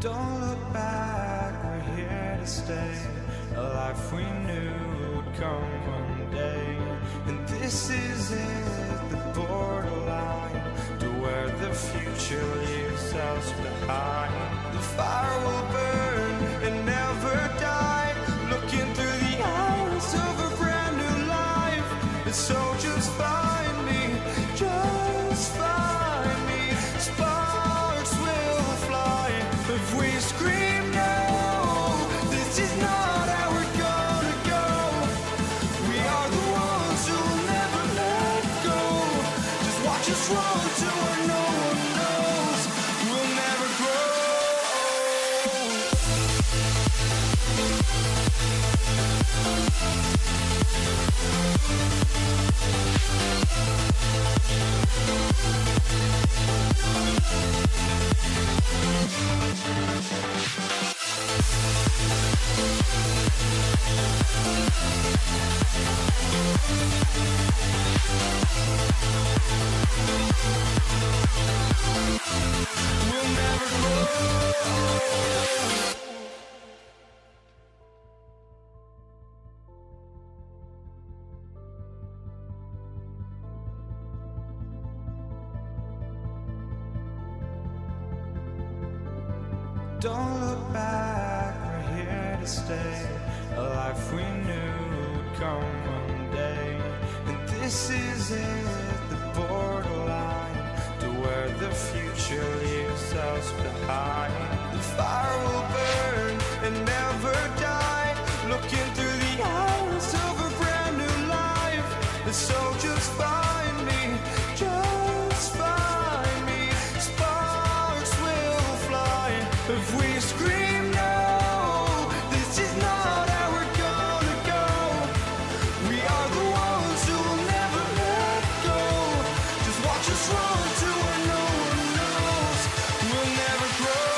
Don't look back, we're here to stay. A life we knew would come one day. And this is it, the borderline to where the future leaves us behind. The fire will burn and never die, looking through the eyes of a brand new life. And so just find me, just find me. Sparks will fly if we scream no. This is not how we're gonna go. We are the ones who will never let go. Just watch us run to where no one knows. We'll never grow. We'll never grow. Don't look back, we're here to stay. A life we knew would come one day. And this is it, the borderline to where the future leaves us behind. The fire will burn and never die, looking through the eyes of a brand new life. And so just find me, just find me. Sparks will fly if we scream no. This is not how we're gonna go. We are the ones who will never let go. Just watch us run to where no one knows. We'll never grow.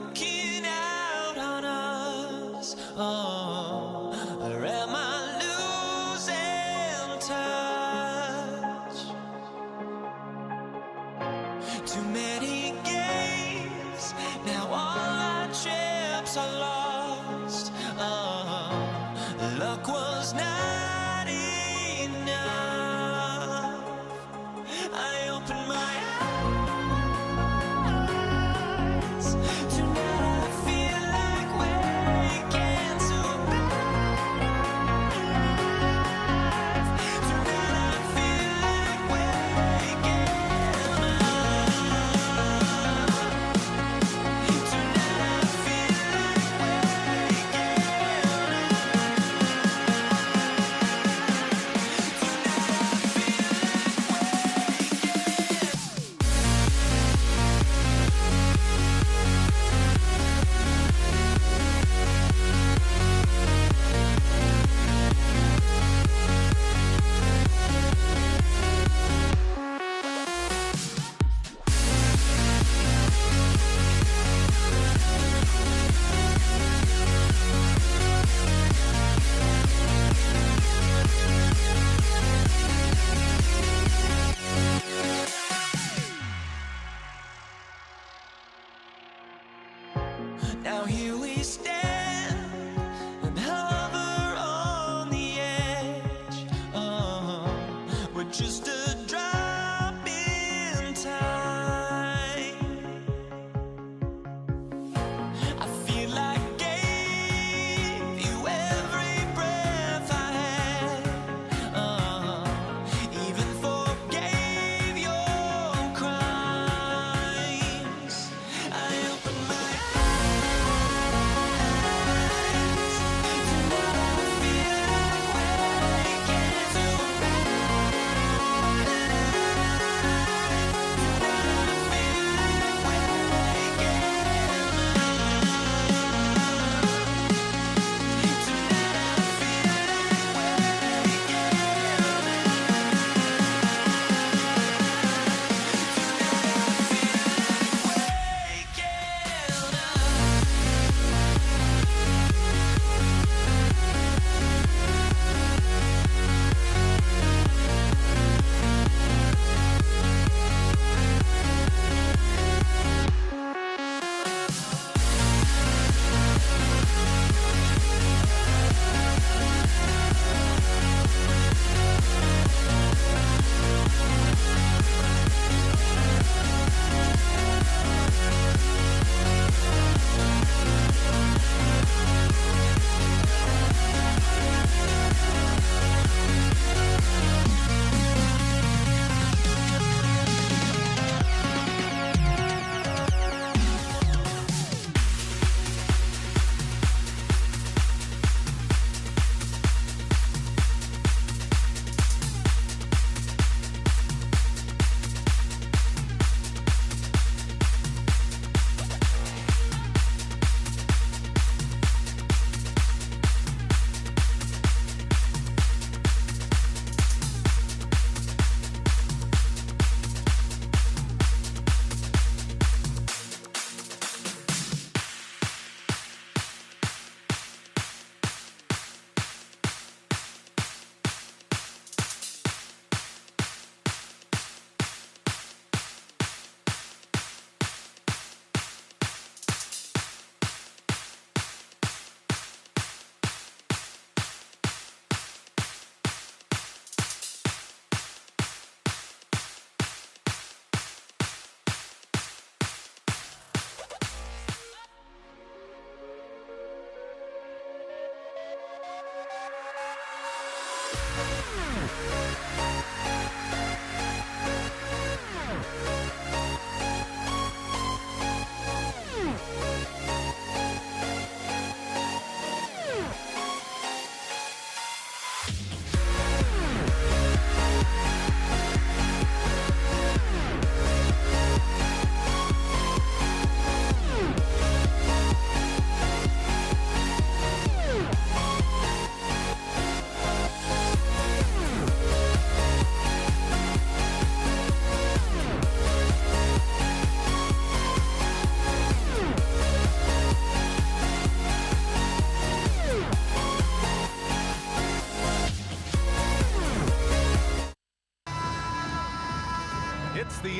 walking out on us? Oh, or am I losing touch? Too many games, now all our chips are lost. Oh, luck was not enough. I opened my eyes. Tonight I feel like waking to a better life. Tonight I feel like waking up. Tonight I feel like waking up.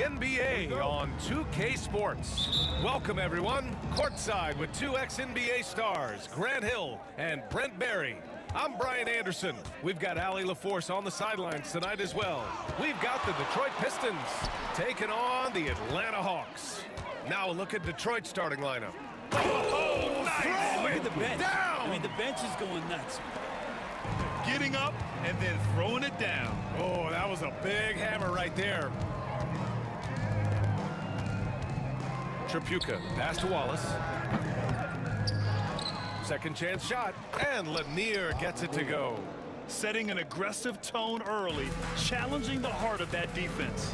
the NBA on 2K Sports. Welcome, everyone. Courtside with two ex-NBA stars, Grant Hill and Brent Barry. I'm Brian Anderson. We've got Allie LaForce on the sidelines tonight as well. We've got the Detroit Pistons taking on the Atlanta Hawks. Now a look at Detroit's starting lineup. Oh, nice! Look at the bench. Down! I mean, the bench is going nuts. Getting up and then throwing it down. Oh, that was a big hammer right there. Tripucka, pass to Wallace. Second chance shot, and Lanier gets it to go. Setting an aggressive tone early, challenging the heart of that defense.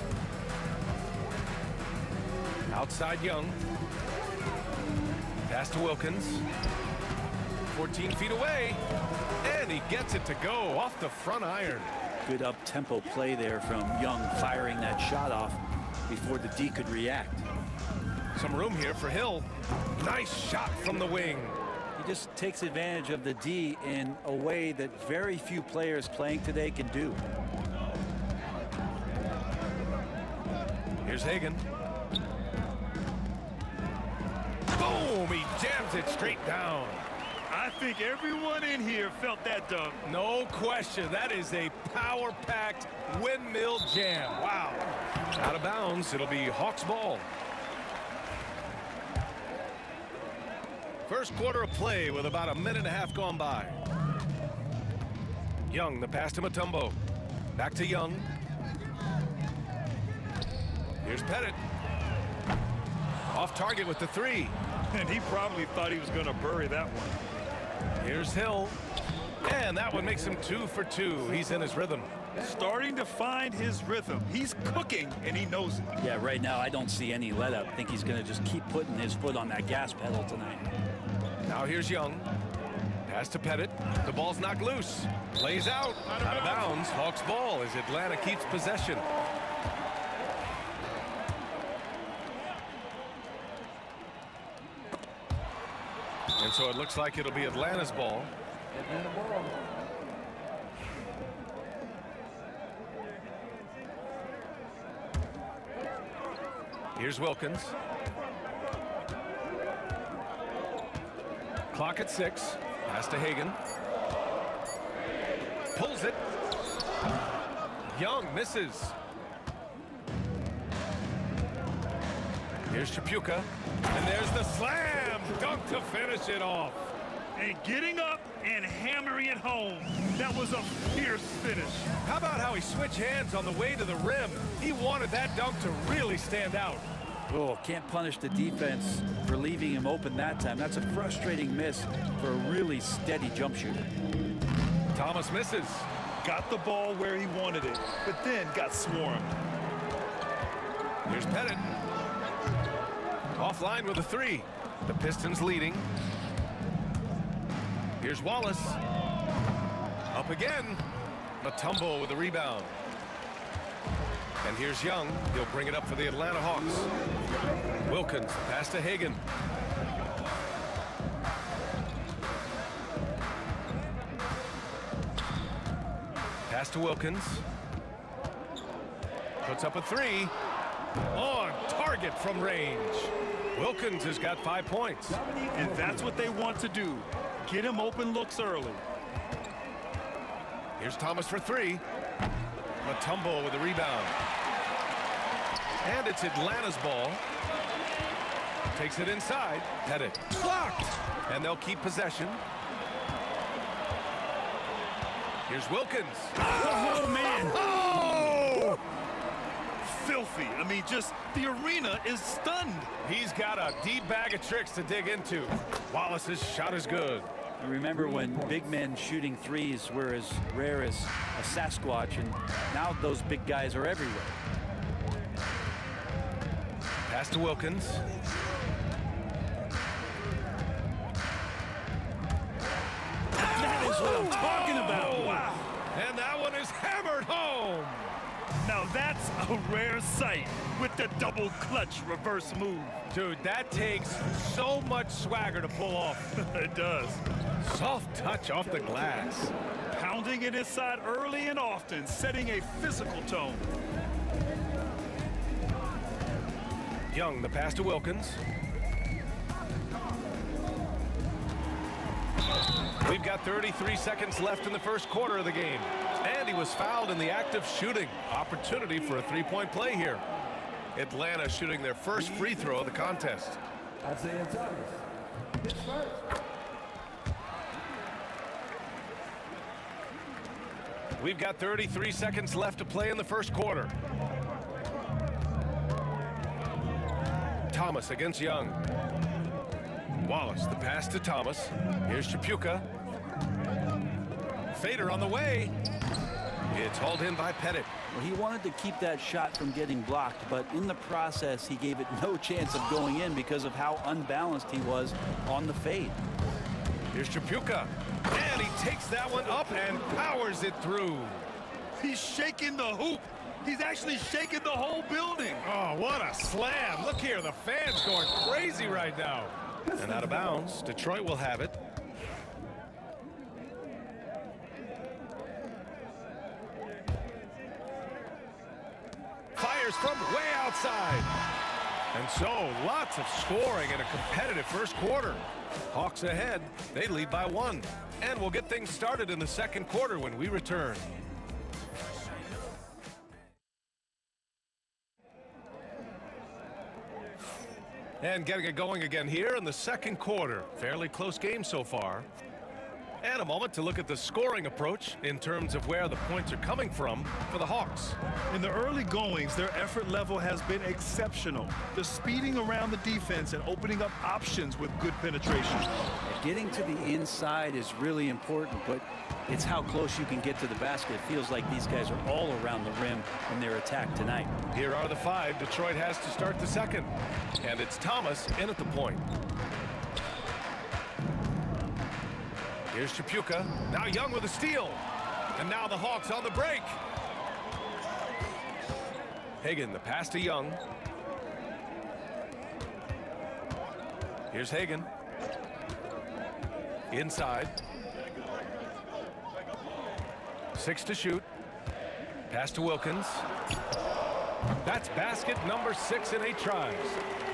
Outside Young. Pass to Wilkins. 14 feet away, and he gets it to go off the front iron. Good up-tempo play there from Young, firing that shot off before the D could react. Some room here for Hill. Nice shot from the wing. He just takes advantage of the D in a way that very few players playing today can do. Here's Hagan. Boom! He jams it straight down. I think everyone in here felt that dunk. No question. That is a power-packed windmill jam. Wow. Out of bounds. It'll be Hawks ball. First quarter of play with about a minute and a half gone by. Young, the pass to Mutombo. Back to Young. Here's Pettit. Off target with the three. And he probably thought he was going to bury that one. Here's Hill. And that one makes him 2 for 2. He's in his rhythm. Starting to find his rhythm. He's cooking, and he knows it. Yeah, right now I don't see any let up. I think he's going to just keep putting his foot on that gas pedal tonight. Now here's Young. Pass to Pettit. The ball's knocked loose. Lays out. Out of bounds. Hawks ball as Atlanta keeps possession. And so it looks like it'll be Atlanta's ball. Here's Wilkins. Clock at 6. Pass to Hagan. Pulls it. Young misses. Here's Tripucka. And there's the slam dunk to finish it off. And getting up and hammering it home. That was a fierce finish. How about how he switched hands on the way to the rim? He wanted that dunk to really stand out. Oh, can't punish the defense for leaving him open that time. That's a frustrating miss for a really steady jump shooter. Thomas misses. Got the ball where he wanted it, but then got swarmed. Here's Pettit. Offline with a three. The Pistons leading. Here's Wallace. Up again. Mutombo with the rebound. And here's Young. He'll bring it up for the Atlanta Hawks. Wilkins, pass to Hagan. Pass to Wilkins. Puts up a three. On target from range. Wilkins has got 5 points. And that's what they want to do. Get him open looks early. Here's Thomas for three. Mutombo with the rebound. And it's Atlanta's ball. Takes it inside. Pettit. Blocked. And they'll keep possession. Here's Wilkins. Oh, man. Oh! Filthy. I mean, just the arena is stunned. He's got a deep bag of tricks to dig into. Wallace's shot is good. I remember when big men shooting threes were as rare as a Sasquatch, and now those big guys are everywhere. Pass to Wilkins. That is what I'm talking about. Wow. And that one is hammered home. Now that's a rare sight with the double clutch reverse move. Dude, that takes so much swagger to pull off. It does. Soft touch off the glass. Pounding it inside early and often, setting a physical tone. Young, the pass to Wilkins. We've got 33 seconds left in the first quarter of the game. And he was fouled in the act of shooting. Opportunity for a three-point play here. Atlanta shooting their first free throw of the contest. We've got 33 seconds left to play in the first quarter. Thomas against Young. Wallace, the pass to Thomas. Here's Chapuka. Fader on the way. It's hauled in by Pettit. Well, he wanted to keep that shot from getting blocked, but in the process, he gave it no chance of going in because of how unbalanced he was on the fade. Here's Chapuka. And he takes that one up and powers it through. He's shaking the hoop. He's actually shaking the whole building. Oh, what a slam. Look here, the fans going crazy right now. And out of bounds, Detroit will have it. Fires from way outside. And so, lots of scoring in a competitive first quarter. Hawks ahead. They lead by 1. And we'll get things started in the second quarter when we return. And getting it going again here in the second quarter. Fairly close game so far. And a moment to look at the scoring approach in terms of where the points are coming from for the Hawks. In the early goings, their effort level has been exceptional. The speeding around the defense and opening up options with good penetration. Getting to the inside is really important, but it's how close you can get to the basket. It feels like these guys are all around the rim in their attack tonight. Here are the 5 Detroit has to start the second. And it's Thomas in at the point. Here's Chapuka. Now Young with a steal. And now the Hawks on the break. Hagan, the pass to Young. Here's Hagan. Inside. 6 to shoot. Pass to Wilkins. That's basket number 6 in 8 tries.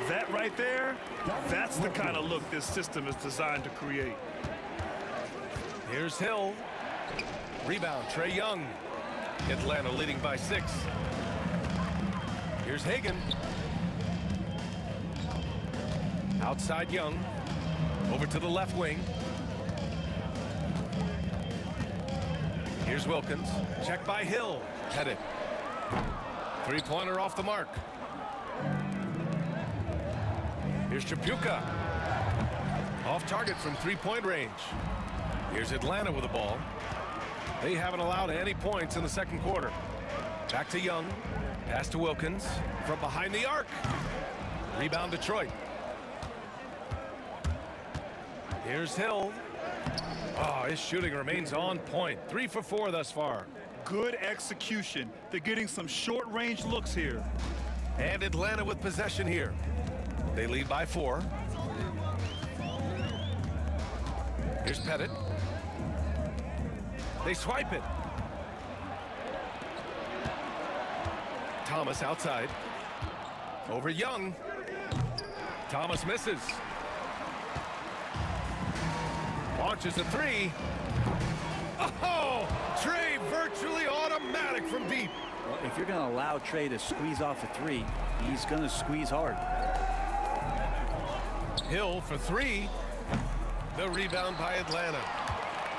That right there, that's the kind of look this system is designed to create. Here's Hill. Rebound, Trae Young. Atlanta leading by 6. Here's Hagan. Outside Young. Over to the left wing. Here's Wilkins. Check by Hill. Pettit. Three-pointer off the mark. Here's Chapuka. Off target from three-point range. Here's Atlanta with the ball. They haven't allowed any points in the second quarter. Back to Young. Pass to Wilkins. From behind the arc. Rebound Detroit. Here's Hill. Oh, his shooting remains on point. 3 for 4 thus far. Good execution. They're getting some short-range looks here. And Atlanta with possession here. They lead by 4. Here's Pettit. They swipe it. Thomas outside. Over Young. Thomas misses. Launches a 3. Oh! Trae virtually automatic from deep. Well, if you're going to allow Trae to squeeze off a 3, he's going to squeeze hard. Hill for 3. The rebound by Atlanta.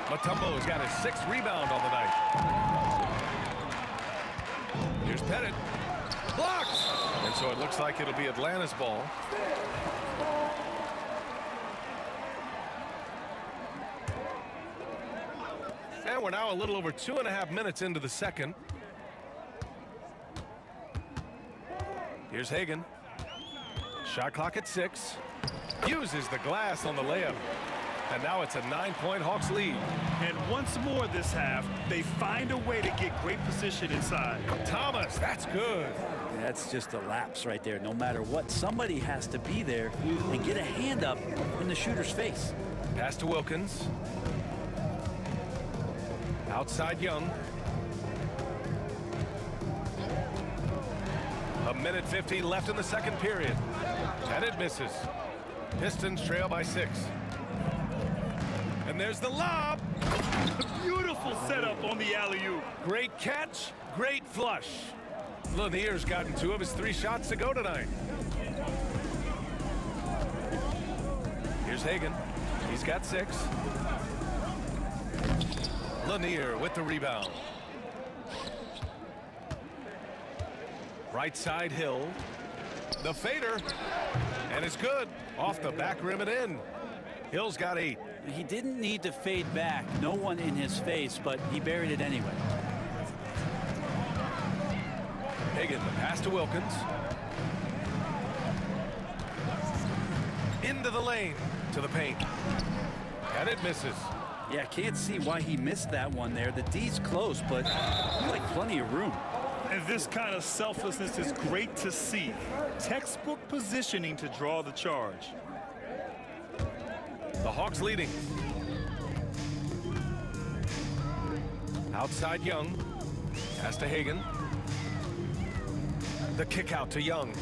Mutombo's got his 6th rebound on the night. Here's Pettit. Blocked! And so it looks like it'll be Atlanta's ball. And we're now a little over 2.5 minutes into the second. Here's Hagan. Shot clock at 6. Uses the glass on the layup. And now it's a 9-point Hawks lead. And once more this half, they find a way to get great position inside. Thomas, that's good. That's just a lapse right there. No matter what, somebody has to be there and get a hand up in the shooter's face. Pass to Wilkins. Outside Young. 1:50 left in the second period. And it misses. Pistons trail by 6. And there's the lob. Beautiful setup on the alley-oop. Great catch, great flush. Lanier's gotten 2 of his 3 shots to go tonight. Here's Hagan. He's got 6. Lanier with the rebound. Right side Hill. The fader. And it's good. Off the back rim and in. Hill's got 8. He didn't need to fade back. No one in his face, but he buried it anyway. Hagan, the pass to Wilkins. Into the lane, to the paint. And it misses. Yeah, can't see why he missed that one there. The D's close, but like plenty of room. And this kind of selflessness is great to see. Textbook positioning to draw the charge. The Hawks leading. Outside Young. Pass to Hagan. The kick out to Young.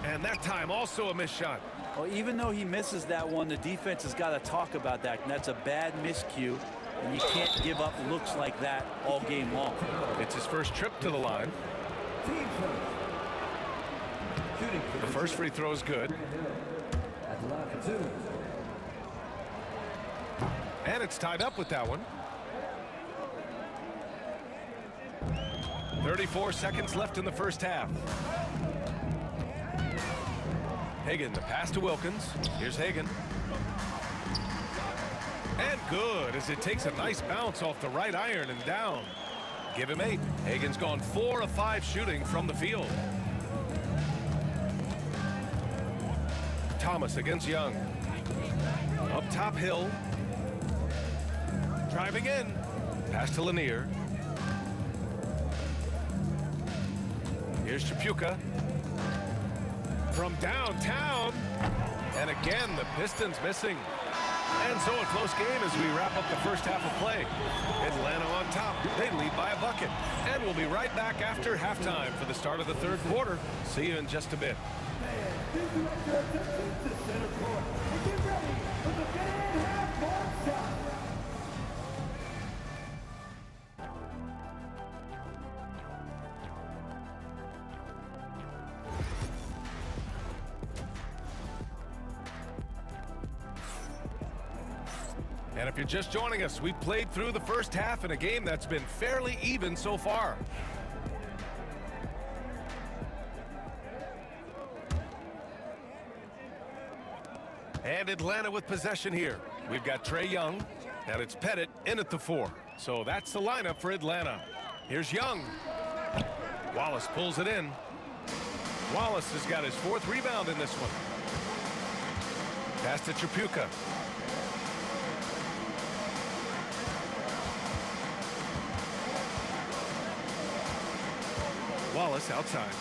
And that time also a missed shot. Well, even though he misses that one, the defense has got to talk about that. And that's a bad miscue. And you can't give up looks like that all game long. It's his first trip to the line. The first free throw is good. And it's tied up with that one. 34 seconds left in the first half. Hagan, the pass to Wilkins. Here's Hagan. And good, as it takes a nice bounce off the right iron and down. Give him 8. Hagan's gone 4 of 5 shooting from the field. Thomas against Young. Up top Hill. Driving in. Pass to Lanier. Here's Chapuka. From downtown. And again, the Pistons missing. And so a close game as we wrap up the first half of play. Atlanta on top. They lead by a bucket. And we'll be right back after halftime for the start of the third quarter. See you in just a bit. And if you're just joining us, we've played through the first half in a game that's been fairly even so far. And Atlanta with possession here. We've got Trae Young, and it's Pettit in at the 4. So that's the lineup for Atlanta. Here's Young. Wallace pulls it in. Wallace has got his 4th rebound in this one. Pass to Chapuka. Wallace outside.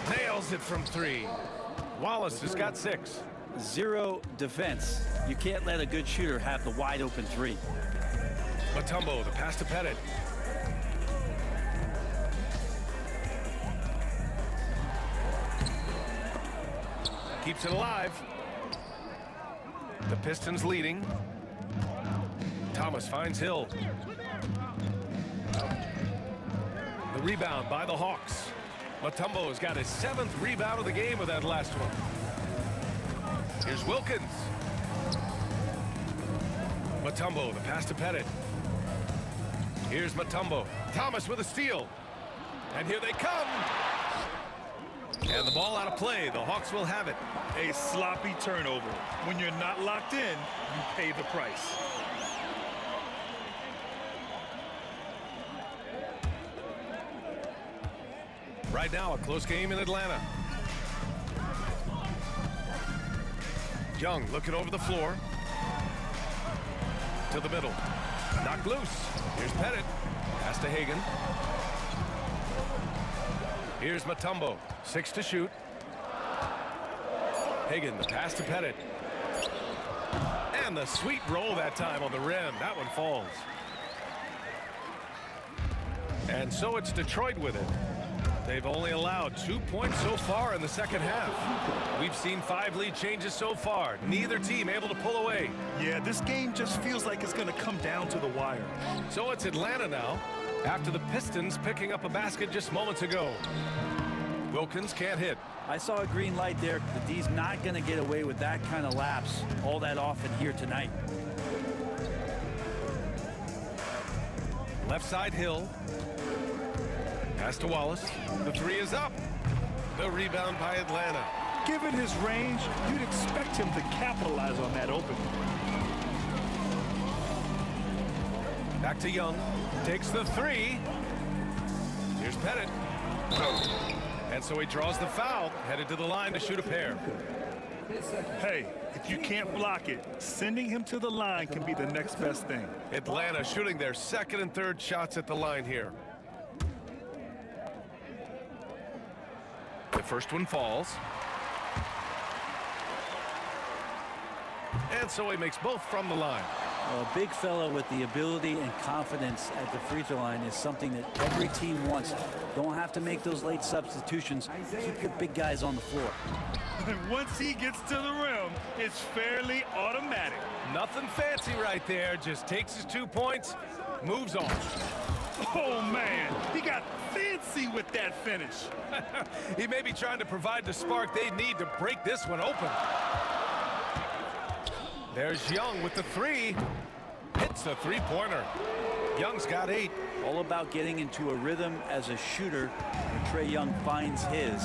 Nails it from 3. Wallace has got 6. 0 defense. You can't let a good shooter have the wide open 3. Mutombo, the pass to Pettit. Keeps it alive. The Pistons leading. Thomas finds Hill. The rebound by the Hawks. Mutombo has got his 7th rebound of the game with that last one. Here's Wilkins. Mutombo, the pass to Pettit. Here's Mutombo. Thomas with a steal. And here they come. And the ball out of play. The Hawks will have it. A sloppy turnover. When you're not locked in, you pay the price. Right now, a close game in Atlanta. Young looking over the floor. To the middle. Knocked loose. Here's Pettit. Pass to Hagan. Here's Mutombo. 6 to shoot. Hagan, the pass to Pettit. And the sweet roll that time on the rim. That one falls. And so it's Detroit with it. They've only allowed 2 points so far in the second half. We've seen 5 lead changes so far. Neither team able to pull away. Yeah, this game just feels like it's going to come down to the wire. So it's Atlanta now, after the Pistons picking up a basket just moments ago. Wilkins can't hit. I saw a green light there. The D's not going to get away with that kind of lapse all that often here tonight. Left side, Hill. Pass to Wallace. The 3 is up. The rebound by Atlanta. Given his range, you'd expect him to capitalize on that opening. Back to Young. Takes the 3. Here's Pettit. And so he draws the foul, headed to the line to shoot a pair. Hey, if you can't block it, sending him to the line can be the next best thing. Atlanta shooting their second and third shots at the line here. The first one falls. And so he makes both from the line. Well, a big fella with the ability and confidence at the free throw line is something that every team wants. Don't have to make those late substitutions. Keep your big guys on the floor. Once he gets to the rim, it's fairly automatic. Nothing fancy right there. Just takes his 2 points, moves on. Oh, man, he got fancy with that finish. He may be trying to provide the spark they need to break this one open. There's Young with the 3. Hits a three-pointer. Young's got 8. All about getting into a rhythm as a shooter. When Trae Young finds his,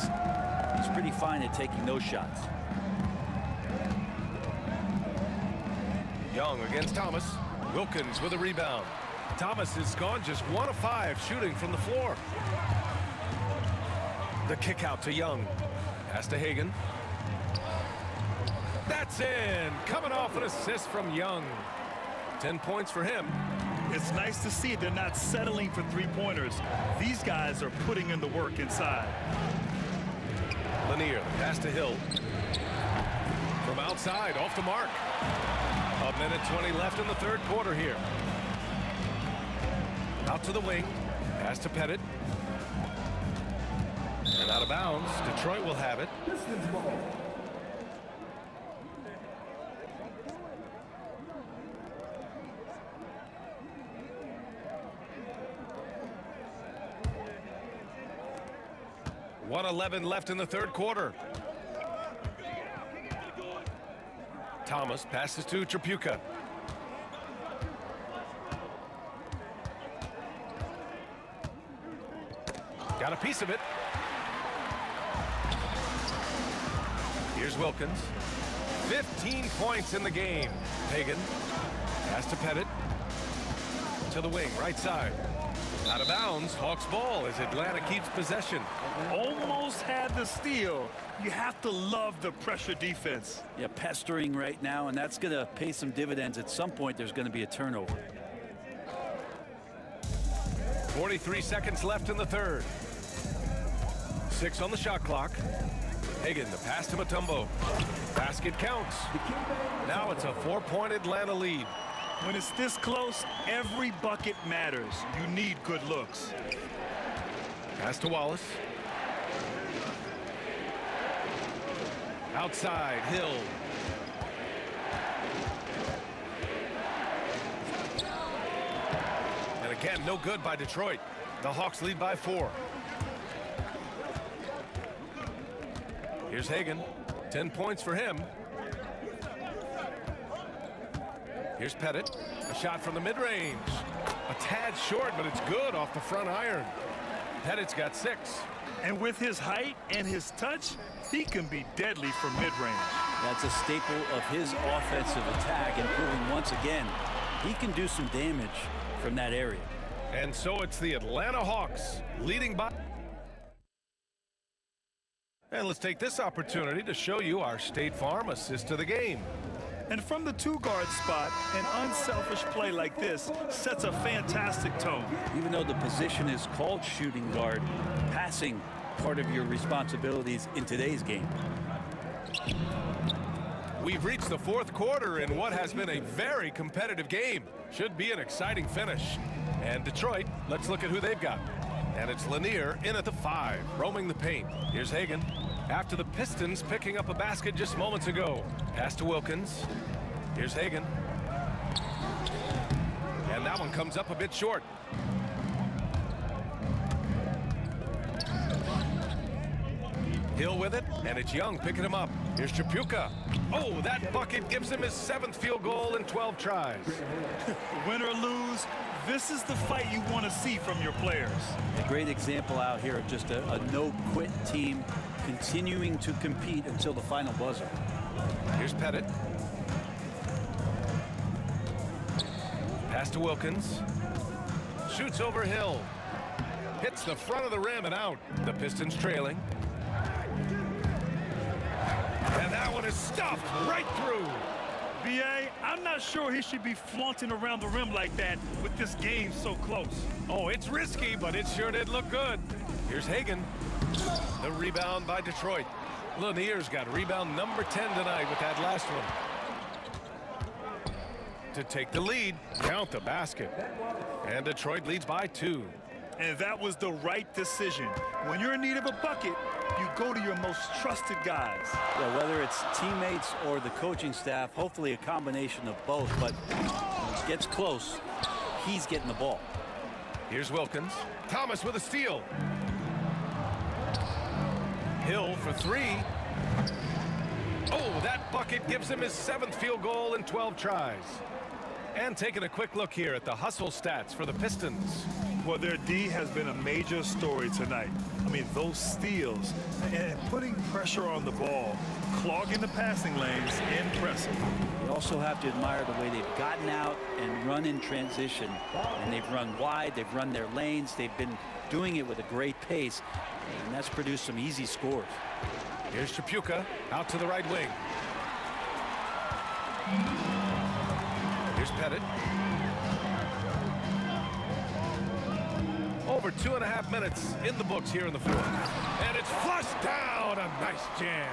he's pretty fine at taking those shots. Young against Thomas. Wilkins with a rebound. Thomas has gone just 1 of 5 shooting from the floor. The kick out to Young. Pass to Hagan. That's in. Coming off an assist from Young. 10 points for him. It's nice to see they're not settling for three-pointers. These guys are putting in the work inside. Lanier, the pass to Hill. From outside, off the mark. 1:20 left in the third quarter here. Out to the wing. Pass to Pettit. And out of bounds. Detroit will have it. .111 left in the third quarter. Thomas passes to Tripucka. Got a piece of it. Here's Wilkins. 15 points in the game. Hagan. Pass to Pettit. To the wing, right side. Out of bounds, Hawks ball as Atlanta keeps possession. Almost had the steal. You have to love the pressure defense. Yeah, pestering right now, and that's going to pay some dividends. At some point, there's going to be a turnover. 43 seconds left in the third. 6 on the shot clock. Hagan, the pass to Mutombo. Basket counts. Now it's a 4-point Atlanta lead. When it's this close, every bucket matters. You need good looks. Pass to Wallace. Outside, Hill. And again, no good by Detroit. The Hawks lead by 4. Here's Hagan. 10 points for him. Here's Pettit. A shot from the mid-range. A tad short, but it's good off the front iron. Pettit's got 6. And with his height and his touch, he can be deadly from mid-range. That's a staple of his offensive attack, and proving once again he can do some damage from that area. And so it's the Atlanta Hawks leading by. And let's take this opportunity to show you our State Farm assist to the game. And from the two-guard spot, an unselfish play like this sets a fantastic tone. Even though the position is called shooting guard, passing part of your responsibilities in today's game. We've reached the fourth quarter in what has been a very competitive game. Should be an exciting finish. And Detroit, let's look at who they've got. And it's Lanier in at the 5, roaming the paint. Here's Hagan. After the Pistons picking up a basket just moments ago. Pass to Wilkins. Here's Hagan. And that one comes up a bit short. Hill with it, and it's Young picking him up. Here's Tripucka. Oh, that bucket gives him his 7th field goal in 12 tries. Win or lose, this is the fight you want to see from your players. A great example out here of just a no-quit team continuing to compete until the final buzzer. Here's Pettit. Pass to Wilkins. Shoots over Hill. Hits the front of the rim and out. The Pistons trailing. And that one is stuffed right through. B.A., I'm not sure he should be flaunting around the rim like that with this game so close. Oh, it's risky, but it sure did look good. Here's Hagan. The rebound by Detroit. Lanier's got rebound number 10 tonight with that last one. To take the lead, count the basket. And Detroit leads by 2. And that was the right decision. When you're in need of a bucket, you go to your most trusted guys. Yeah, whether it's teammates or the coaching staff, hopefully a combination of both, but when it gets close, he's getting the ball. Here's Wilkins. Thomas with a steal. Hill for 3. Oh, that bucket gives him his 7th field goal in 12 tries. And taking a quick look here at the hustle stats for the Pistons. Well, their D has been a major story tonight. I mean, those steals and putting pressure on the ball, clogging the passing lanes, impressive. You also have to admire the way they've gotten out and run in transition. And they've run wide, they've run their lanes, they've been doing it with a great pace, and that's produced some easy scores. Here's Tripucka out to the right wing. Here's Pettit. Over 2.5 minutes in the books here in the fourth. And it's flushed down. A nice jam.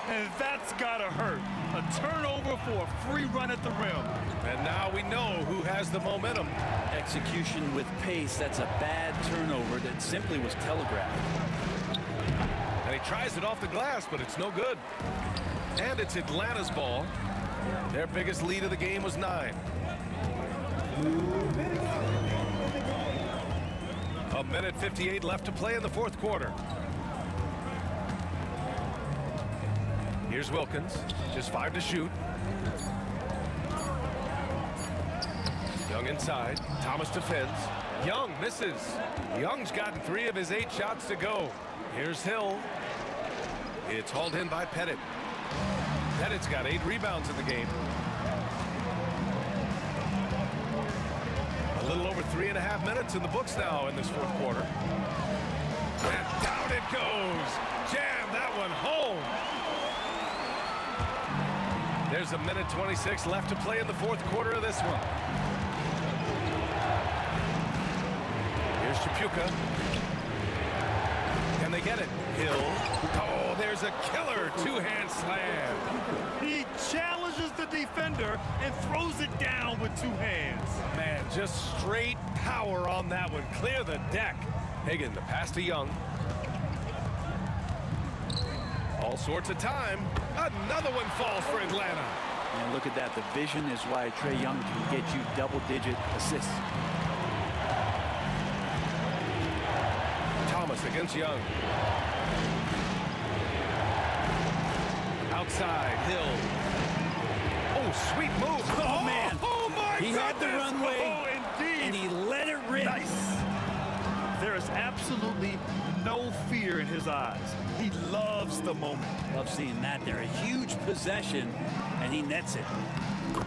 And that's gotta hurt. A turnover for a free run at the rim. And now we know who has the momentum. Execution with pace, that's a bad turnover that simply was telegraphed. And he tries it off the glass, but it's no good. And it's Atlanta's ball. Their biggest lead of the game was 9. A minute 58 left to play in the fourth quarter. Here's Wilkins, just 5 to shoot. Young inside, Thomas defends. Young misses. Young's gotten 3 of his 8 shots to go. Here's Hill. It's hauled in by Pettit. Pettit's got 8 rebounds in the game. A little over 3.5 minutes in the books now in this fourth quarter. And down it goes. Jam that one home. There's a minute 26 left to play in the fourth quarter of this one. Here's Tripucka. Can they get it? Hill. Oh, there's a killer 2-hand slam. He challenges the defender and throws it down with 2 hands. Man, just straight power on that one. Clear the deck. Hagan, the pass to Young. All sorts of time. Another one falls for Atlanta. And look at that. The vision is why Trae Young can get you double-digit assists. Thomas against Young. Outside, Hill. Oh, sweet move. Oh, man. Oh, my He goodness. had the runway, Oh, indeed. and he let it rip. Nice. There is absolutely no fear in his eyes. He loves the moment. Love seeing that there. A huge possession, and he nets it.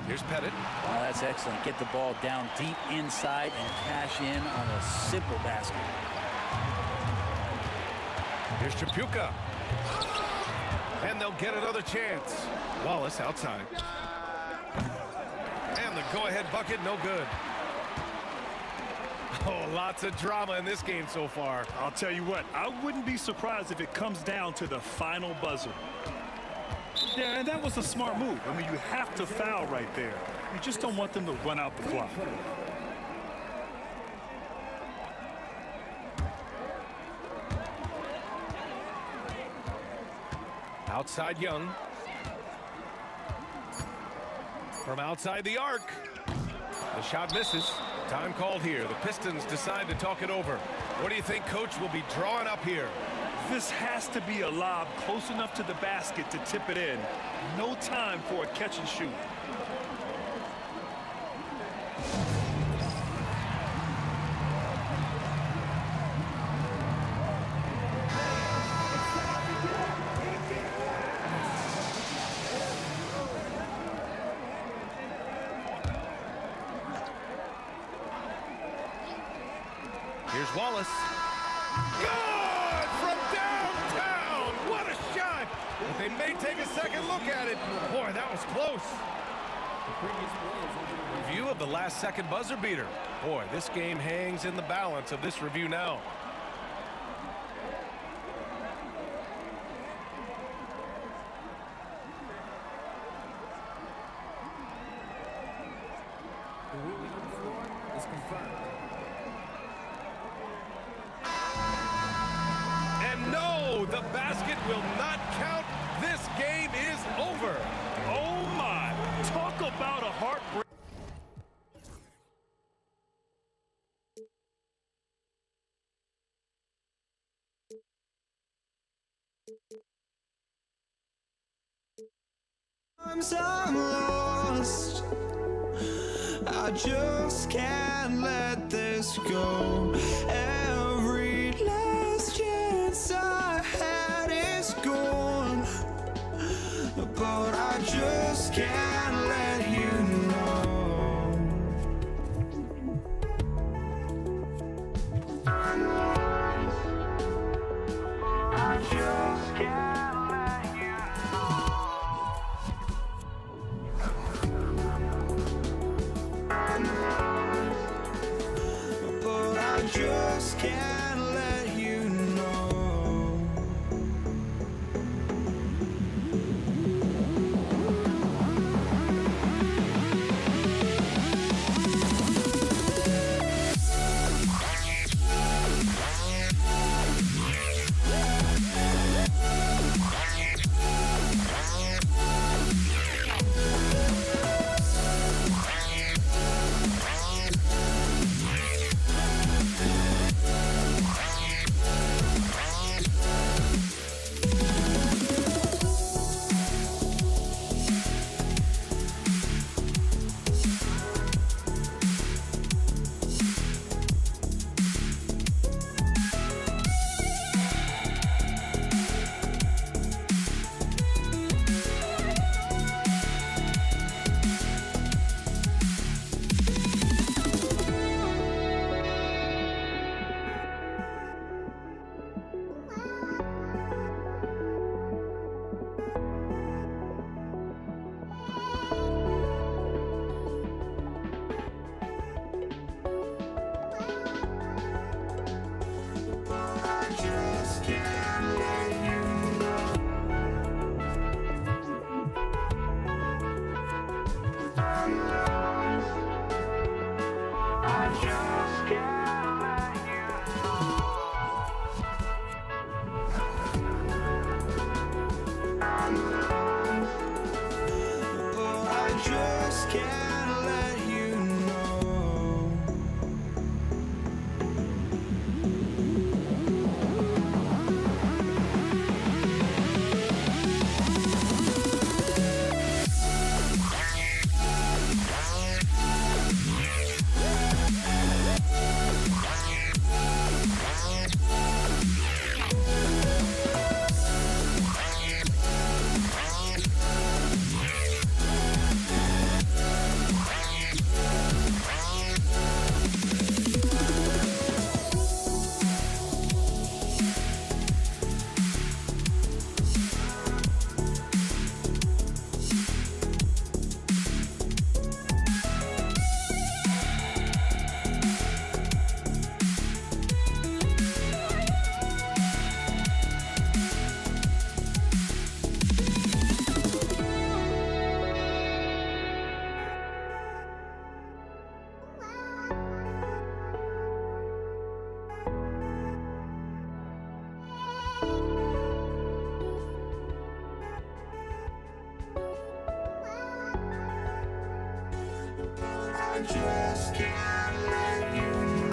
Here's Pettit. Oh, that's excellent. Get the ball down deep inside and cash in on a simple basket. Here's Tripucka. And they'll get another chance. Wallace outside. And the go-ahead bucket, no good. Oh, lots of drama in this game so far. I'll tell you what, I wouldn't be surprised if it comes down to the final buzzer. Yeah, and that was a smart move. I mean, you have to foul right there. You just don't want them to run out the clock. Outside Young. From outside the arc. The shot misses. Time called here. The Pistons decide to talk it over. What do you think Coach will be drawing up here? This has to be a lob close enough to the basket to tip it in. No time for a catch and shoot. Here's Wallace. Good from downtown. What a shot. But they may take a second look at it. Boy, that was close. Review of the last second buzzer beater. Boy, this game hangs in the balance of this review now. The ruling on the floor is confirmed. And no, the basket will not count. This game is over. Oh my, talk about a heartbreak. Sometimes I'm lost. I just can't let this go. Every last chance I had is gone, but I just can't let you know. I just can't let you know. But I just can't let you know. just can't let you know.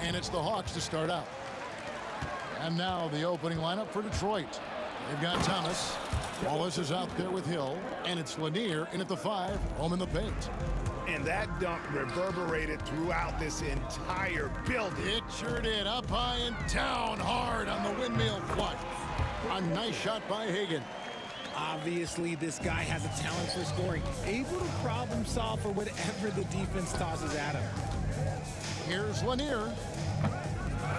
And it's the Hawks to start out. And now the opening lineup for Detroit. They've got Thomas. Wallace is out there with Hill. And it's Lanier in at the 5, home in the paint. And that dunk reverberated throughout this entire building. It sure did. Up high and down hard on the windmill flush. A nice shot by Hagan. Obviously, this guy has a talent for scoring. Able to problem solve for whatever the defense tosses at him. Here's Lanier.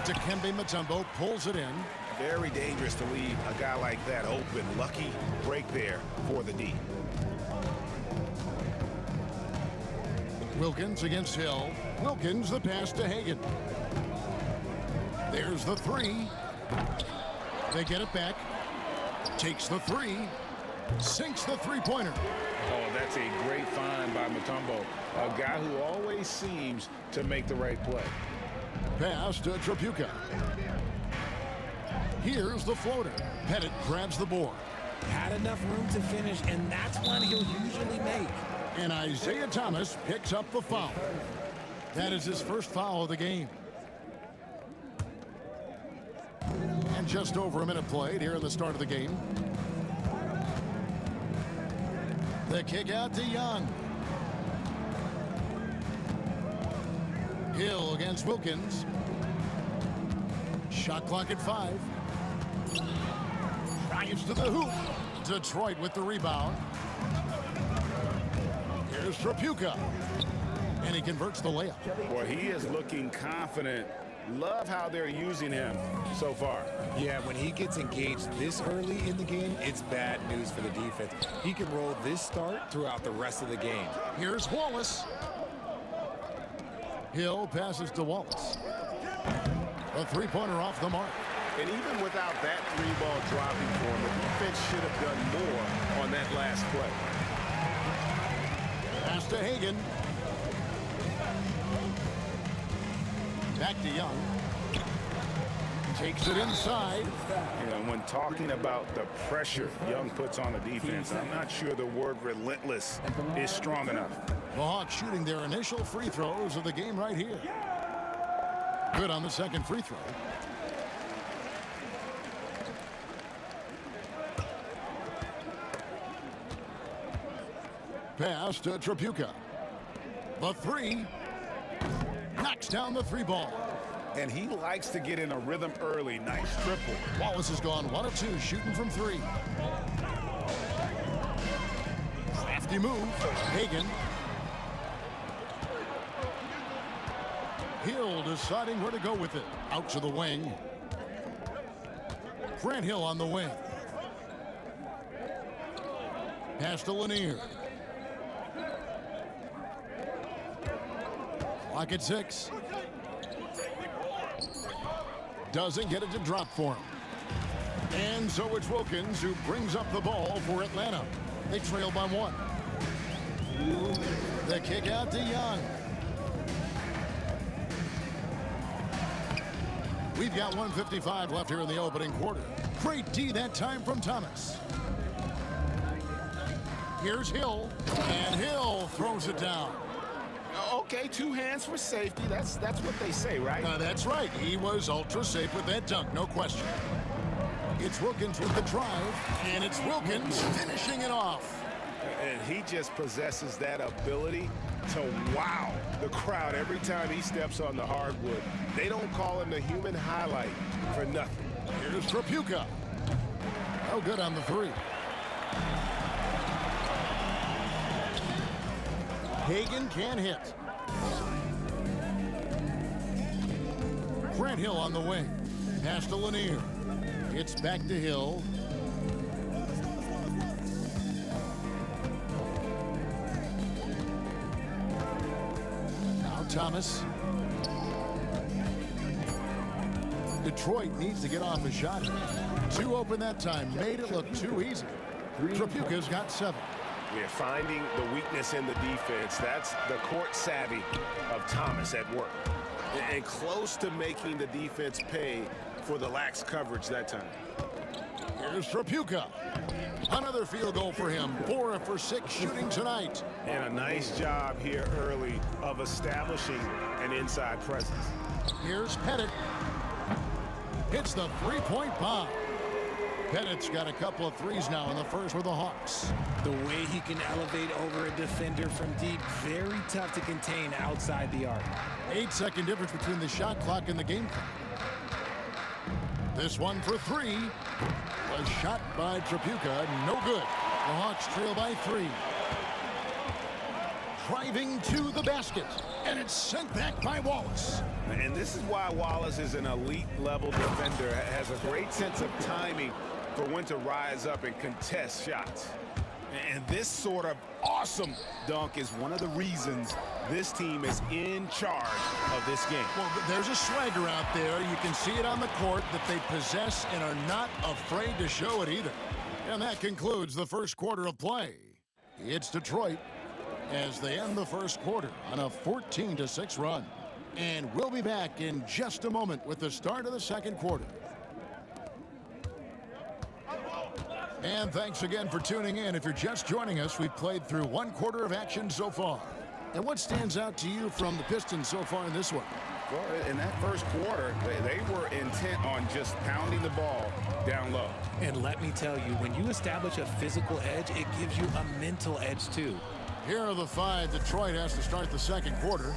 Dikembe Mutombo pulls it in. Very dangerous to leave a guy like that open. Lucky break there for the D. Wilkins against Hill. Wilkins the pass to Hagan. There's the 3. They get it back. Takes the 3. Sinks the three-pointer. Oh, that's a great find by Mutombo. A guy who always seems to make the right play. Pass to Tripucka. Here's the floater. Pettit grabs the board. Had enough room to finish, and that's one he'll usually make. And Isaiah Thomas picks up the foul. That is his first foul of the game. And just over a minute played here in the start of the game. The kick out to Young. Hill against Wilkins. Shot clock at 5. Drives to the hoop. Detroit with the rebound. Here's Tripucka. And he converts the layup. Boy, he is looking confident. Love how they're using him so far. Yeah, when he gets engaged this early in the game, it's bad news for the defense. He can roll this start throughout the rest of the game. Here's Wallace. Hill passes to Wallace. A three-pointer off the mark. And even without that 3-ball dropping for him, the defense should have done more on that last play. Pass to Hagan. Back to Young. Takes it inside. You know, when talking about the pressure Young puts on the defense, I'm not sure the word relentless is strong enough. The Hawks shooting their initial free throws of the game right here. Good on the second free throw. Pass to Tripucka. The 3. Knocks down the 3 ball. And he likes to get in a rhythm early. Nice triple. Wallace has gone 1 of 2 shooting from 3. Crafty move. Hagan. Hill deciding where to go with it. Out to the wing. Grant Hill on the wing. Pass to Lanier. Clock at 6. Doesn't get it to drop for him. And so it's Wilkins who brings up the ball for Atlanta. They trail by 1. The kick out to Young. We've got 1:55 left here in the opening quarter. Great D that time from Thomas. Here's Hill, and Hill throws it down. Okay, 2 hands for safety. That's what they say, right? That's right. He was ultra safe with that dunk, no question. It's Wilkins with the drive, and it's Wilkins finishing it off. And he just possesses that ability to wow the crowd every time he steps on the hardwood. They don't call him the human highlight for nothing. Here's Trapuka. No good on the 3. Hagan can't hit. Grant Hill on the wing. Pass to Lanier. It's back to Hill. Now Thomas. Detroit needs to get off a shot. 2 open that time. Made it look too easy. Trapuka's got 7. Yeah, finding the weakness in the defense. That's the court savvy of Thomas at work. And close to making the defense pay for the lax coverage that time. Here's Trapuka. Another field goal for him. 4 for 6 shooting tonight. And a nice job here early of establishing an inside presence. Here's Pettit. Hits the 3-point bomb. Pettit's got a couple of threes now in the first for the Hawks. The way he can elevate over a defender from deep, very tough to contain outside the arc. 8-second difference between the shot clock and the game clock. This one for 3 was shot by Trapuka. No good. The Hawks trail by 3. Driving to the basket. And it's sent back by Wallace. And this is why Wallace is an elite level defender. Has a great sense of timing for when to rise up and contest shots. And this sort of awesome dunk is one of the reasons this team is in charge of this game. Well, there's a swagger out there. You can see it on the court that they possess and are not afraid to show it either. And that concludes the first quarter of play. It's Detroit as they end the first quarter on a 14-6 run. And we'll be back in just a moment with the start of the second quarter. And thanks again for tuning in. If you're just joining us, we've played through 1 quarter of action so far. And what stands out to you from the Pistons so far in this one? Well, in that first quarter, they were intent on just pounding the ball down low. And let me tell you, when you establish a physical edge, it gives you a mental edge too. Here are the 5 Detroit has to start the second quarter.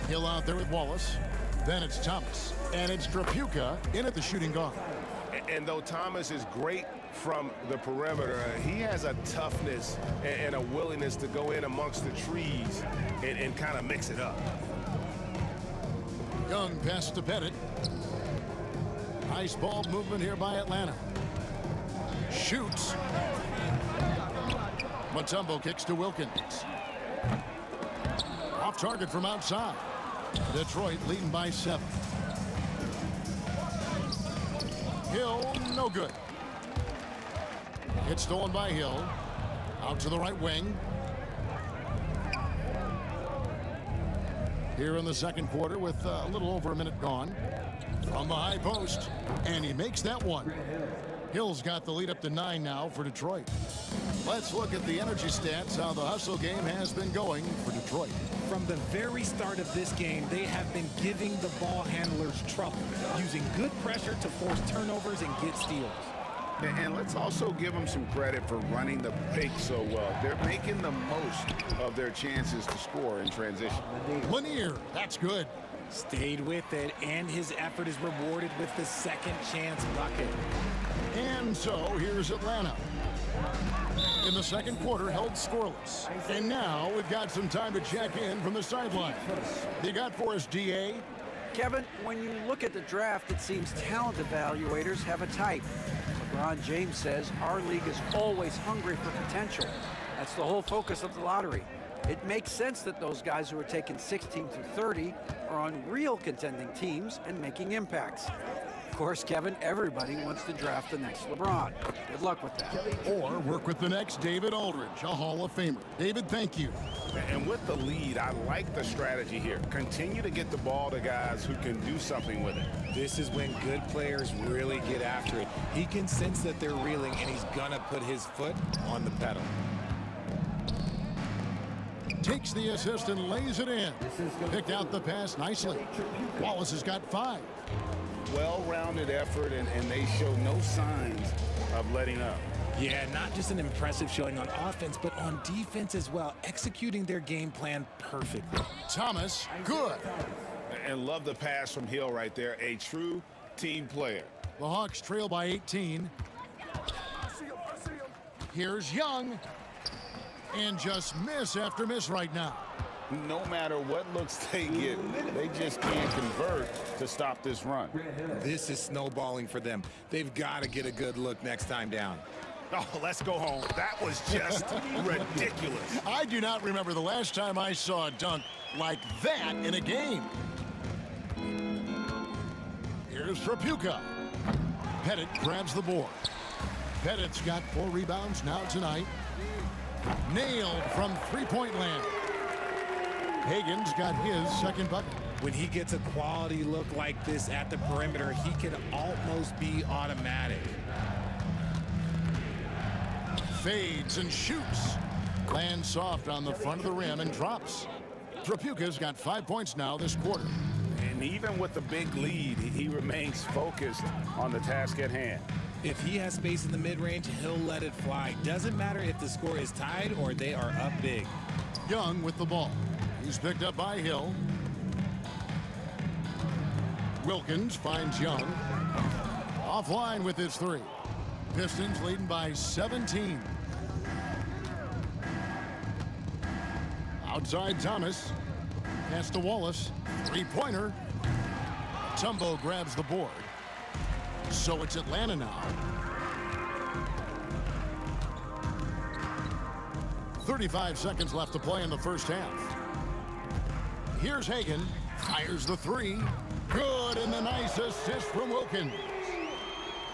Hill out there with Wallace. Then it's Thomas. And it's Trapuka in at the shooting guard. And though Thomas is great from the perimeter, he has a toughness and a willingness to go in amongst the trees and kind of mix it up. Young pass to Pettit. Nice ball movement here by Atlanta. Shoots. Mutombo kicks to Wilkins. Off target from outside. Detroit leading by 7. Hill, no good. It's stolen by Hill. Out to the right wing. Here in the second quarter with a little over a minute gone. From the high post. And he makes that one. Hill's got the lead up to 9 now for Detroit. Let's look at the energy stats, how the hustle game has been going for Detroit. From the very start of this game, they have been giving the ball handlers trouble, using good pressure to force turnovers and get steals. And let's also give them some credit for running the pick so well. They're making the most of their chances to score in transition. Lanier, that's good. Stayed with it, and his effort is rewarded with the second chance bucket. And so here's Atlanta. In the second quarter, held scoreless. And now we've got some time to check in from the sideline. You got for us, DA? Kevin, when you look at the draft, it seems talent evaluators have a type. LeBron James says our league is always hungry for potential. That's the whole focus of the lottery. It makes sense that those guys who are taken 16 through 30 are on real contending teams and making impacts. Of course, Kevin, everybody wants to draft the next LeBron. Good luck with that. Or work with the next David Aldridge, a Hall of Famer. David, thank you. And with the lead, I like the strategy here. Continue to get the ball to guys who can do something with it. This is when good players really get after it. He can sense that they're reeling, and he's gonna put his foot on the pedal. Takes the assist and lays it in. Picked out the pass nicely. Wallace has got 5. Well-rounded effort, and they show no signs of letting up. Yeah, not just an impressive showing on offense, but on defense as well, executing their game plan perfectly. Thomas, good. And love the pass from Hill right there. A true team player. The Hawks trail by 18. Here's Young. And just miss after miss right now. No matter what looks they get, they just can't convert to stop this run. This is snowballing for them. They've got to get a good look next time down. Oh, let's go home. That was just ridiculous. I do not remember the last time I saw a dunk like that in a game. Here's Trapuka. Pettit grabs the board. Pettit's got 4 rebounds now tonight. Nailed from three-point land. Hagen's got his second bucket. When he gets a quality look like this at the perimeter, he can almost be automatic. Fades and shoots. Lands soft on the front of the rim and drops. Trapuka's got 5 points now this quarter. And even with the big lead, he remains focused on the task at hand. If he has space in the mid-range, he'll let it fly. Doesn't matter if the score is tied or they are up big. Young with the ball. He's picked up by Hill. Wilkins finds Young. Offline with his 3. Pistons leading by 17. Outside Thomas. Pass to Wallace. 3-pointer. Tumbo grabs the board. So it's Atlanta now. 35 seconds left to play in the first half. Here's Hagen. Fires the 3. Good, and the nice assist from Wilkins.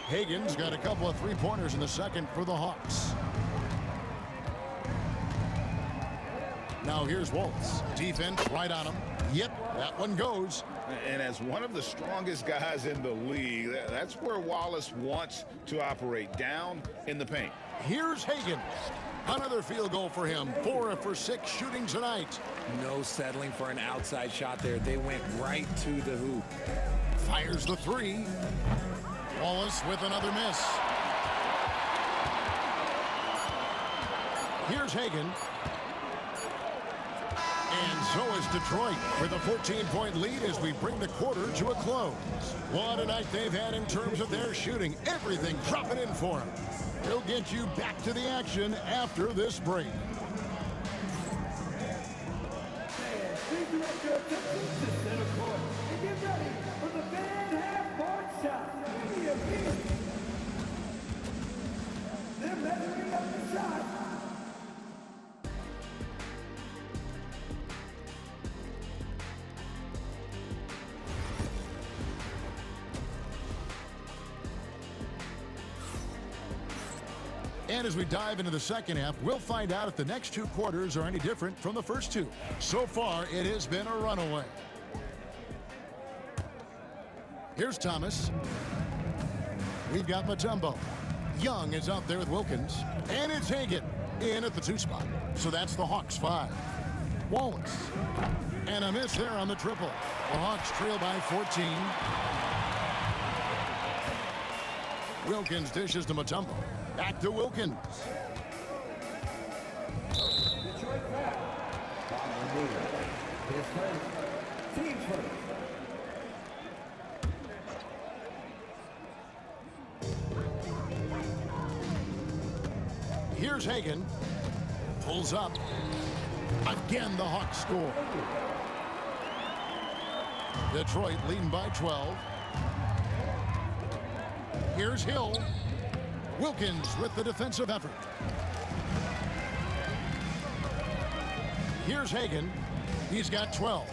Hagen's got a couple of 3-pointers in the second for the Hawks. Now here's Wallace. Defense right on him. Yep, that one goes. And as one of the strongest guys in the league, that's where Wallace wants to operate, down in the paint. Here's Hagen. Another field goal for him. 4 for 6 shooting tonight. No settling for an outside shot there. They went right to the hoop. Fires the 3. Wallace with another miss. Here's Hagen. And so is Detroit with a 14-point lead as we bring the quarter to a close. What a night they've had in terms of their shooting. Everything dropping in for them. We'll get you back to the action after this break. And as we dive into the second half, we'll find out if the next 2 quarters are any different from the first 2. So far, it has been a runaway. Here's Thomas. We've got Mutombo. Young is out there with Wilkins. And it's Hagen in at the 2 spot. So that's the Hawks 5. Wallace. And a miss there on the triple. The Hawks trail by 14. Wilkins dishes to Mutombo. Back to Wilkins. Here's Hagen. Pulls up. Again, the Hawks score. Detroit leading by 12. Here's Hill. Wilkins with the defensive effort. Here's Hagan. He's got 12.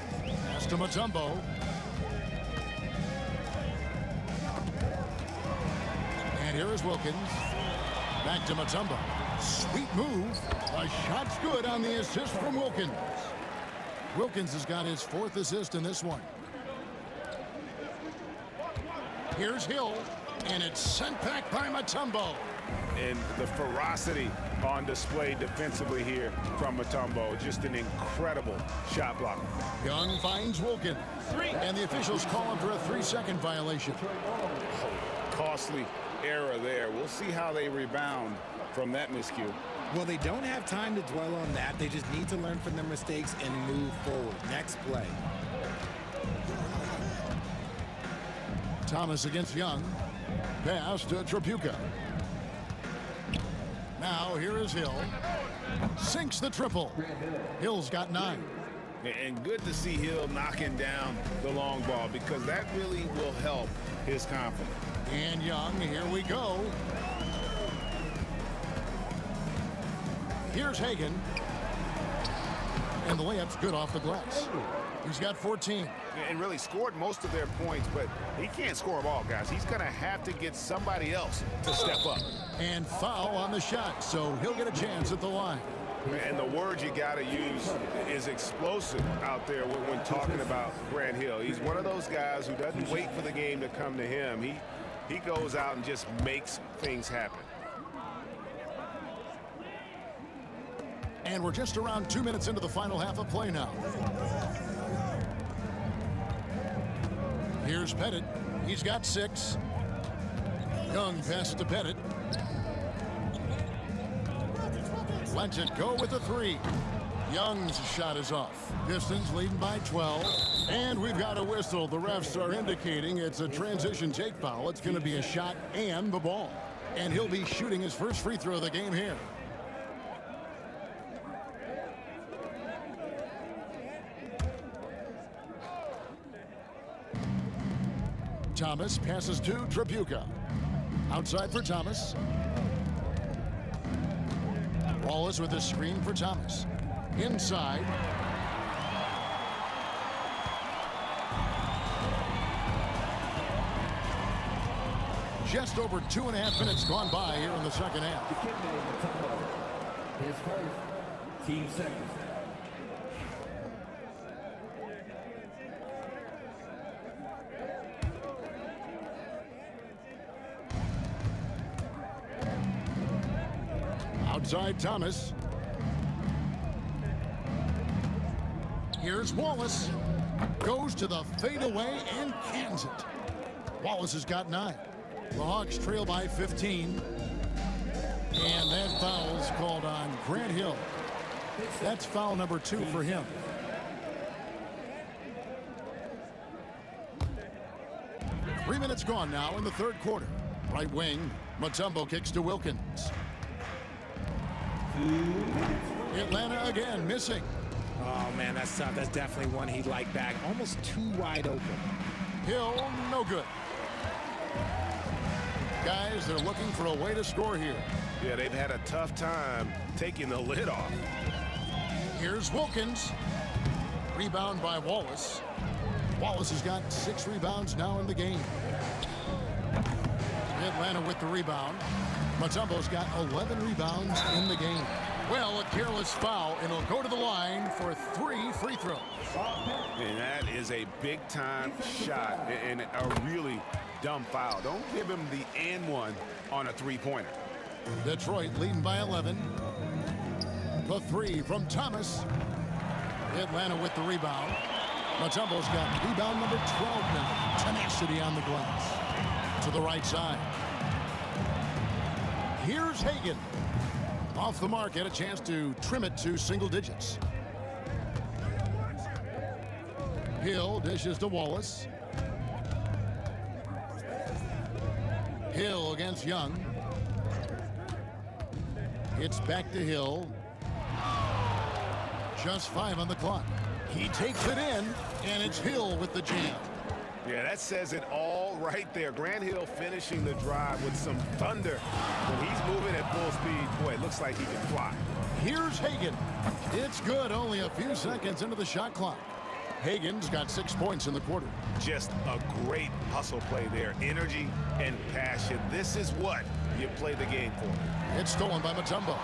Pass to Mutombo. And here is Wilkins. Back to Mutombo. Sweet move. A shot's good on the assist from Wilkins. Wilkins has got his 4th assist in this one. Here's Hill, and it's sent back by Mutombo. And the ferocity on display defensively here from Mutombo. Just an incredible shot block. Young finds Wilkins. And the officials call him for a 3-second violation. Costly error there. We'll see how they rebound from that miscue. Well, they don't have time to dwell on that. They just need to learn from their mistakes and move forward. Next play. Thomas against Young. Pass to Tripucka. Now here is Hill. Sinks the triple. Hill's got 9. And good to see Hill knocking down the long ball because that really will help his confidence. And Young, here we go. Here's Hagan. And the layup's good off the glass. He's got 14. And really scored most of their points, but he can't score them all, guys. He's going to have to get somebody else to step up. And foul on the shot, so he'll get a chance at the line. And the word you got to use is explosive out there when talking about Grant Hill. He's one of those guys who doesn't wait for the game to come to him. He goes out and just makes things happen. And we're just around 2 minutes into the final half of play now. Here's Pettit. He's got 6. Young pass to Pettit. Lets it go with a 3. Young's shot is off. Pistons leading by 12. And we've got a whistle. The refs are indicating it's a transition take foul. It's going to be a shot and the ball. And he'll be shooting his first free throw of the game here. Thomas passes to Tripucka. Outside for Thomas. Wallace with a screen for Thomas. Inside. Just over 2.5 minutes gone by here in the second half. His first team second. Outside Thomas. Here's Wallace. Goes to the fadeaway and cans it. Wallace has got 9. The Hawks trail by 15. And that foul's called on Grant Hill. That's foul number 2 for him. Three minutes gone now in the third quarter. Right wing, Mutombo kicks to Wilkins. Atlanta again missing. Oh, man, that's tough. That's definitely one he'd like back. Almost too wide open. Hill, no good. Guys, they're looking for a way to score here. Yeah, they've had a tough time taking the lid off. Here's Wilkins. Rebound by Wallace. Wallace has got 6 rebounds now in the game. Atlanta with the rebound. Mutombo's got 11 rebounds in the game. Well, a careless foul, and he'll go to the line for 3 free throws. And that is a big-time shot and a really dumb foul. Don't give him the and one on a three-pointer. Detroit leading by 11. The 3 from Thomas. Atlanta with the rebound. Mutombo's got rebound number 12 now. Tenacity on the glass. To the right side. Here's Hagan. Off the mark, had a chance to trim it to single digits. Hill dishes to Wallace. Hill against Young. It's back to Hill. Just 5 on the clock. He takes it in, and it's Hill with the jam. Yeah, that says it all call right there. Grant Hill finishing the drive with some thunder. When he's moving at full speed, boy, it looks like he can fly. Here's Hagan. It's good, only a few seconds into the shot clock. Hagan's got 6 points in the quarter. Just a great hustle play there. Energy and passion. This is what you play the game for. It's stolen by Mutombo.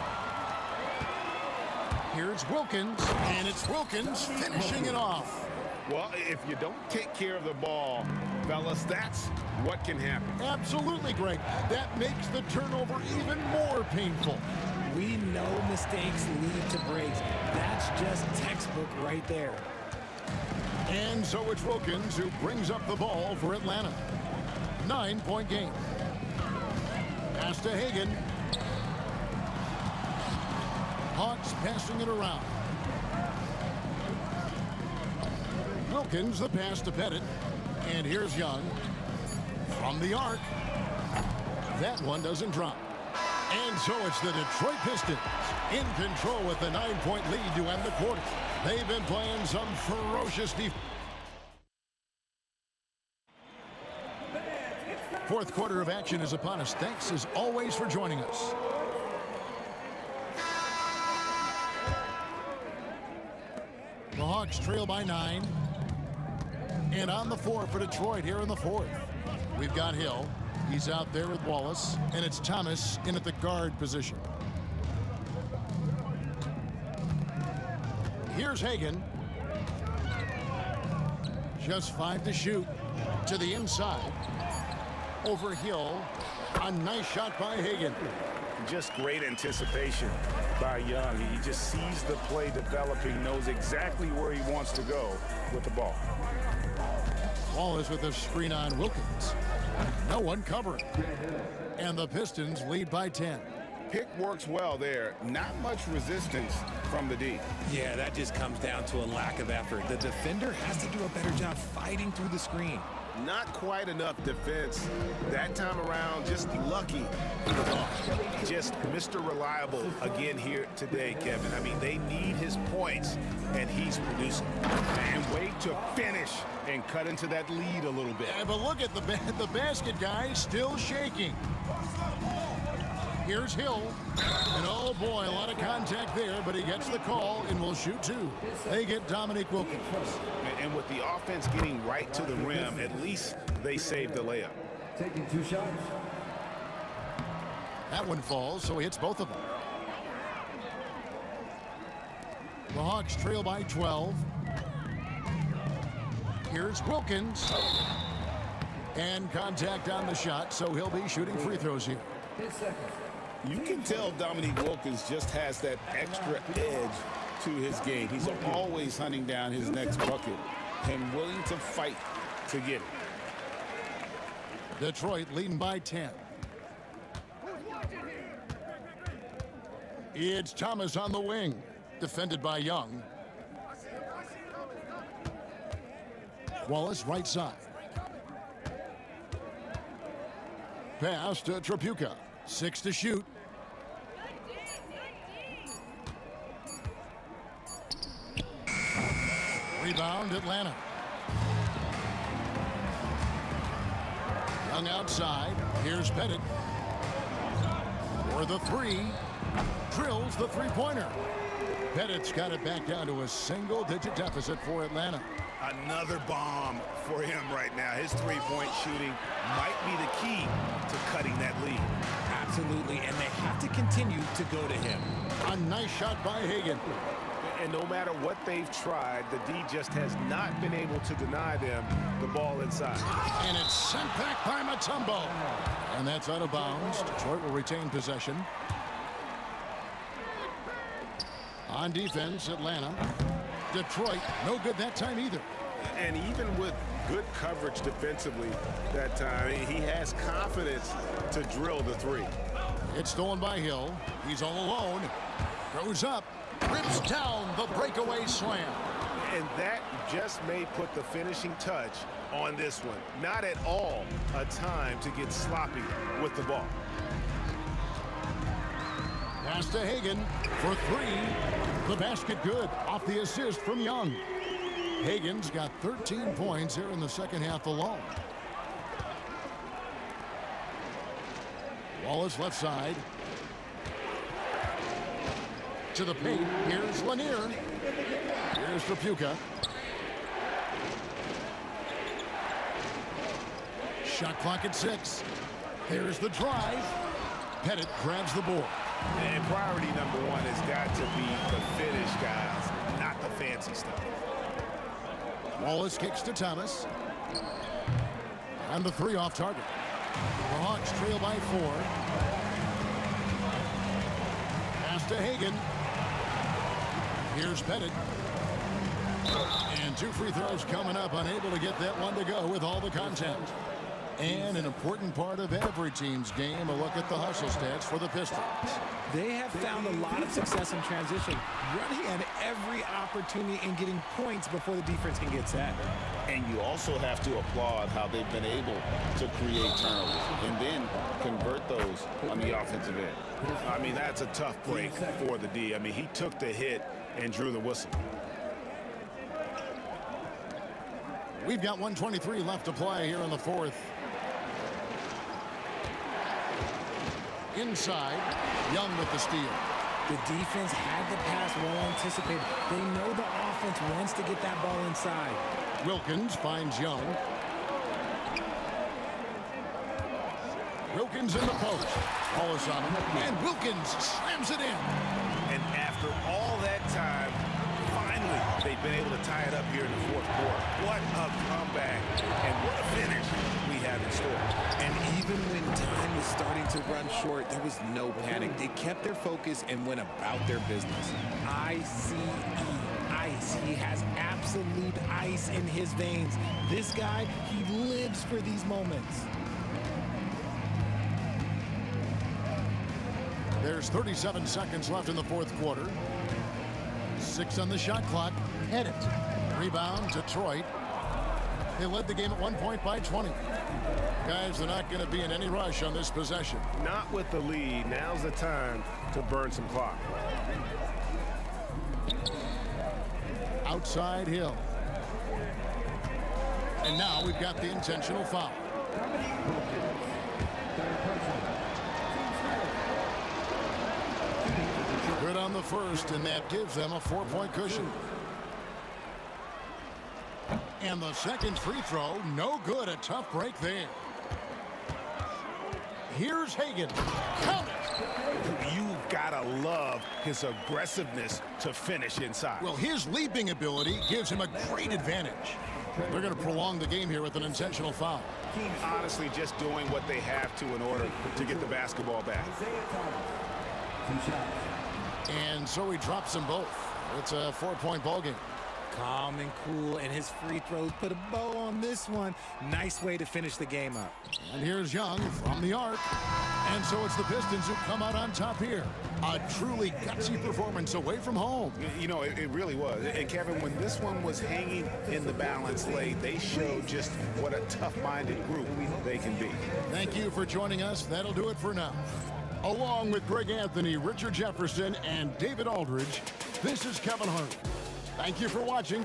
Here's Wilkins, and it's Wilkins finishing it off. Well, if you don't take care of the ball, fellas, that's what can happen. Absolutely, Greg. That makes the turnover even more painful. We know mistakes lead to breaks. That's just textbook right there. And so it's Wilkins who brings up the ball for Atlanta. 9-point game. Pass to Hagan. Hawks passing it around. Wilkins, the pass to Pettit. And here's Young. From the arc. That one doesn't drop. And so it's the Detroit Pistons in control with the 9-point lead to end the quarter. They've been playing some ferocious defense. Fourth quarter of action is upon us. Thanks as always for joining us. The Hawks trail by 9. And on the floor for Detroit here in the fourth. We've got Hill. He's out there with Wallace. And it's Thomas in at the guard position. Here's Hagan. Just 5 to shoot. To the inside. Over Hill. A nice shot by Hagan. Just great anticipation by Young. He just sees the play developing, knows exactly where he wants to go with the ball. Wallace with a screen on Wilkins. No one covering. And the Pistons lead by 10. Pick works well there. Not much resistance from the D. Yeah, that just comes down to a lack of effort. The defender has to do a better job fighting through the screen. Not quite enough defense that time around. Just lucky he was off. Just Mr. Reliable again here today, Kevin. I mean, they need his points, and he's producing. And wait to finish and cut into that lead a little bit. Yeah, but look at the basket guy still shaking. Here's Hill. And oh boy, a lot of contact there, but he gets the call and will shoot 2. They get Dominique Wilkins. And with the offense getting right to the rim, at least they saved the layup. Taking 2 shots. That one falls, so he hits both of them. The Hawks trail by 12. Here's Wilkins. And contact on the shot, so he'll be shooting free throws here. 10 seconds. You can tell Dominique Wilkins just has that extra edge to his game. He's always hunting down his next bucket and willing to fight to get it. Detroit leading by 10. It's Thomas on the wing, defended by Young. Wallace right side. Pass to Tripucka. 6 to shoot. Rebound Atlanta. Young outside. Here's Pettit. For the 3. Drills the three-pointer. Pettit's got it back down to a single-digit deficit for Atlanta. Another bomb for him right now. His three-point shooting might be the key to cutting that lead. Absolutely, and they have to continue to go to him. A nice shot by Hagan. And no matter what they've tried, the D just has not been able to deny them the ball inside. And it's sent back by Mutombo. And that's out of bounds. Detroit will retain possession. On defense, Atlanta. Detroit, no good that time either. And even with good coverage defensively that time, he has confidence to drill the 3. It's stolen by Hill. He's all alone. Goes up. Rips down the breakaway slam. And that just may put the finishing touch on this one. Not at all a time to get sloppy with the ball. Pass to Hagan for 3. The basket good off the assist from Young. Hagan's got 13 points here in the second half alone. Wallace left side. To the paint. Here's Lanier. Here's Trapuka. Shot clock at 6. Here's the drive. Pettit grabs the board. And priority number one has got to be the finish, guys, not the fancy stuff. Wallace kicks to Thomas. And the 3 off target. The Hawks trail by 4. Pass to Hagan. Here's Pettit. And 2 free throws coming up. Unable to get that one to go with all the contact. And an important part of every team's game, a look at the hustle stats for the Pistons. They have found a lot of success in transition, running at every opportunity and getting points before the defense can get set. And you also have to applaud how they've been able to create turnovers and then convert those on the offensive end. I mean, that's a tough break for the D. I mean, he took the hit and drew the whistle. We've got 1:23 left to play here in the 4th. Inside, Young with the steal. The defense had the pass well anticipated. They know the offense wants to get that ball inside. Wilkins finds Young. Wilkins in the post. Wallace on him, and Wilkins slams it in. And after all that time, finally, they've been able to tie it up here in the 4th quarter. What a comeback, and what a finish we have in store. And even when time was starting to run short, there was no panic. They kept their focus and went about their business. ICE, ice. He has absolute ice in his veins. This guy, he lives for these moments. There's 37 seconds left in the 4th quarter. 6 on the shot clock. Pettit. Rebound, Detroit. They led the game at 1 point by 20. Guys, they're not going to be in any rush on this possession. Not with the lead. Now's the time to burn some clock. Outside Hill. And now we've got the intentional foul. Good on the first, and that gives them a 4-point cushion. And the second free throw, no good. A tough break there. Here's Hagan. Count it! You've got to love his aggressiveness to finish inside. Well, his leaping ability gives him a great advantage. They're going to prolong the game here with an intentional foul. Honestly, just doing what they have to in order to get the basketball back. And so he drops them both. It's a 4-point ball game. Calm and cool, and his free throws put a bow on this one. Nice way to finish the game up. And here's Young from the arc. And so it's the Pistons who come out on top here. A truly gutsy performance away from home. You know, it really was. And Kevin, when this one was hanging in the balance late, they showed just what a tough-minded group they can be. Thank you for joining us. That'll do it for now. Along with Greg Anthony, Richard Jefferson, and David Aldridge, this is Kevin Hart. Thank you for watching.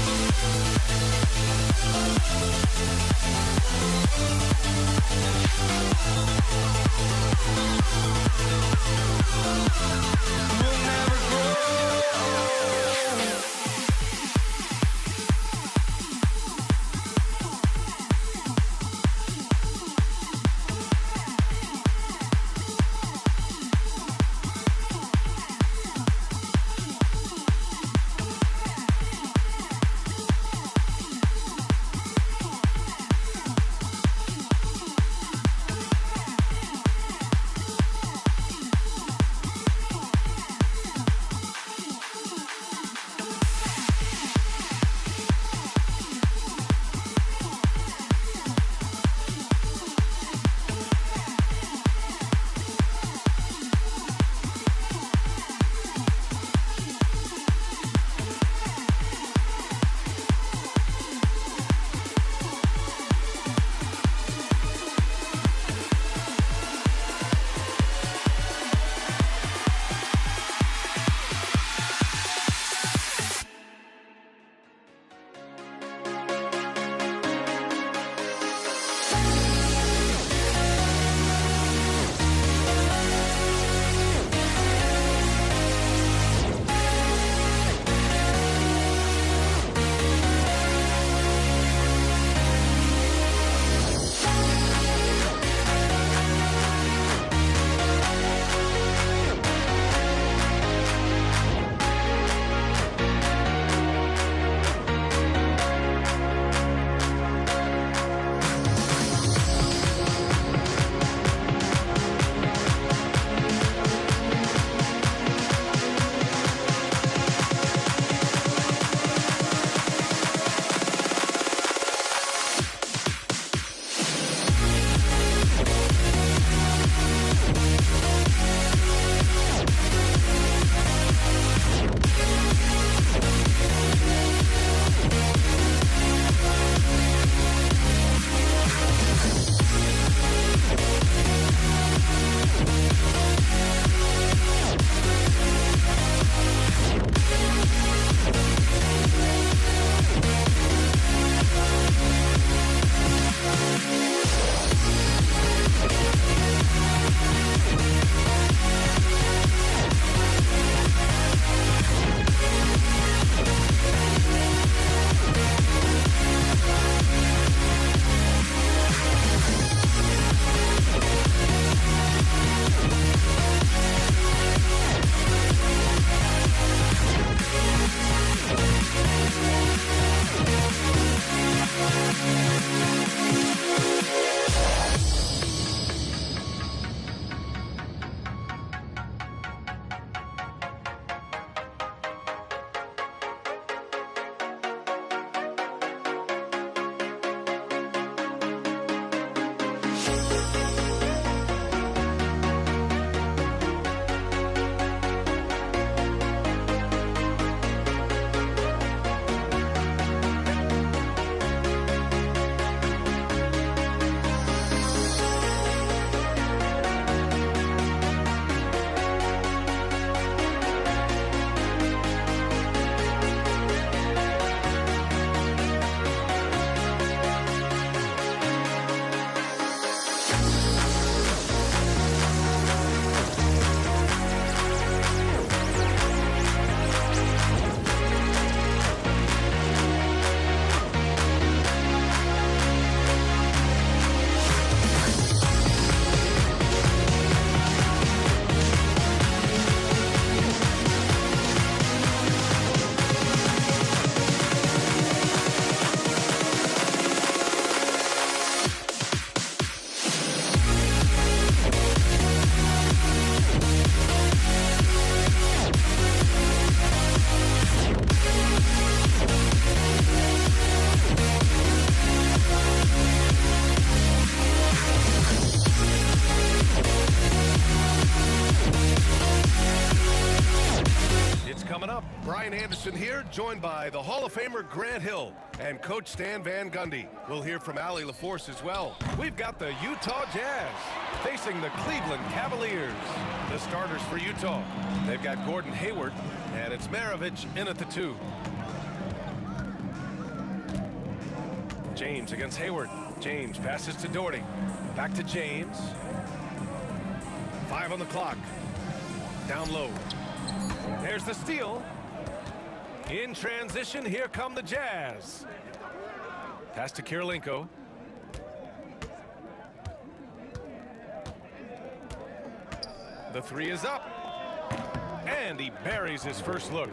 We'll be right back. up? Brian Anderson here, joined by the Hall of Famer Grant Hill and Coach Stan Van Gundy. We'll hear from Allie LaForce as well. We've got the Utah Jazz facing the Cleveland Cavaliers. The starters for Utah. They've got Gordon Hayward, and it's Maravich in at the 2. James against Hayward. James passes to Doherty. Back to James. 5 on the clock. Down low. There's the steal. In transition, here come the Jazz. Pass to Kirilenko. The 3 is up. And he buries his first look.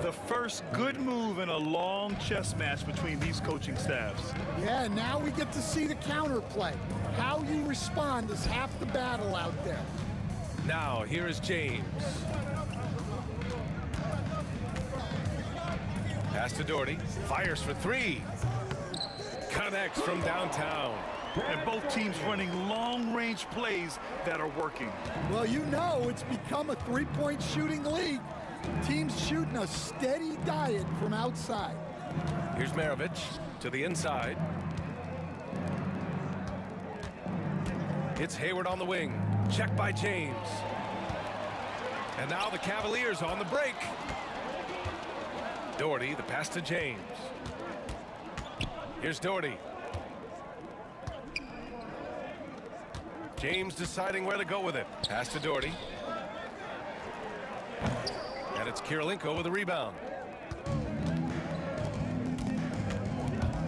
The first good move in a long chess match between these coaching staffs. Yeah, now we get to see the counterplay. How you respond is half the battle out there. Now, here is James. Pass to Doherty. Fires for 3. Connects from downtown. And both teams running long-range plays that are working. Well, you know it's become a three-point shooting league. Teams shooting a steady diet from outside. Here's Maravich to the inside. It's Hayward on the wing. Check by James. And now the Cavaliers on the break. Doherty, the pass to James. Here's Doherty. James deciding where to go with it. Pass to Doherty. And it's Kirilenko with a rebound.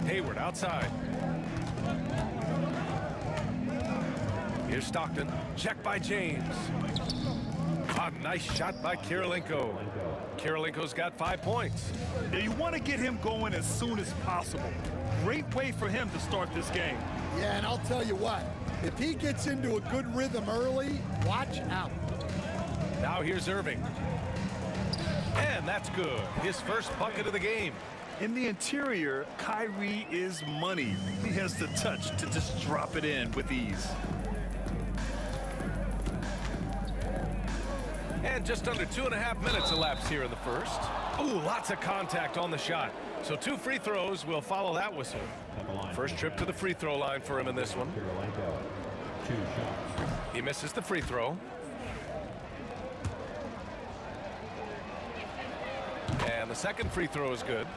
Hayward outside. Here's Stockton. Check by James. A nice shot by Kirilenko. Kirilenko's got 5 points. Now you want to get him going as soon as possible. Great way for him to start this game. Yeah, and I'll tell you what. If he gets into a good rhythm early, watch out. Now here's Irving. And that's good. His first bucket of the game. In the interior, Kyrie is money. He has the touch to just drop it in with ease. And just under 2.5 minutes elapsed here in the first. Ooh, lots of contact on the shot. So 2 free throws will follow that whistle. First trip to the free throw line for him in this one. He misses the free throw. And the second free throw is good.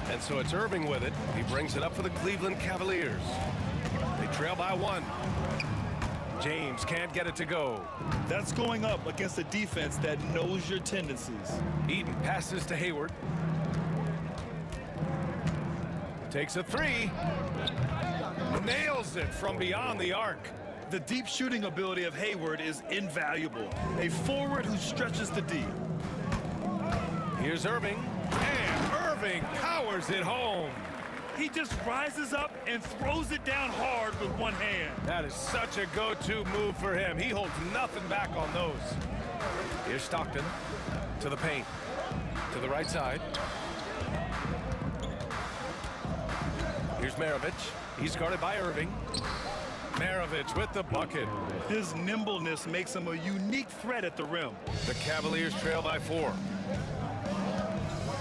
And so it's Irving with it. He brings it up for the Cleveland Cavaliers. They trail by 1. James can't get it to go. That's going up against a defense that knows your tendencies. Eden passes to Hayward. Takes a 3. Nails it from beyond the arc. The deep shooting ability of Hayward is invaluable. A forward who stretches the D. Here's Irving. And Irving powers it home. He just rises up and throws it down hard with one hand. That is such a go-to move for him. He holds nothing back on those. Here's Stockton to the paint. To the right side. Here's Maravich. He's guarded by Irving. Maravich with the bucket. His nimbleness makes him a unique threat at the rim. The Cavaliers trail by 4.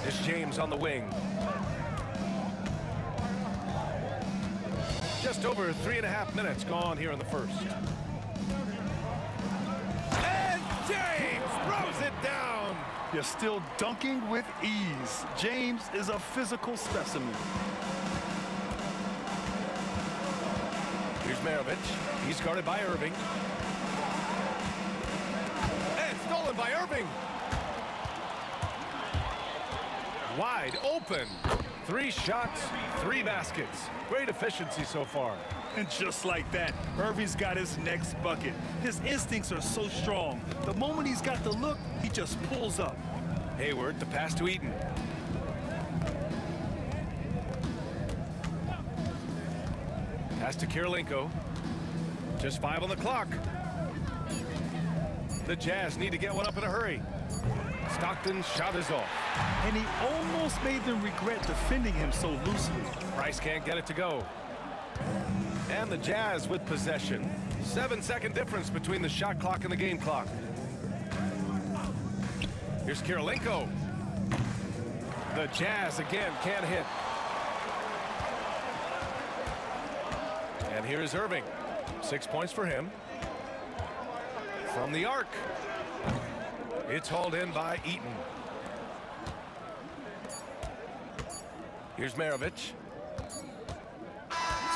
It's James on the wing. Just over 3.5 minutes gone here in the first. And James throws it down. You're still dunking with ease. James is a physical specimen. Here's Maravich. He's guarded by Irving. And stolen by Irving. Wide open. 3 shots, 3 baskets. Great efficiency so far. And just like that, Irving's got his next bucket. His instincts are so strong. The moment he's got the look, he just pulls up. Hayward, the pass to Eaton. Pass to Kirilenko. Just 5 on the clock. The Jazz need to get one up in a hurry. Stockton's shot is off. And he almost made them regret defending him so loosely. Price can't get it to go. And the Jazz with possession. 7-second difference between the shot clock and the game clock. Here's Kirilenko. The Jazz again can't hit. And here is Irving. 6 points for him. From the arc. It's hauled in by Eaton. Here's Maravich.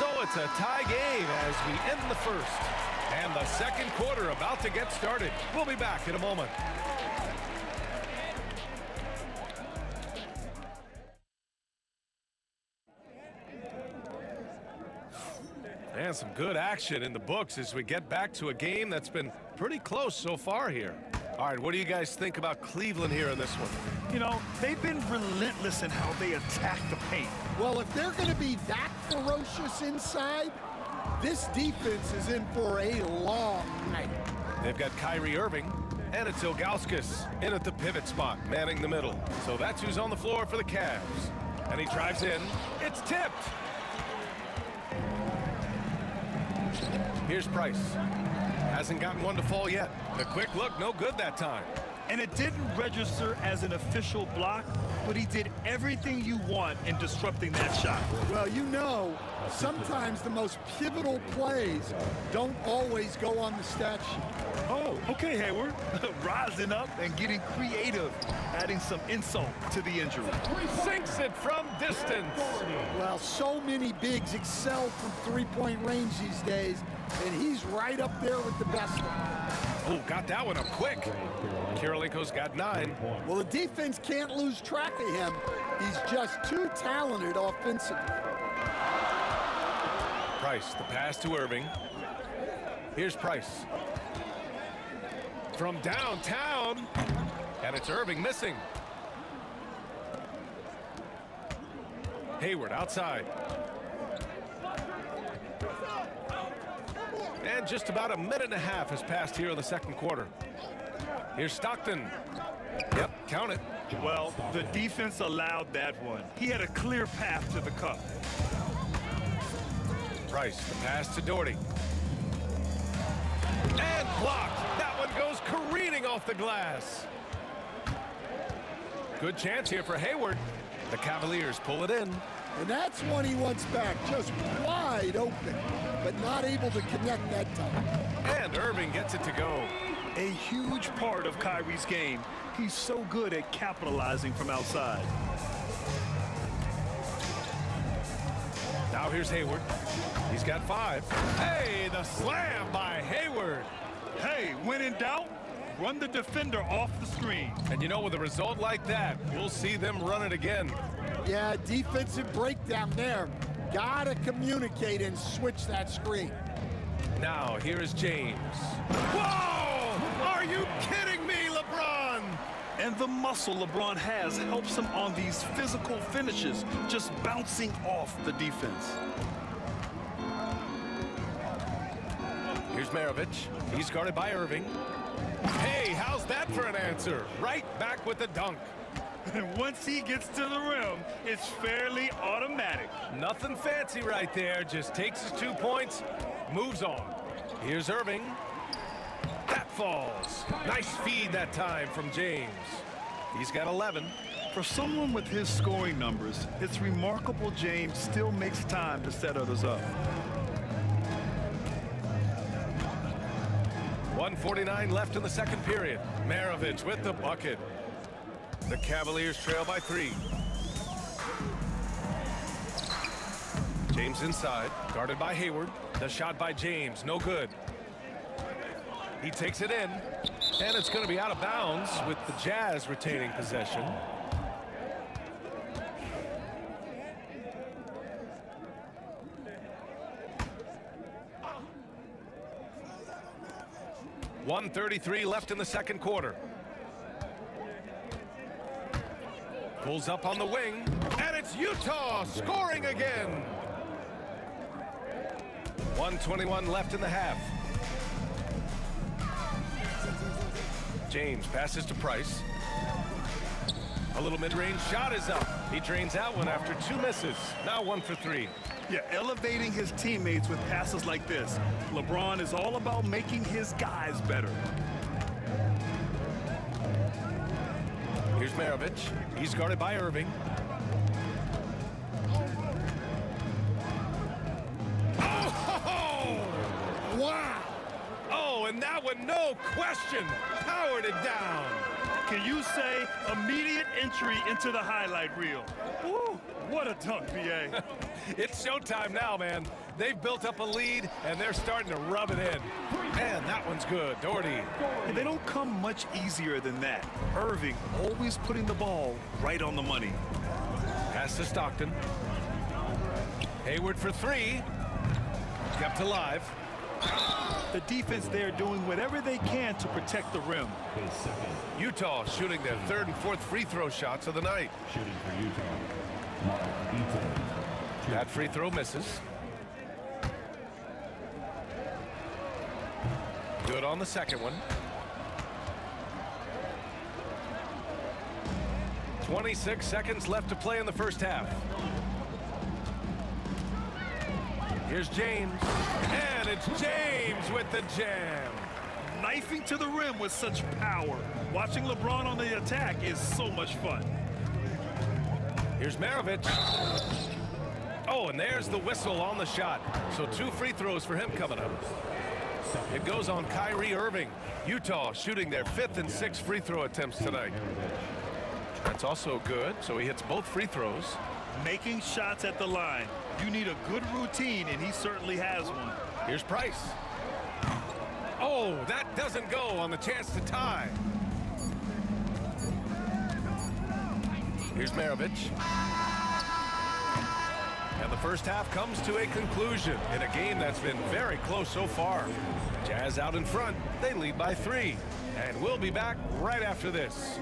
So it's a tie game as we end the first. And the second quarter about to get started. We'll be back in a moment. And some good action in the books as we get back to a game that's been pretty close so far here. All right, what do you guys think about Cleveland here in this one? You know, they've been relentless in how they attack the paint. Well, if they're going to be that ferocious inside, this defense is in for a long night. They've got Kyrie Irving, and it's Ilgauskas in at the pivot spot, manning the middle. So that's who's on the floor for the Cavs. And he drives in. It's tipped. Here's Price. Hasn't gotten one to fall yet. The quick look, no good that time. And it didn't register as an official block, but he did everything you want in disrupting that shot. Well, you know, sometimes the most pivotal plays don't always go on the stat sheet. Oh, okay, Hayward. Rising up and getting creative, adding some insult to the injury. Sinks it from distance. Well, so many bigs excel from three-point range these days, and he's right up there with the best of them. Oh, got that one up quick. Kirilenko's got 9. Well, the defense can't lose track of him. He's just too talented offensively. Price, the pass to Irving. Here's Price. From downtown, and it's Irving missing. Hayward outside. And just about a minute and a half has passed here in the second quarter. Here's Stockton. Yep, count it. Well, the defense allowed that one. He had a clear path to the cup. Price, the pass to Doherty. And blocked. That one goes careening off the glass. Good chance here for Hayward. The Cavaliers pull it in. And that's one he wants back, just wide open, but not able to connect that time. And Irving gets it to go. A huge part of Kyrie's game. He's so good at capitalizing from outside. Now here's Hayward. He's got 5. Hey, the slam by Hayward. Hey, when in doubt, run the defender off the screen. And you know, with a result like that, we'll see them run it again. Yeah, defensive breakdown there. Gotta communicate and switch that screen. Now, here is James. Whoa! Are you kidding me, LeBron? And the muscle LeBron has helps him on these physical finishes, just bouncing off the defense. Here's Maravich. He's guarded by Irving. Hey, how's that for an answer? Right back with the dunk. And once he gets to the rim, it's fairly automatic. Nothing fancy right there. Just takes his 2 points, moves on. Here's Irving. That falls. Nice feed that time from James. He's got 11. For someone with his scoring numbers, it's remarkable James still makes time to set others up. 1:49 left in the second period. Maravich with the bucket. The Cavaliers trail by 3. James inside, guarded by Hayward. The shot by James, no good. He takes it in, and it's going to be out of bounds with the Jazz retaining possession. .133 left in the second quarter. Pulls up on the wing, and it's Utah scoring again. 1:21 left in the half. James passes to Price. A little mid-range shot is up. He drains out one after 2 misses. Now 1 for 3. Yeah, elevating his teammates with passes like this. LeBron is all about making his guys better. Maravich. He's guarded by Irving. Oh! Wow! Oh, and that one, no question, powered it down. Can you say immediate entry into the highlight reel? Woo, what a dunk, BA. It's showtime now, man. They've built up a lead, and they're starting to rub it in. Man, that one's good. Doherty. And they don't come much easier than that. Irving always putting the ball right on the money. Pass to Stockton. Hayward for three. Kept alive. The defense there doing whatever they can to protect the rim. Utah shooting their third and fourth free throw shots of the night. Shooting for Utah. That free throw misses. Good on the second one. 26 seconds left to play in the first half. Here's James, and it's James with the jam. Knifing to the rim with such power. Watching LeBron on the attack is so much fun. Here's Maravich. Oh, and there's the whistle on the shot. So 2 free throws for him coming up. It goes on Kyrie Irving. Utah shooting their 5th and 6th free throw attempts tonight. That's also good, so he hits both free throws. Making shots at the line. You need a good routine, and he certainly has one. Here's Price. Oh, that doesn't go on the chance to tie. Here's Maravich. And the first half comes to a conclusion in a game that's been very close so far. Jazz out in front. They lead by 3. And we'll be back right after this.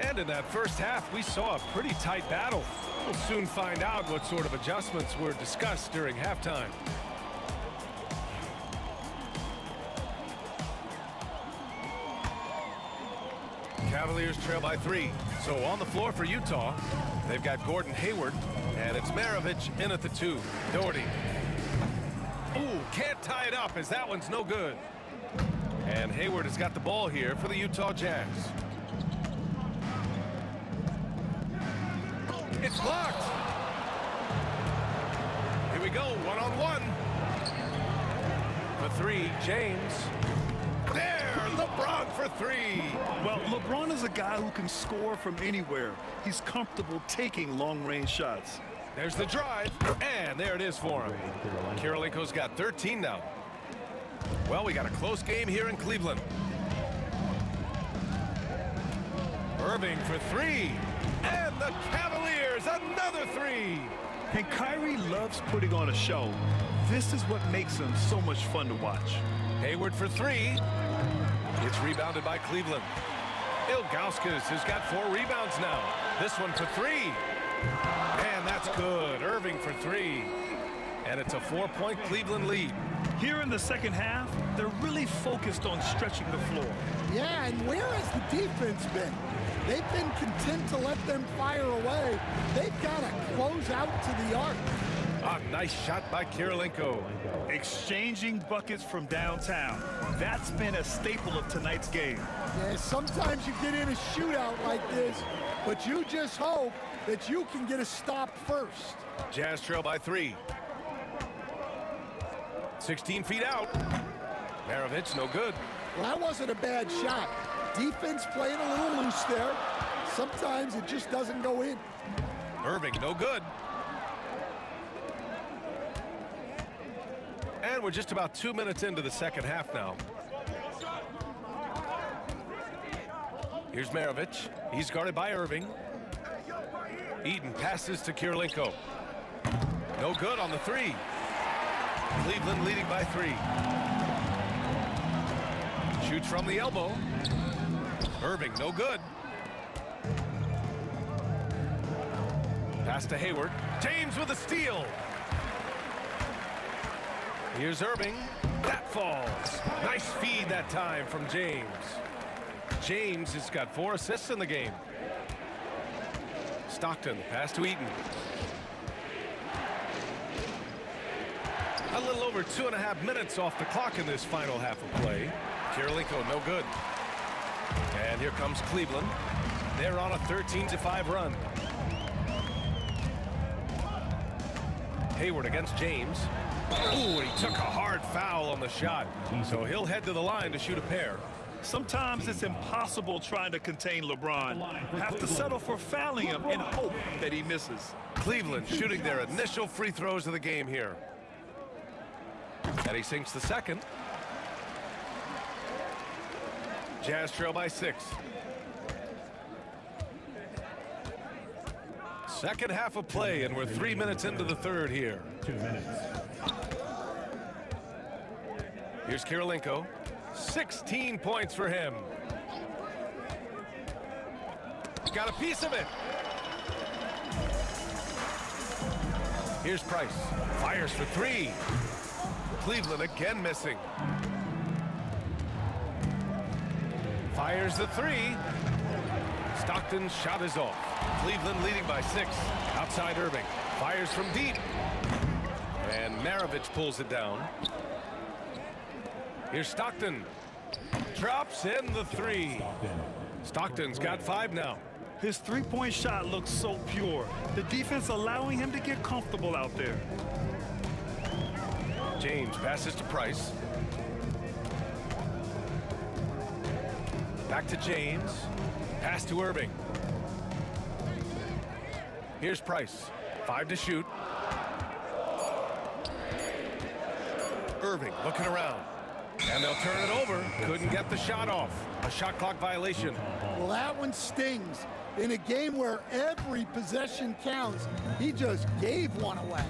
And in that first half, we saw a pretty tight battle. We'll soon find out what sort of adjustments were discussed during halftime. Cavaliers trail by 3. So on the floor for Utah, they've got Gordon Hayward, and it's Maravich in at the 2. Doherty. Ooh, can't tie it up as that one's no good. And Hayward has got the ball here for the Utah Jazz. It's blocked. Here we go, one-on-one. For 3, James. There, LeBron for 3. Well, LeBron is a guy who can score from anywhere. He's comfortable taking long-range shots. There's the drive, and there it is for him. Kirilenko's got 13 now. Well, we got a close game here in Cleveland. Irving for 3. And the Cavaliers, another 3. And Kyrie loves putting on a show. This is what makes him so much fun to watch. Hayward for 3. It's rebounded by Cleveland. Ilgauskas has got 4 rebounds now. This one for 3. And that's good. Irving for 3. And it's a 4-point Cleveland lead. Here in the second half, they're really focused on stretching the floor. Yeah, and where has the defense been? They've been content to let them fire away. They've got to close out to the arc. A nice shot by Kirilenko. Exchanging buckets from downtown. That's been a staple of tonight's game. Yeah, sometimes you get in a shootout like this, but you just hope that you can get a stop first. Jazz trail by 3. 16 feet out. Maravich, no good. Well, that wasn't a bad shot. Defense playing a little loose there. Sometimes it just doesn't go in. Irving, no good. And we're just about 2 minutes into the second half now. Here's Maravich. He's guarded by Irving. Eden passes to Kirilenko. No good on the 3. Cleveland leading by 3. Shoots from the elbow. Irving, no good. Pass to Hayward. James with a steal. Here's Irving. That falls. Nice feed that time from James. James has got 4 assists in the game. Stockton, pass to Eaton. A little over 2.5 minutes off the clock in this final half of play. Kirilenko, no good. And here comes Cleveland. They're on a 13-5 run. Hayward against James. Ooh, he took a hard foul on the shot. So he'll head to the line to shoot a pair. Sometimes it's impossible trying to contain LeBron. Have to settle for fouling him and hope that he misses. Cleveland shooting their initial free throws of the game here. And he sinks the second. Jazz trail by 6. Second half of play, and we're 3 minutes into the third here. 2 minutes. Here's Kirilenko. 16 points for him. Got a piece of it. Here's Price. Fires for 3. Cleveland again missing. Fires the 3. Stockton's shot is off. Cleveland leading by 6. Outside Irving. Fires from deep. And Maravich pulls it down. Here's Stockton. Drops in the 3. Stockton's got 5 now. His three-point shot looks so pure. The defense allowing him to get comfortable out there. James passes to Price. Back to James. Pass to Irving. Here's Price. 5 to shoot. Irving looking around. And they'll turn it over. Couldn't get the shot off. A shot clock violation. Well, that one stings. In a game where every possession counts, he just gave one away.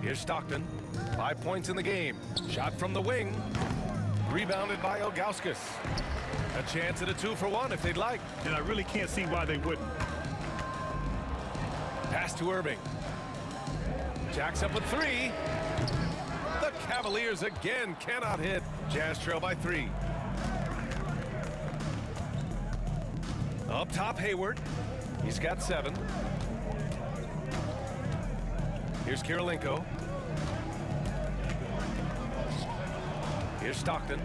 Here's Stockton. 5 points in the game. Shot from the wing. Rebounded by Ilgauskas. A chance at a 2-for-1 if they'd like. And I really can't see why they wouldn't. Pass to Irving. Jacks up with 3. The Cavaliers again cannot hit. Jazz trail by 3. Up top, Hayward. He's got 7. Here's Kirilenko. Here's Stockton.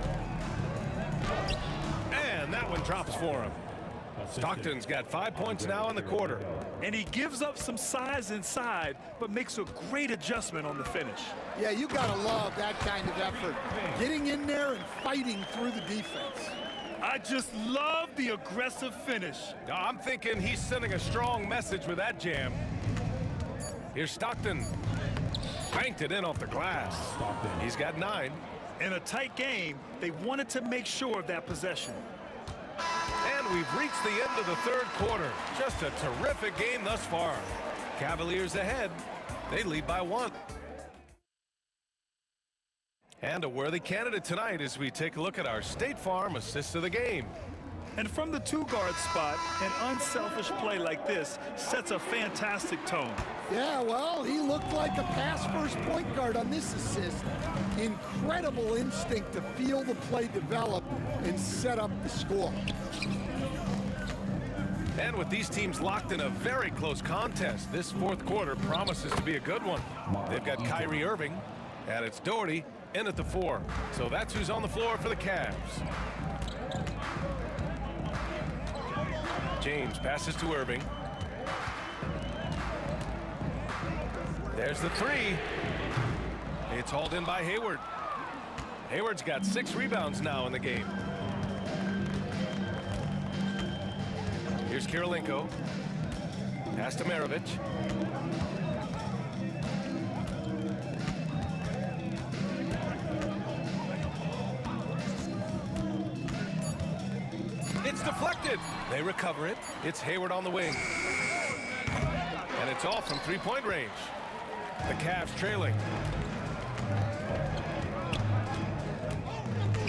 And that one drops for him. Stockton's got 5 points now in the quarter. And he gives up some size inside, but makes a great adjustment on the finish. Yeah, you gotta love that kind of effort. Getting in there and fighting through the defense. I just love the aggressive finish. I'm thinking he's sending a strong message with that jam. Here's Stockton. Banked it in off the glass. He's got 9. In a tight game, they wanted to make sure of that possession. And we've reached the end of the third quarter. Just a terrific game thus far. Cavaliers ahead. They lead by 1. And a worthy candidate tonight as we take a look at our State Farm assist of the game. And from the 2-guard spot, an unselfish play like this sets a fantastic tone. Yeah, well, he looked like a pass-first point guard on this assist. Incredible instinct to feel the play develop and set up the score. And with these teams locked in a very close contest, this fourth quarter promises to be a good one. They've got Kyrie Irving, and it's Doherty in at the 4. So that's who's on the floor for the Cavs. James passes to Irving. There's the 3. It's hauled in by Hayward. Hayward's got 6 rebounds now in the game. Here's Kirilenko. Pass to Maravich. It's deflected. They recover it. It's Hayward on the wing. And it's off from 3-point range. The Cavs trailing.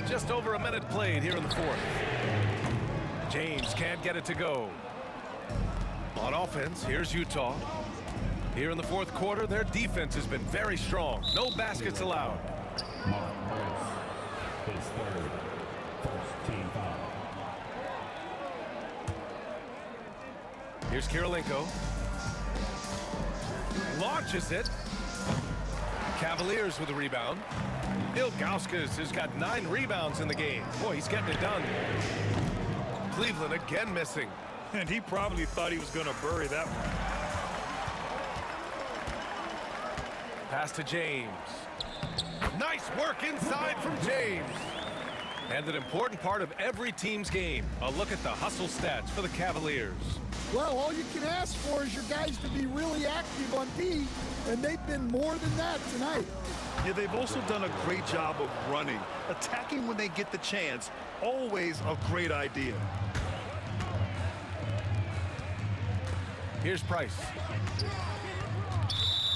Just over a minute played here in the fourth. James can't get it to go. On offense, here's Utah. Here in the fourth quarter, their defense has been very strong. No baskets allowed. his third. First team foul. Here's Kirilenko. Launches it. Cavaliers with a rebound. Ilgauskas has got 9 rebounds in the game. Boy, he's getting it done. Cleveland again missing. And he probably thought he was going to bury that one. Pass to James. Nice work inside from James. And an important part of every team's game. A look at the hustle stats for the Cavaliers. Well, all you can ask for is your guys to be really active on D, and they've been more than that tonight. Yeah, they've also done a great job of running. Attacking when they get the chance, always a great idea. Here's Price.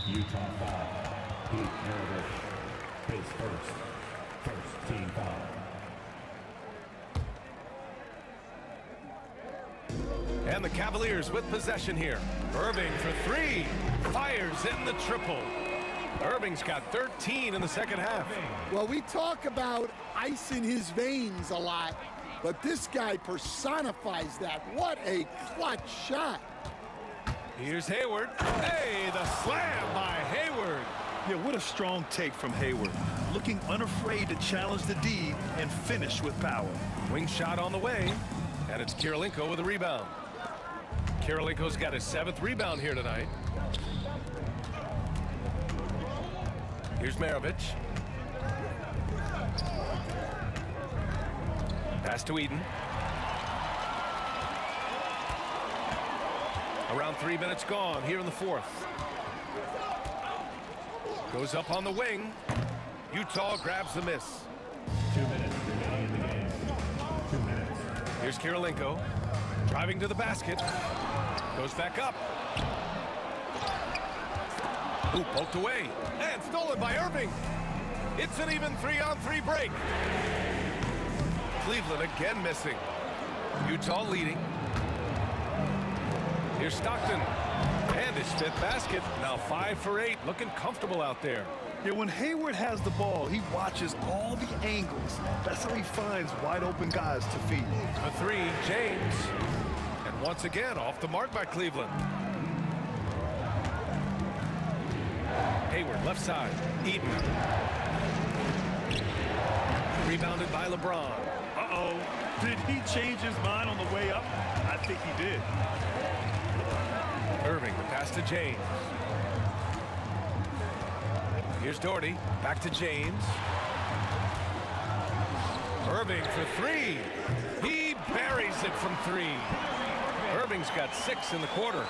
Utah foul. Pete Maravich, his first team foul. And the Cavaliers with possession here. Irving for 3. Fires in the triple. Irving's got 13 in the second half. Well, we talk about ice in his veins a lot, but this guy personifies that. What a clutch shot. Here's Hayward. Hey, the slam by Hayward. Yeah, what a strong take from Hayward. Looking unafraid to challenge the D and finish with power. Wing shot on the way, and it's Kirilenko with a rebound. Kirilenko's got his 7th rebound here tonight. Here's Maravich. Pass to Eden. Around 3 minutes gone here in the 4th. Goes up on the wing. Utah grabs the miss. 2 minutes remaining in the game. 2 minutes. Here's Kirilenko. Driving to the basket. Goes back up. Ooh, poked away. And stolen by Irving. It's an even 3-on-3 break. Cleveland again missing. Utah leading. Here's Stockton. And his 5th basket. Now 5 for 8. Looking comfortable out there. Yeah, when Hayward has the ball, he watches all the angles. That's how he finds wide open guys to feed. For 3, James. And once again, off the mark by Cleveland. Hayward, left side. Eden. Rebounded by LeBron. Uh-oh. Did he change his mind on the way up? I think he did. Irving, the pass to James. Here's Doherty. Back to James. Irving for 3. He buries it from 3. Irving's got 6 in the quarter.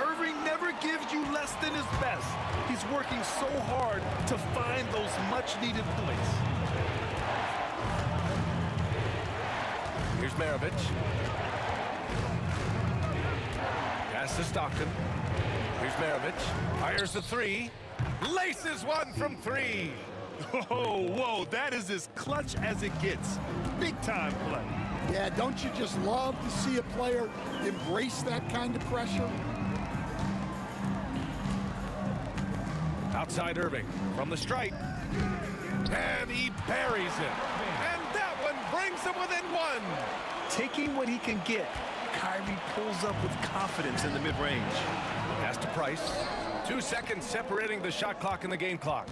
Irving never gives you less than his best. He's working so hard to find those much-needed points. Here's Maravich. Pass to Stockton. Here's Maravich. Fires the 3. Laces one from 3. Whoa, that is as clutch as it gets. Big time play. Yeah, don't you just love to see a player embrace that kind of pressure? Outside Irving from the stripe. And he buries it. And that one brings him within 1. Taking what he can get, Kyrie pulls up with confidence in the mid-range. Pass to Price. 2 seconds separating the shot clock and the game clock.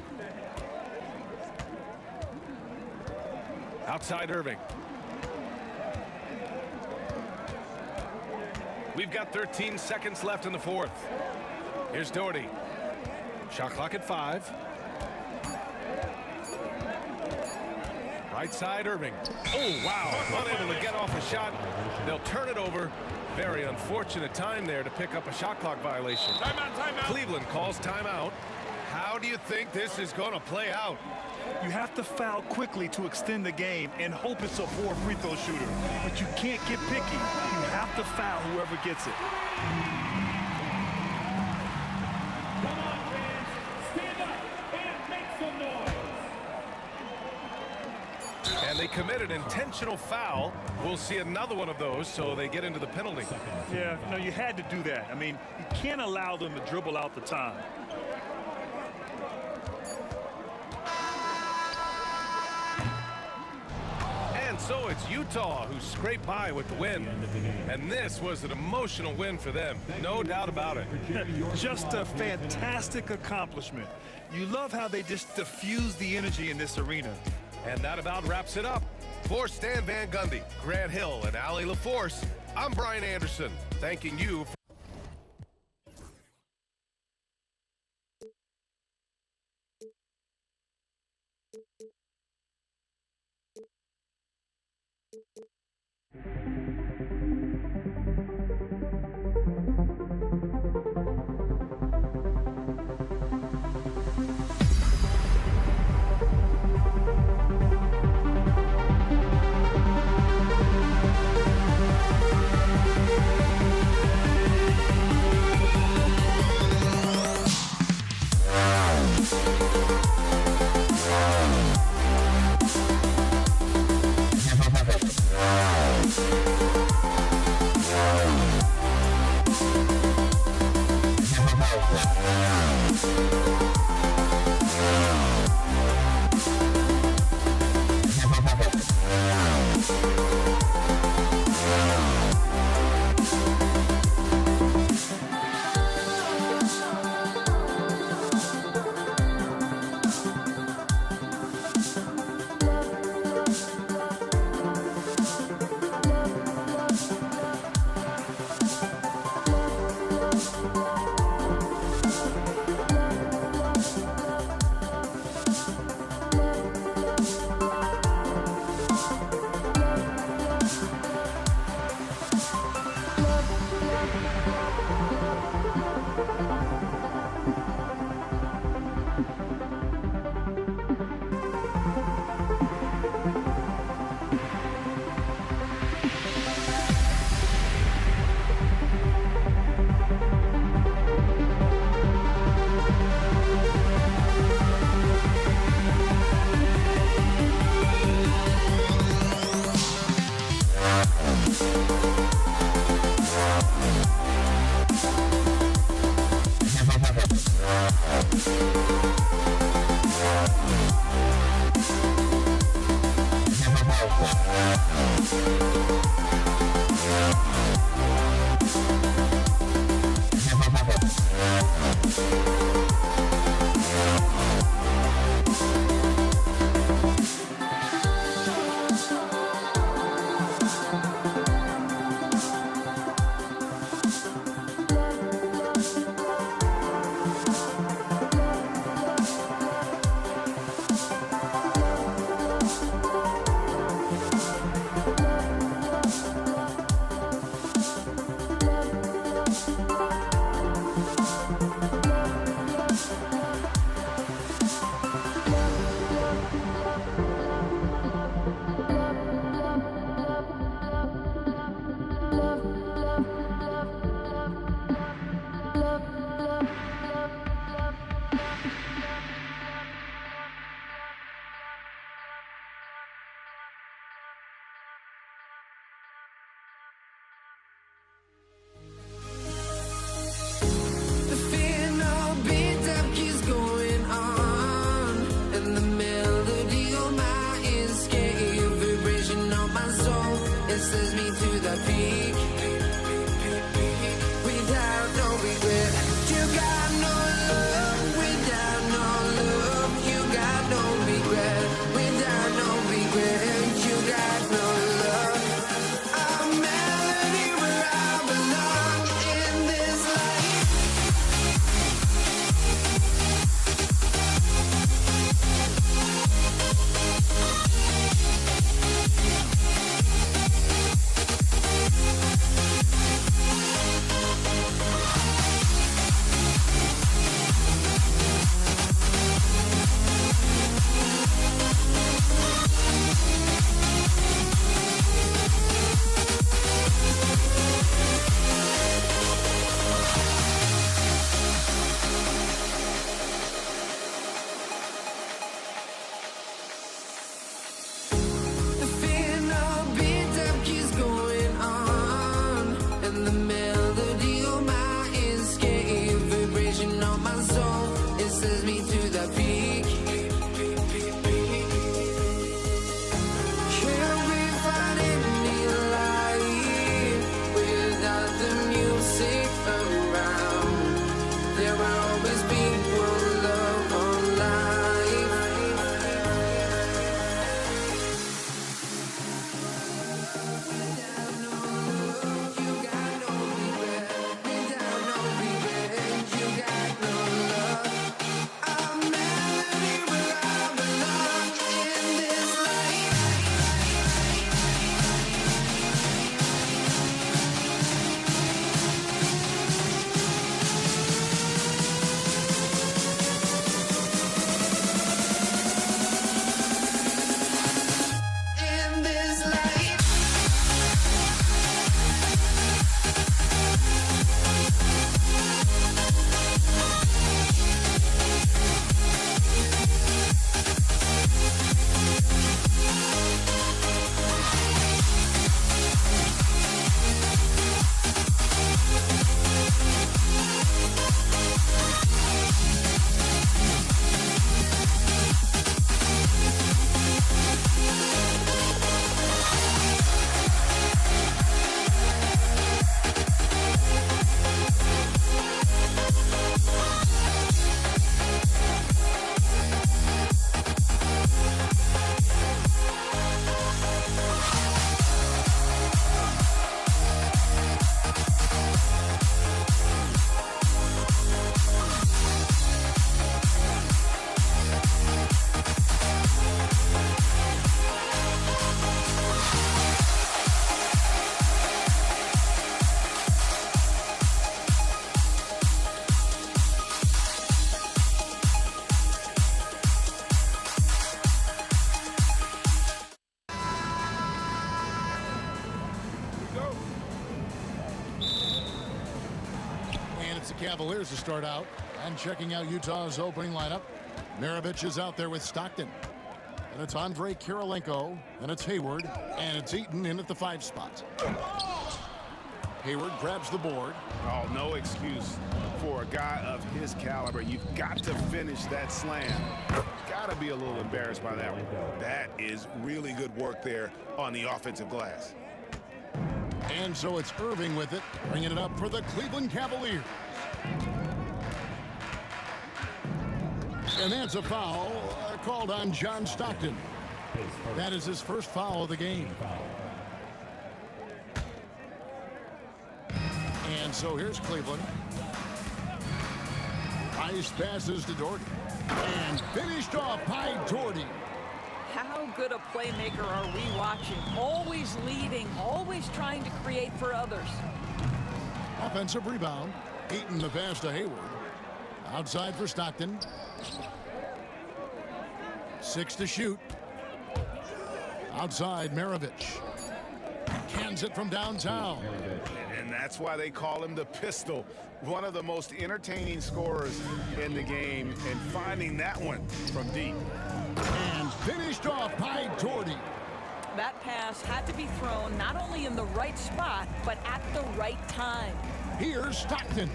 Outside Irving. We've got 13 seconds left in the 4th. Here's Doherty. Shot clock at 5. Right side Irving. Oh, wow. Unable to get off a shot. They'll turn it over. Very unfortunate time there to pick up a shot clock violation. Timeout. Cleveland calls timeout. How do you think this is going to play out? You have to foul quickly to extend the game and hope it's a 4 free throw shooter. But you can't get picky. You have to foul whoever gets it. Come on, fans. Stand up and make some noise. And they committed intentional foul. We'll see another one of those, so they get into the penalty. Yeah, no, you had to do that. I mean, you can't allow them to dribble out the time. So it's Utah who scraped by with the win. And this was an emotional win for them, no doubt about it. Just a fantastic accomplishment. You love how they just diffuse the energy in this arena. And that about wraps it up. For Stan Van Gundy, Grant Hill, and Allie LaForce, I'm Brian Anderson, thanking you for Cavaliers to start out. And checking out Utah's opening lineup. Maravich is out there with Stockton. And it's Andre Kirilenko. And it's Hayward. And it's Eaton in at the 5 spot. Hayward grabs the board. Oh, no excuse for a guy of his caliber. You've got to finish that slam. Got to be a little embarrassed by that one. That is really good work there on the offensive glass. And so it's Irving with it, bringing it up for the Cleveland Cavaliers. And that's a foul called on John Stockton. That is his first foul of the game. And so here's Cleveland. Ice passes to Doherty. And finished off by Doherty. How good a playmaker are we watching? Always leading, always trying to create for others. Offensive rebound. Eaton the pass to Hayward. Outside for Stockton. 6 to shoot. Outside Maravich. Cans it from downtown. And that's why they call him the pistol. One of the most entertaining scorers in the game, and finding that one from deep. And finished off by Doherty. That pass had to be thrown not only in the right spot, but at the right time. Here's Stockton.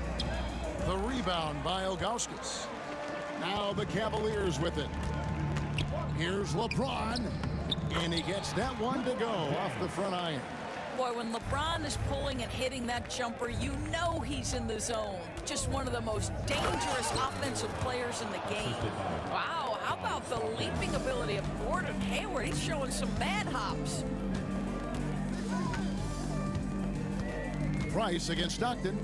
The rebound by Ilgauskas. Now the Cavaliers with it. Here's LeBron. And he gets that one to go off the front iron. Boy, when LeBron is pulling and hitting that jumper, you know he's in the zone. Just one of the most dangerous offensive players in the game. Wow, how about the leaping ability of Gordon Hayward? He's showing some mad hops. Price against Stockton.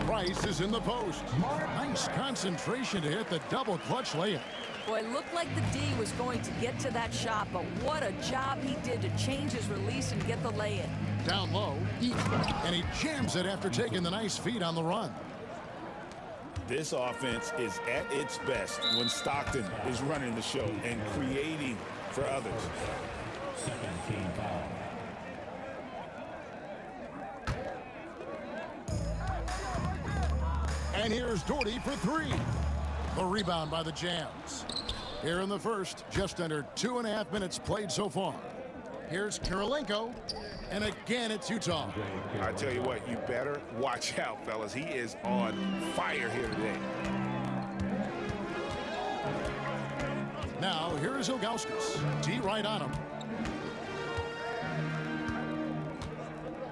Price is in the post. Nice concentration to hit the double clutch layup. Boy, it looked like the D was going to get to that shot, but what a job he did to change his release and get the lay-in. Down low, and he jams it after taking the nice feed on the run. This offense is at its best when Stockton is running the show and creating for others. And here's Doherty for 3. The rebound by the Jams. Here in the first, just under 2.5 minutes played so far. Here's Kirilenko, and again it's Utah. I tell you what, you better watch out, fellas. He is on fire here today. Now, here's Ilgauskas. D right on him.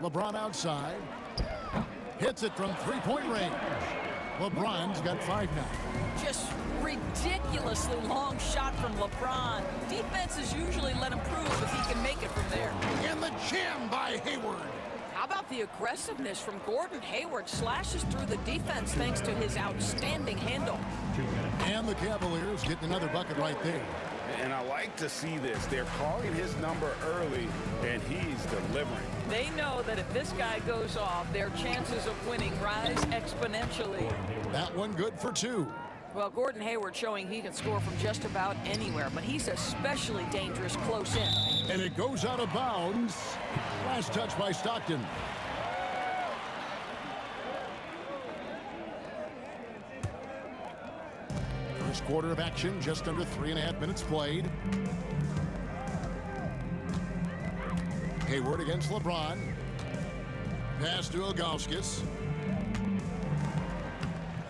LeBron outside. Hits it from 3-point range. LeBron's got 5 now. Just ridiculously long shot from LeBron. Defenses usually let him prove if he can make it from there. And the jam by Hayward. How about the aggressiveness from Gordon Hayward? Slashes through the defense thanks to his outstanding handle. And the Cavaliers getting another bucket right there. And I like to see this. They're calling his number early, and he's delivering. They know that if this guy goes off, their chances of winning rise exponentially. That one good for 2. Well, Gordon Hayward showing he can score from just about anywhere, but he's especially dangerous close in. And it goes out of bounds. Last touch by Stockton. First quarter of action, just under 3.5 minutes played. Hayward against LeBron. Pass to Ilgauskas.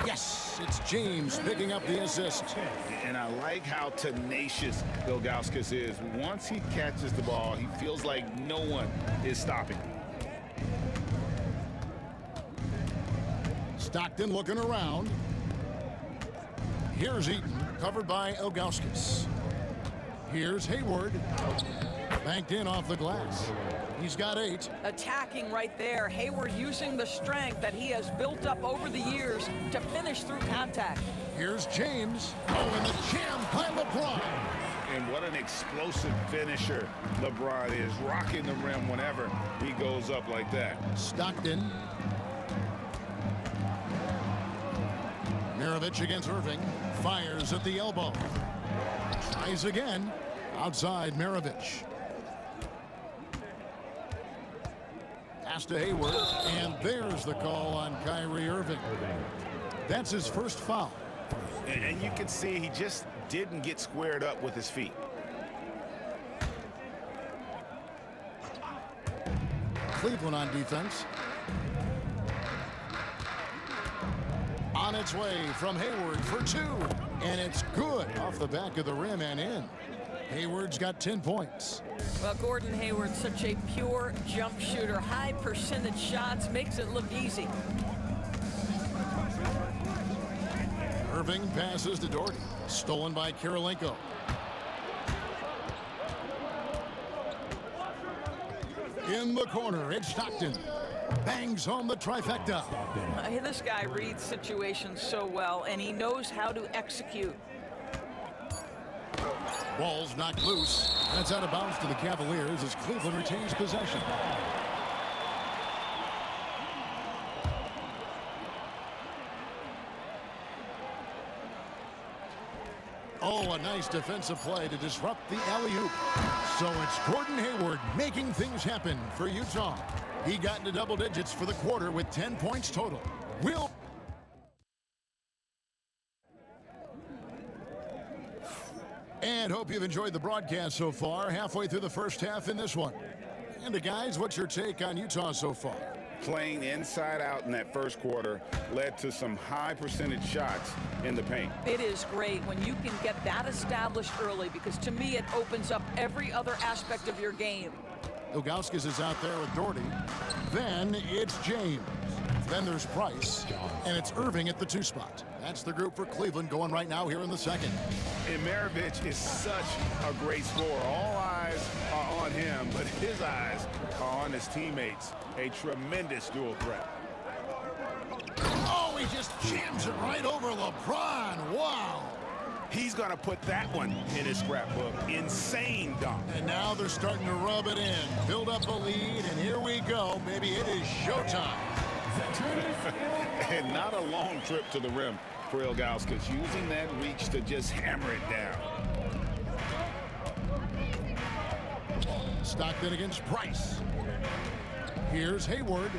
Yes, it's James picking up the assist. And I like how tenacious Ilgauskas is. Once he catches the ball, he feels like no one is stopping him. Stockton looking around. Here's Eaton, covered by Ilgauskas. Here's Hayward. Banked in off the glass. He's got 8. Attacking right there. Hayward using the strength that he has built up over the years to finish through contact. Here's James. Oh, and the jam by LeBron. And what an explosive finisher LeBron is. Rocking the rim whenever he goes up like that. Stockton. Maravich against Irving. Fires at the elbow. Tries again. Outside Maravich. Pass to Hayward, and there's the call on Kyrie Irving. That's his first foul. And you can see he just didn't get squared up with his feet. Cleveland on defense. On its way from Hayward for two. And it's good off the back of the rim and in. Hayward's got 10 points. Well, Gordon Hayward's such a pure jump shooter. High percentage shots, makes it look easy. Irving passes to Doherty. Stolen by Kirilenko. In the corner, it's Stockton. Bangs home the trifecta. This guy reads situations so well, and he knows how to execute. Ball's knocked loose. That's out of bounds to the Cavaliers as Cleveland retains possession. Oh, a nice defensive play to disrupt the alley-oop. So it's Gordon Hayward making things happen for Utah. He got into double digits for the quarter with 10 points total. And hope you've enjoyed the broadcast so far. Halfway through the first half in this one. And guys, what's your take on Utah so far? Playing inside out in that first quarter led to some high percentage shots in the paint. It is great when you can get that established early, because to me it opens up every other aspect of your game. Ilgauskas is out there with Doherty. Then it's James. Then there's Price. And it's Irving at the 2 spot. That's the group for Cleveland going right now here in the second. And Maravich is such a great scorer. All eyes are on him, but his eyes are on his teammates. A tremendous dual threat. Oh, he just jams it right over LeBron. Wow. He's going to put that one in his scrapbook. Insane dunk. And now they're starting to rub it in. Build up a lead, and here we go. Maybe it is showtime. And not a long trip to the rim for Ilgauskas, using that reach to just hammer it down. Stockton against Price. Here's Hayward.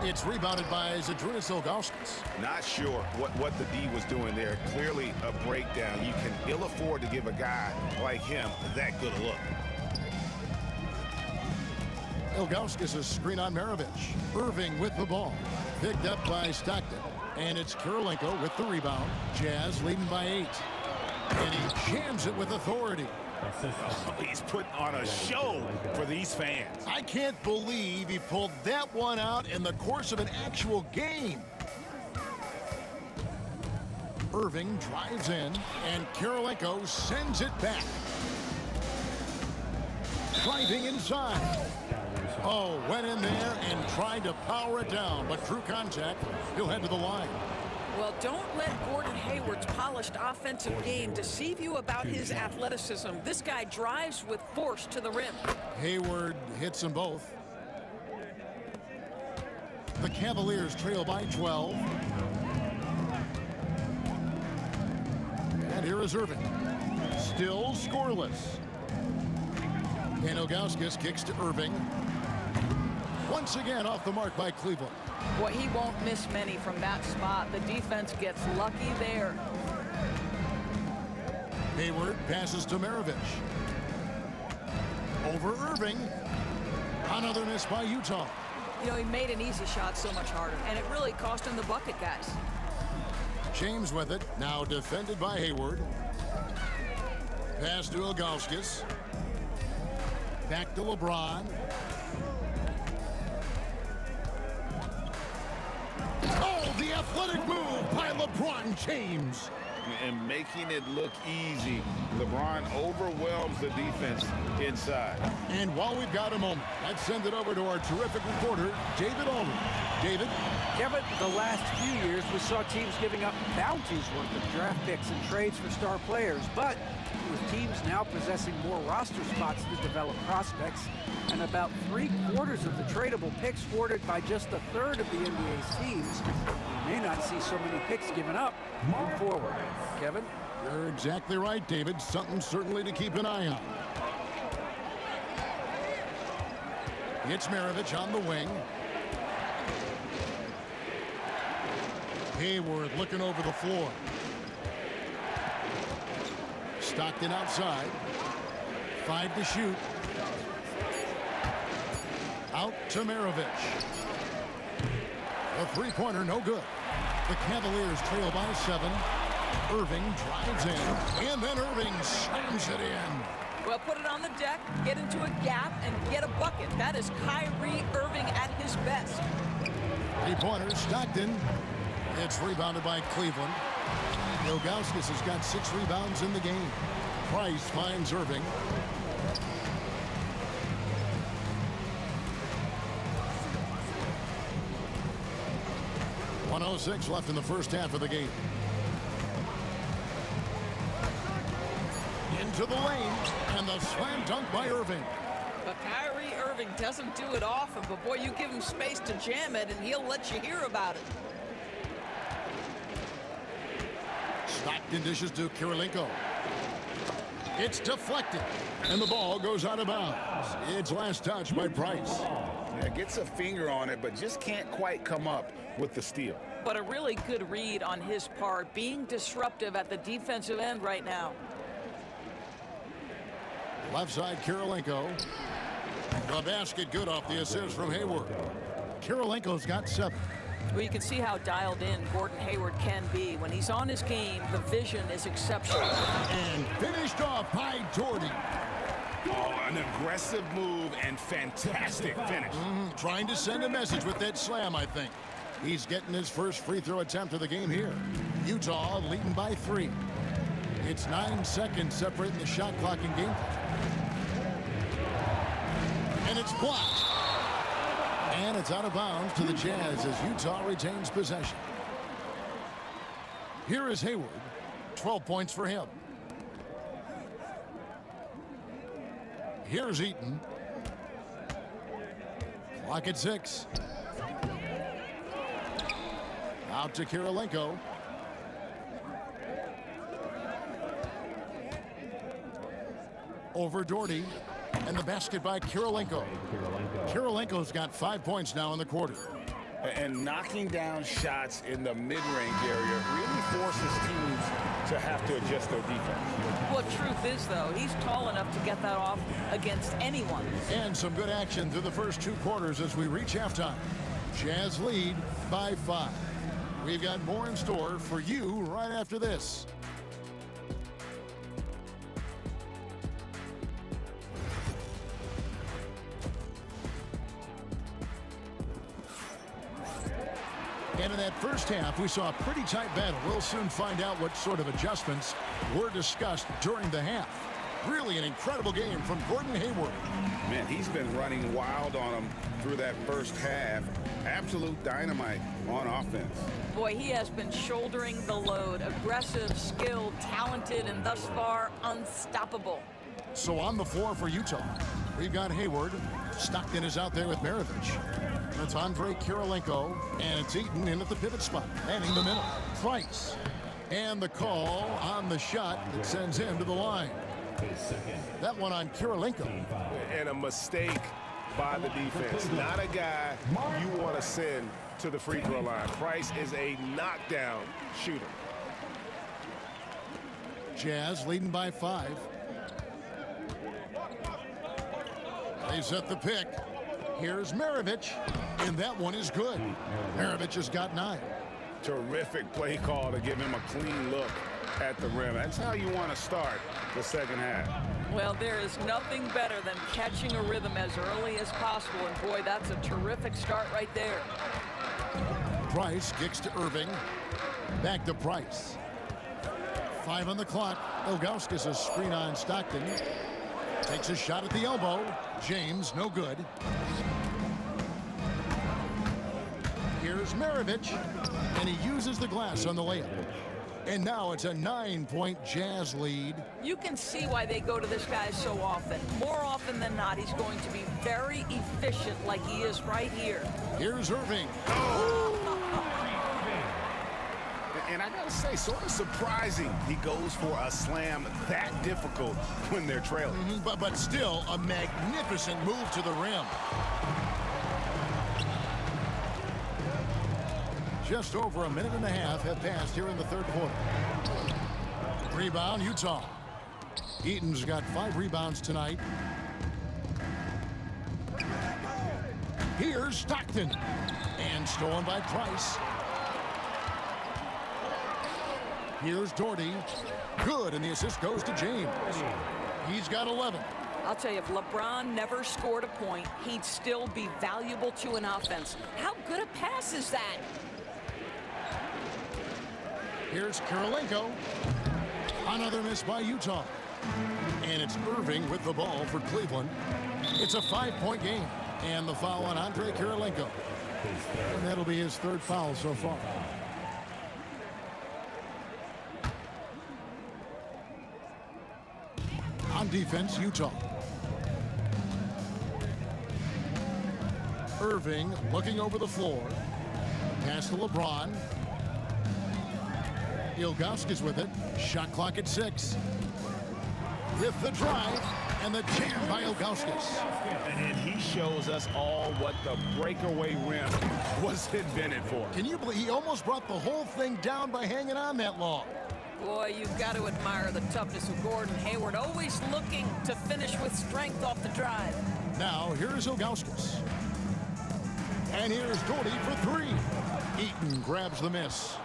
It's rebounded by Zydrunas Ilgauskas. Not sure what the D was doing there. Clearly a breakdown. You can ill afford to give a guy like him that good a look. Ilgauskas' screen on Maravich. Irving with the ball. Picked up by Stockton. And it's Kirilenko with the rebound. Jazz leading by 8. And he jams it with authority. Oh, he's putting on a show for these fans. I can't believe he pulled that one out in the course of an actual game. Irving drives in, and Kirilenko sends it back. Driving inside. Oh, went in there and tried to power it down, but through contact, he'll head to the line. Well, don't let Gordon Hayward's polished offensive game deceive you about his athleticism. This guy drives with force to the rim. Hayward hits them both. The Cavaliers trail by 12. And here is Irving. Still scoreless. And Ilgauskas kicks to Irving. Once again off the mark by Cleveland. Boy, he won't miss many from that spot. The defense gets lucky there. Hayward passes to Maravich. Over Irving. Another miss by Utah. You know, he made an easy shot so much harder, and it really cost him the bucket, guys. James with it. Now defended by Hayward. Pass to Ilgauskas. Back to LeBron. Oh, the athletic move by LeBron James. And making it look easy. LeBron overwhelms the defense inside. And while we've got a moment, let's send it over to our terrific reporter, David Aldridge. David? Kevin, the last few years we saw teams giving up bounties worth of draft picks and trades for star players, but with teams now possessing more roster spots to develop prospects and about 3/4 of the tradable picks hoarded by just a third of the NBA's teams, we may not see so many picks given up moving forward. Kevin? You're exactly right, David. Something certainly to keep an eye on. It's Maravich on the wing. Hayward looking over the floor. Stockton outside. 5 to shoot. Out to Maravich. A three-pointer, no good. The Cavaliers trail by 7. Irving drives in, and then Irving slams it in. Well, put it on the deck, get into a gap, and get a bucket. That is Kyrie Irving at his best. Three-pointer, Stockton. It's rebounded by Cleveland. Ilgauskas has got 6 rebounds in the game. Price finds Irving. .106 left in the first half of the game. Into the lane, and the slam dunk by Irving. But Kyrie Irving doesn't do it often, but boy, you give him space to jam it, and he'll let you hear about it. Stockton dishes to Kirilenko. It's deflected, and the ball goes out of bounds. It's last touch by Price. Yeah, gets a finger on it, but just can't quite come up with the steal. But a really good read on his part, being disruptive at the defensive end right now. Left side, Kirilenko. The basket good off the assist from Hayward. Kirilenko's got 7. Well, you can see how dialed in Gordon Hayward can be. When he's on his game, the vision is exceptional. And finished off by Doherty. Oh, an aggressive move and fantastic finish. Trying to send a message with that slam, I think. He's getting his first free throw attempt of the game here. Utah leading by 3. It's 9 seconds separating the shot clock and game clock. And it's blocked. And it's out of bounds to the Jazz as Utah retains possession. Here is Hayward. 12 points for him. Here's Eaton. Clock at 6. Out to Kirilenko. Over Doherty. And the basket by Kirilenko. Kirilenko's got 5 points now in the quarter. And knocking down shots in the mid-range area really forces teams to have to adjust their defense. Well, truth is, though, he's tall enough to get that off against anyone. And some good action through the first 2 quarters as we reach halftime. Jazz lead by 5. We've got more in store for you right after this. And in that first half, we saw a pretty tight battle. We'll soon find out what sort of adjustments were discussed during the half. Really an incredible game from Gordon Hayward. Man, he's been running wild on him through that first half. Absolute dynamite on offense. Boy, he has been shouldering the load. Aggressive, skilled, talented, and thus far unstoppable. So on the floor for Utah, we've got Hayward. Stockton is out there with Maravich. It's Andre Kirilenko, and it's Eaton in at the pivot spot, manning the middle. Price. And the call on the shot that sends him to the line. That one on Kirilenko. And a mistake by the defense. Not a guy you want to send to the free throw line. Price is a knockdown shooter. Jazz leading by 5. They set the pick. Here's Maravich, and that one is good. Maravich has got 9. Terrific play call to give him a clean look at the rim. That's how you want to start the second half. Well, there is nothing better than catching a rhythm as early as possible, and boy, that's a terrific start right there. Price kicks to Irving. Back to Price. 5 on the clock. Ilgauskas a screen on Stockton. Takes a shot at the elbow. James, no good. Here's Maravich, and he uses the glass on the layup. And now it's a 9-point Jazz lead. You can see why they go to this guy so often. More often than not, he's going to be very efficient like he is right here. Here's Irving. And I gotta say, sort of surprising he goes for a slam that difficult when they're trailing. But still a magnificent move to the rim. Just over a minute and a half have passed here in the third quarter. Rebound, Utah. Eaton's got 5 rebounds tonight. Here's Stockton. And stolen by Price. Here's Doherty. Good, and the assist goes to James. He's got 11. I'll tell you, if LeBron never scored a point, he'd still be valuable to an offense. How good a pass is that? Here's Kirilenko. Another miss by Utah. And it's Irving with the ball for Cleveland. It's a 5-point game. And the foul on Andre Kirilenko. And that'll be his 3rd foul so far. On defense, Utah. Irving looking over the floor. Pass to LeBron. Ilgauskas with it. Shot clock at 6. With the drive and the jam by Ilgauskas. And he shows us all what the breakaway rim was invented for. Can you believe he almost brought the whole thing down by hanging on that long? Boy, you've got to admire the toughness of Gordon Hayward, always looking to finish with strength off the drive. Now, here's Ilgauskas. And here's Doherty for 3. Eaton grabs the miss.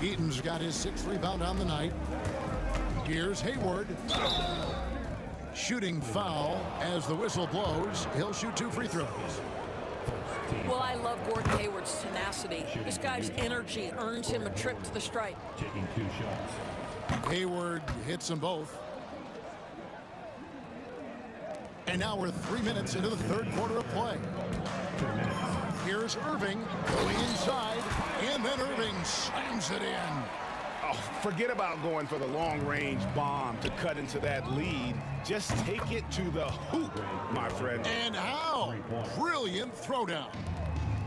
Eaton's got his 6th rebound on the night. Here's Hayward. Shooting foul as the whistle blows. He'll shoot 2 free throws. Well, I love Gordon Hayward's tenacity. This guy's energy earns him a trip to the stripe. Taking 2 shots. Hayward hits them both. And now we're 3 minutes into the third quarter of play. 3 minutes. Here's Irving going inside, and then Irving slams it in. Oh, forget about going for the long-range bomb to cut into that lead. Just take it to the hoop, my friend. And how? Brilliant throwdown.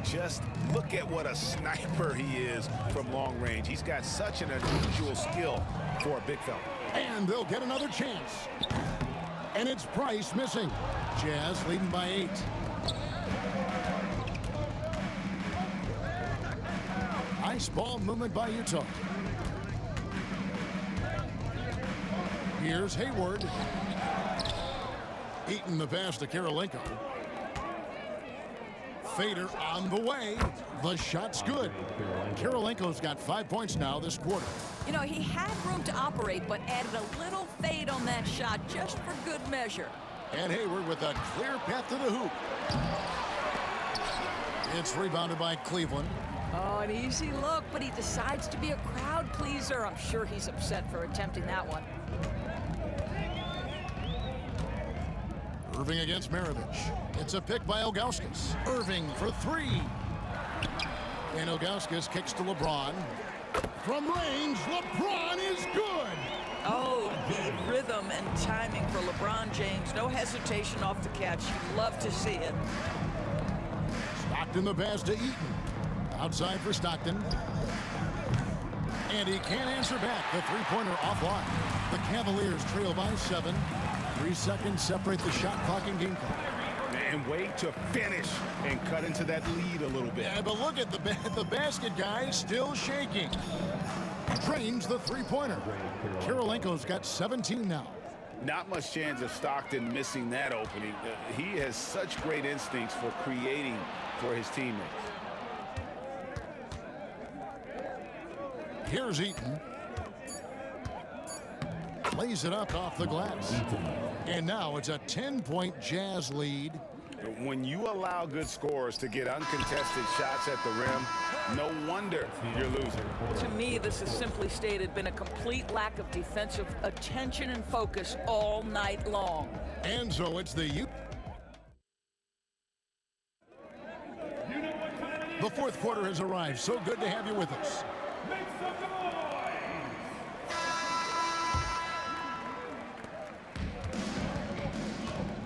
Just look at what a sniper he is from long range. He's got such an unusual skill for a big fella. And they'll get another chance. And it's Price missing. Jazz leading by 8. Nice ball movement by Utah. Here's Hayward. Eaton the pass to Kirilenko. Fader on the way. The shot's good. Kirilenko's got 5 points now this quarter. You know, he had room to operate, but added a little fade on that shot just for good measure. And Hayward with a clear path to the hoop. It's rebounded by Cleveland. Oh, an easy look, but he decides to be a crowd pleaser. I'm sure he's upset for attempting that one. Irving against Maravich. It's a pick by Ilgauskas. Irving for 3. And Ilgauskas kicks to LeBron. From range, LeBron is good. Oh, the rhythm and timing for LeBron James. No hesitation off the catch. You love to see it. Stockton the pass to Eaton. Outside for Stockton. And he can't answer back. The 3-pointer offline. The Cavaliers trail by 7. 3 seconds separate the shot clock and game clock. And wait to finish and cut into that lead a little bit. Yeah, but look at the basket guy still shaking. Drains the 3-pointer. Kirilenko's got 17 now. Not much chance of Stockton missing that opening. He has such great instincts for creating for his teammates. Here's Eaton. Lays it up off the glass. And now it's a 10-point Jazz lead. When you allow good scorers to get uncontested shots at the rim, no wonder you're losing. To me, this is simply stated been a complete lack of defensive attention and focus all night long. And so it's the fourth quarter has arrived. So good to have you with us.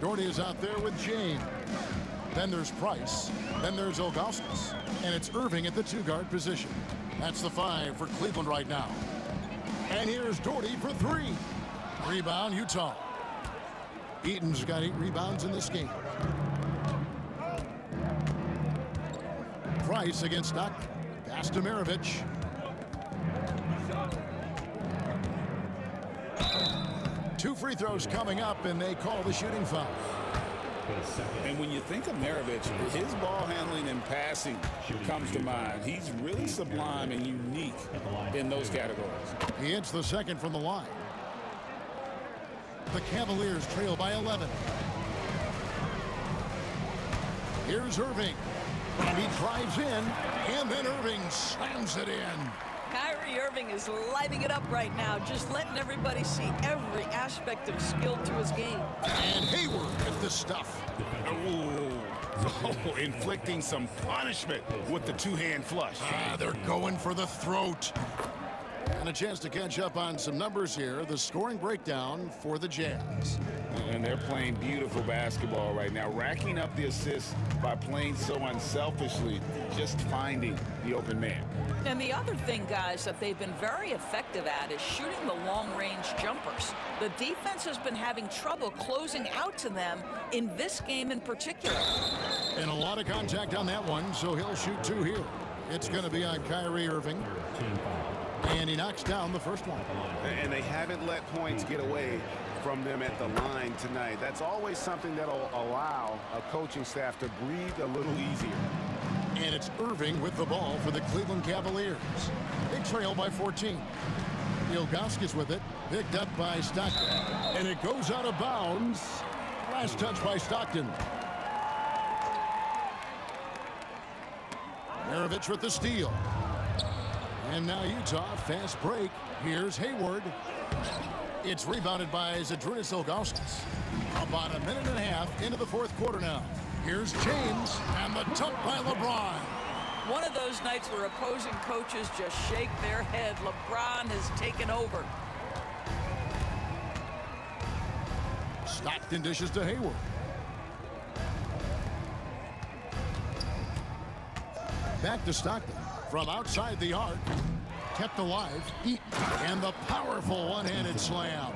Doherty is out there with James. Then there's Price. Then there's Ilgauskas. And it's Irving at the 2-guard position. That's the 5 for Cleveland right now. And here's Doherty for 3. Rebound, Utah. Eaton's got 8 rebounds in this game. Price against Stockton. Pass to Maravich. Two free throws coming up, and they call the shooting foul. And when you think of Maravich, his ball handling and passing comes to mind. He's really sublime and unique in those categories. He hits the second from the line. The Cavaliers trail by 11. Here's Irving. He drives in, and then Irving slams it in. Kyrie Irving is lighting it up right now, just letting everybody see every aspect of skill to his game. And Hayward with the stuff. Oh, inflicting some punishment with the two-hand flush. They're going for the throat. And a chance to catch up on some numbers here. The scoring breakdown for the Jazz. And they're playing beautiful basketball right now, racking up the assists by playing so unselfishly, just finding the open man. And the other thing, guys, that they've been very effective at is shooting the long-range jumpers. The defense has been having trouble closing out to them in this game in particular. And a lot of contact on that one, so he'll shoot 2 here. It's going to be on Kyrie Irving. And he knocks down the first one. And they haven't let points get away from them at the line tonight. That's always something that'll allow a coaching staff to breathe a little easier. And it's Irving with the ball for the Cleveland Cavaliers. They trail by 14. Ilgauskas with it, picked up by Stockton. And it goes out of bounds. Last touch by Stockton. Maravich with the steal. And now Utah, fast break. Here's Hayward. It's rebounded by Zydrunas Ilgauskas. About a minute and a half into the fourth quarter now. Here's James, and the dump by LeBron. One of those nights where opposing coaches just shake their head. LeBron has taken over. Stockton dishes to Hayward. Back to Stockton. From outside the arc, kept alive, and the powerful one-handed slam.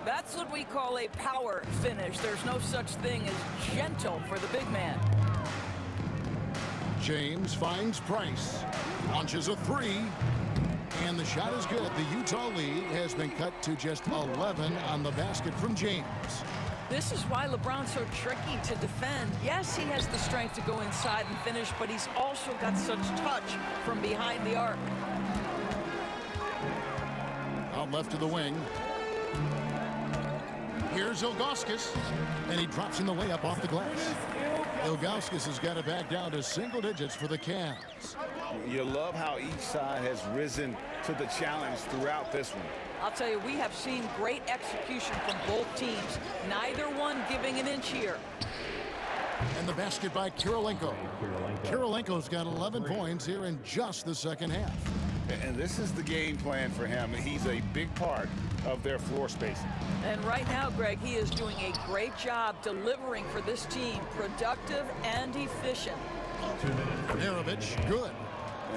That's what we call a power finish. There's no such thing as gentle for the big man. James finds Price, launches a 3, and the shot is good. The Utah lead has been cut to just 11 on the basket from James. This is why LeBron's so tricky to defend. Yes, he has the strength to go inside and finish, but he's also got such touch from behind the arc. Out left to the wing. Here's Ilgauskas, and he drops in the layup off the glass. Ilgauskas has got it back down to single digits for the Cavs. You love how each side has risen to the challenge throughout this one. I'll tell you, we have seen great execution from both teams. Neither one giving an inch here. And the basket by Kirilenko. Kirilenko's got 11 points here in just the second half. And this is the game plan for him. He's a big part of their floor spacing. And right now, Greg, he is doing a great job delivering for this team. Productive and efficient. Maravich, good.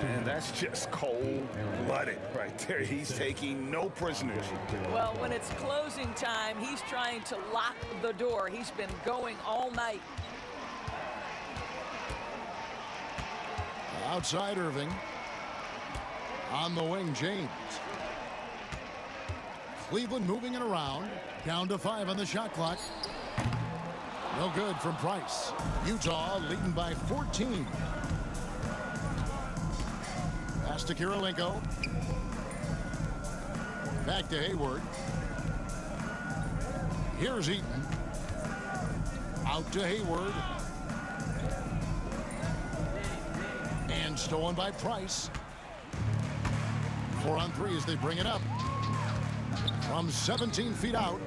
And that's just cold-blooded right there. He's taking no prisoners. Well, when it's closing time, he's trying to lock the door. He's been going all night. Outside Irving. On the wing, James. Cleveland moving it around. Down to 5 on the shot clock. No good from Price. Utah leading by 14. Pass to Kirilenko. Back to Hayward. Here's Eaton. Out to Hayward. And stolen by Price. 4 on 3 as they bring it up. From 17 feet out.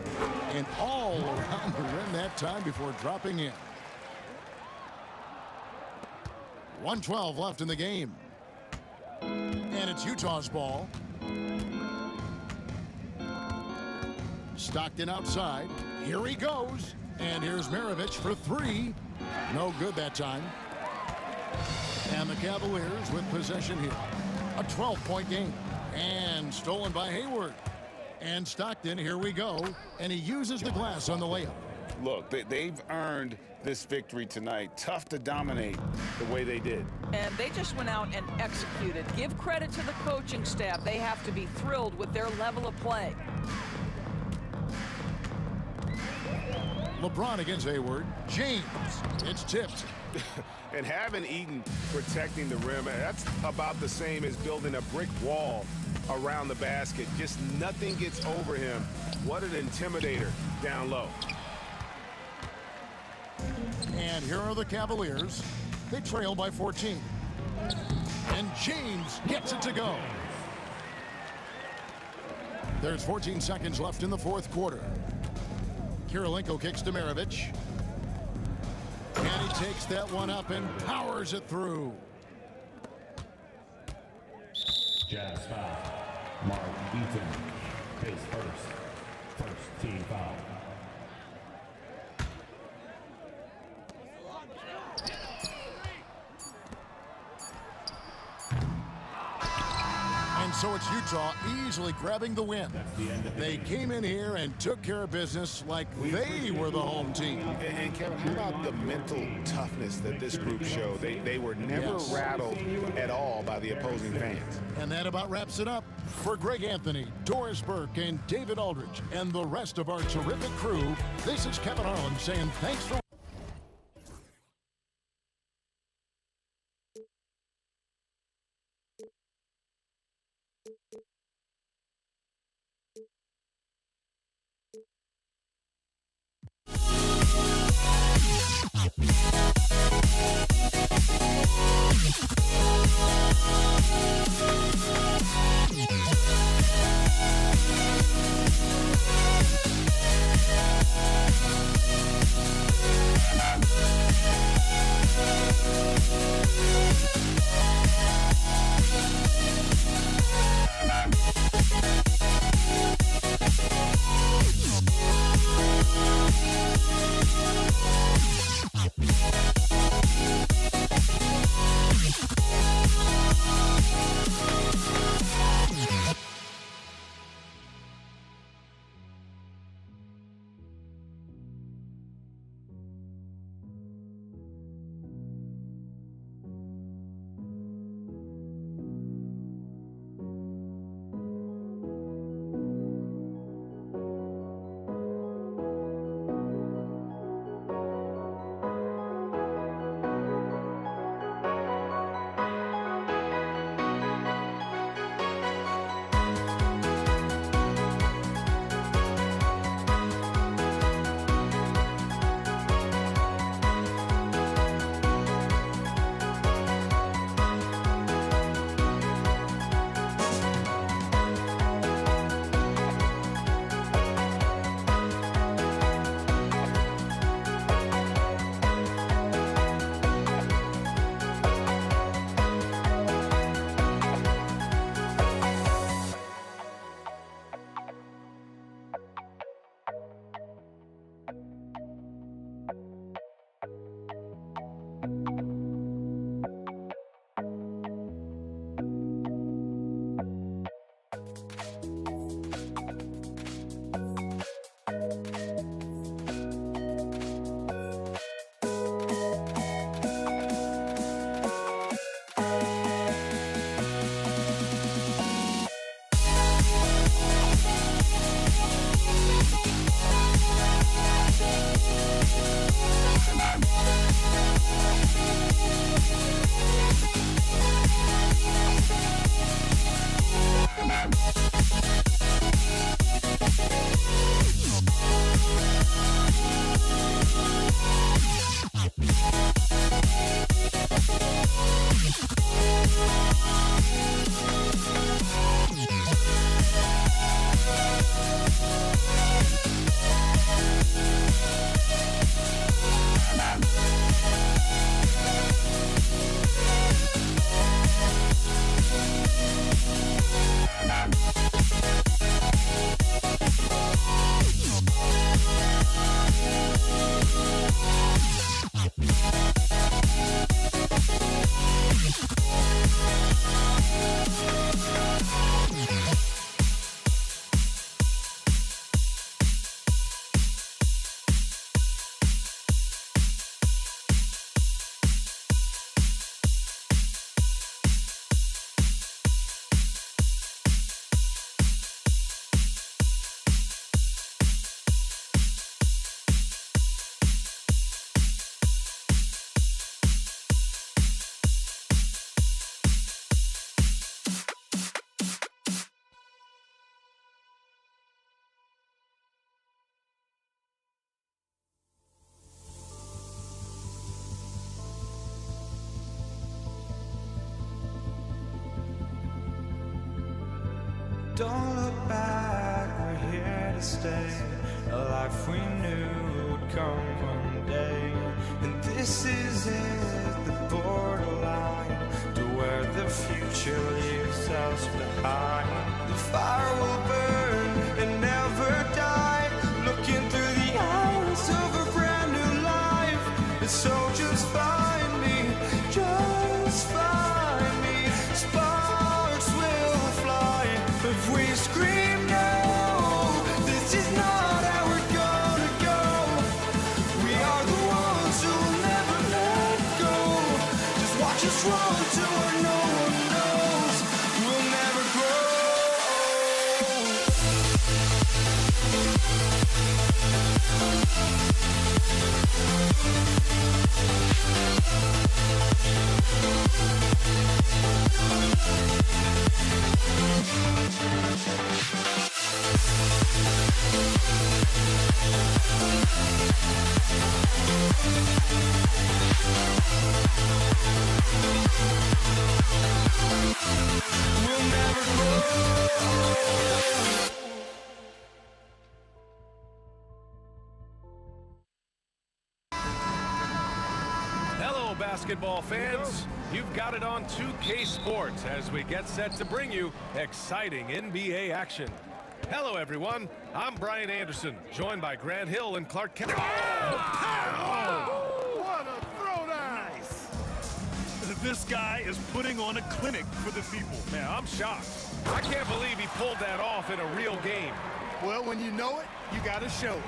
And all around the rim that time before dropping in. 1:12 left in the game. And it's Utah's ball. Stockton outside. Here he goes. And here's Maravich for 3. No good that time. And the Cavaliers with possession here. A 12-point game. And stolen by Hayward. And Stockton, here we go. And he uses the glass on the layup. Look, they've earned this victory tonight. Tough to dominate the way they did. And they just went out and executed. Give credit to the coaching staff. They have to be thrilled with their level of play. LeBron against Hayward. James. It's tipped. And having Eaton protecting the rim, that's about the same as building a brick wall around the basket. Just nothing gets over him. What an intimidator down low. And here are the Cavaliers. They trail by 14. And James gets it to go. There's 14 seconds left in the fourth quarter. Kirilenko kicks to Maravich. And he takes that one up and powers it through. Jazz foul. Mark Eaton, his first team foul. And so it's Utah easily grabbing the win. They came in here and took care of business like they were the home team. And Kevin, how about the mental toughness that this group showed? They were never rattled at all by the opposing fans. And that about wraps it up. For Greg Anthony, Doris Burke, and David Aldridge, and the rest of our terrific crew, this is Kevin Harlan saying thanks for Don't look back, we're here to stay. A life we knew would come one day. And this is it, the borderline to where the future leaves us behind. The fire will burn and never die, looking through the eyes of a brand new life. And so just find me, just find me. Sparks will fly if we scream no. This is not how we're gonna go. We are the ones who will never let go. Just watch us run to where no one knows. We'll never grow. We'll never grow. Hello, basketball fans. You've got it on 2K Sports as we get set to bring you exciting NBA action. Hello, everyone. I'm Brian Anderson, joined by Grant Hill and Clark Kent. What a throw nice! This guy is putting on a clinic for the people. Man, I'm shocked. I can't believe he pulled that off in a real game. Well, when you know it, you got to show it.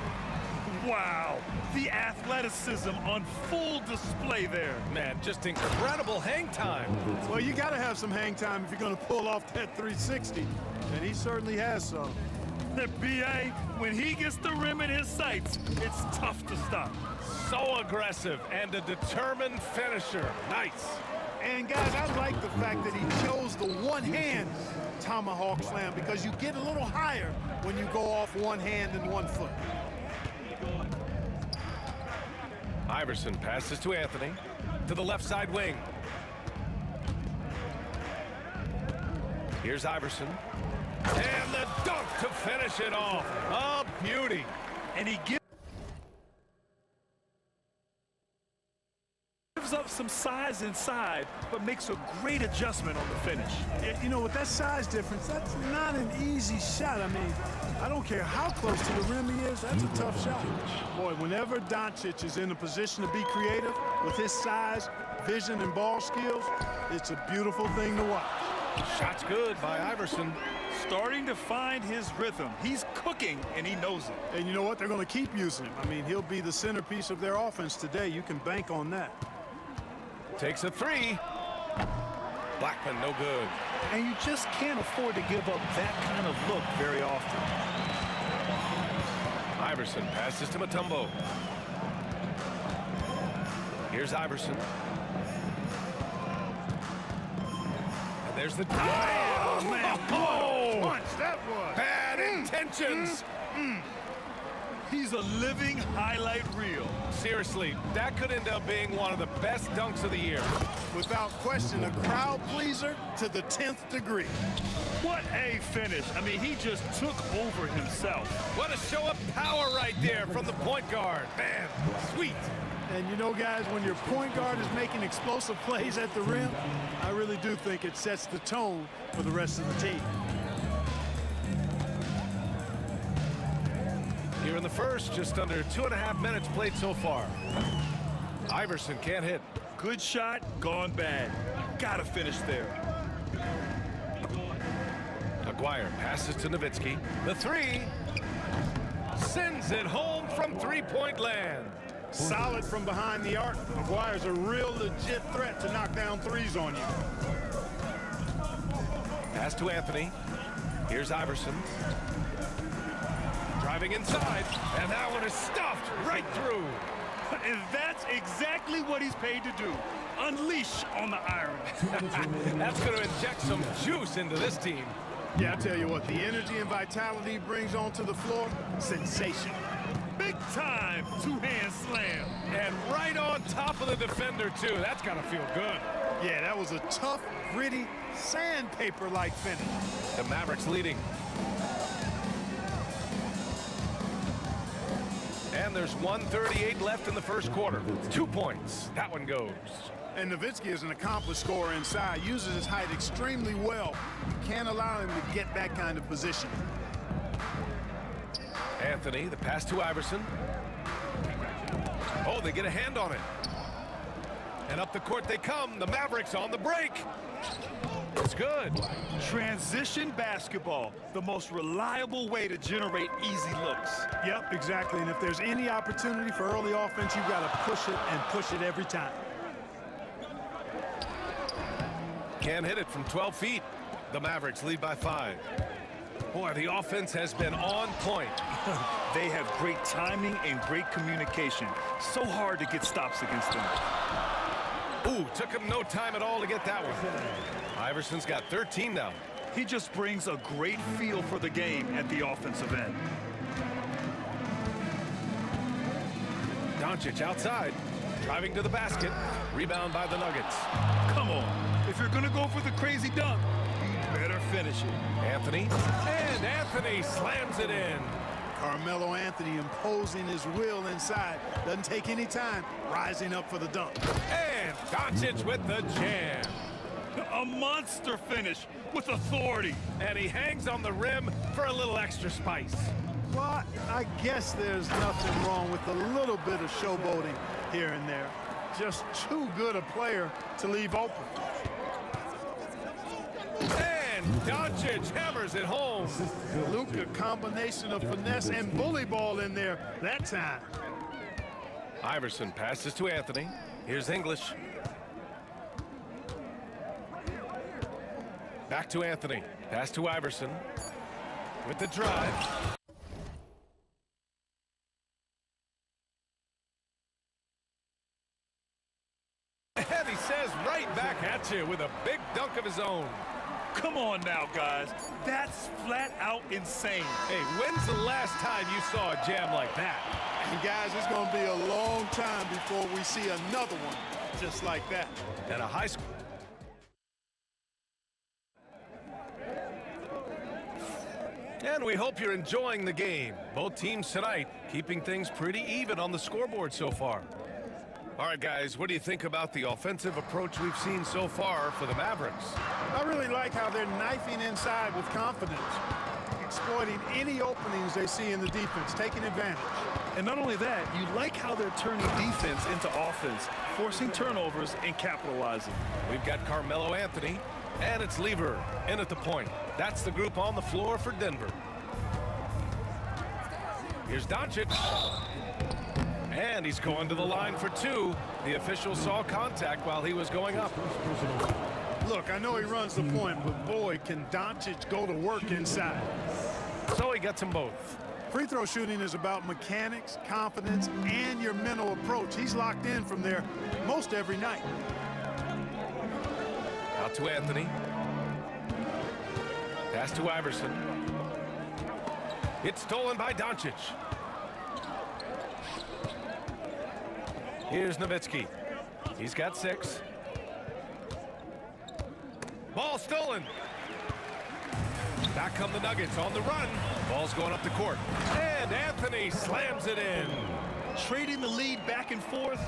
Wow, the athleticism on full display there. Man, just incredible hang time. Well, you got to have some hang time if you're going to pull off that 360, and he certainly has some. The BA, when he gets the rim in his sights, it's tough to stop. So aggressive and a determined finisher. Nice. And guys, I like the fact that he chose the one-hand tomahawk slam because you get a little higher when you go off one hand and 1 foot. Iverson passes to Anthony, to the left side wing. Here's Iverson. And the dunk to finish it off. A beauty. And he gives up some size inside, but makes a great adjustment on the finish. You know, with that size difference, that's not an easy shot. I mean, I don't care how close to the rim he is, that's a tough shot. Boy, whenever Doncic is in a position to be creative with his size, vision, and ball skills, it's a beautiful thing to watch. Shot's good by Iverson. Starting to find his rhythm. He's cooking, and he knows it. And you know what? They're going to keep using him. I mean, he'll be the centerpiece of their offense today. You can bank on that. Takes a three. Blackman, no good. And you just can't afford to give up that kind of look very often. Iverson passes to Mutombo. Here's Iverson. And there's the Oh, man, oh, punch that was. bad intentions. He's a living highlight reel. Seriously, that could end up being one of the best dunks of the year. Without question, a crowd pleaser to the 10th degree. What a finish. I mean, he just took over himself. What a show of power right there from the point guard. Man, sweet. And you know, guys, when your point guard is making explosive plays at the rim, I really do think it sets the tone for the rest of the team. Here in the first, just under 2.5 minutes played so far. Iverson can't hit. Good shot, gone bad. Gotta finish there. Aguirre passes to Nowitzki. The three sends it home from three-point land. Solid from behind the arc. Aguirre's a real legit threat to knock down threes on you. Pass to Anthony. Here's Iverson. Driving inside, and that one is stuffed right through. And that's exactly what he's paid to do. Unleash on the iron. That's going to inject some juice into this team. Yeah, I tell you what, the energy and vitality he brings onto the floor, sensational. Big time two-hand slam. And right on top of the defender, too. That's got to feel good. Yeah, that was a tough, gritty, sandpaper-like finish. The Mavericks leading. And there's 1:38 left in the first quarter. 2 points. That one goes. And Nowitzki is an accomplished scorer inside, uses his height extremely well. You can't allow him to get that kind of position. Anthony, the pass to Iverson. Oh, they get a hand on it. And up the court they come. The Mavericks on the break. It's good. Transition basketball, the most reliable way to generate easy looks. Yep, exactly. And if there's any opportunity for early offense, you've got to push it and push it every time. Can't hit it from 12 feet. The Mavericks lead by 5. Boy, the offense has been on point. They have great timing and great communication. So hard to get stops against them. Ooh, took him no time at all to get that one. Iverson's got 13 now. He just brings a great feel for the game at the offensive end. Doncic outside, driving to the basket. Rebound by the Nuggets. Come on. If you're going to go for the crazy dunk, you better finish it. Anthony. And Anthony slams it in. Carmelo Anthony imposing his will inside. Doesn't take any time, rising up for the dunk. And Doncic with the jam. A monster finish with authority. And he hangs on the rim for a little extra spice. Well, I guess there's nothing wrong with a little bit of showboating here and there. Just too good a player to leave open. And Doncic hammers it home. Luka, combination of finesse and bully ball in there that time. Iverson passes to Anthony. Here's English. Back to Anthony. Pass to Iverson. With the drive. And he says right back at you with a big dunk of his own. Come on now, guys. That's flat out insane. Hey, when's the last time you saw a jam like that? And guys, it's going to be a long time before we see another one just like that. And a high school. And we hope you're enjoying the game. Both teams tonight keeping things pretty even on the scoreboard so far. All right, guys, what do you think about the offensive approach we've seen so far for the Mavericks? I really like how they're knifing inside with confidence, exploiting any openings they see in the defense, taking advantage. And not only that, you like how they're turning defense into offense, forcing turnovers and capitalizing. We've got Carmelo Anthony, and it's Lever in at the point. That's the group on the floor for Denver. Here's Doncic. And he's going to the line for 2. The official saw contact while he was going up. Look, I know he runs the point, but boy, can Doncic go to work inside. So he gets them both. Free throw shooting is about mechanics, confidence, and your mental approach. He's locked in from there most every night. Out to Anthony. Pass to Iverson. It's stolen by Doncic. Here's Nowitzki. He's got 6. Ball stolen. Back come the Nuggets on the run. Ball's going up the court. And Anthony slams it in. Trading the lead back and forth,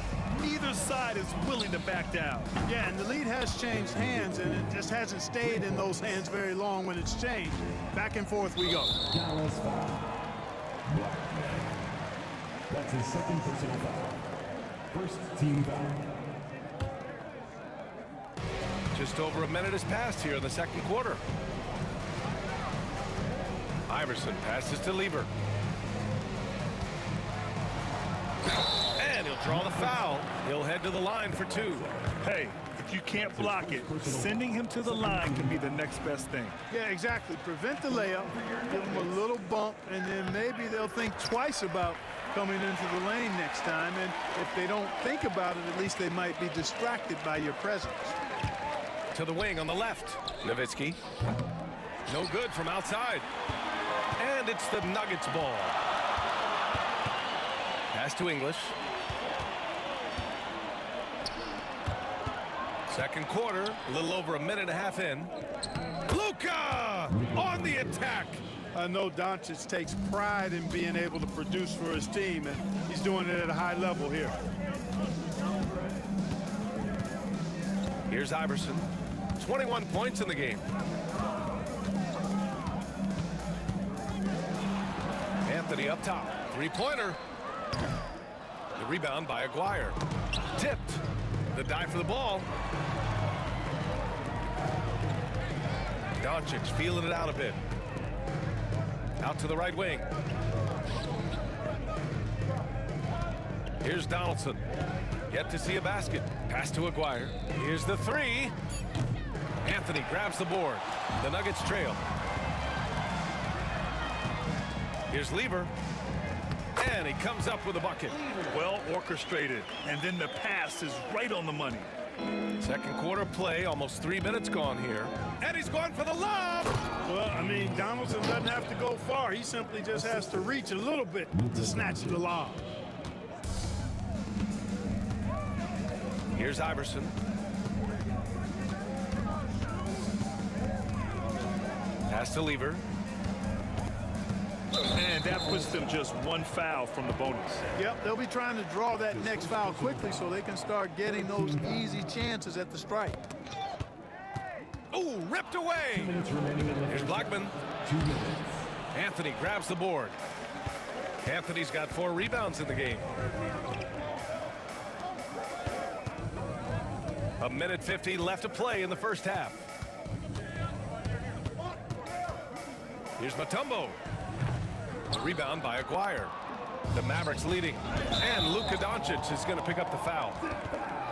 neither side is willing to back down. Yeah, and the lead has changed hands, and it just hasn't stayed in those hands very long when it's changed. Back and forth we go. Dallas foul. That's his second personal foul. First team foul. Just over a minute has passed here in the second quarter. Iverson passes to Lever. And he'll draw the foul. He'll head to the line for 2. Hey, if you can't block it, sending him to the line can be the next best thing. Yeah, exactly. Prevent the layup, give them a little bump, and then maybe they'll think twice about coming into the lane next time. And if they don't think about it, at least they might be distracted by your presence. To the wing on the left. Nowitzki. No good from outside. And it's the Nuggets ball. Pass to English. Second quarter, a little over a minute and a half in. Luka on the attack. I know Doncic takes pride in being able to produce for his team, and he's doing it at a high level here. Here's Iverson. 21 points in the game. Anthony up top. Three-pointer. The rebound by Aguirre. Tipped. The dive for the ball. Doncic feeling it out a bit. Out to the right wing. Here's Donaldson. Yet to see a basket. Pass to Aguirre. Here's the three. Anthony grabs the board. The Nuggets trail. Here's Lever. And he comes up with a bucket. Well orchestrated. And then the pass is right on the money. Second quarter play, almost 3 minutes gone here. And he's going for the lob. Well, I mean, Donaldson doesn't have to go far. He simply just has to reach a little bit to snatch the lob. Here's Iverson. Pass to Lever. And that puts them just one foul from the bonus. Yep, they'll be trying to draw that next foul quickly so they can start getting those easy chances at the strike. Ooh, ripped away. Here's Blackman. Anthony grabs the board. Anthony's got 4 rebounds in the game. A minute 50 left to play in the first half. Here's Mutombo. The rebound by Aguirre. The Mavericks leading. And Luka Doncic is going to pick up the foul.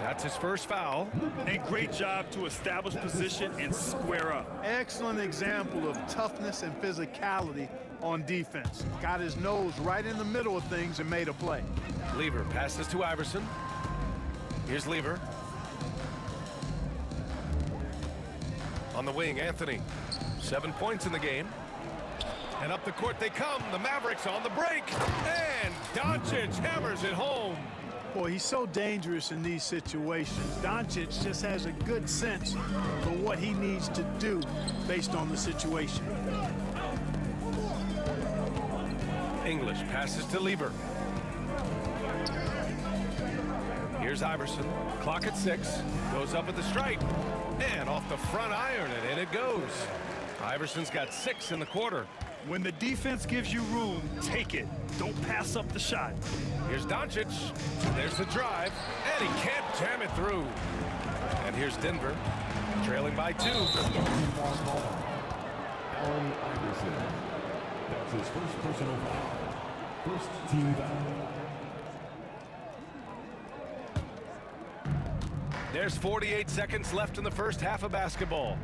That's his first foul. A great job to establish position and square up. Excellent example of toughness and physicality on defense. Got his nose right in the middle of things and made a play. Lever passes to Iverson. Here's Lever. On the wing, Anthony. 7 points in the game. And up the court they come. The Mavericks on the break. And Doncic hammers it home. Boy, he's so dangerous in these situations. Doncic just has a good sense for what he needs to do based on the situation. English passes to Lever. Here's Iverson. Clock at 6. Goes up at the stripe. And off the front iron, and in it goes. Iverson's got 6 in the quarter. When the defense gives you room, take it. Don't pass up the shot. Here's Doncic. There's the drive, and he can't jam it through. And here's Denver, trailing by 2. Allen Iverson. That's his first personal foul. First team foul. There's 48 seconds left in the first half of basketball.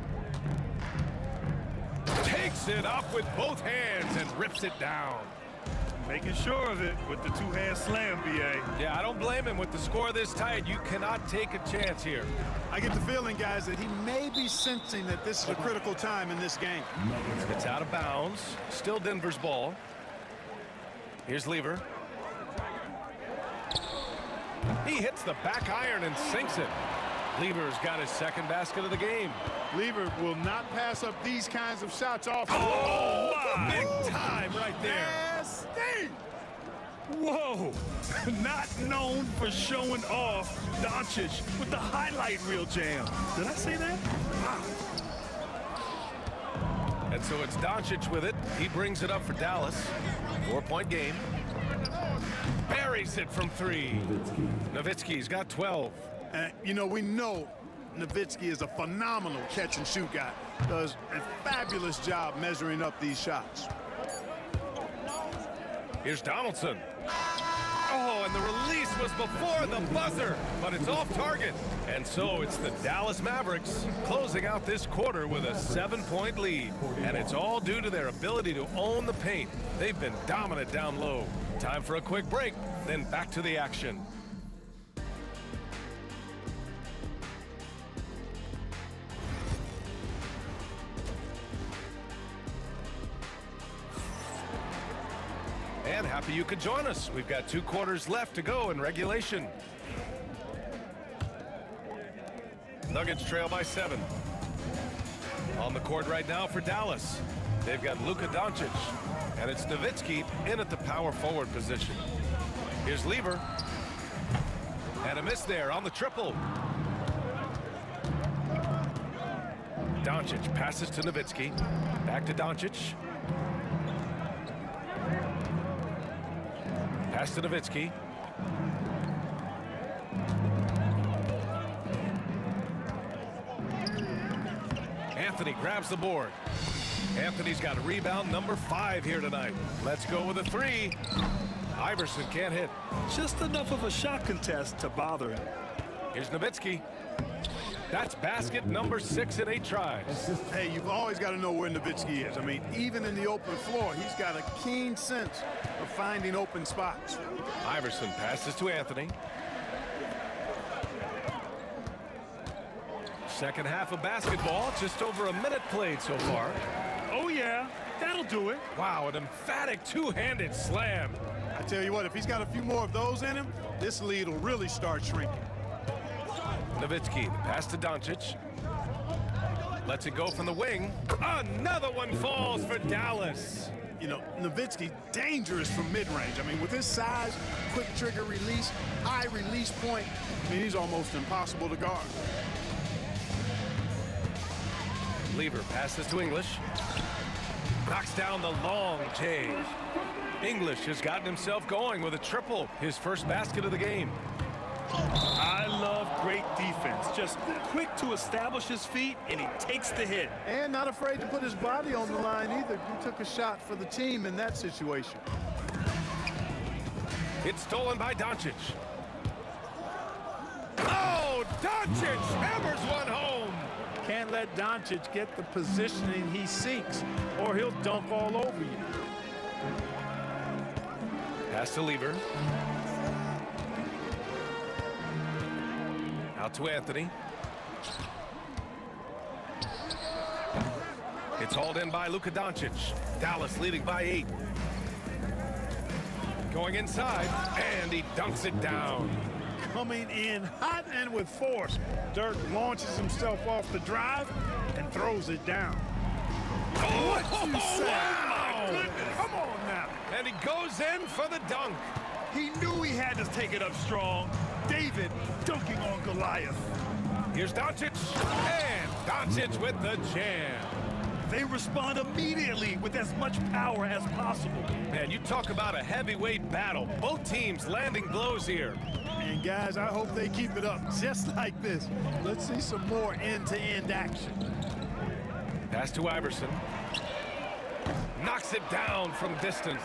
Takes it up with both hands and rips it down. Making sure of it with the two-hand slam, B.A. Yeah, I don't blame him. With the score this tight, you cannot take a chance here. I get the feeling, guys, that he may be sensing that this is a critical time in this game. It's out of bounds. Still Denver's ball. Here's Lever. He hits the back iron and sinks it. Lever's got his second basket of the game. Lever will not pass up these kinds of shots off. Oh, big time right there. Nasty! Whoa! Not known for showing off, Doncic with the highlight reel jam. Did I say that? Wow. And so it's Doncic with it. He brings it up for Dallas. 4-point game. Buries it from 3. Nowitzki's got 12. You know, we know Nowitzki is a phenomenal catch-and-shoot guy. Does a fabulous job measuring up these shots. Here's Donaldson. Oh, and the release was before the buzzer, but it's off target. And so it's the Dallas Mavericks closing out this quarter with a 7-point lead. And it's all due to their ability to own the paint. They've been dominant down low. Time for a quick break, then back to the action. happy you could join us. We've got 2 quarters left to go in regulation. Nuggets trail by 7. On the court right now for Dallas, they've got Luka Doncic, and it's Nowitzki in at the power forward position. Here's Lever, and a miss there on the triple. Doncic passes to Nowitzki, back to Doncic. Pass to Nowitzki. Anthony grabs the board. Anthony's got rebound number 5 here tonight. Let's go with a 3. Iverson can't hit. Just enough of a shot contest to bother him. Here's Nowitzki. That's basket number 6 in 8 tries. Hey, you've always got to know where Nowitzki is. I mean, even in the open floor, he's got a keen sense of finding open spots. Iverson passes to Anthony. Second half of basketball, just over a minute played so far. Oh, yeah, that'll do it. Wow, an emphatic two-handed slam. I tell you what, if he's got a few more of those in him, this lead will really start shrinking. Nowitzki, the pass to Doncic. Lets it go from the wing. Another one falls for Dallas. You know, Nowitzki, dangerous from mid-range. I mean, with his size, quick trigger release, high release point, I mean, he's almost impossible to guard. Lever passes to English. Knocks down the long J. English has gotten himself going with a triple, his first basket of the game. I love great defense. Just quick to establish his feet, and he takes the hit. And not afraid to put his body on the line either. He took a shot for the team in that situation. It's stolen by Doncic. Oh, Doncic hammers one home. Can't let Doncic get the positioning he seeks, or he'll dunk all over you. Pass to Lever. Out to Anthony. It's hauled in by Luka Doncic. Dallas leading by 8. Going inside, and he dunks it down. Coming in hot and with force, Dirk launches himself off the drive and throws it down. What you say? My goodness. Come on now. And he goes in for the dunk. He knew he had to take it up strong. David dunking on Goliath. Here's Doncic, and Doncic with the jam. They respond immediately with as much power as possible. Man, you talk about a heavyweight battle. Both teams landing blows here. And guys, I hope they keep it up just like this. Let's see some more end-to-end action. Pass to Iverson. Knocks it down from distance.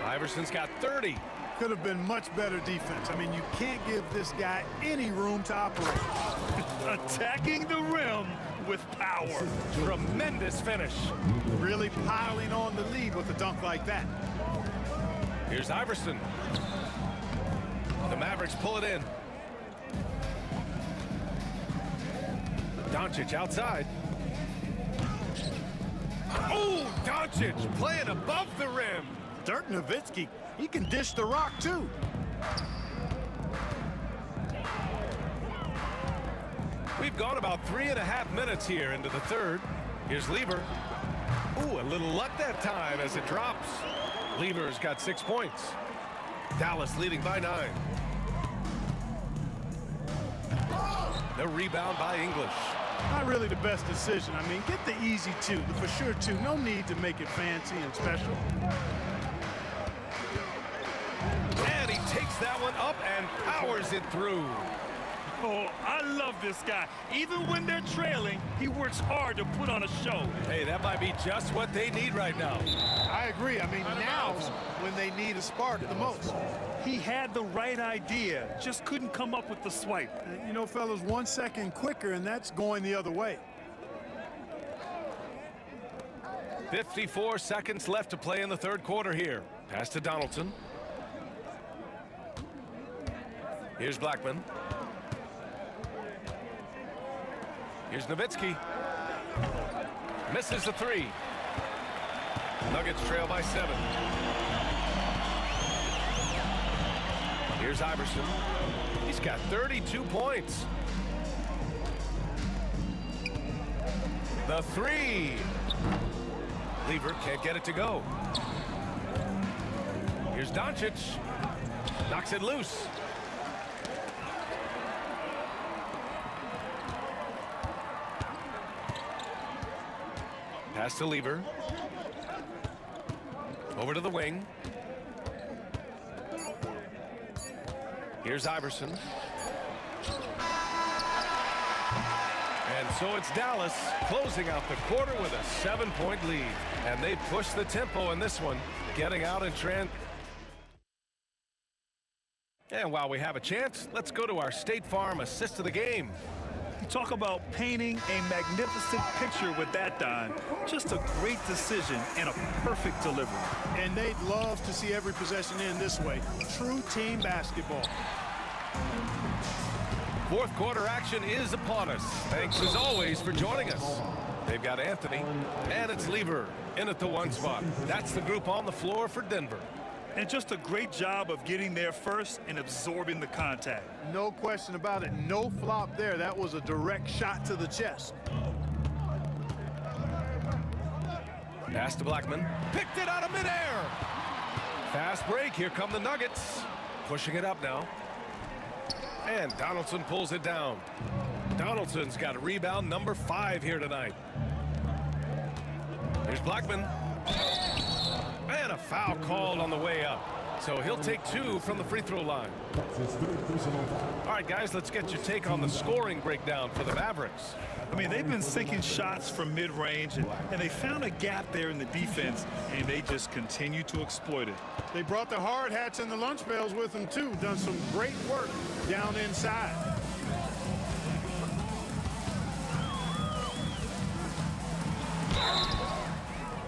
Iverson's got 30. Could have been much better defense. I mean, you can't give this guy any room to operate. Attacking the rim with power. Tremendous finish. Really piling on the lead with a dunk like that. Here's Iverson. The Mavericks pull it in. Doncic outside. Oh, Doncic playing above the rim. Dirk Nowitzki, he can dish the rock too. We've gone about 3.5 minutes here into the third. Here's Lever. Ooh, a little luck that time as it drops. Lever's got 6 points. Dallas leading by 9. The rebound by English. Not really the best decision. I mean, get the easy 2, the for sure 2. No need to make it fancy and special. And he takes that one up and powers it through. Oh, I love this guy. Even when they're trailing, he works hard to put on a show. Hey, that might be just what they need right now. I agree. I mean, now's when they need a spark the most. He had the right idea, just couldn't come up with the swipe. You know, fellas, 1 second quicker, and that's going the other way. 54 seconds left to play in the third quarter here. Pass to Donaldson. Here's Blackman. Here's Nowitzki. Misses the 3. Nuggets trail by 7. Here's Iverson. He's got 32 points. The three. Lever can't get it to go. Here's Doncic. Knocks it loose. Pass to Lever. Over to the wing. Here's Iverson. And so it's Dallas closing out the quarter with a 7-point lead. And they push the tempo in this one, getting out in trend. And while we have a chance, let's go to our State Farm assist of the game. You talk about painting a magnificent picture with that, Don. Just a great decision and a perfect delivery. And they'd love to see every possession end this way. True team basketball. Fourth quarter action is upon us. Thanks as always for joining us. They've got Anthony, and it's Lever in at the one spot. That's the group on the floor for Denver. And just a great job of getting there first and absorbing the contact. No question about it. No flop there. That was a direct shot to the chest. Pass to Blackman. Picked it out of midair. Fast break. Here come the Nuggets. Pushing it up now. And Donaldson pulls it down. Donaldson's got a rebound number 5 here tonight. Here's Blackman. And a foul called on the way up. So he'll take 2 from the free throw line. All right, guys, let's get your take on the scoring breakdown for the Mavericks. I mean, they've been sinking shots from mid-range, and they found a gap there in the defense, and they just continue to exploit it. They brought the hard hats and the lunch pails with them, too. Done some great work down inside.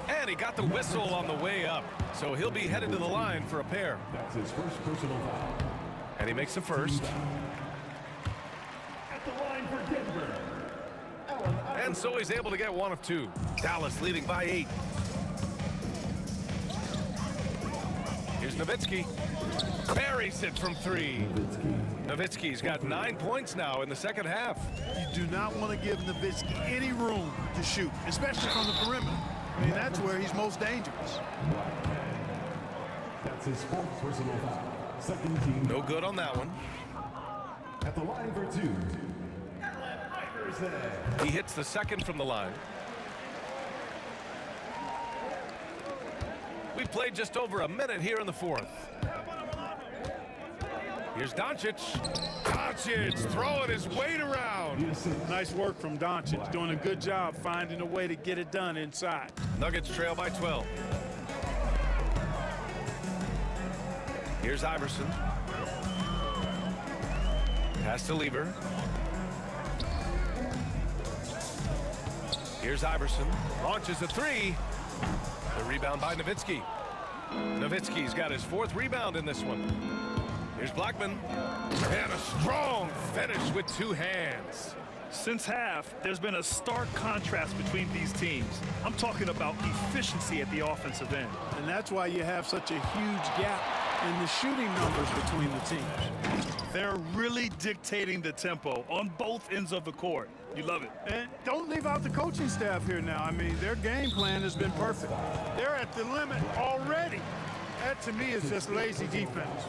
And he got the whistle on the way up. So he'll be headed to the line for a pair. That's his first personal foul. And he makes the first. At the line for Denver. And so he's able to get 1 of 2. Dallas leading by 8. Here's Nowitzki. Buries it from 3. Nowitzki's got 9 points now in the second half. You do not want to give Nowitzki any room to shoot, especially from the perimeter. I mean, that's where he's most dangerous. That's his 4th personal foul. Second team. No good on that one. At the line for 2. He hits the second from the line. We've played just over a minute here in the 4th. Here's Doncic. Doncic throwing his weight around. Nice work from Doncic. Doing a good job finding a way to get it done inside. Nuggets trail by 12. Here's Iverson. Pass to Lever. Here's Iverson. Launches a 3. The rebound by Nowitzki. Nowitzki's got his 4th rebound in this one. Here's Blackman. And a strong finish with 2 hands. Since half, there's been a stark contrast between these teams. I'm talking about efficiency at the offensive end. And that's why you have such a huge gap in the shooting numbers between the teams. They're really dictating the tempo on both ends of the court. You love it. And don't leave out the coaching staff here now. I mean, their game plan has been perfect. They're at the limit already. That, to me, is just lazy defense.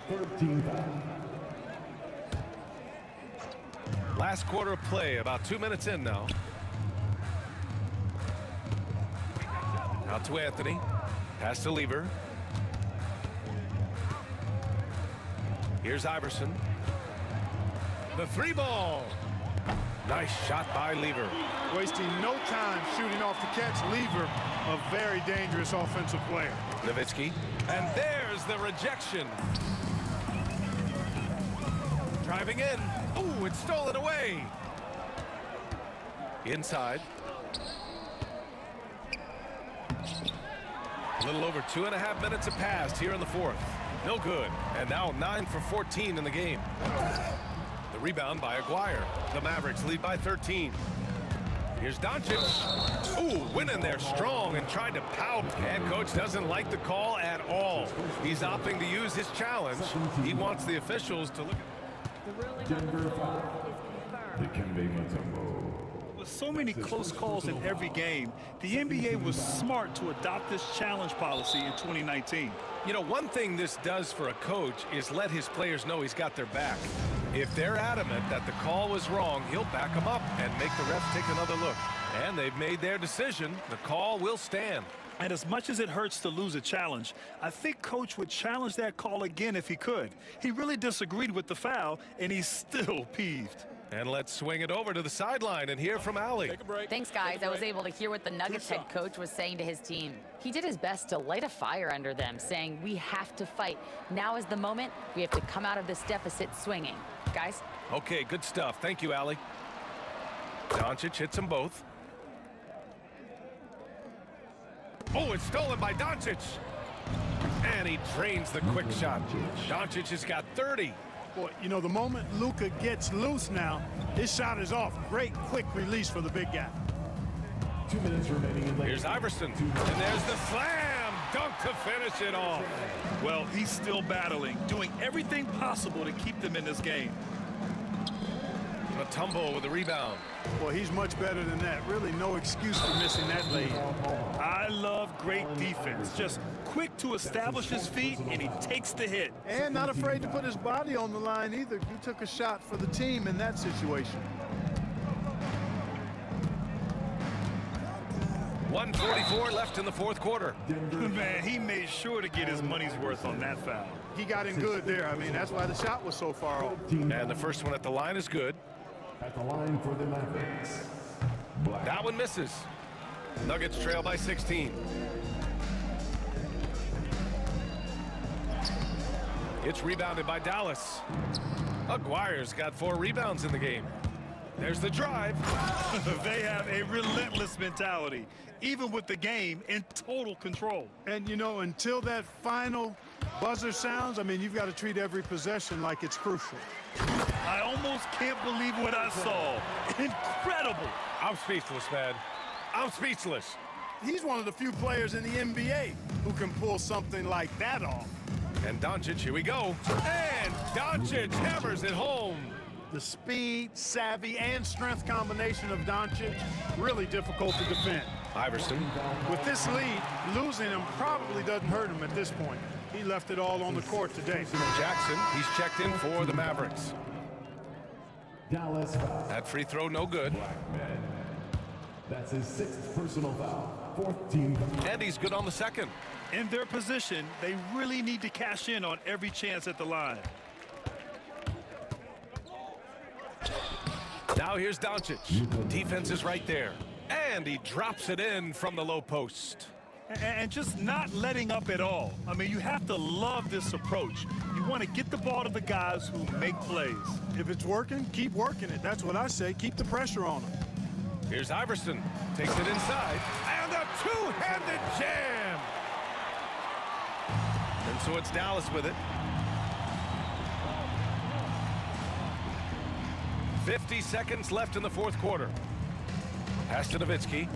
13 foul. Last quarter of play, about 2 minutes in now. Out to Anthony. Pass to Lever. Here's Iverson. The 3 ball. Nice shot by Lever. Wasting no time shooting off the catch. Lever, a very dangerous offensive player. Nowitzki. And there's the rejection. Driving in. Ooh, it's stolen away. Inside. A little over 2.5 minutes have passed here in the 4th. No good. And now 9 for 14 in the game. The rebound by Aguirre. The Mavericks lead by 13. Here's Doncic. Ooh, went in there strong and tried to pout. Head coach doesn't like the call at all. He's opting to use his challenge. He wants the officials to look at Denver foul. Dikembe Mutombo. With so many close calls in every game, the NBA was smart to adopt this challenge policy in 2019. You know, one thing this does for a coach is let his players know he's got their back. If they're adamant that the call was wrong, he'll back them up and make the refs take another look. And they've made their decision. The call will stand. And as much as it hurts to lose a challenge, I think Coach would challenge that call again if he could. He really disagreed with the foul, and he's still peeved. And let's swing it over to the sideline and hear from Allie. Thanks, guys. I was able to hear what the Nuggets head coach was saying to his team. He did his best to light a fire under them, saying, we have to fight. Now is the moment. We have to come out of this deficit swinging. Guys? Okay, good stuff. Thank you, Allie. Doncic hits them both. Oh, it's stolen by Doncic. And he drains the quick shot. Doncic has got 30. Boy, you know, the moment Luka gets loose now, his shot is off. Great quick release for the big guy. 2 minutes remaining in the Here's Iverson. And there's the slam dunk to finish it off. Well, he's still battling, doing everything possible to keep them in this game. Mutombo with the rebound. Boy, he's much better than that. Really no excuse for missing that lead. I love great defense. Just quick to establish his feet, and he takes the hit. And not afraid to put his body on the line either. He took a shot for the team in that situation. 1:44 left in the fourth quarter. Man, he made sure to get his money's worth on that foul. He got in good there. I mean, that's why the shot was so far off. And the first one at the line is good. At the line for the Mavericks. Black. That one misses. Nuggets trail by 16. It's rebounded by Dallas. Aguirre's got 4 rebounds in the game. There's the drive. They have a relentless mentality, even with the game in total control. And, you know, until that final buzzer sounds, I mean, you've got to treat every possession like it's crucial. I almost can't believe what I saw. Incredible. I'm speechless, man. I'm speechless. He's one of the few players in the NBA who can pull something like that off. And Doncic, here we go. And Doncic hammers it home. The speed, savvy, and strength combination of Doncic, really difficult to defend. Iverson. With this lead, losing him probably doesn't hurt him at this point. He left it all on the court today. Jackson, he's checked in for the Mavericks. Dallas foul. That free throw, no good. That's his 6th personal foul. 4th team foul. And he's good on the second. In their position, they really need to cash in on every chance at the line. Now here's Doncic. Defense is right there. And he drops it in from the low post. And just not letting up at all. I mean, you have to love this approach. You want to get the ball to the guys who make plays. If it's working, keep working it. That's what I say. Keep the pressure on them. Here's Iverson. Takes it inside. And a two-handed jam. And so it's Dallas with it. 50 seconds left in the fourth quarter. Pass to Nowitzki.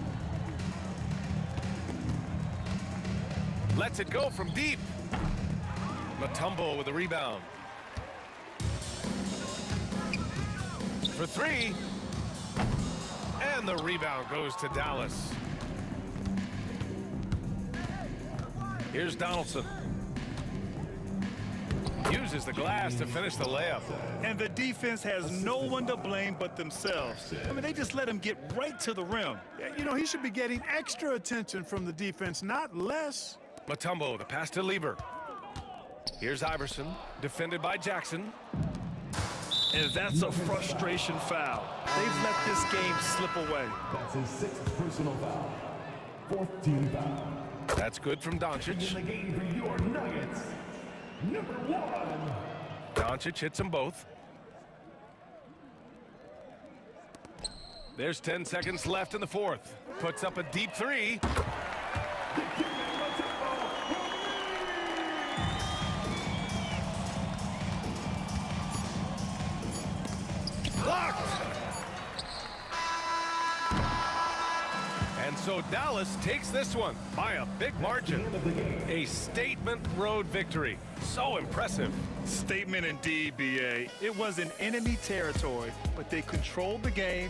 Lets it go from deep. Mutombo with the rebound. For 3. And the rebound goes to Dallas. Here's Donaldson. Uses the glass to finish the layup. And the defense has no one to blame but themselves. I mean, they just let him get right to the rim. You know, he should be getting extra attention from the defense, not less. Mutombo, the pass to Lieber. Here's Iverson, defended by Jackson. And that's a frustration foul. They've let this game slip away. That's his 6th personal foul. 4th team foul. That's good from Doncic. In the game for your Nuggets, number 1. Doncic hits them both. There's 10 seconds left in the fourth. Puts up a deep 3. Blocked. So Dallas takes this one by a big margin. A statement road victory. So impressive. Statement indeed, B.A. It was in enemy territory, but they controlled the game.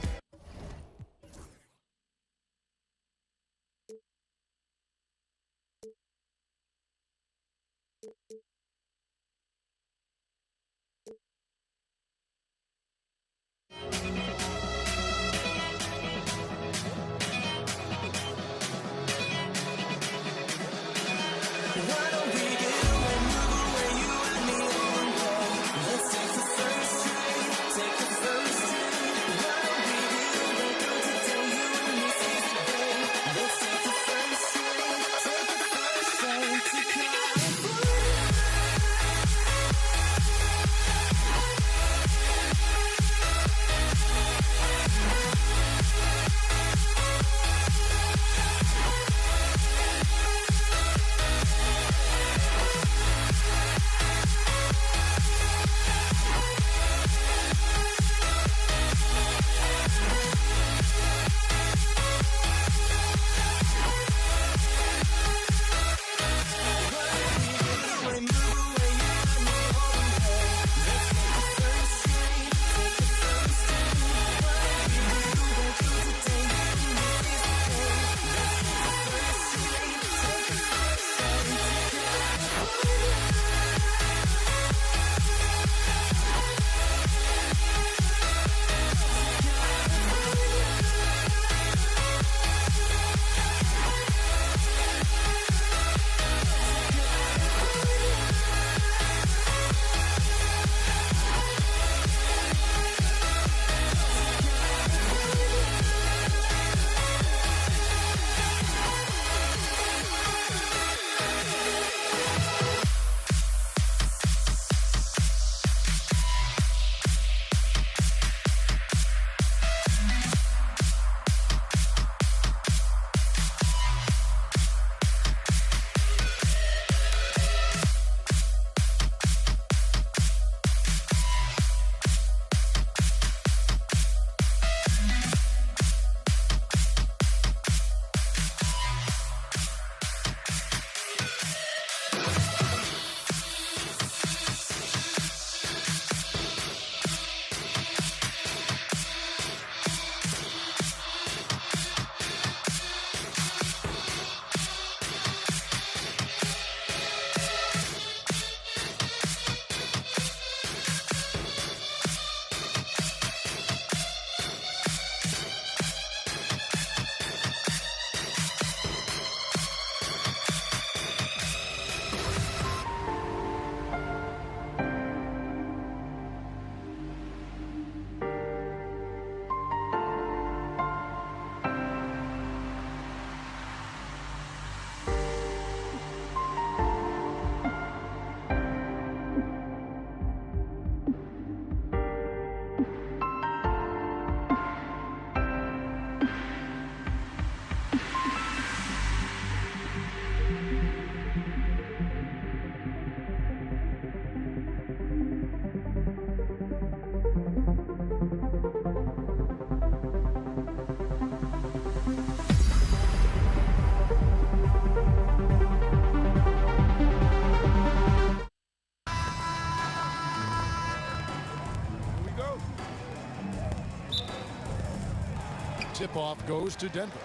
Tip-off goes to Denver.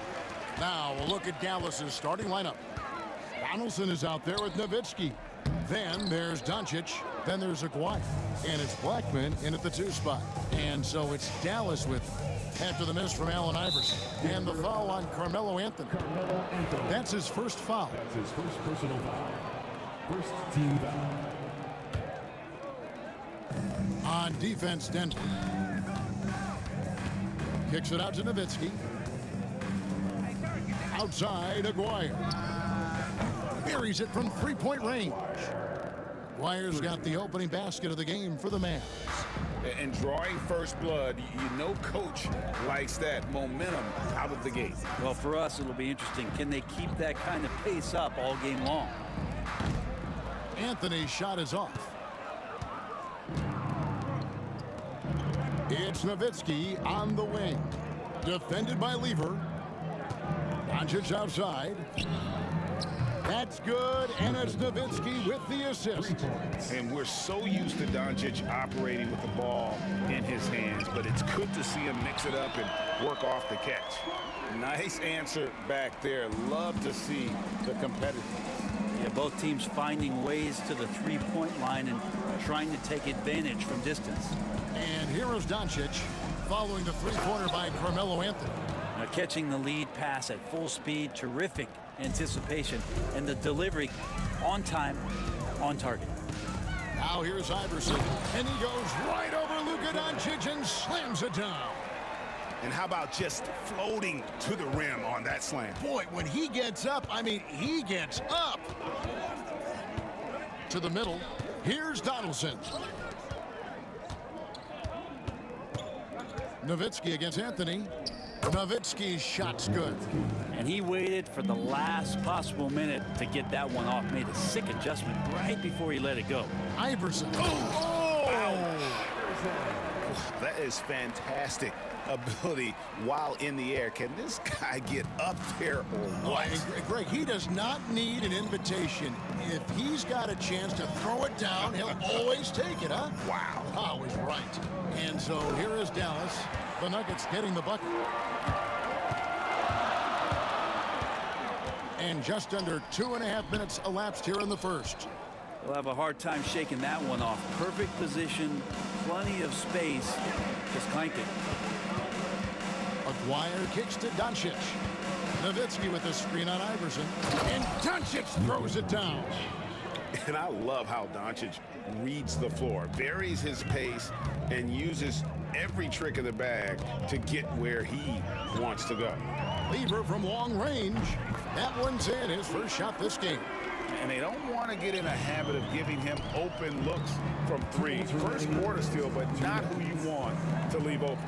Now a look at Dallas's starting lineup. Donaldson is out there with Nowitzki. Then there's Doncic. Then there's Aguirre. And it's Blackman in at the 2 spot. And so it's Dallas with, after the miss from Allen Iverson. And the foul on Carmelo Anthony. That's his first foul. That's his first personal foul. First team foul. On defense, Denver. Kicks it out to Nowitzki. Outside, Aguirre. Buries it from 3-point range. Aguirre's got the opening basket of the game for the Mavs. And drawing first blood, you know coach likes that momentum out of the gate. Well, for us, it'll be interesting. Can they keep that kind of pace up all game long? Anthony's shot is off. It's Nowitzki on the wing. Defended by Lever. Doncic outside. That's good, and it's Nowitzki with the assist. And we're so used to Doncic operating with the ball in his hands, but it's good to see him mix it up and work off the catch. Nice answer back there. Love to see the competitiveness. Yeah, both teams finding ways to the three-point line and trying to take advantage from distance. And here is Doncic following the three-pointer by Carmelo Anthony. Now catching the lead pass at full speed, terrific anticipation, and the delivery on time, on target. Now here's Iverson, and he goes right over Luka Doncic and slams it down. And how about just floating to the rim on that slam? Boy, when he gets up, I mean, he gets up. To the middle, here's Donaldson. Nowitzki against Anthony. Nowitzki's shot's good. And he waited for the last possible minute to get that one off. Made a sick adjustment right before he let it go. Iverson. That is fantastic ability while in the air. Can this guy get up there or what? Greg, he does not need an invitation. If he's got a chance to throw it down, he'll always take it, huh? Wow. Oh, he's right. And so here is Dallas. The Nuggets getting the bucket. And just under 2.5 minutes elapsed here in the first. They'll have a hard time shaking that one off. Perfect position, plenty of space. Just clank it. Aguirre kicks to Doncic. Nowitzki with a screen on Iverson. And Doncic throws it down. And I love how Doncic reads the floor, varies his pace, and uses every trick of the bag to get where he wants to go. Lever from long range. That one's in, his first shot this game. And they don't want to get in a habit of giving him open looks from three. First quarter steal, but not who you want to leave open.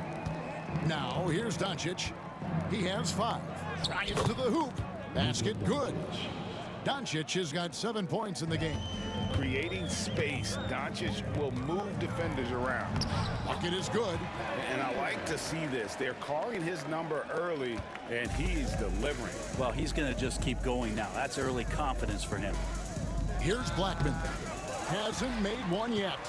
Now, here's Doncic. He has 5. Drives to the hoop. Basket good. Doncic has got 7 points in the game. Creating space, Doncic will move defenders around. Bucket is good. And I like to see this. They're calling his number early, and he's delivering. Well, he's going to just keep going now. That's early confidence for him. Here's Blackman. Hasn't made one yet.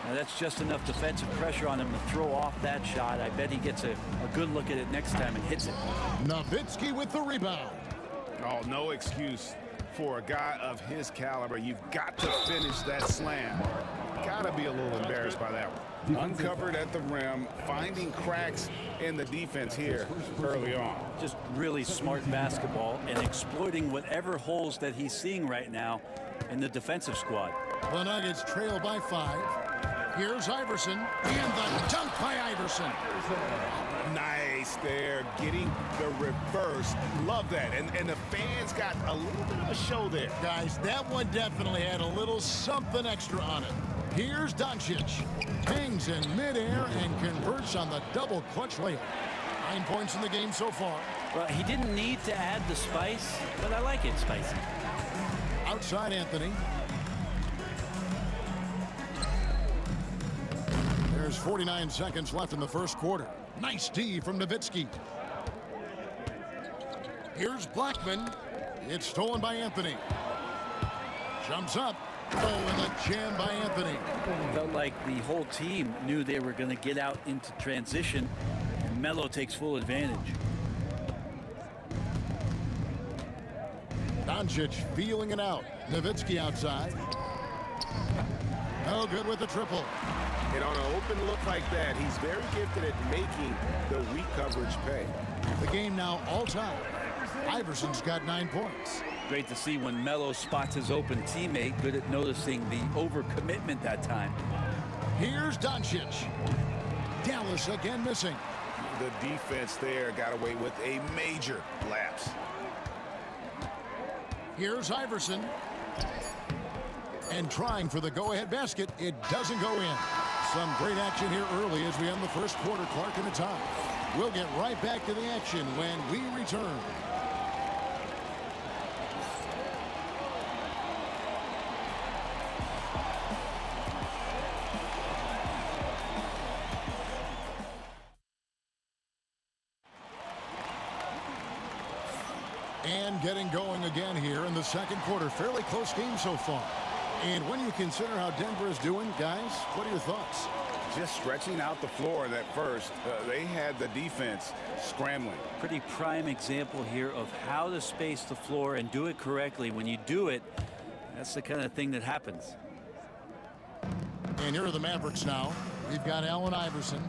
Now that's just enough defensive pressure on him to throw off that shot. I bet he gets a good look at it next time and hits it. Nowitzki with the rebound. Oh, no excuse for a guy of his caliber. You've got to finish that slam. Got to be a little embarrassed by that one. Uncovered at the rim, finding cracks in the defense here early on. Just really smart basketball and exploiting whatever holes that he's seeing right now in the defensive squad. The Nuggets trail by 5. Here's Iverson, and the dunk by Iverson. Nice there, getting the reverse. Love that. And the fans got a little bit of a show there. Guys, that one definitely had a little something extra on it. Here's Doncic. Hangs in midair and converts on the double clutch layup. 9 points in the game so far. Well, he didn't need to add the spice, but I like it spicy. Outside Anthony. There's 49 seconds left in the first quarter. Nice D from Nowitzki. Here's Blackman. It's stolen by Anthony. Jumps up. Oh, and the jam by Anthony. Felt like the whole team knew they were going to get out into transition, and Melo takes full advantage. Doncic feeling it out. Nowitzki outside. No good with the triple. And on an open look like that, he's very gifted at making the weak coverage pay. The game now all time. Iverson's got 9 points. Great to see when Melo spots his open teammate. Good at noticing the overcommitment that time. Here's Doncic. Dallas again missing. The defense there got away with a major lapse. Here's Iverson. And trying for the go-ahead basket. It doesn't go in. Some great action here early as we end the first quarter. Clark in a tie. We'll get right back to the action when we return. getting going again here in the second quarter. Fairly close game so far. And when you consider how Denver is doing, guys, what are your thoughts? Just stretching out the floor that first. They had the defense scrambling. Pretty prime example here of how to space the floor and do it correctly. When you do it, that's the kind of thing that happens. And here are the Mavericks now. We've got Allen Iverson.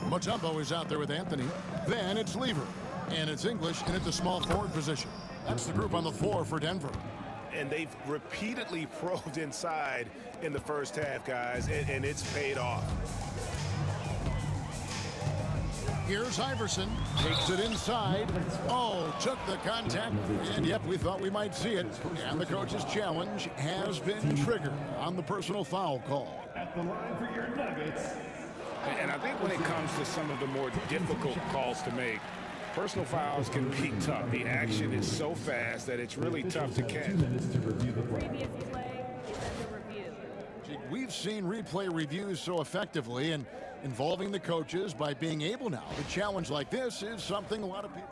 Mutombo is out there with Anthony. Then it's Lever. And it's English in at the small forward position. That's the group on the floor for Denver. And they've repeatedly probed inside in the first half, guys, and it's paid off. Here's Iverson. Takes it inside. Oh, took the contact. And yep, we thought we might see it. And the coach's challenge has been triggered on the personal foul call. At the line for your Nuggets. And I think when it comes to some of the more difficult calls to make, personal fouls can be tough. The action is so fast that it's really tough to catch. We've seen replay reviews so effectively and involving the coaches by being able now to challenge like this is something a lot of people.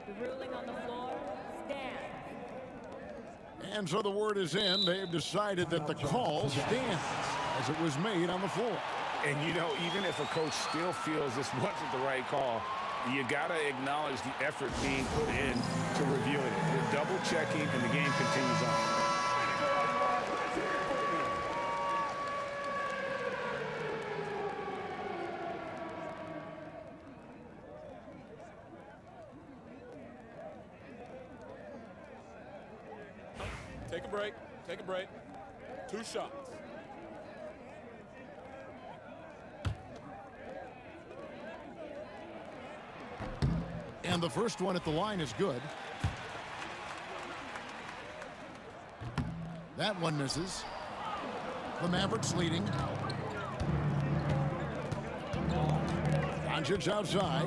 The ruling on the floor stands. And so the word is in. They've decided that the call stands as it was made on the floor. And you know, even if a coach still feels this wasn't the right call, you got to acknowledge the effort being put in to reviewing it. You're double checking and the game continues on. Take a break. Take a break. 2 shots. And the first one at the line is good. That one misses. The Mavericks leading. Doncic outside.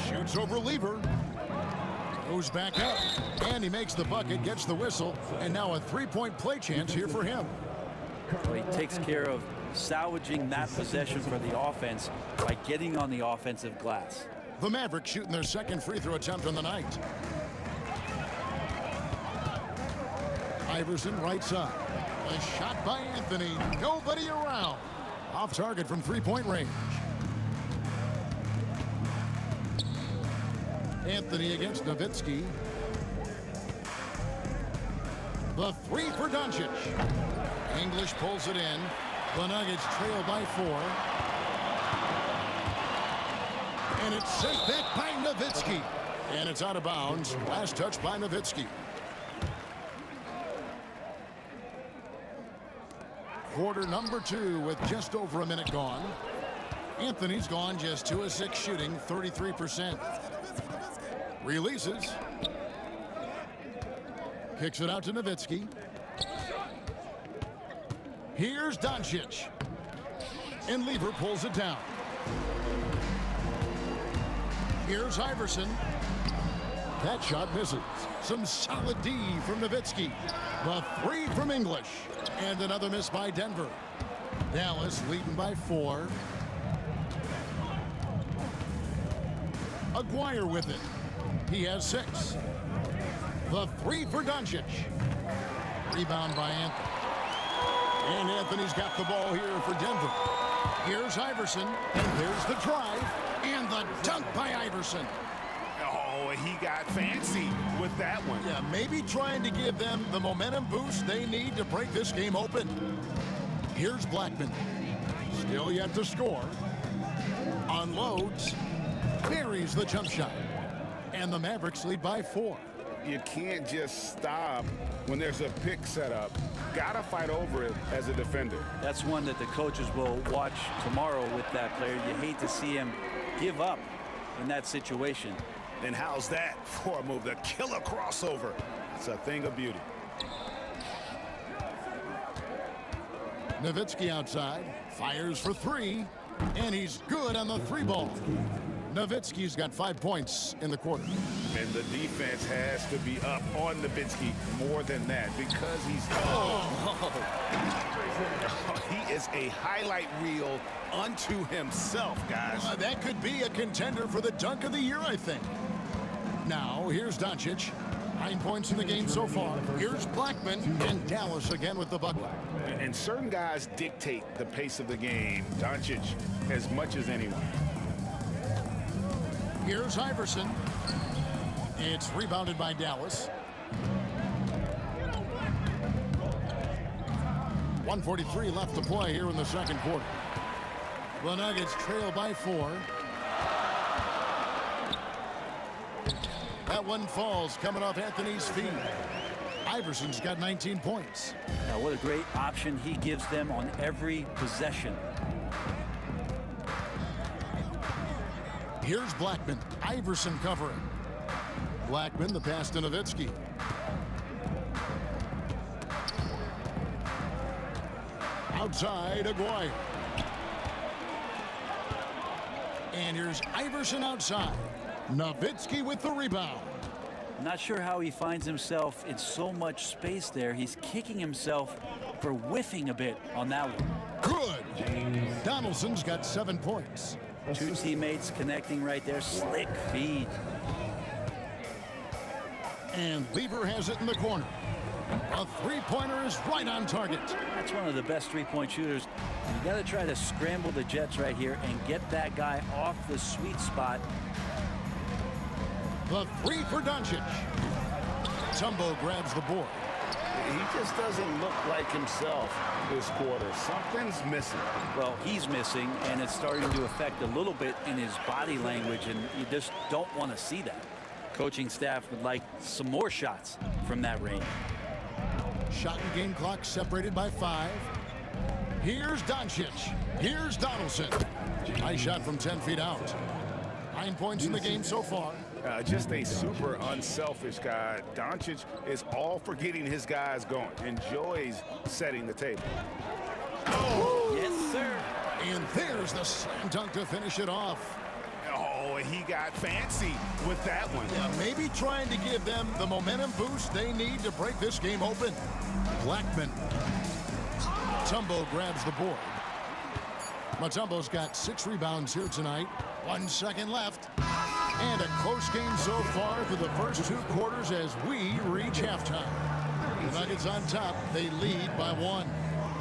Shoots over Lever. Goes back up. And he makes the bucket, gets the whistle, and now a three-point play chance here for him. Well, he takes care of salvaging that possession for the offense by getting on the offensive glass. The Mavericks shooting their second free throw attempt on the night. Iverson right side. A shot by Anthony. Nobody around. Off target from three-point range. Anthony against Nowitzki. The three for Doncic. English pulls it in. The Nuggets trail by 4. And it's sent back by Nowitzki. And it's out of bounds. Last touch by Nowitzki. Quarter number 2 with just over a minute gone. Anthony's gone just 2 of 6 shooting, 33%. Releases. Kicks it out to Nowitzki. Here's Doncic. And Lever pulls it down. Here's Iverson. That shot misses. Some solid D from Nowitzki. The 3 from English. And another miss by Denver. Dallas leading by 4. Aguirre with it. He has 6. The 3 for Doncic. Rebound by Anthony. And Anthony's got the ball here for Denver. Here's Iverson. And there's the drive. And the dunk by Iverson. Oh, he got fancy with that one. Yeah, maybe trying to give them the momentum boost they need to break this game open. Here's Blackman. Still yet to score. Unloads. Buries the jump shot. And the Mavericks lead by 4. You can't just stop when there's a pick set up. Gotta fight over it as a defender. That's one that the coaches will watch tomorrow with that player. You hate to see him give up in that situation. And how's that for a move? The killer crossover. It's a thing of beauty. Nowitzki outside. Fires for 3. And he's good on the 3 ball. Nowitzki's got 5 points in the quarter. And the defense has to be up on Nowitzki more than that because he's... he is a highlight reel unto himself, guys. That could be a contender for the dunk of the year, I think. Now, here's Doncic. 9 points in the game so far. Here's Blackman, and Dallas again with the bucket. And certain guys dictate the pace of the game. Doncic as much as anyone. Here's Iverson. It's rebounded by Dallas. 1:43 left to play here in the second quarter. The Nuggets trail by 4. That one falls coming off Anthony's feet. Iverson's got 19 points. Now, what a great option he gives them on every possession. Here's Blackman. Iverson covering. Blackman, the pass to Nowitzki. Outside, Aguirre. And here's Iverson outside. Nowitzki with the rebound. Not sure how he finds himself in so much space there. He's kicking himself for whiffing a bit on that one. Good. Donaldson's got 7 points. Two teammates connecting right there. Slick feed. And Lever has it in the corner. A three-pointer is right on target. That's one of the best three-point shooters. You got to try to scramble the Jets right here and get that guy off the sweet spot. The three for Doncic. Tumbo grabs the board. He just doesn't look like himself this quarter. Something's missing. Well, he's missing, and it's starting to affect a little bit in his body language, and you just don't want to see that. Coaching staff would like some more shots from that range. Shot and game clock separated by 5. Here's Doncic. Here's Donaldson. Nice shot from 10 feet out. 9 points in the game so far. Just a super unselfish guy. Doncic is all for getting his guys going. Enjoys setting the table. Oh, yes, sir. And there's the slam dunk to finish it off. Oh, he got fancy with that one. Yeah, maybe trying to give them the momentum boost they need to break this game open. Blackman. Mutombo grabs the board. Mutombo's got 6 rebounds here tonight. 1 second left. And a close game so far for the first 2 quarters as we reach halftime. The Nuggets on top. They lead by 1.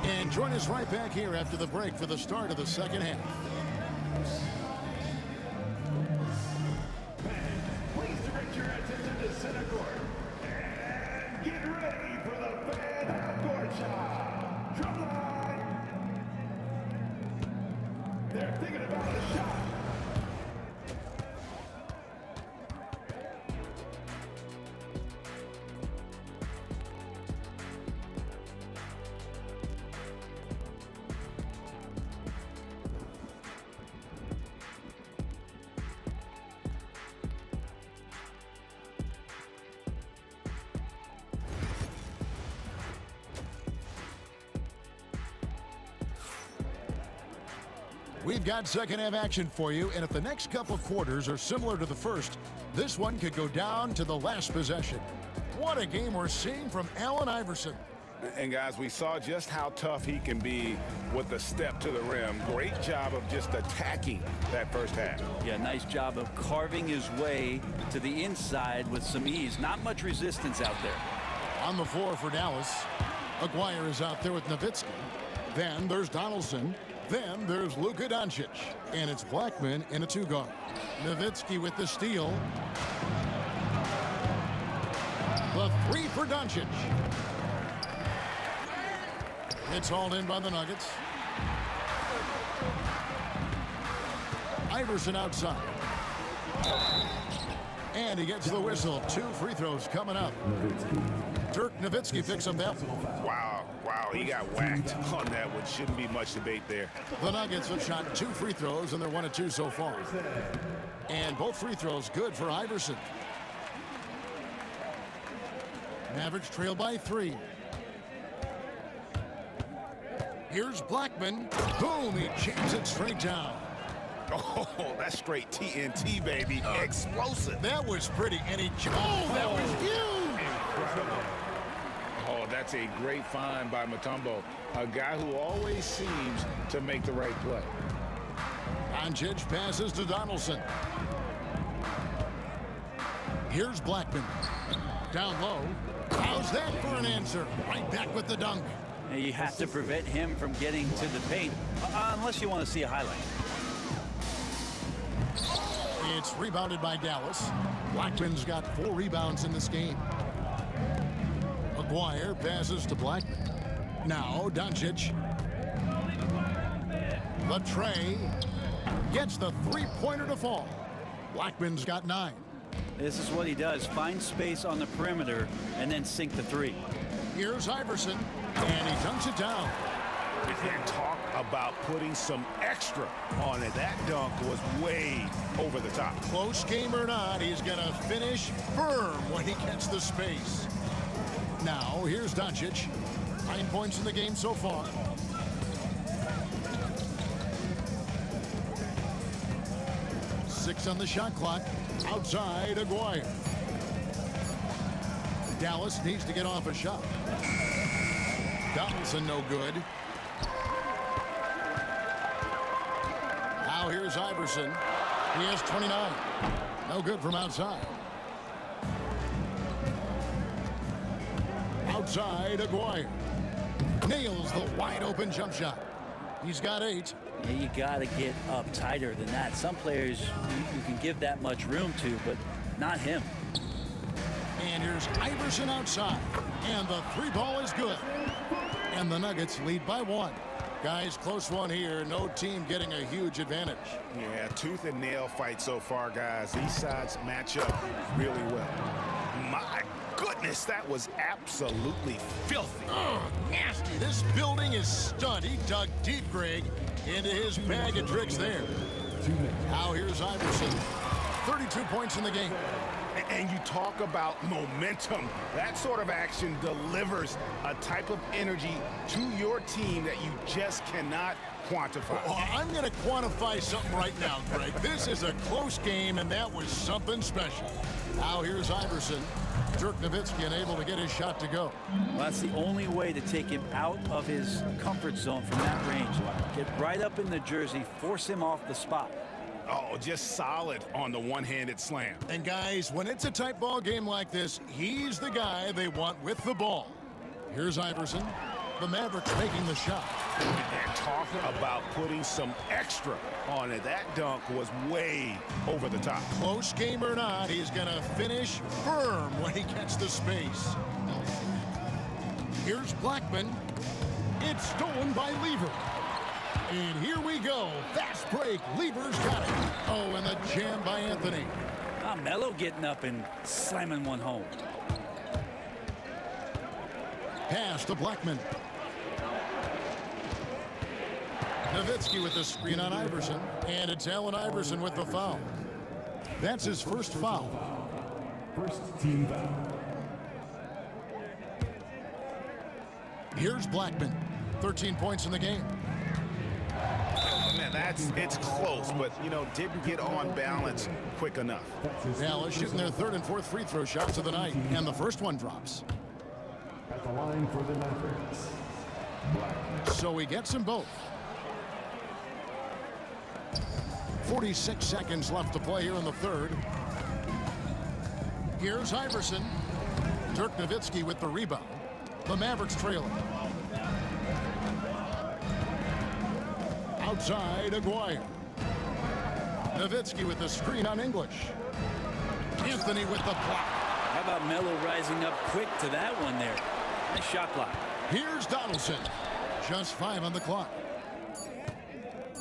And join us right back here after the break for the start of the second half. Please direct your attention to center court. And get ready for the fan half-court shot. Drumline. They're thinking about a shot. We've got second half action for you, and if the next couple quarters are similar to the first, this one could go down to the last possession. What a game we're seeing from Allen Iverson. And guys, we saw just how tough he can be with the step to the rim. Great job of just attacking that first half. Yeah, nice job of carving his way to the inside with some ease. Not much resistance out there. On the floor for Dallas, Aguirre is out there with Nowitzki. Then there's Donaldson. Then there's Luka Doncic. And it's Blackman in a 2-guard. Nowitzki with the steal. The 3 for Doncic. It's hauled in by the Nuggets. Iverson outside. And he gets the whistle. 2 free throws coming up. Dirk Nowitzki picks up that one. Wow, he got whacked on that one. Shouldn't be much debate there. The Nuggets have shot 2 free throws, and they're 1 of 2 so far. And both free throws good for Iverson. Mavericks trail by 3. Here's Blackman. Boom, he jams it straight down. Oh, that's straight TNT, baby. Explosive. That was pretty. And he that was huge. Incredible. Oh, that's a great find by Mutombo. A guy who always seems to make the right play. Doncic passes to Donaldson. Here's Blackman. Down low. How's that for an answer? Right back with the dunk. You have to prevent him from getting to the paint, unless you want to see a highlight. It's rebounded by Dallas. Blackman's got 4 rebounds in this game. McGuire passes to Blackman. Now Doncic. Latre gets the three-pointer to fall. Blackman's got 9. This is what he does. Find space on the perimeter and then sink the 3. Here's Iverson, and he dunks it down. And talk about putting some extra on it. That dunk was way over the top. Close game or not, he's going to finish firm when he gets the space. Now, here's Doncic. 9 points in the game so far. Six on the shot clock. Outside, Aguirre. Dallas needs to get off a shot. Donaldson no good. Now here's Iverson. He has 29. No good from outside. Outside, Aguirre. Nails the wide open jump shot. He's got 8. Yeah, you got to get up tighter than that. Some players you can give that much room to, but not him. And here's Iverson outside. And the 3-ball is good. And the Nuggets lead by 1. Guys, close one here. No team getting a huge advantage. Yeah, tooth and nail fight so far, guys. These sides match up really well. My goodness, that was absolutely filthy. Oh, nasty. This building is stunned. He dug deep, Greg, into his bag of tricks there. Now here's Iverson. 32 points in the game. And you talk about momentum. That sort of action delivers a type of energy to your team that you just cannot quantify. Oh, I'm going to quantify something right now, Greg. This is a close game, and that was something special. Now here's Iverson. Dirk Nowitzki unable to get his shot to go. Well, that's the only way to take him out of his comfort zone from that range. Get right up in the jersey, force him off the spot. Oh, just solid on the one-handed slam. And guys, when it's a tight ball game like this, he's the guy they want with the ball. Here's Iverson. The Mavericks making the shot. And talk about putting some extra on it. That dunk was way over the top. Close game or not, he's going to finish firm when he gets the space. Here's Blackman. It's stolen by Lever. And here we go. Fast break. Lever's got it. Oh, and the jam by Anthony. Melo getting up and slamming one home. Pass to Blackman. Nowitzki with the screen on Iverson. And it's Allen Iverson with the foul. That's his first foul. First team foul. Here's Blackman. 13 points in the game. Man, it's close, but, didn't get on balance quick enough. Dallas shooting their 3rd and 4th free throw shots of the night, and the first one drops. At the line for the Mavericks. So he gets them both. 46 seconds left to play here in the 3rd. Here's Iverson. Dirk Nowitzki with the rebound. The Mavericks trailing. Outside, Aguirre. Nowitzki with the screen on English. Anthony with the block. How about Melo rising up quick to that one there? Nice shot block. Here's Donaldson. Just 5 on the clock.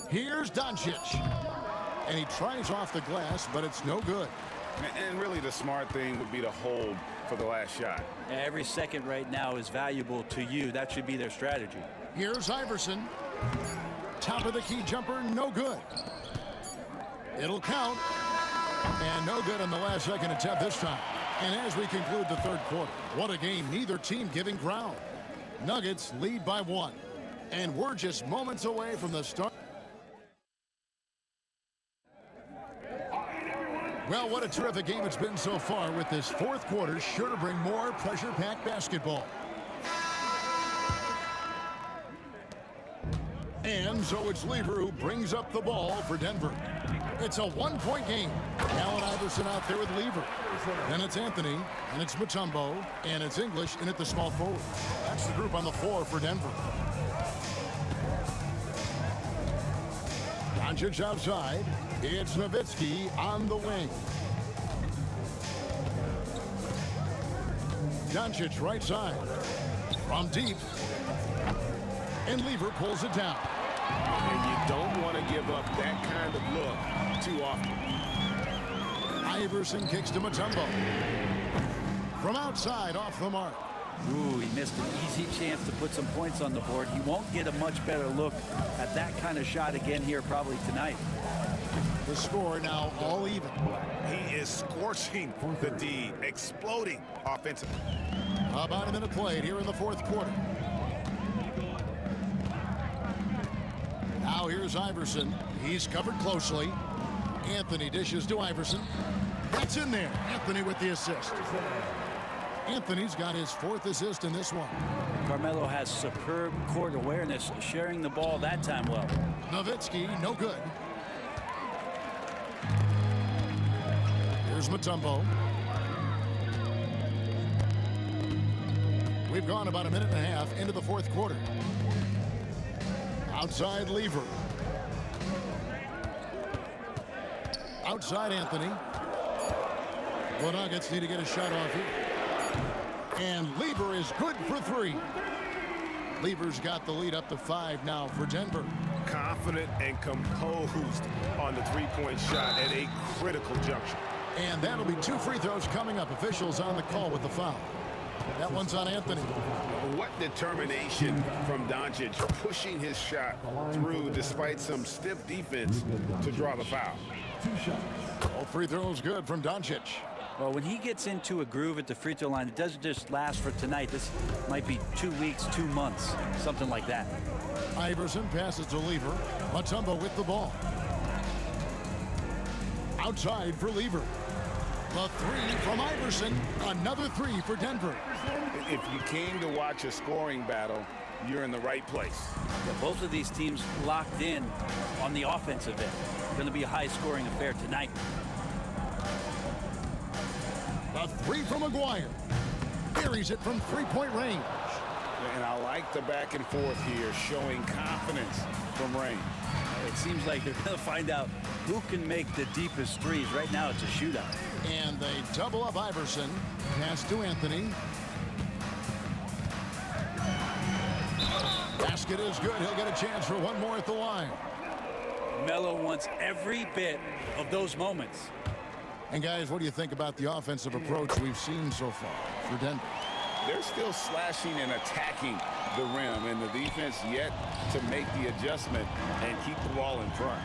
Here's Doncic. And he tries off the glass, but it's no good. And really the smart thing would be to hold for the last shot. Every second right now is valuable to you. That should be their strategy. Here's Iverson. Top of the key jumper, no good. It'll count. And no good on the last second attempt this time. And as we conclude the 3rd quarter, what a game, neither team giving ground. Nuggets lead by 1. And we're just moments away from the start. Well, what a terrific game it's been so far, with this 4th quarter sure to bring more pressure-packed basketball. And so it's Lever who brings up the ball for Denver. It's a one-point game. Allen Iverson out there with Lever. Then it's Anthony, and it's Mutombo, and it's English in at the small forward. That's the group on the floor for Denver. Doncic outside. It's Nowitzki on the wing. Doncic right side. From deep. And Lever pulls it down. And you don't want to give up that kind of look too often. Iverson kicks to Mutombo. From outside, off the mark. Ooh, he missed an easy chance to put some points on the board. He won't get a much better look at that kind of shot again here probably tonight. The score now all even. He is scorching the D, exploding offensively. About a minute played here in the fourth quarter. Now here's Iverson. He's covered closely. Anthony dishes to Iverson. That's in there. Anthony with the assist. Anthony's got his fourth assist in this one. Carmelo has superb court awareness, sharing the ball that time well. Nowitzki, no good. Here's Mutombo. We've gone about a minute and a half into the fourth quarter. Outside Lever. Outside Anthony. The Nuggets need to get a shot off here. And Lever is good for three. Lever's got the lead up to 5 now for Denver. Confident and composed on the three-point shot at a critical juncture. And that'll be 2 free throws coming up. Officials on the call with the foul. That one's on Anthony. What determination from Doncic, pushing his shot through despite some stiff defense to draw the foul. All free throws good from Doncic. Well, when he gets into a groove at the free throw line, it doesn't just last for tonight. This might be 2 weeks, 2 months, something like that. Iverson passes to Lever. Mutombo with the ball. Outside for Lever. The three from Iverson. Another 3 for Denver. If you came to watch a scoring battle, you're in the right place. Yeah, both of these teams locked in on the offensive end. Going to be a high-scoring affair tonight. The 3 from McGuire. Buries it from three-point range. And I like the back and forth here, showing confidence from range. It seems like they're going to find out who can make the deepest threes. Right now, it's a shootout. And they double up Iverson. Pass to Anthony. Basket is good. He'll get a chance for one more at the line. Melo wants every bit of those moments. And guys, what do you think about the offensive approach we've seen so far for Denver? They're still slashing and attacking the rim, and the defense yet to make the adjustment and keep the ball in front.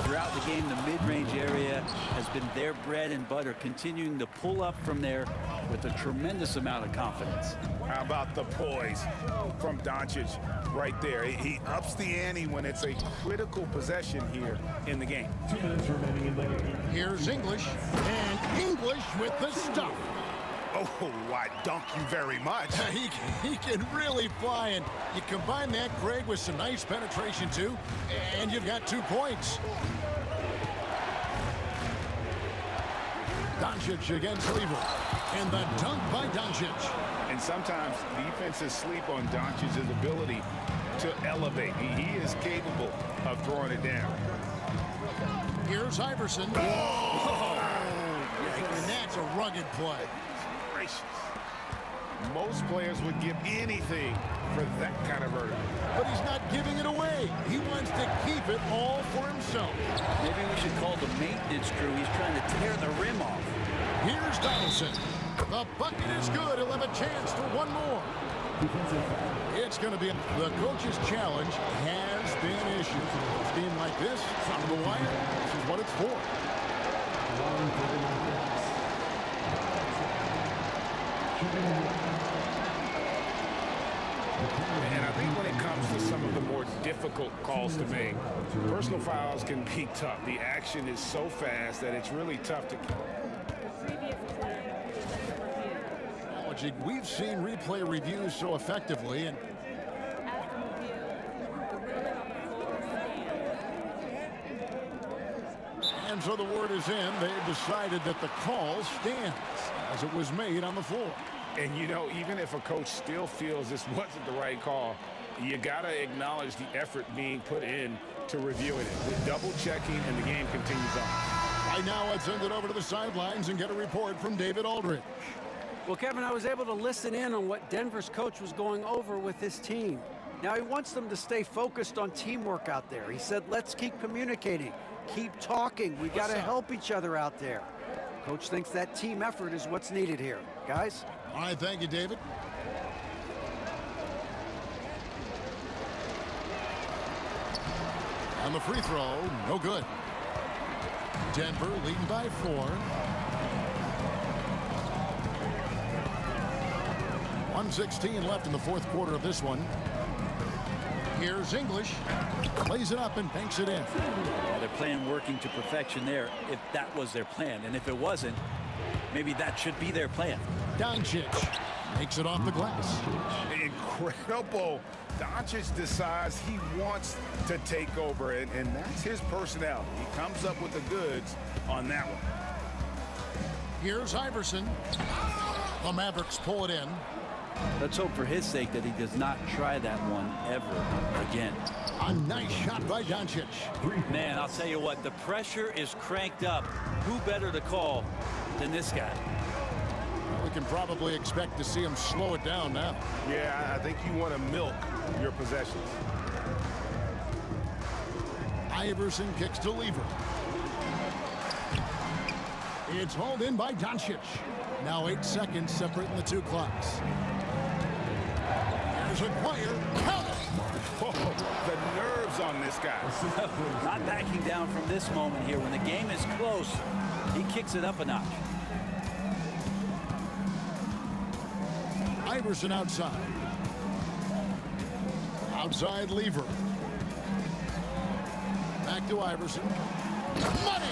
Throughout the game, the mid-range area has been their bread and butter, continuing to pull up from there with a tremendous amount of confidence. How about the poise from Doncic right there? He ups the ante when it's a critical possession here in the game. 2 minutes remaining in the game. Here's English, and English with the stuff. Oh, I dunk you very much. He can really fly, and you combine that, Greg, with some nice penetration, too, and you've got 2 points. Doncic against Lever, and the dunk by Doncic. And sometimes defenses sleep on Doncic's ability to elevate. He is capable of throwing it down. Here's Iverson. Oh, and that's a rugged play. Gracious. Most players would give anything for that kind of verdict. But he's not giving it away. He wants to keep it all for himself. Maybe we should call the maintenance crew. He's trying to tear the rim off. Here's Donaldson. The bucket is good. He'll have a chance for one more. It's going to be the coach's challenge has been issued. A team like this, on the wire, this is what it's for. And I think when it comes to some of the more difficult calls to make, personal fouls can be tough. The action is so fast that it's really tough to keep. We've seen replay reviews so effectively, and And so the word is in. They've decided that the call stands as it was made on the floor. And, you know, even if a coach still feels this wasn't the right call, you got to acknowledge the effort being put in to reviewing it. The double checking, and the game continues on. Right now, let's send it over to the sidelines and get a report from David Aldridge. Well, Kevin, I was able to listen in on what Denver's coach was going over with his team. Now, he wants them to stay focused on teamwork out there. He said, let's keep communicating, keep talking. We got to help each other out there. Coach thinks that team effort is what's needed here. Guys? All right, thank you, David. On the free throw, no good. Denver leading by 4. 1:16 left in the fourth quarter of this one. Here's English. Plays it up and banks it in. Yeah, they're playing working to perfection there, if that was their plan. And if it wasn't, maybe that should be their plan. Doncic makes it off the glass. Incredible. Doncic decides he wants to take over, and that's his personality. He comes up with the goods on that one. Here's Iverson. The Mavericks pull it in. Let's hope for his sake that he does not try that one ever again. A nice shot by Doncic. Man, I'll tell you what, the pressure is cranked up. Who better to call than this guy? We can probably expect to see him slow it down now. Yeah, I think you want to milk your possessions. Iverson kicks to Lever. It's hauled in by Doncic. Now 8 seconds separating the two clocks. There's a choir. Count it. Oh, the nerves on this guy. Not backing down from this moment here. When the game is close, he kicks it up a notch. Iverson outside. Outside Lever. Back to Iverson. Money!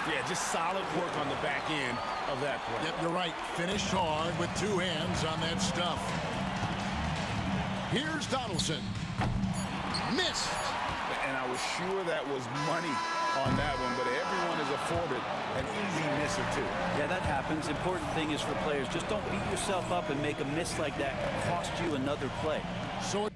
Yeah, just solid work on the back end of that play. Yep, you're right. Finished hard with 2 hands on that stuff. Here's Donaldson. Missed. And I was sure that was money on that one, but everyone is afforded an easy miss or 2. Yeah, that happens. Important thing is for players, just don't beat yourself up and make a miss like that cost you another play. So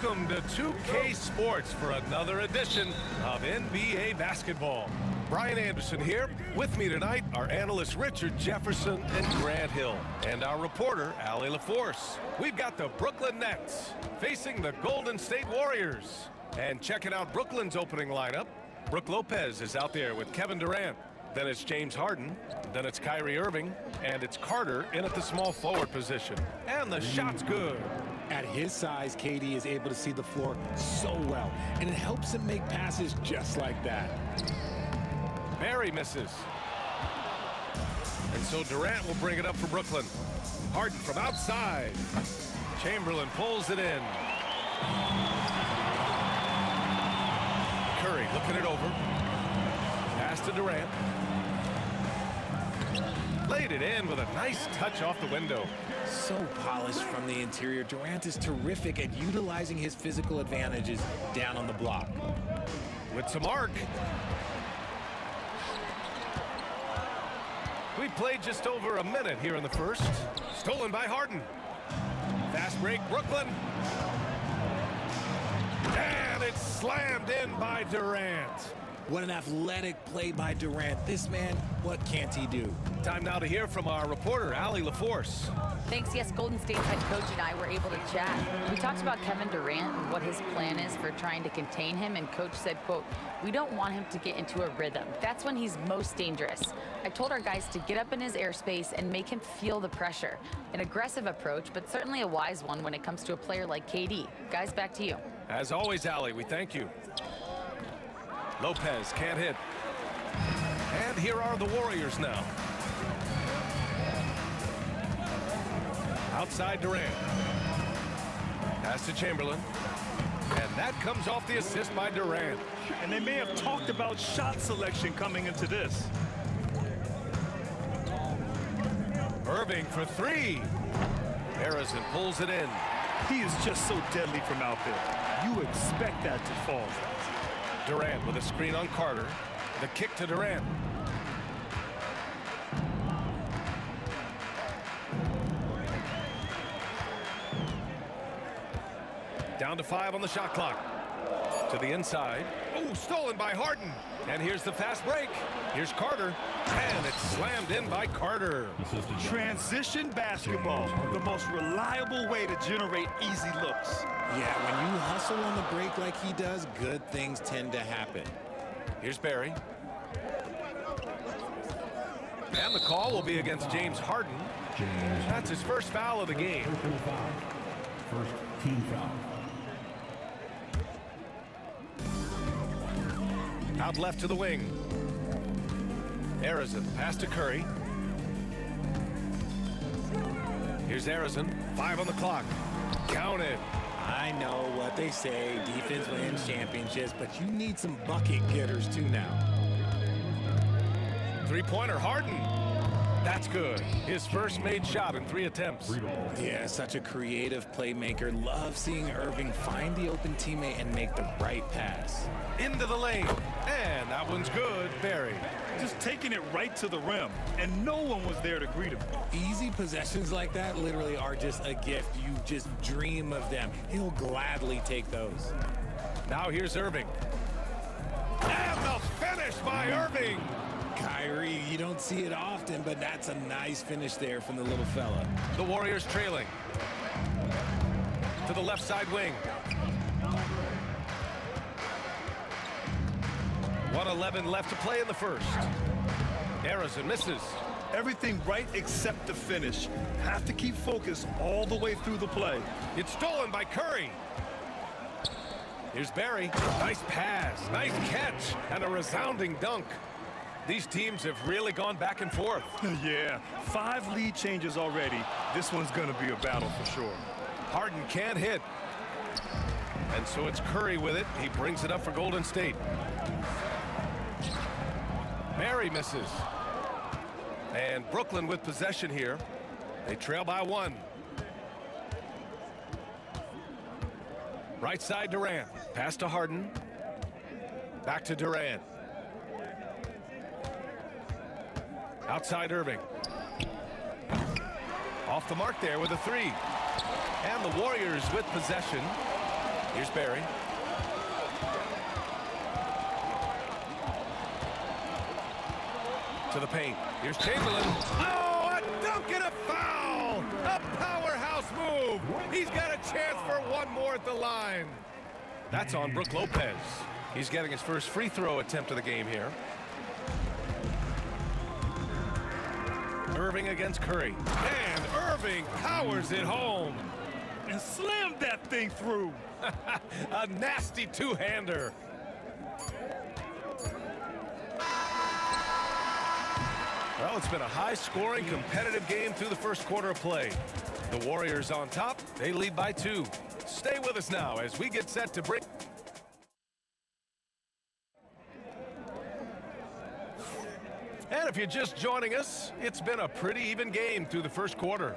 Welcome to 2K Sports for another edition of NBA basketball. Brian Anderson here. With me tonight are analysts Richard Jefferson and Grant Hill, and our reporter, Allie LaForce. We've got the Brooklyn Nets facing the Golden State Warriors. And checking out Brooklyn's opening lineup, Brook Lopez is out there with Kevin Durant. Then it's James Harden. Then it's Kyrie Irving. And it's Carter in at the small forward position. And the shot's good. At his size, KD is able to see the floor so well, and it helps him make passes just like that. Barry misses. And so Durant will bring it up for Brooklyn. Harden from outside. Chamberlain pulls it in. Curry looking it over. Pass to Durant. Laid it in with a nice touch off the window. So polished from the interior. Durant is terrific at utilizing his physical advantages down on the block. With some arc. We played just over a minute here in the first. Stolen by Harden. Fast break, Brooklyn. And it's slammed in by Durant. What an athletic play by Durant. This man, what can't he do? Time now to hear from our reporter, Allie LaForce. Thanks. Yes, Golden State's head coach and I were able to chat. We talked about Kevin Durant and what his plan is for trying to contain him, and coach said, quote, "We don't want him to get into a rhythm. That's when he's most dangerous. I told our guys to get up in his airspace and make him feel the pressure. An aggressive approach, but certainly a wise one when it comes to a player like KD. Guys, back to you." As always, Allie, we thank you. Lopez can't hit. And here are the Warriors now. Outside Durant. Pass to Chamberlain. And that comes off the assist by Durant. And they may have talked about shot selection coming into this. Irving for three. Harrison pulls it in. He is just so deadly from out there. You expect that to fall. Durant with a screen on Carter. The kick to Durant. Down to 5 on the shot clock. To the inside. Oh, stolen by Harden. And here's the fast break. Here's Carter. And it's slammed in by Carter. Transition basketball, the most reliable way to generate easy looks. Yeah, when you hustle on the break like he does, good things tend to happen. Here's Barry. And the call will be against James Harden. That's his first foul of the game. First team foul. Out left to the wing. Harrison, pass to Curry. Here's Harrison, 5 on the clock. Count it. I know what they say, defense wins championships, but you need some bucket getters too now. Three-pointer, Harden. That's good. His first made shot in 3 attempts. Yeah, such a creative playmaker. Love seeing Irving find the open teammate and make the right pass. Into the lane. And that one's good, Barry. Just taking it right to the rim, and no one was there to greet him. Easy possessions like that literally are just a gift. You just dream of them. He'll gladly take those. Now here's Irving. And the finish by Irving. Kyrie, you don't see it often, but that's a nice finish there from the little fella. The Warriors trailing. To the left side wing. 1:11 left to play in the first. Harrison misses. Everything right except the finish. Have to keep focus all the way through the play. It's stolen by Curry. Here's Barry. Nice pass, nice catch, and a resounding dunk. These teams have really gone back and forth. Yeah, 5 lead changes already. This one's gonna be a battle for sure. Harden can't hit. And so it's Curry with it. He brings it up for Golden State. Barry misses. And Brooklyn with possession here. They trail by 1. Right side Durant. Pass to Harden. Back to Durant. Outside Irving. Off the mark there with a 3. And the Warriors with possession. Here's Barry. To the paint. Here's Chamberlain. Oh, a dunk and a foul! A powerhouse move! He's got a chance for one more at the line. That's on Brook Lopez. He's getting his first free throw attempt of the game here. Irving against Curry. And Irving powers it home. And slammed that thing through. A nasty two-hander. Well, it's been a high-scoring, competitive game through the first quarter of play. The Warriors on top. They lead by 2. Stay with us now as we get set to break. And if you're just joining us, it's been a pretty even game through the first quarter.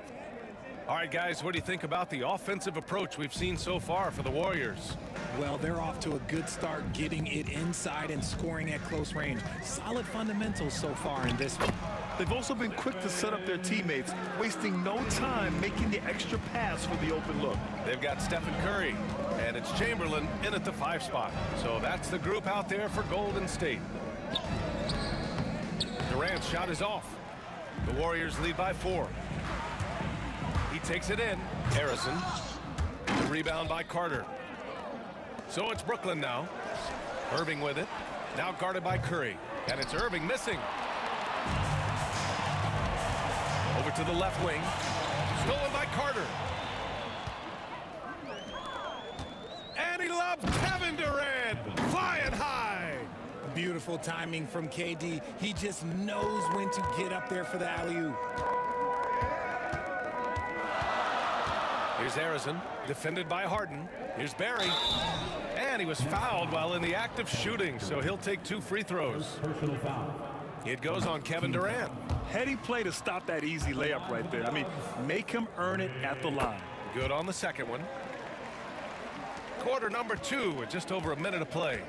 All right, guys, what do you think about the offensive approach we've seen so far for the Warriors? Well, they're off to a good start getting it inside and scoring at close range. Solid fundamentals so far in this one. They've also been quick to set up their teammates, wasting no time making the extra pass for the open look. They've got Stephen Curry, and it's Chamberlain in at the 5 spot. So that's the group out there for Golden State. Durant's shot is off. The Warriors lead by 4. He takes it in. Harrison. The rebound by Carter. So it's Brooklyn now. Irving with it. Now guarded by Curry. And it's Irving missing. Over to the left wing. Stolen by Carter. And he lobs Kevin Durant. Flying high. Beautiful timing from KD. He just knows when to get up there for the alley-oop. Here's Harrison, defended by Harden. Here's Barry. And he was fouled while in the act of shooting, so he'll take 2 free throws. Personal foul. It goes on Kevin Durant. Heady play to stop that easy layup right there. I mean, make him earn it at the line. Good on the second one. Quarter number 2 with just over a minute of play.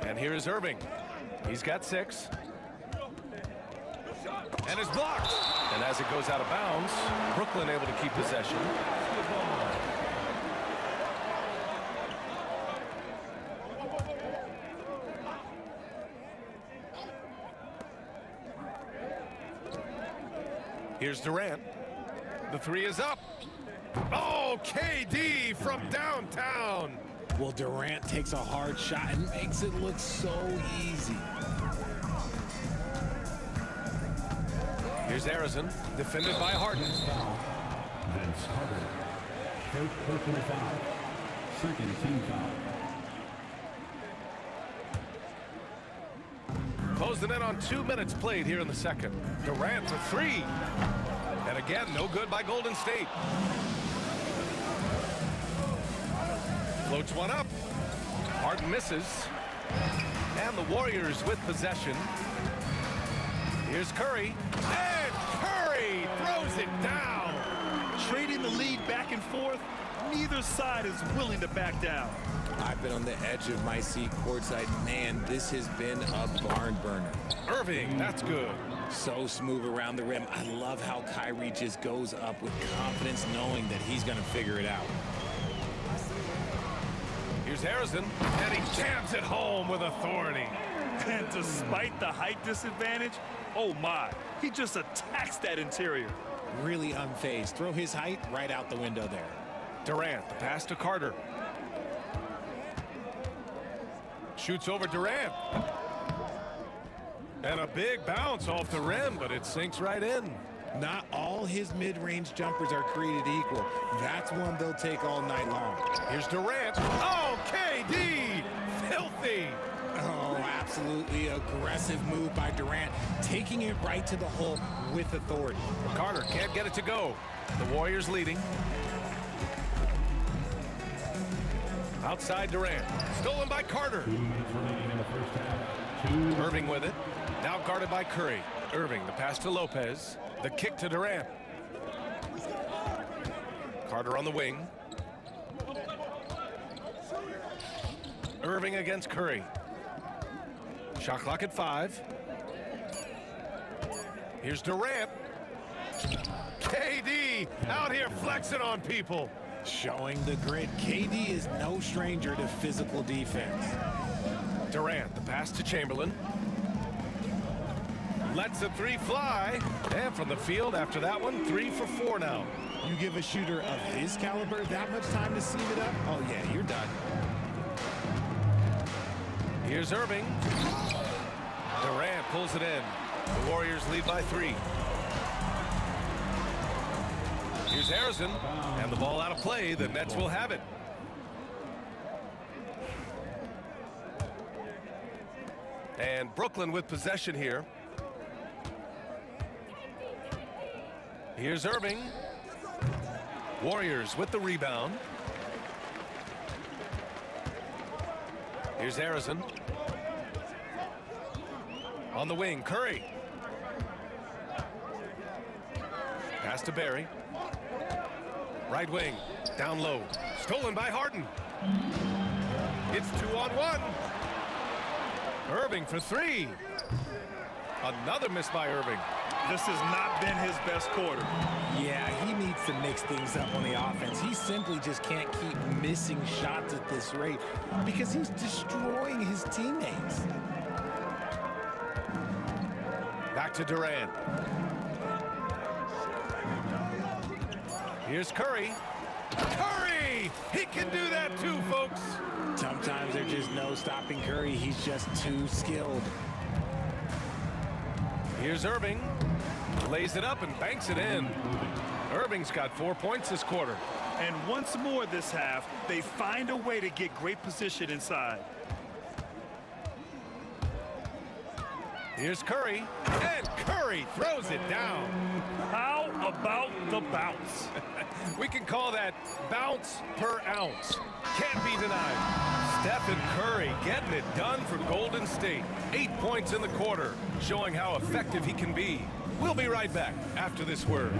And here is Irving. He's got 6. And it's blocked. And as it goes out of bounds, Brooklyn able to keep possession. Here's Durant. The 3 is up. Oh, KD from downtown. Well, Durant takes a hard shot and makes it look so easy. Here's Harrison, defended by Harden. That's Harden. First personal foul. Second team foul. Closing in on 2 minutes played here in the second. Durant for 3. And again, no good by Golden State. Floats one up. Harden misses. And the Warriors with possession. Here's Curry. And Curry throws it down. Trading the lead back and forth, neither side is willing to back down. I've been on the edge of my seat courtside. Man, this has been a barn burner. Irving, that's good. So smooth around the rim. I love how Kyrie just goes up with confidence, knowing that he's going to figure it out. Here's Harrison, and he jams it home with authority. And despite the height disadvantage, oh my, he just attacks that interior. Really unfazed. Throw his height right out the window there. Durant, the pass to Carter. Shoots over Durant. And a big bounce off the rim, but it sinks right in. Not all his mid-range jumpers are created equal. That's one they'll take all night long. Here's Durant. Oh, KD! Filthy! Oh, absolutely aggressive move by Durant, taking it right to the hole with authority. Carter can't get it to go. The Warriors leading. Outside Durant. Stolen by Carter. 2 minutes remaining in the first half. Irving with it. Now guarded by Curry. Irving, the pass to Lopez. The kick to Durant. Carter on the wing. Irving against Curry. Shot clock at 5. Here's Durant. KD KD out here flexing on people. Showing the grit. KD is no stranger to physical defense. Durant, the pass to Chamberlain. Lets a three fly. And from the field after that one, 3 for 4 now. You give a shooter of his caliber that much time to seam it up, oh yeah, you're done. Here's Irving. Durant pulls it in. The Warriors lead by 3. Here's Harrison, and the ball out of play. The Nets will have it. And Brooklyn with possession here. Here's Irving. Warriors with the rebound. Here's Harrison. On the wing, Curry. Pass to Barry. Right wing, down low. Stolen by Harden. It's 2-on-1. Irving for 3. Another miss by Irving. This has not been his best quarter. Yeah, he needs to mix things up on the offense. He simply just can't keep missing shots at this rate because he's destroying his teammates. Back to Durant. Here's Curry. Curry! He can do that too, folks. Sometimes there's just no stopping Curry. He's just too skilled. Here's Irving. Lays it up and banks it in. Irving's got 4 points this quarter. And once more this half, they find a way to get great position inside. Here's Curry. And Curry throws it down. How about the bounce? We can call that bounce per ounce. Can't be denied. Stephen Curry getting it done for Golden State. 8 points in the quarter, showing how effective he can be. We'll be right back after this word.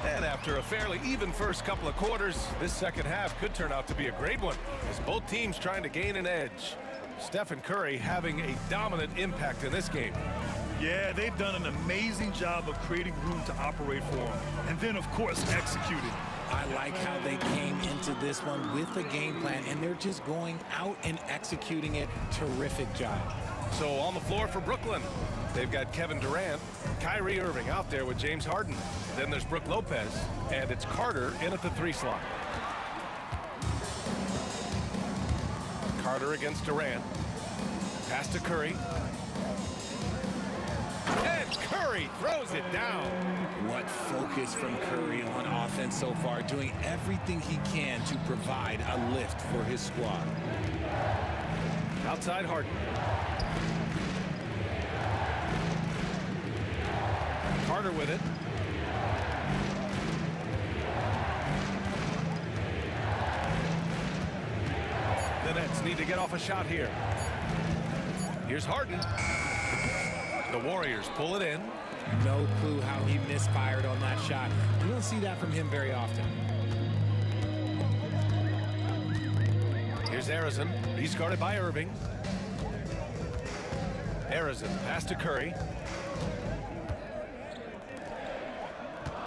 And after a fairly even first couple of quarters, this second half could turn out to be a great one, as both teams trying to gain an edge. Stephen Curry having a dominant impact in this game. Yeah, they've done an amazing job of creating room to operate for him. And then, of course, executing. I like how they came into this one with a game plan, and they're just going out and executing it. Terrific job. So on the floor for Brooklyn, they've got Kevin Durant, Kyrie Irving out there with James Harden. Then there's Brook Lopez, and it's Carter in at the 3 slot. Carter against Durant. Pass to Curry. And Curry throws it down. What focus from Curry on offense so far, doing everything he can to provide a lift for his squad. Outside Harden. Carter with it. The Nets need to get off a shot here. Here's Harden. The Warriors pull it in. No clue how he misfired on that shot. You don't see that from him very often. Here's Harrison. He's guarded by Irving. Harrison, pass to Curry.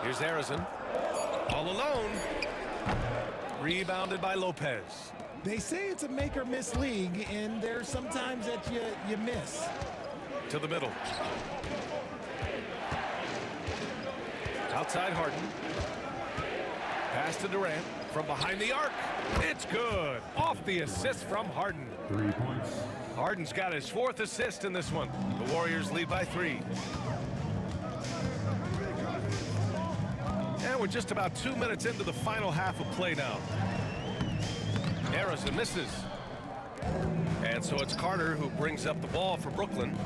Here's Harrison. All alone. Rebounded by Lopez. They say it's a make or miss league, and there's sometimes that you miss. To the middle. Outside Harden. Pass to Durant from behind the arc. It's good. Off the assist from Harden. 3 points. Harden's got his 4th assist in this one. The Warriors lead by 3. And we're just about 2 minutes into the final half of play now. Harrison misses. And so it's Carter who brings up the ball for Brooklyn.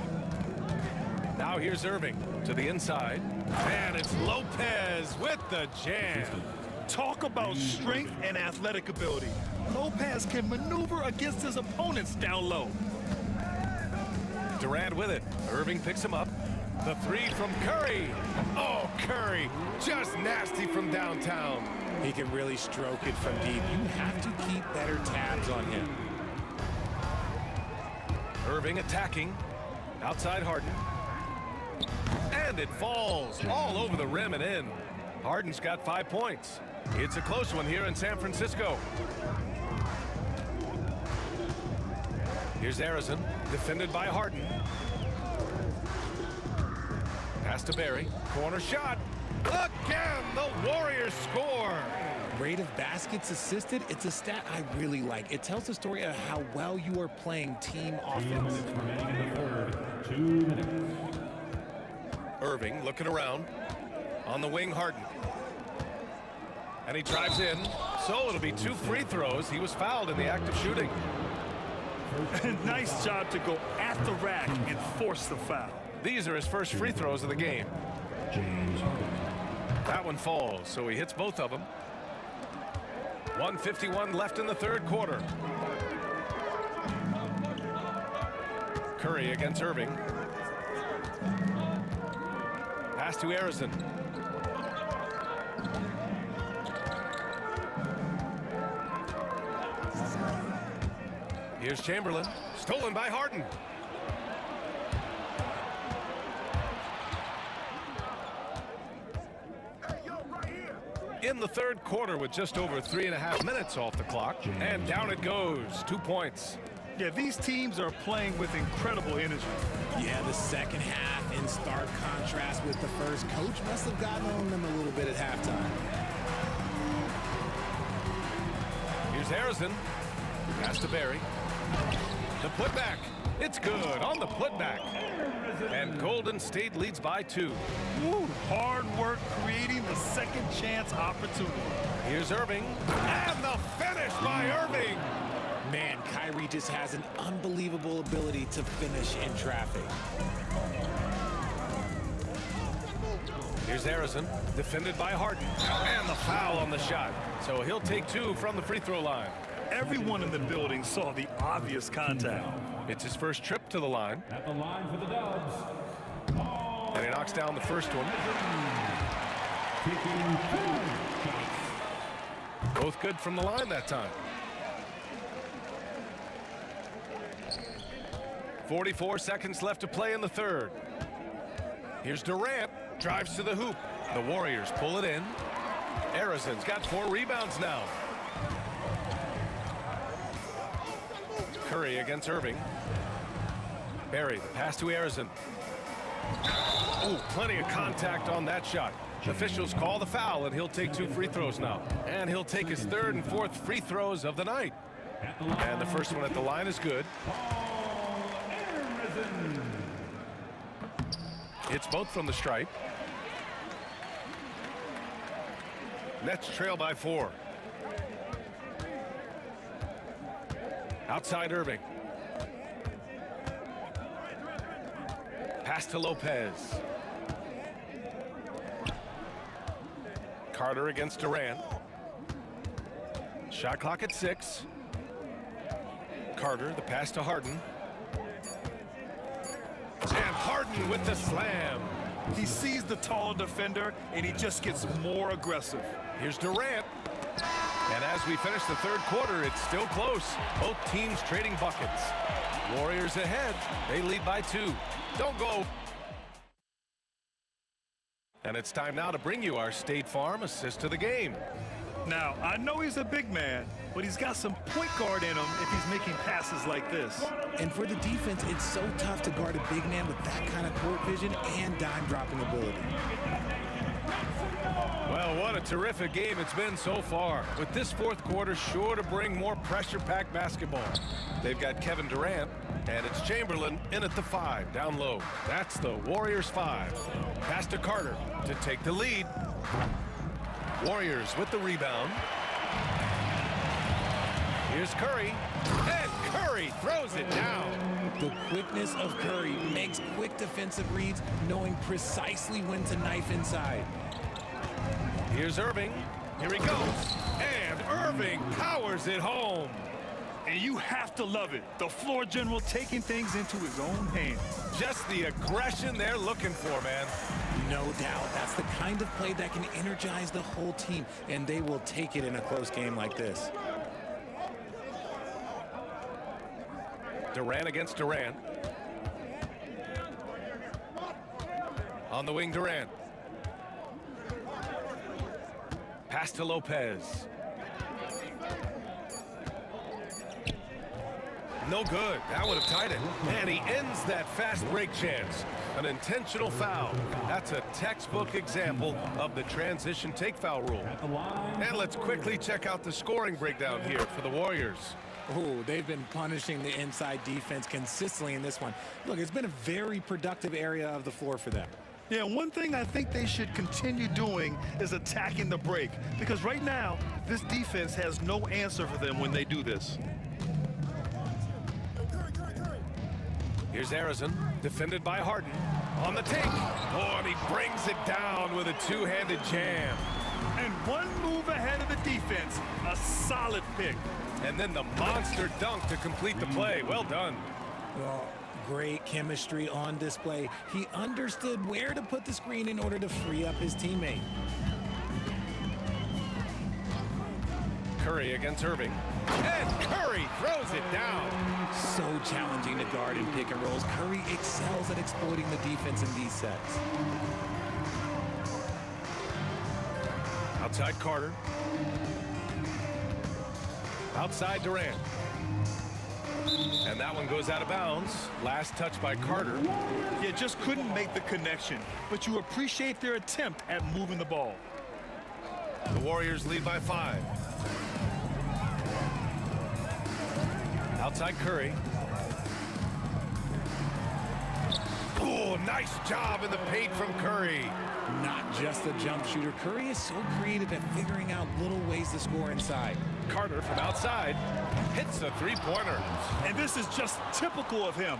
Now here's Irving to the inside. And it's Lopez with the jam. Talk about strength and athletic ability. Lopez can maneuver against his opponents down low. Durant with it. Irving picks him up. The three from Curry. Oh, Curry, just nasty from downtown. He can really stroke it from deep. You have to keep better tabs on him. Irving attacking. Outside Harden. And it falls all over the rim and in. Harden's got 5 points. It's a close one here in San Francisco. Here's Arizon, defended by Harden. Pass to Barry. Corner shot. Again, the Warriors score. Rate of baskets assisted, it's a stat I really like. It tells the story of how well you are playing team offense. 2 minutes remaining in the third. 2 minutes. Irving looking around. On the wing, Harden. And he drives in. So it'll be 2 free throws. He was fouled in the act of shooting. Nice job to go at the rack and force the foul. These are his first free throws of the game. James Harden. That one falls, so he hits both of them. 1:51 left in the third quarter. Curry against Irving. Pass to Arizon. Here's Chamberlain. Stolen by Harden. In the third quarter with just over 3.5 minutes off the clock. And down it goes. 2 points. Yeah, these teams are playing with incredible energy. Yeah, the second half in stark contrast with the first. Coach must have gotten on them a little bit at halftime. Here's Harrison. Pass to Barry. The putback. It's good on the putback. And Golden State leads by 2. Woo, hard work creating the second chance opportunity. Here's Irving. And the finish by Irving. Man, Kyrie just has an unbelievable ability to finish in traffic. Here's Arizon, defended by Harden. And the foul on the shot. So he'll take 2 from the free throw line. Everyone in the building saw the obvious contact. It's his first trip to the line. At the line for the Dubs. And he knocks down the first one. Taking 2 shots. Both good from the line that time. 44 seconds left to play in the third. Here's Durant. Drives to the hoop. The Warriors pull it in. Arizon's got 4 rebounds now. Curry against Irving. Barry, the pass to Arizon. Ooh, plenty of contact on that shot. Officials call the foul, and he'll take 2 free throws now. And he'll take his 3rd and 4th free throws of the night. And the first one at the line is good. It's both from the stripe. Nets trail by 4. Outside Irving. Pass to Lopez. Carter against Durant. Shot clock at 6. Carter, the pass to Harden. And Harden with the slam. He sees the tall defender, and he just gets more aggressive. Here's Durant. And as we finish the third quarter, it's still close. Both teams trading buckets. Warriors ahead. They lead by 2. Don't go. And it's time now to bring you our State Farm assist to the game. Now, I know he's a big man, but he's got some point guard in him if he's making passes like this. And for the defense, it's so tough to guard a big man with that kind of court vision and dime dropping ability. Well, what a terrific game it's been so far. With this fourth quarter sure to bring more pressure-packed basketball. They've got Kevin Durant, and it's Chamberlain in at the 5, down low. That's the Warriors 5. Pass to Carter to take the lead. Warriors with the rebound. Here's Curry, and Curry throws it down. The quickness of Curry makes quick defensive reads, knowing precisely when to knife inside. Here's Irving. Here he goes. And Irving powers it home. And you have to love it. The floor general taking things into his own hands. Just the aggression they're looking for, man. No doubt. That's the kind of play that can energize the whole team, and they will take it in a close game like this. Durant against Durant. On the wing, Durant. Pass to Lopez. No good. That would have tied it. And he ends that fast break chance. An intentional foul. That's a textbook example of the transition take foul rule. And let's quickly check out the scoring breakdown here for the Warriors. Oh, they've been punishing the inside defense consistently in this one. Look, it's been a very productive area of the floor for them. Yeah, one thing I think they should continue doing is attacking the break. Because right now, this defense has no answer for them when they do this. Here's Arizon, defended by Harden. On the take. Oh, and he brings it down with a two-handed jam. And one move ahead of the defense. A solid pick. And then the monster dunk to complete the play. Well done. Well, great chemistry on display. He understood where to put the screen in order to free up his teammate. Curry against Irving. And Curry throws it down. So challenging to guard in pick and rolls. Curry excels at exploiting the defense in these sets. Outside Carter. Outside Durant. And that one goes out of bounds. Last touch by Carter. Yeah, just couldn't make the connection. But you appreciate their attempt at moving the ball. The Warriors lead by 5. Outside Curry. Oh, nice job in the paint from Curry. Not just a jump shooter. Curry is so creative at figuring out little ways to score inside. Carter from outside hits the three-pointer. And this is just typical of him.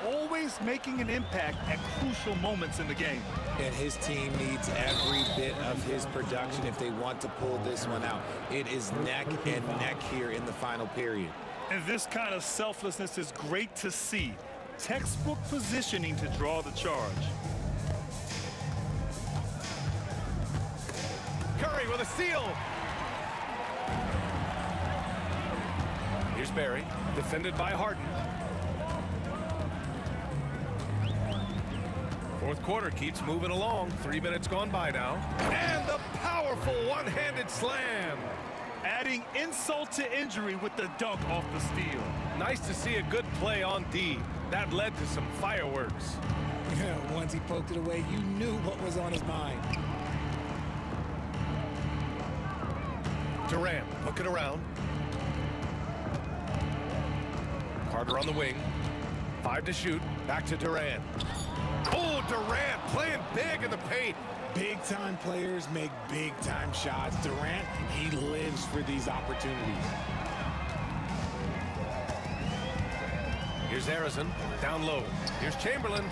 Always making an impact at crucial moments in the game. And his team needs every bit of his production if they want to pull this one out. It is neck and neck here in the final period. And this kind of selflessness is great to see. Textbook positioning to draw the charge. Curry with a steal. Here's Barry, defended by Harden. Fourth quarter keeps moving along. 3 minutes gone by now. And the powerful one-handed slam. Adding insult to injury with the dunk off the steal. Nice to see a good play on D. That led to some fireworks. Yeah, once he poked it away, you knew what was on his mind. Durant, looking around. Carter on the wing. 5 to shoot. Back to Durant. Oh, Durant playing big in the paint. Big-time players make big-time shots. Durant, he lives for these opportunities. Here's Arizon, down low. Here's Chamberlain.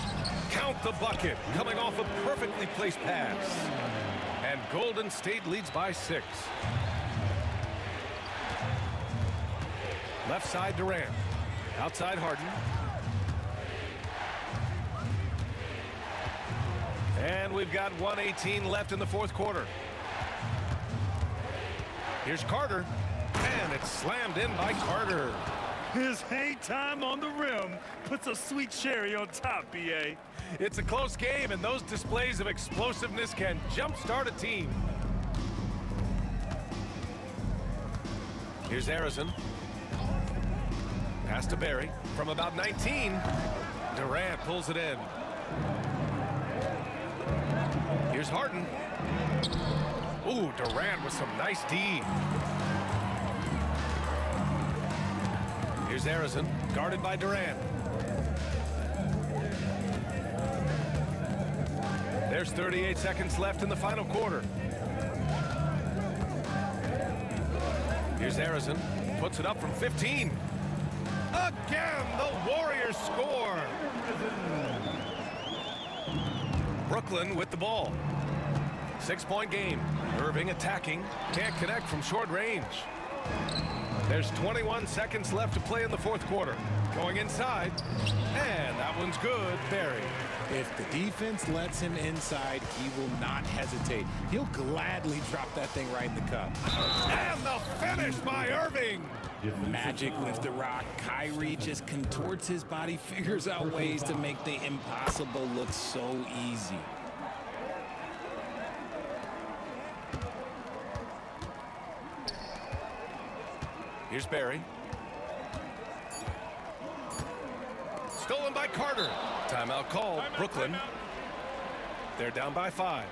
Count the bucket, coming off a perfectly placed pass. And Golden State leads by 6. Left side, Durant. Outside, Harden. And we've got 1:18 left in the fourth quarter. Here's Carter. And it's slammed in by Carter. His hang time on the rim puts a sweet cherry on top, B.A. It's a close game, and those displays of explosiveness can jumpstart a team. Here's Arizon. Pass to Barry from about 19. Durant pulls it in. Here's Harden. Ooh, Durant with some nice D. Here's Arizon, guarded by Durant. There's 38 seconds left in the final quarter. Here's Arizon, puts it up from 15. Again, the Warriors score. Brooklyn with the ball. 6-point game. Irving attacking. Can't connect from short range. There's 21 seconds left to play in the fourth quarter. Going inside. And that one's good. Barry. If the defense lets him inside, he will not hesitate. He'll gladly drop that thing right in the cup. And the finish by Irving. Magic with the rock. Kyrie just contorts his body, figures out ways to make the impossible look so easy. Here's Barry. Stolen by Carter. Timeout called. Brooklyn. They're down by 5.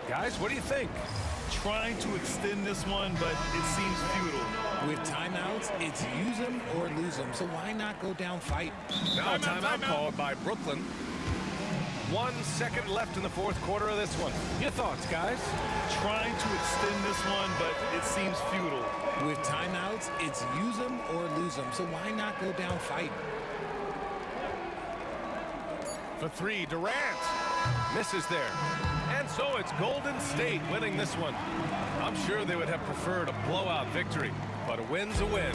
Guys, what do you think? Trying to extend this one, but it seems futile. With timeouts, it's use them or lose them. So why not go down fight? Now timeout called by Brooklyn. 1 second left in the fourth quarter of this one. Your thoughts, guys? Trying to extend this one, but it seems futile. With timeouts, it's use them or lose them. So why not go down fight? For 3, Durant. Misses there. And so it's Golden State winning this one. I'm sure they would have preferred a blowout victory, but a win's a win.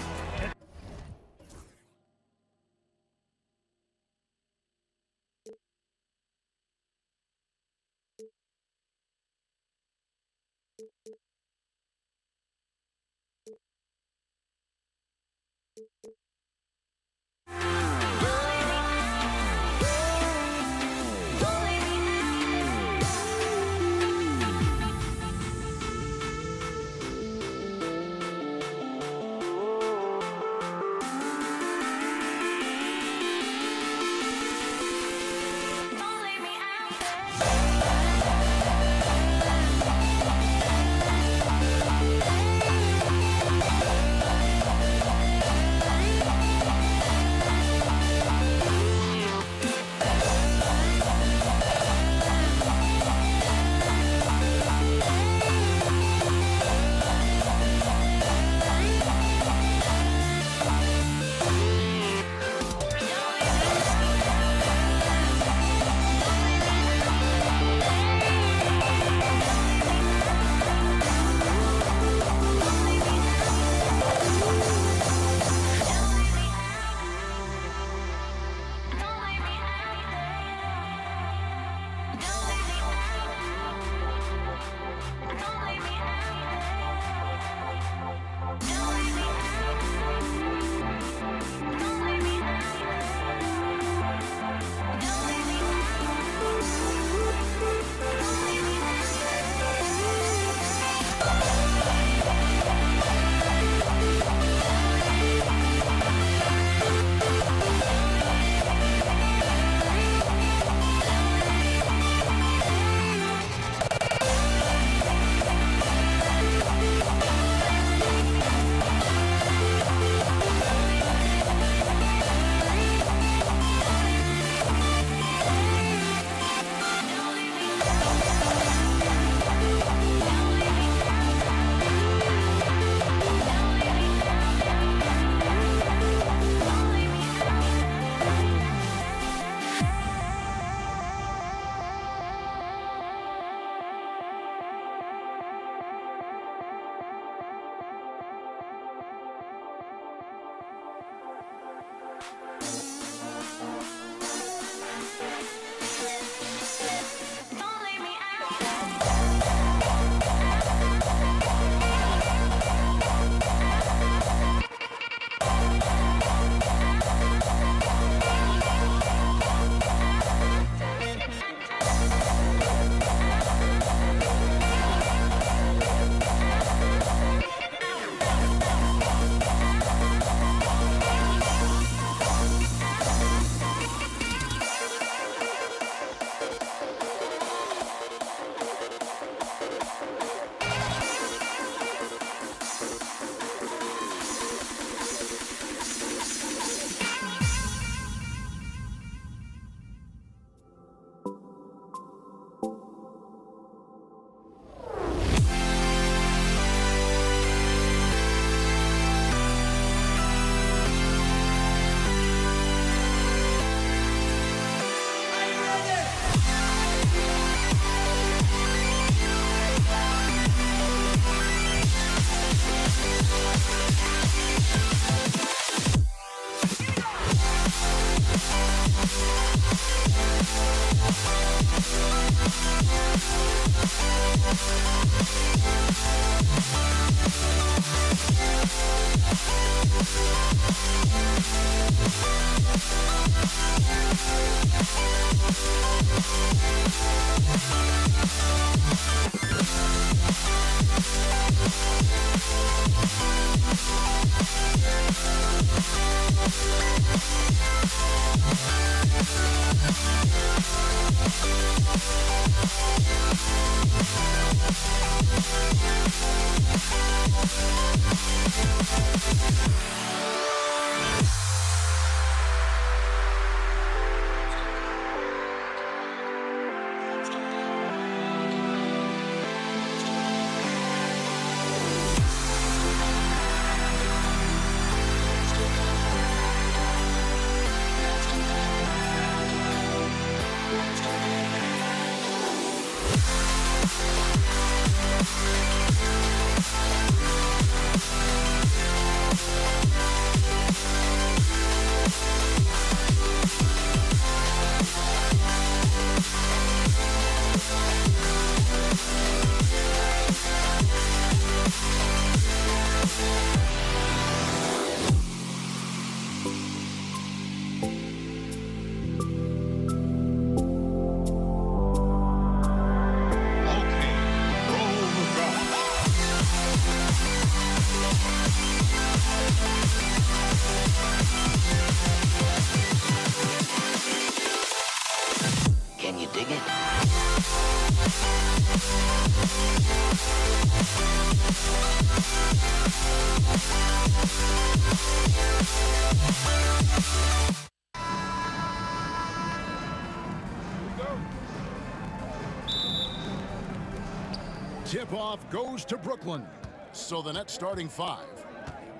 Tip-off goes to Brooklyn. So the net starting 5.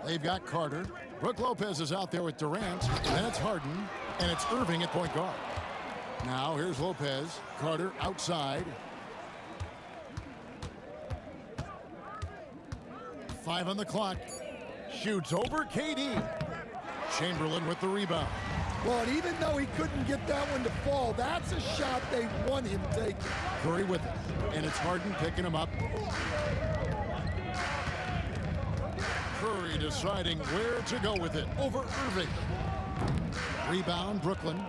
They've got Carter. Brook Lopez is out there with Durant. Then it's Harden. And it's Irving at point guard. Now here's Lopez. Carter outside. 5 on the clock. Shoots over KD. Chamberlain with the rebound. Well, and even though he couldn't get that one to fall, that's a shot they want him taking. Curry with it. And it's Harden picking him up. Curry deciding where to go with it over Irving. Rebound, Brooklyn.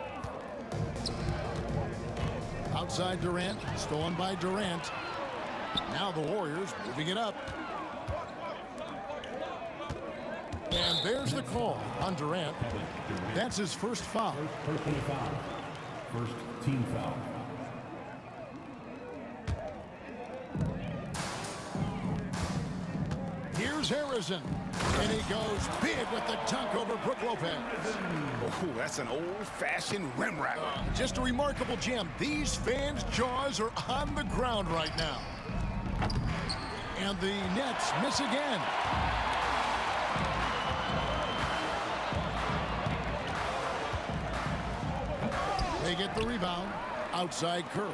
Outside Durant. Stolen by Durant. Now the Warriors moving it up. And there's the call on Durant. That's his first foul. Personal foul. First team foul. Here's Harrison. And he goes big with the dunk over Brook Lopez. Oh, that's an old-fashioned rim wrap. Just a remarkable jam. These fans' jaws are on the ground right now. And the Nets miss again. They get the rebound. Outside Curry.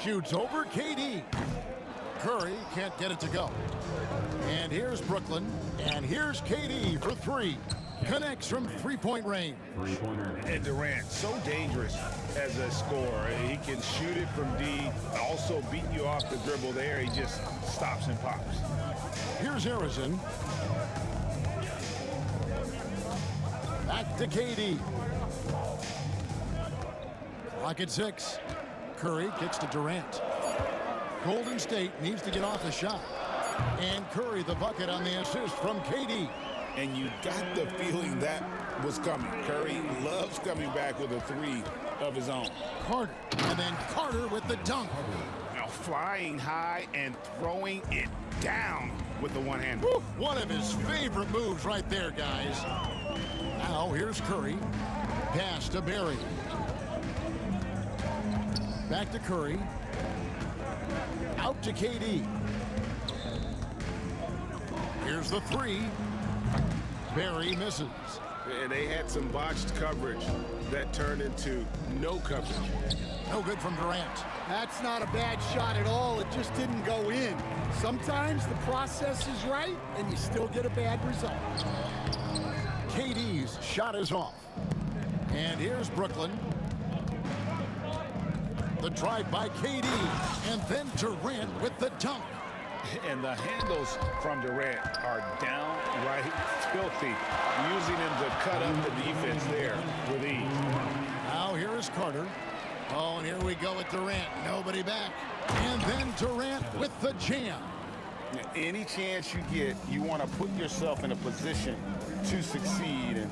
Shoots over KD. Curry can't get it to go. And here's Brooklyn. And here's KD for 3. Connects from three-point range. And Durant, so dangerous as a scorer. He can shoot it from D, also beat you off the dribble there. He just stops and pops. Here's Harrison. Back to KD. Clock at 6. Curry kicks to Durant. Golden State needs to get off the shot. And Curry the bucket on the assist from KD. And you got the feeling that was coming. Curry loves coming back with a 3 of his own. Carter. And then Carter with the dunk. Now flying high and throwing it down with the one-hand. One of his favorite moves right there, guys. Now here's Curry. Pass to Barry. Back to Curry. Out to KD. Here's the 3. Barry misses. And they had some botched coverage that turned into no coverage. No good from Durant. That's not a bad shot at all. It just didn't go in. Sometimes the process is right, and you still get a bad result. KD's shot is off. And here's Brooklyn. The drive by KD. And then Durant with the dunk. And the handles from Durant are downright filthy, using him to cut up the defense there with ease. Now here is Carter. Oh, and here we go with Durant. Nobody back. And then Durant with the jam. Any chance you get, you want to put yourself in a position to succeed, and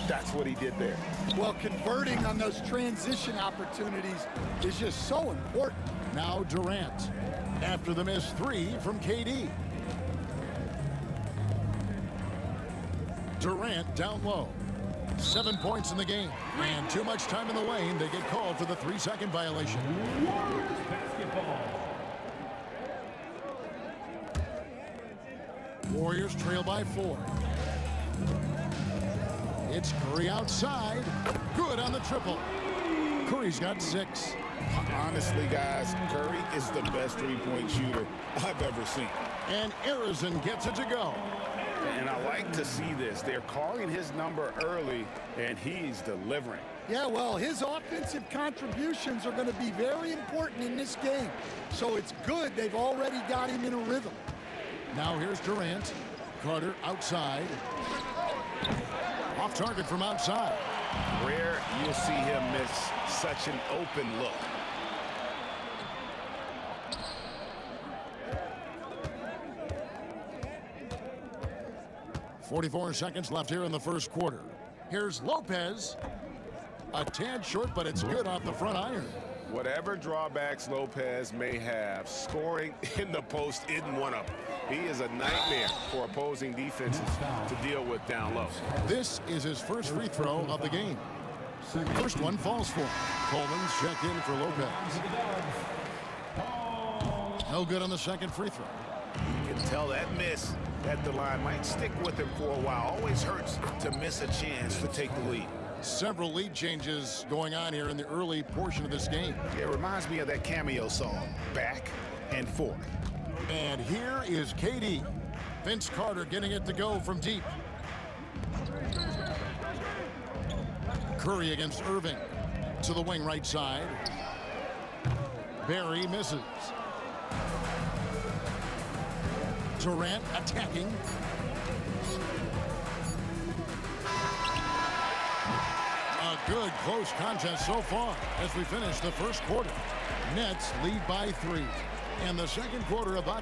that's what he did there. Well, converting on those transition opportunities is just so important. Now Durant. After the missed 3 from KD. Durant down low. 7 points in the game. And too much time in the lane. They get called for the 3-second violation. Warriors trail by 4. It's Curry outside. Good on the triple. Curry's got 6. Honestly, guys, Curry is the best three-point shooter I've ever seen. And Harrison gets it to go. And I like to see this. They're calling his number early, and he's delivering. Yeah, well, his offensive contributions are going to be very important in this game. So it's good they've already got him in a rhythm. Now here's Durant. Carter outside. Off target from outside. Rare you'll see him miss such an open look. .44 seconds left here in the first quarter. Here's Lopez. A tad short, but it's good off the front iron. Whatever drawbacks Lopez may have, scoring in the post isn't one of them. He is a nightmare for opposing defenses to deal with down low. This is his first free throw of the game. First one falls for him. Coleman's checked in for Lopez. No good on the second free throw. You can tell that miss at the line might stick with him for a while. Always hurts to miss a chance to take the lead. Several lead changes going on here in the early portion of this game. It reminds me of that cameo song, Back and Forth. And here is KD. Vince Carter getting it to go from deep. Curry against Irving. To the wing right side. Barry misses. Durant attacking. A good close contest so far as we finish the first quarter. Nets lead by 3. And the second quarter about.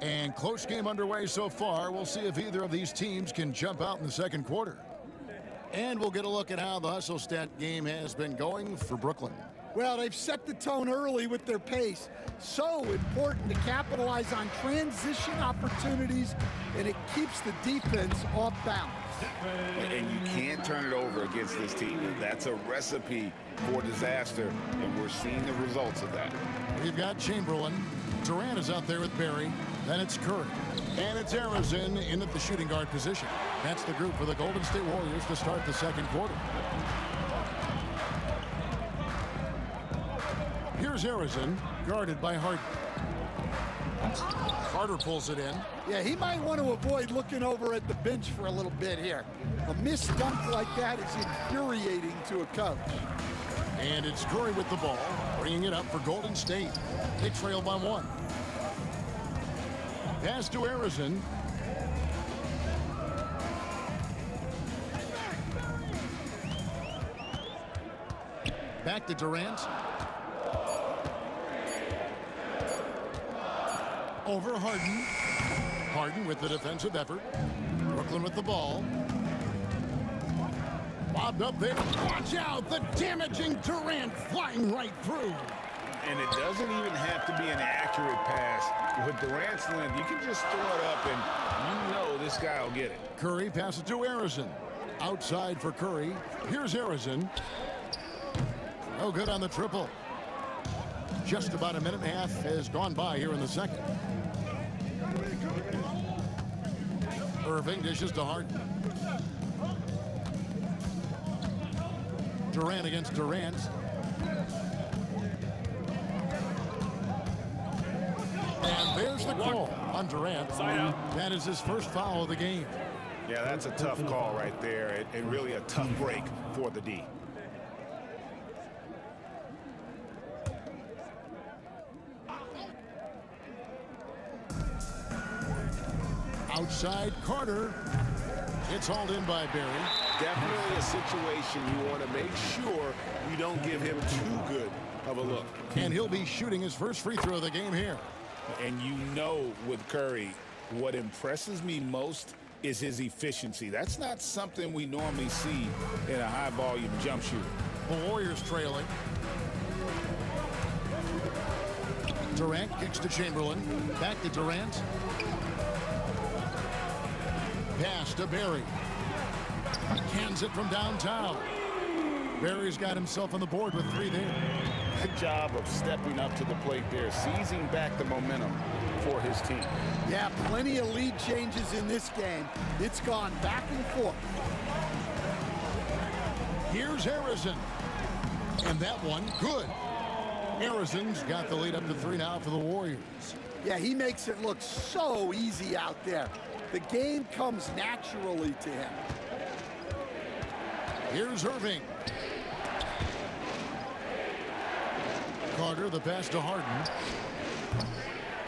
And close game underway so far. We'll see if either of these teams can jump out in the second quarter. And we'll get a look at how the hustle stat game has been going for Brooklyn. Well, they've set the tone early with their pace. So important to capitalize on transition opportunities, and it keeps the defense off balance. And you can't turn it over against this team. That's a recipe for disaster, and we're seeing the results of that. We've got Chamberlain. Durant is out there with Barry. Then it's Curry. And it's Arizona in at the shooting guard position. That's the group for the Golden State Warriors to start the second quarter. Here's Arizona, guarded by Harden. Carter pulls it in. Yeah, he might want to avoid looking over at the bench for a little bit here. A missed dunk like that is infuriating to a coach. And it's Curry with the ball, bringing it up for Golden State. They trail by 1. Pass to Arizona. Back to Durant. Over Harden. Harden with the defensive effort. Brooklyn with the ball. Lobbed up there. Watch out! The damaging Durant flying right through. And it doesn't even have to be an accurate pass. With Durant's length, you can just throw it up and you know this guy will get it. Curry passes to Arizona. Outside for Curry. Here's Arizona. No good on the triple. Just about a minute and a half has gone by here in the second. Irving dishes to Harden. Durant against Durant. And there's the call on Durant. That is his first foul of the game. Yeah, that's a tough call right there, and really a tough break for the D. Outside Carter. It's hauled in by Barry. Definitely a situation you want to make sure you don't give him too good of a look. And he'll be shooting his first free throw of the game here. And you know with Curry, what impresses me most is his efficiency. That's not something we normally see in a high-volume jump shooter. The Warriors trailing. Durant kicks to Chamberlain. Back to Durant. Pass to Barry. Cans it from downtown. Barry's got himself on the board with 3 there. Good job of stepping up to the plate there, seizing back the momentum for his team. Yeah, plenty of lead changes in this game. It's gone back and forth. Here's Harrison. And that one, good. Harrison's got the lead up to 3 now for the Warriors. Yeah, he makes it look so easy out there. The game comes naturally to him. Here's Irving. Carter, the pass to Harden.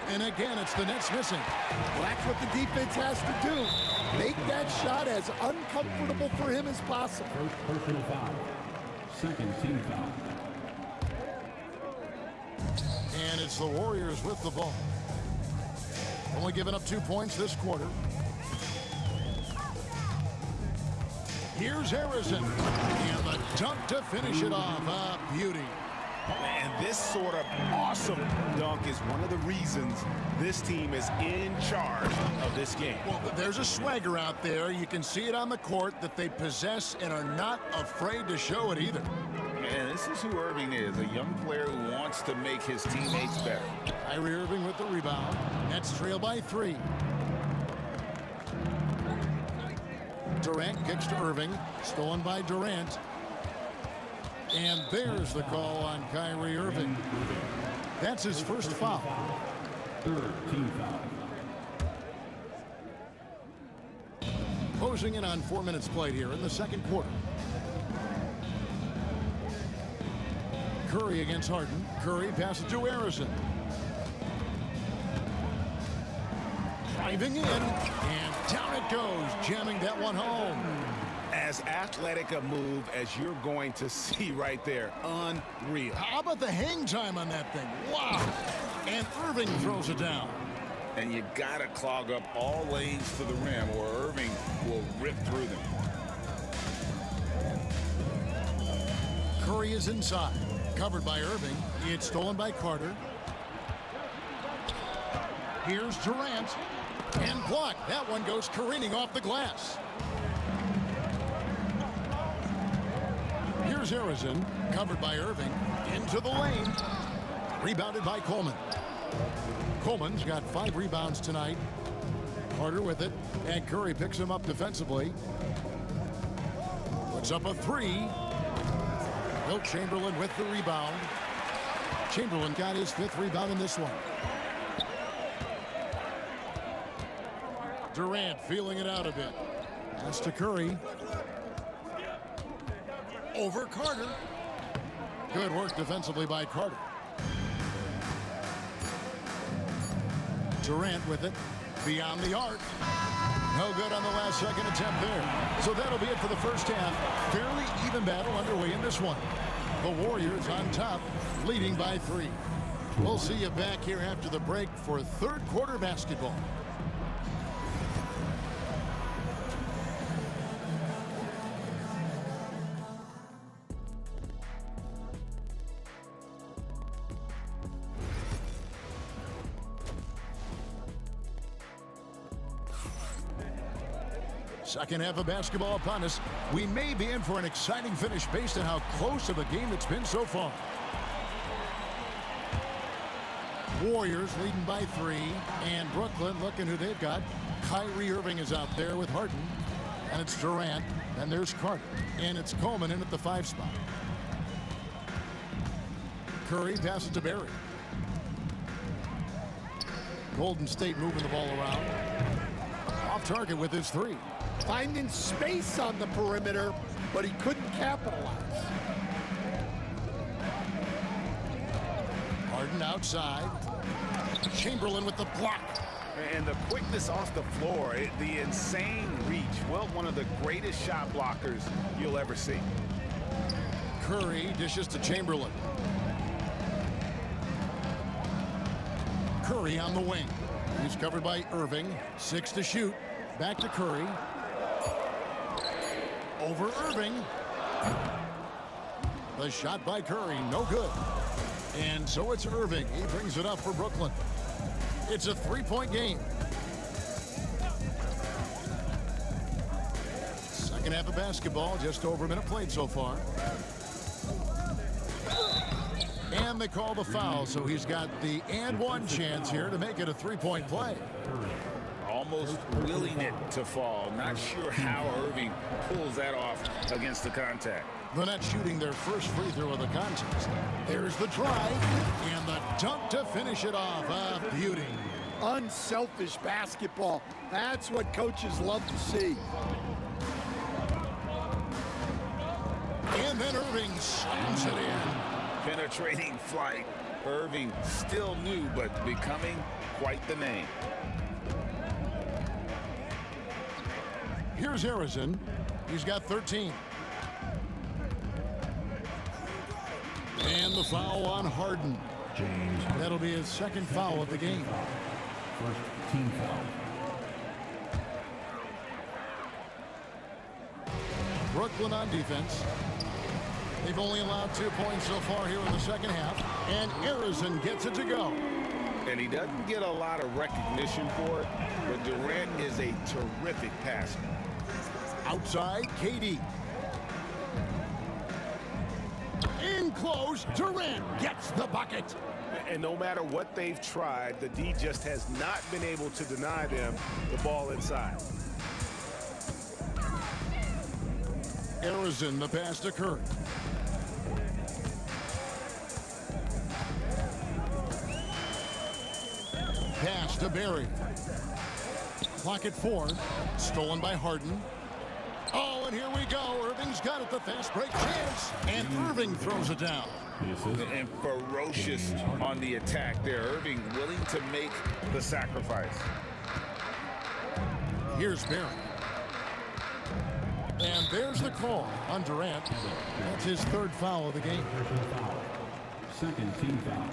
And again, it's the Nets missing. Well, that's what the defense has to do. Make that shot as uncomfortable for him as possible. First personal foul. Second team foul. And it's the Warriors with the ball. Only giving up 2 points this quarter. Here's Harrison. And the dunk to finish it off. A beauty. And this sort of awesome dunk is one of the reasons this team is in charge of this game. Well, there's a swagger out there. You can see it on the court that they possess and are not afraid to show it either. And this is who Irving is, a young player who wants to make his teammates better. Kyrie Irving with the rebound. Nets trail by 3. Durant kicks to Irving. Stolen by Durant. And there's the call on Kyrie Irving. That's his first foul. Third team foul. Closing in on 4 minutes played here in the second quarter. Curry against Harden. Curry passes to Harrison. Driving in, and down it goes, jamming that one home. As athletic a move as you're going to see right there. Unreal. How about the hang time on that thing? Wow. And Irving throws it down. And you got to clog up all lanes to the rim, or Irving will rip through them. Curry is inside. Covered by Irving. It's stolen by Carter. Here's Durant. And blocked. That one goes careening off the glass. Here's Harrison. Covered by Irving. Into the lane. Rebounded by Coleman. Coleman's got 5 rebounds tonight. Carter with it. And Curry picks him up defensively. Puts up a 3. Wilt Chamberlain with the rebound. Chamberlain got his 5th rebound in this one. Durant feeling it out a bit. Pass to Curry. Over Carter. Good work defensively by Carter. Durant with it. Beyond the arc. No good on the last second attempt there. So that'll be it for the first half. Fairly even battle underway in this one. The Warriors on top, leading by 3. We'll see you back here after the break for third quarter basketball. Second half of basketball upon us. We may be in for an exciting finish based on how close of a game it's been so far. Warriors leading by 3. And Brooklyn looking who they've got. Kyrie Irving is out there with Harden. And it's Durant. And there's Carter. And it's Coleman in at the 5 spot. Curry passes to Barry. Golden State moving the ball around. Off target with his 3. Finding space on the perimeter, but he couldn't capitalize. Harden outside. Chamberlain with the block. And the quickness off the floor, the insane reach. Well, one of the greatest shot blockers you'll ever see. Curry dishes to Chamberlain. Curry on the wing. He's covered by Irving. 6 to shoot. Back to Curry. Over Irving. The shot by Curry, no good. And so it's Irving. He brings it up for Brooklyn. It's a 3-point game. Second half of basketball, just over a minute played so far. And they call the foul, so he's got the and one chance here to make it a 3-point play. Almost willing it to fall. Not sure how Irving pulls that off against the contact. The Nets shooting their first free throw of the contest. There's the drive and the dunk to finish it off. A beauty. Unselfish basketball. That's what coaches love to see. And then Irving slams it in. Penetrating flight. Irving still new, but becoming quite the name. Here's Harrison. He's got 13. And the foul on Harden. James. That'll be his second foul of the game. First team foul. Brooklyn on defense. They've only allowed 2 points so far here in the second half. And Harrison gets it to go. And he doesn't get a lot of recognition for it, but Durant is a terrific passer. Outside, KD. close. Durant gets the bucket. And no matter what they've tried, the D just has not been able to deny them the ball inside. Arizona, the pass to Curry. Pass to Barry. Clock at 4. Stolen by Harden. Oh, and here we go. Irving's got it, the fast break chance. And Irving throws it down. And ferocious on the attack there. Irving willing to make the sacrifice. Here's Barry. And there's the call on Durant. That's his 3rd foul of the game. Second team foul.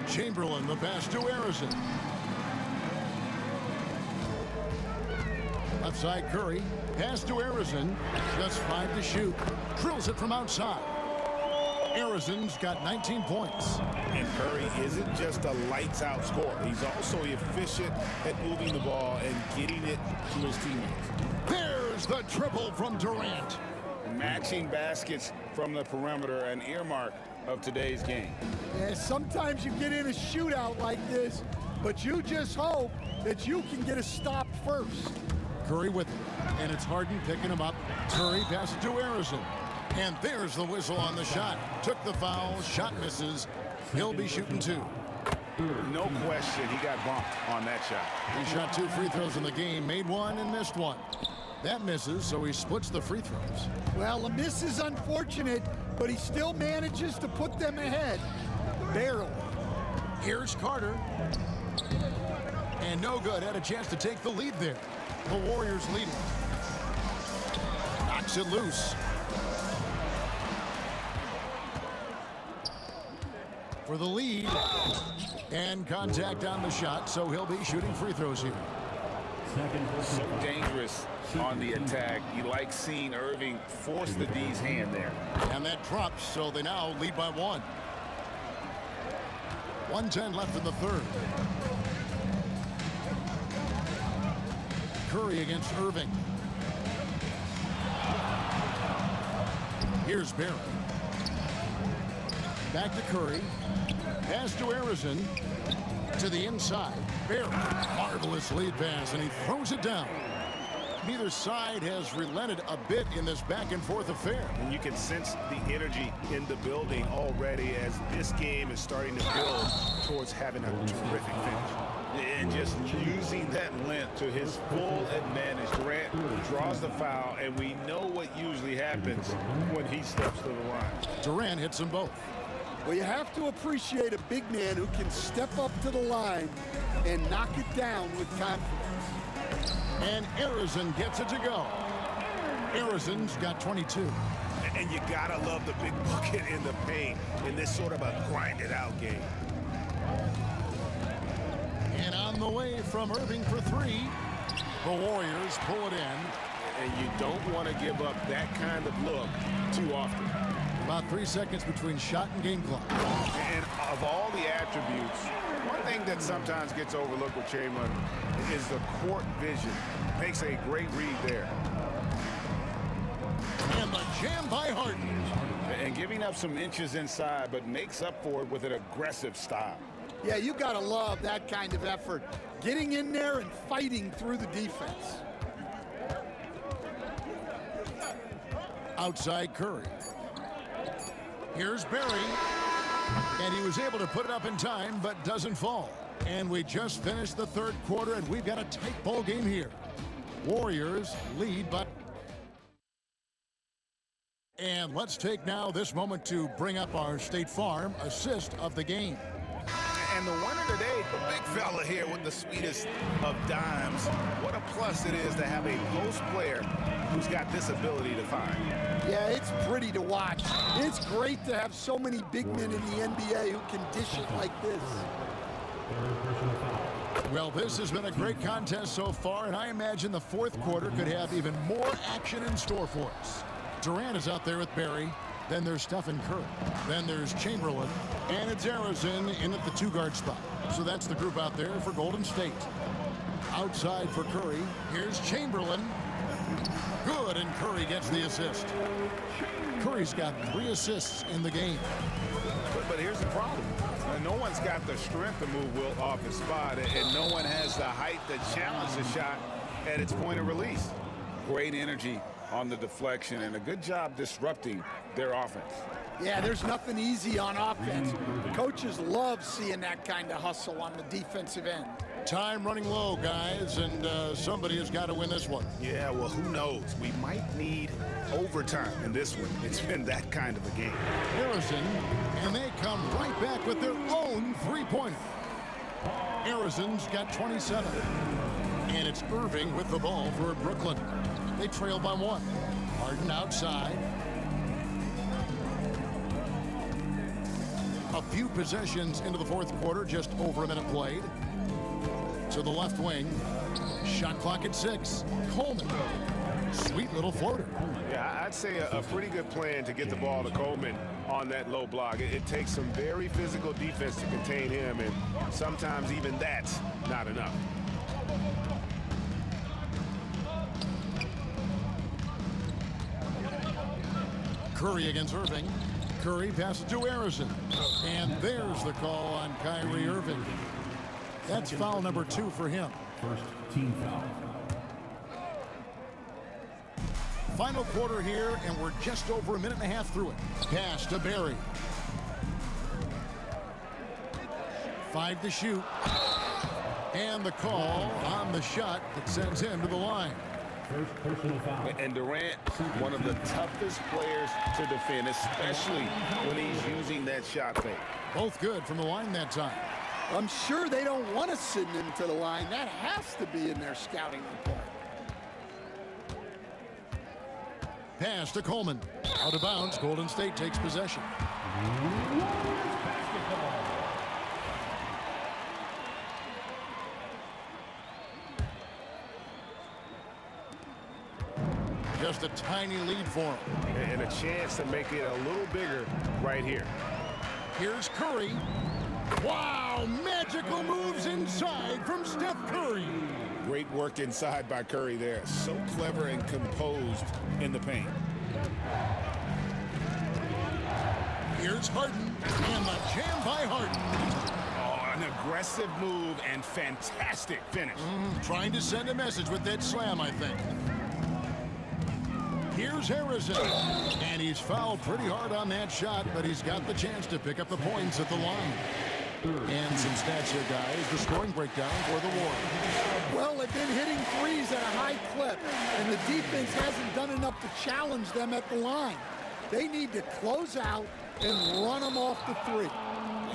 Chamberlain, the pass to Harrison. Left side Curry. Pass to Harrison. Just 5 to shoot. Drills it from outside. Harrison's got 19 points. And Curry isn't just a lights-out scorer. He's also efficient at moving the ball and getting it to his teammates. There's the triple from Durant. Matching baskets from the perimeter, an earmark of today's game. Yeah, sometimes you get in a shootout like this, but you just hope that you can get a stop first. Curry with it, and it's Harden picking him up. Curry passes to Harrison. And there's the whistle on the shot. Took the foul, shot misses. He'll be shooting 2. No question, he got bumped on that shot. He shot 2 free throws in the game, made 1 and missed 1. That misses, so he splits the free throws. Well, a miss is unfortunate, but he still manages to put them ahead. Barely. Here's Carter. And no good, had a chance to take the lead there. The Warriors leading. Knocks it loose. For the lead. And contact on the shot, so he'll be shooting free throws here. So dangerous on the attack. You like seeing Irving force the D's hand there. And that drops, so they now lead by 1. 1:10 left in the 3rd. Curry against Irving. Here's Barry. Back to Curry. Pass to Harrison. To the inside. Barry. Marvelous lead pass, and he throws it down. Neither side has relented a bit in this back-and-forth affair. And you can sense the energy in the building already as this game is starting to build towards having a terrific finish. And just using that length to his full advantage. Durant draws the foul, and we know what usually happens when he steps to the line. Durant hits them both. Well, you have to appreciate a big man who can step up to the line and knock it down with confidence. And Harrison gets it to go. Harrison's got 22. And you gotta love the big bucket in the paint in this sort of a grinded-out game. And on the way from Irving for 3. The Warriors pull it in. And you don't want to give up that kind of look too often. About 3 seconds between shot and game clock. And of all the attributes, one thing that sometimes gets overlooked with Chamberlain is the court vision. Makes a great read there. And the jam by Harden. And giving up some inches inside, but makes up for it with an aggressive style. Yeah, you gotta love that kind of effort. Getting in there and fighting through the defense. Outside Curry. Here's Barry. And he was able to put it up in time, but doesn't fall. And we just finished the 3rd quarter, and we've got a tight ball game here. Warriors lead by... And let's take now this moment to bring up our State Farm assist of the game. And the winner today, the big fella here with the sweetest of dimes. What a plus it is to have a post player who's got this ability to find. Yeah, it's pretty to watch. It's great to have so many big men in the NBA who can dish it like this. Well, this has been a great contest so far, and I imagine the 4th quarter could have even more action in store for us. Durant is out there with Barry. Then there's Stephen Curry. Then there's Chamberlain. And it's Harrison in at the 2-guard spot. So that's the group out there for Golden State. Outside for Curry. Here's Chamberlain. Good, and Curry gets the assist. Curry's got 3 assists in the game. But here's the problem. No one's got the strength to move Wilt off his spot, and no one has the height to challenge the shot at its point of release. Great energy on the deflection, and a good job disrupting their offense. Yeah, there's nothing easy on offense. Coaches love seeing that kind of hustle on the defensive end. Time running low, guys, and somebody has got to win this one. Yeah, well, who knows? We might need overtime in this one. It's been that kind of a game. Harrison, and they come right back with their own three-pointer. Harrison's got 27. And it's Irving with the ball for Brooklyn. They trail by 1. Harden outside. A few possessions into the fourth quarter, just over a minute played. To the left wing. Shot clock at 6. Coleman. Sweet little floater. Yeah, I'd say a pretty good plan to get the ball to Coleman on that low block. It takes some very physical defense to contain him, and sometimes even that's not enough. Curry against Irving. Curry passes to Harrison. And there's the call on Kyrie Irving. That's foul number 2 for him. First team foul. Final quarter here, and we're just over a minute and a half through it. Pass to Barry. 5 to shoot. And the call on the shot that sends him to the line. First personal foul. And Durant, one of the toughest players to defend, especially when he's using that shot fake. Both good from the line that time. I'm sure they don't want to send him to the line. That has to be in their scouting report. Pass to Coleman. Out of bounds. Golden State takes possession. Just a tiny lead for him. And a chance to make it a little bigger right here. Here's Curry. Wow, magical moves inside from Steph Curry. Great work inside by Curry there. So clever and composed in the paint. Here's Harden, and the jam by Harden. Oh, an aggressive move and fantastic finish. Trying to send a message with that slam, I think. Here's Harrison, and he's fouled pretty hard on that shot, but he's got the chance to pick up the points at the line. And some stats here, guys. The scoring breakdown for the Warriors. Well, they've been hitting threes at a high clip, and the defense hasn't done enough to challenge them at the line. They need to close out and run them off the three.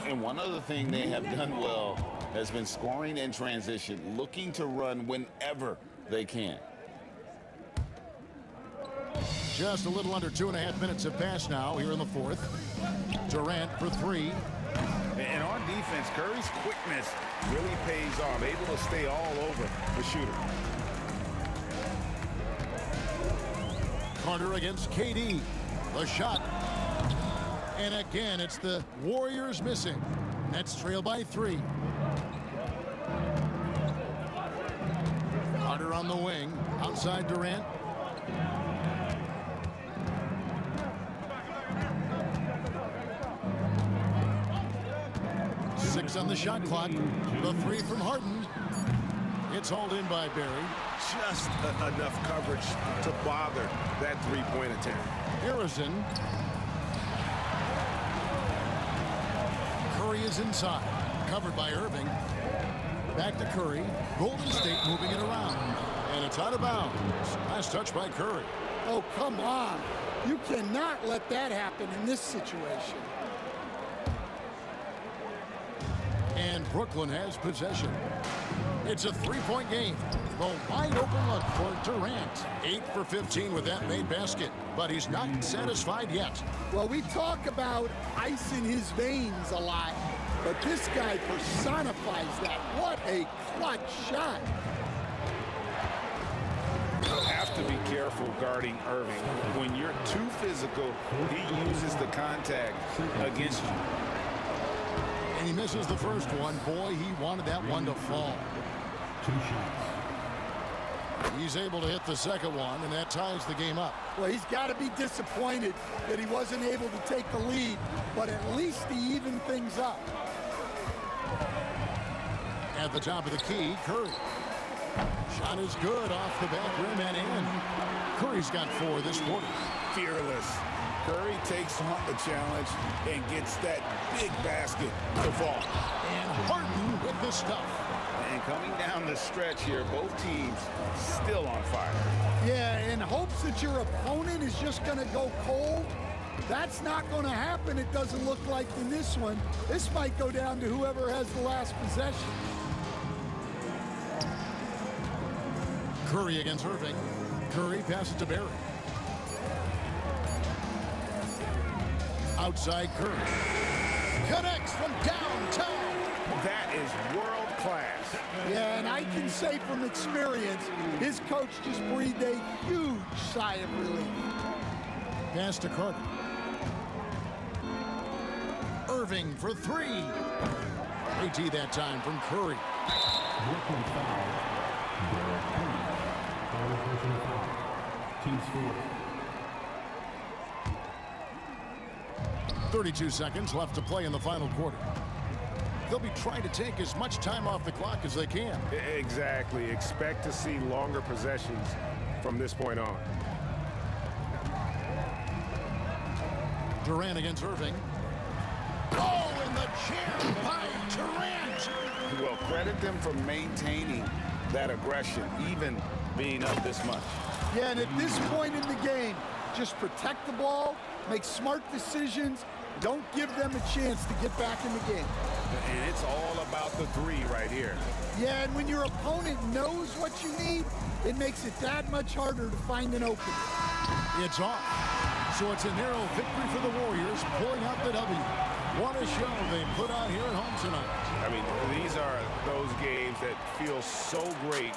And one other thing they have done well has been scoring in transition, looking to run whenever they can. Just a little under 2.5 minutes have passed now here in the fourth. Durant for 3. And on defense, Curry's quickness really pays off, able to stay all over the shooter. Carter against KD. The shot. And again, it's the Warriors missing. Nets trail by 3. Carter on the wing. Outside Durant. Six on the shot clock. The 3 from Harden. It's hauled in by Barry. Just enough coverage to bother that three-point attempt. Harrison. Curry is inside. Covered by Irving. Back to Curry. Golden State moving it around. And it's out of bounds. Last touch by Curry. Oh, come on. You cannot let that happen in this situation. And Brooklyn has possession. It's a three-point game. The wide open look for Durant. 8 for 15 with that made basket, but he's not satisfied yet. Well, we talk about ice in his veins a lot, but this guy personifies that. What a clutch shot. You have to be careful guarding Irving. When you're too physical, he uses the contact against you. And he misses the first one. Boy, he wanted that one to fall. 2 shots. He's able to hit the second one, and that ties the game up. Well, he's got to be disappointed that he wasn't able to take the lead, but at least he evened things up. At the top of the key, Curry. Shot is good off the back rim and in. Curry's got 4 this quarter. Fearless. Curry takes on the challenge and gets that big basket to fall. And Harden with the stuff. And coming down the stretch here, both teams still on fire. Yeah, in hopes that your opponent is just going to go cold. That's not going to happen, it doesn't look like in this one. This might go down to whoever has the last possession. Curry against Irving. Curry passes to Barry. Outside Curry. Connects from downtown. That is world class. Yeah, and I can say from experience, his coach just breathed a huge sigh of relief. Pass to Carter. Irving for 3. AT that time from Curry. Brooklyn foul. Derek Curry. Third personal foul. Team score. 32 seconds left to play in the final quarter. They'll be trying to take as much time off the clock as they can. Exactly. Expect to see longer possessions from this point on. Durant against Irving. Oh, and the jam by Durant. Well, credit them for maintaining that aggression, even being up this much. Yeah, and at this point in the game, just protect the ball, make smart decisions, don't give them a chance to get back in the game. And it's all about the 3 right here. Yeah, and when your opponent knows what you need, it makes it that much harder to find an opening. It's off. So it's a narrow victory for the Warriors, pulling out the W. What a show they put on here at home tonight. I mean, these are those games that feel so great.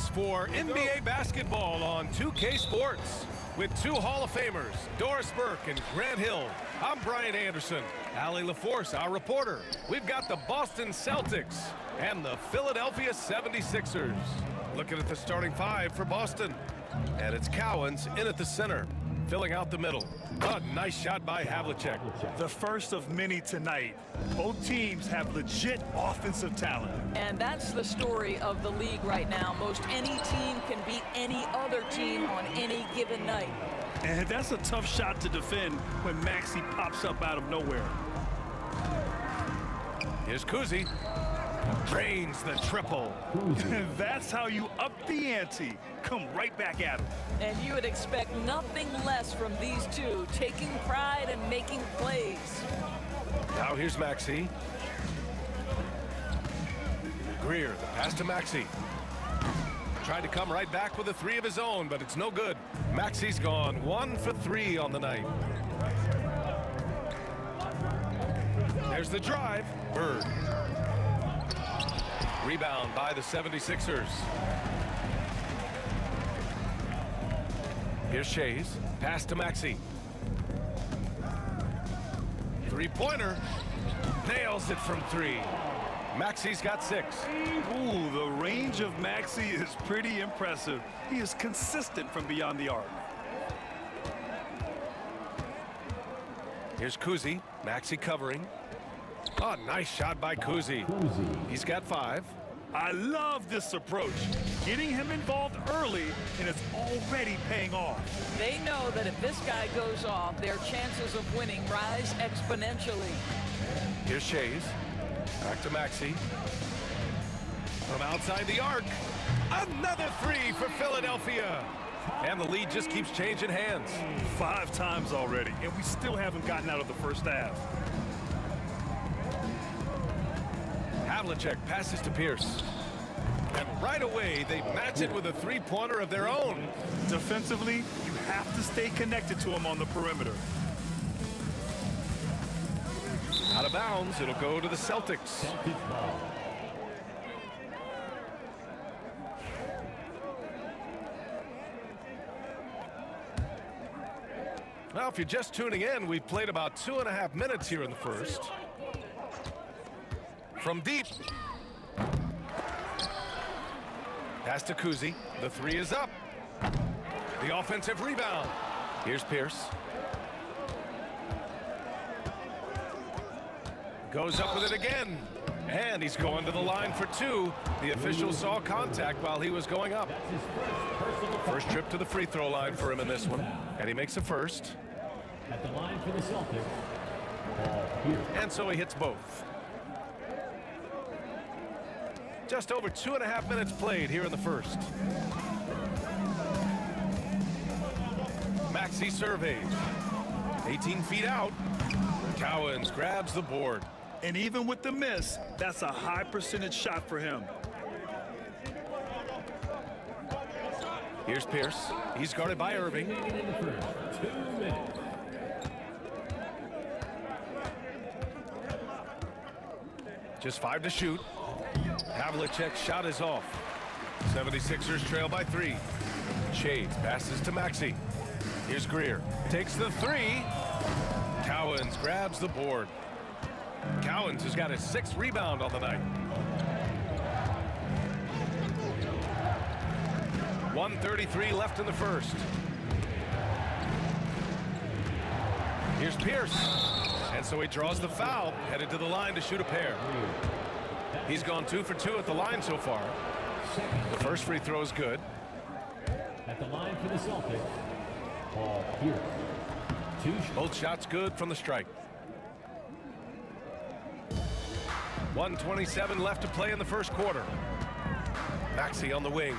us for NBA basketball on 2K Sports. With two Hall of Famers, Doris Burke and Grant Hill, I'm Brian Anderson. Allie LaForce, our reporter. We've got the Boston Celtics and the Philadelphia 76ers. Looking at the starting five for Boston. And it's Cowens in at the center, filling out the middle. A nice shot by Havlicek. The first of many tonight. Both teams have legit offensive talent. And that's the story of the league right now. Most any team can beat any other team on any given night. And that's a tough shot to defend when Maxey pops up out of nowhere. Here's Kuzi. Drains the triple. That's how you up the ante. Come right back at him. And you would expect nothing less from these two, taking pride and making plays. Now here's Maxey. Greer, the pass to Maxey. Tried to come right back with a three of his own, but it's no good. Maxey's gone 1 for 3 on the night. There's the drive. Bird. Rebound by the 76ers. Here's Shays. Pass to Maxey. Three-pointer. Nails it from 3. Maxey's got 6. Ooh, the range of Maxey is pretty impressive. He is consistent from beyond the arc. Here's Kuzi. Maxey covering. Oh, nice shot by Kuzi. He's got 5. I love this approach. Getting him involved early, and it's already paying off. They know that if this guy goes off, their chances of winning rise exponentially. Here's Shays. Back to Maxey. From outside the arc. Another 3 for Philadelphia. And the lead just keeps changing hands. 5 times already, and we still haven't gotten out of the first half. Havlicek passes to Pierce. And right away, they match it with a three-pointer of their own. Defensively, you have to stay connected to him on the perimeter. Out of bounds, it'll go to the Celtics. Well, if you're just tuning in, we've played about 2.5 minutes here in the first. From deep. Pass to Kuzi. The 3 is up. The offensive rebound. Here's Pierce. Goes up with it again. And he's going to the line for 2. The official saw contact while he was going up. First trip to the free throw line for him in this one. And he makes a first. At the line for the Celtics. And so he hits both. Just over 2.5 minutes played here in the first. Maxey surveys. 18 feet out. Cowens grabs the board. And even with the miss, that's a high percentage shot for him. Here's Pierce. He's guarded by Irving. 2 minutes. Just 5 to shoot. Havlicek's shot is off. 76ers trail by 3. Shades passes to Maxey. Here's Greer. Takes the 3. Cowens grabs the board. Cowens has got his 6th rebound on the night. 1:33 left in the first. Here's Pierce. And so he draws the foul, headed to the line to shoot a pair. He's gone 2 for 2 at the line so far. The first free throw is good. At the line for the Celtics, Paul Pierce. Both shots good from the strike. 1:27 left to play in the first quarter. Maxey on the wing.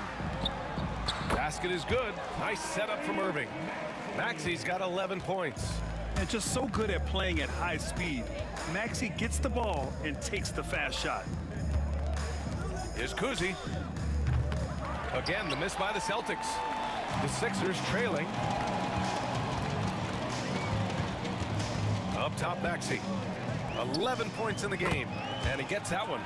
Basket is good. Nice setup from Irving. Maxey's got 11 points. And just so good at playing at high speed. Maxey gets the ball and takes the fast shot. Here's Kuzi. Again, the miss by the Celtics. The Sixers trailing. Up top, Maxey. 11 points in the game, and he gets that one.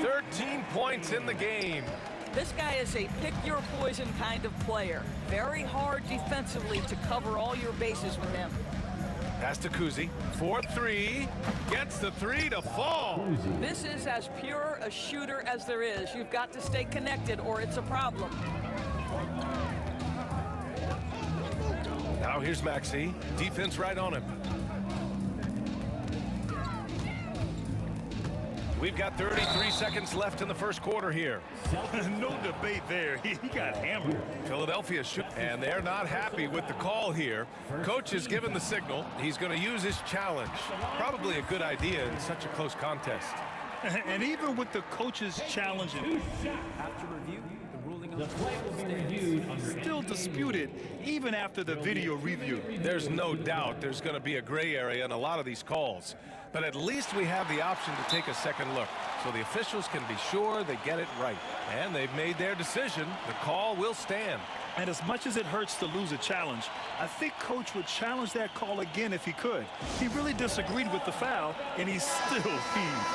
13 points in the game. This guy is a pick-your-poison kind of player. Very hard defensively to cover all your bases with him. Pass to Kuzi. 4-3. Gets the three to fall. This is as pure a shooter as there is. You've got to stay connected or it's a problem. Now here's Maxey. Defense right on him. We've got 33 seconds left in the first quarter here. No debate there. He got hammered. Philadelphia shoot, and they're not happy with the call here. Coach has given the signal. He's going to use his challenge. Probably a good idea in such a close contest. And even with the coach's challenge, After review, the ruling on The play will be reviewed under still disputed even after the video review. There's no doubt there's going to be a gray area in a lot of these calls. But at least we have the option to take a second look, so the officials can be sure they get it right. And they've made their decision. The call will stand. And as much as it hurts to lose a challenge, I think Coach would challenge that call again if he could. He really disagreed with the foul, and he's still heaved.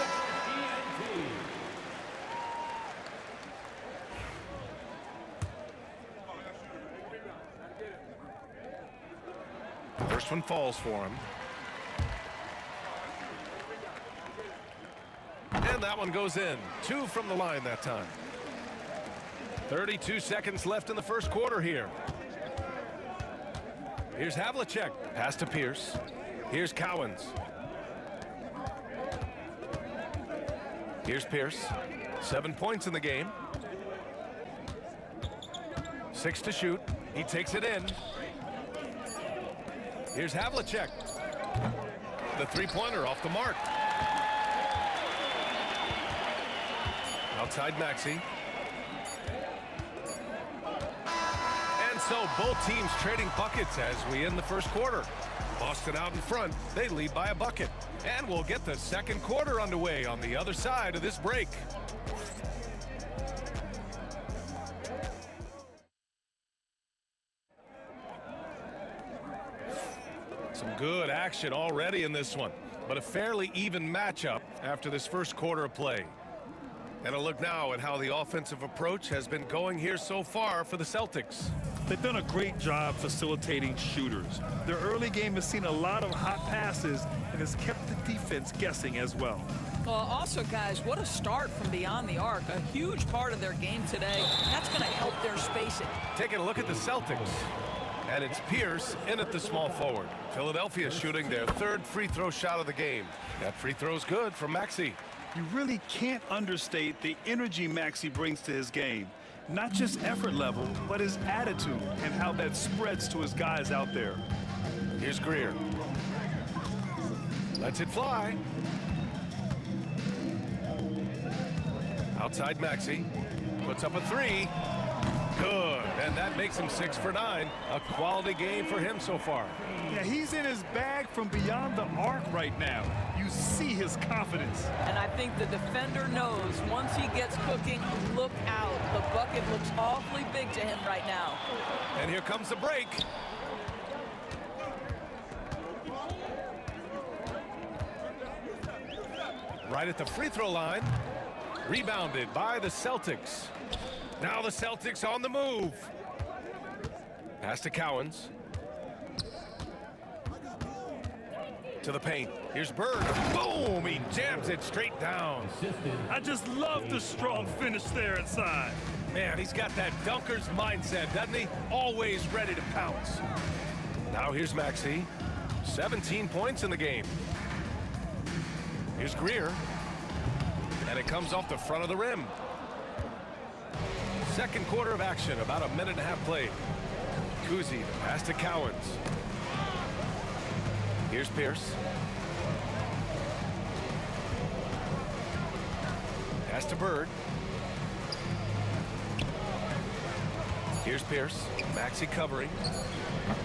First one falls for him. And that one goes in. 2 from the line that time. 32 seconds left in the first quarter here. Here's Havlicek. Pass to Pierce. Here's Cowens. Here's Pierce. 7 points in the game. 6 to shoot. He takes it in. Here's Havlicek. The three-pointer off the mark. Outside Maxey. And so both teams trading buckets as we end the first quarter. Boston out in front. They lead by a bucket. And we'll get the second quarter underway on the other side of this break. Some good action already in this one, but a fairly even matchup after this first quarter of play. And a look now at how the offensive approach has been going here so far for the Celtics. They've done a great job facilitating shooters. Their early game has seen a lot of hot passes and has kept the defense guessing as well. Well, also, guys, what a start from beyond the arc. A huge part of their game today. That's going to help their spacing. Taking a look at the Celtics. And it's Pierce in at the small forward. Philadelphia shooting their third free throw shot of the game. That free throw's good from Maxey. You really can't understate the energy Maxey brings to his game. Not just effort level, but his attitude and how that spreads to his guys out there. Here's Greer. Lets it fly. Outside Maxey. Puts up a three. Good. And that makes him 6 for 9. A quality game for him so far. Yeah, he's in his bag from beyond the arc right now. You see his confidence. And I think the defender knows once he gets cooking, look out. The bucket looks awfully big to him right now. And here comes the break. Right at the free throw line. Rebounded by the Celtics. Now the Celtics on the move. Pass to Cowens. To the paint. Here's Bird. Boom! He jams it straight down. I just love the strong finish there inside. Man, he's got that dunker's mindset, doesn't he? Always ready to pounce. Now here's Maxey. 17 points in the game. Here's Greer. And it comes off the front of the rim. Second quarter of action, about a minute and a half played. Kuzi, pass to Cowens. Here's Pierce. Pass to Bird. Here's Pierce. Maxey covering.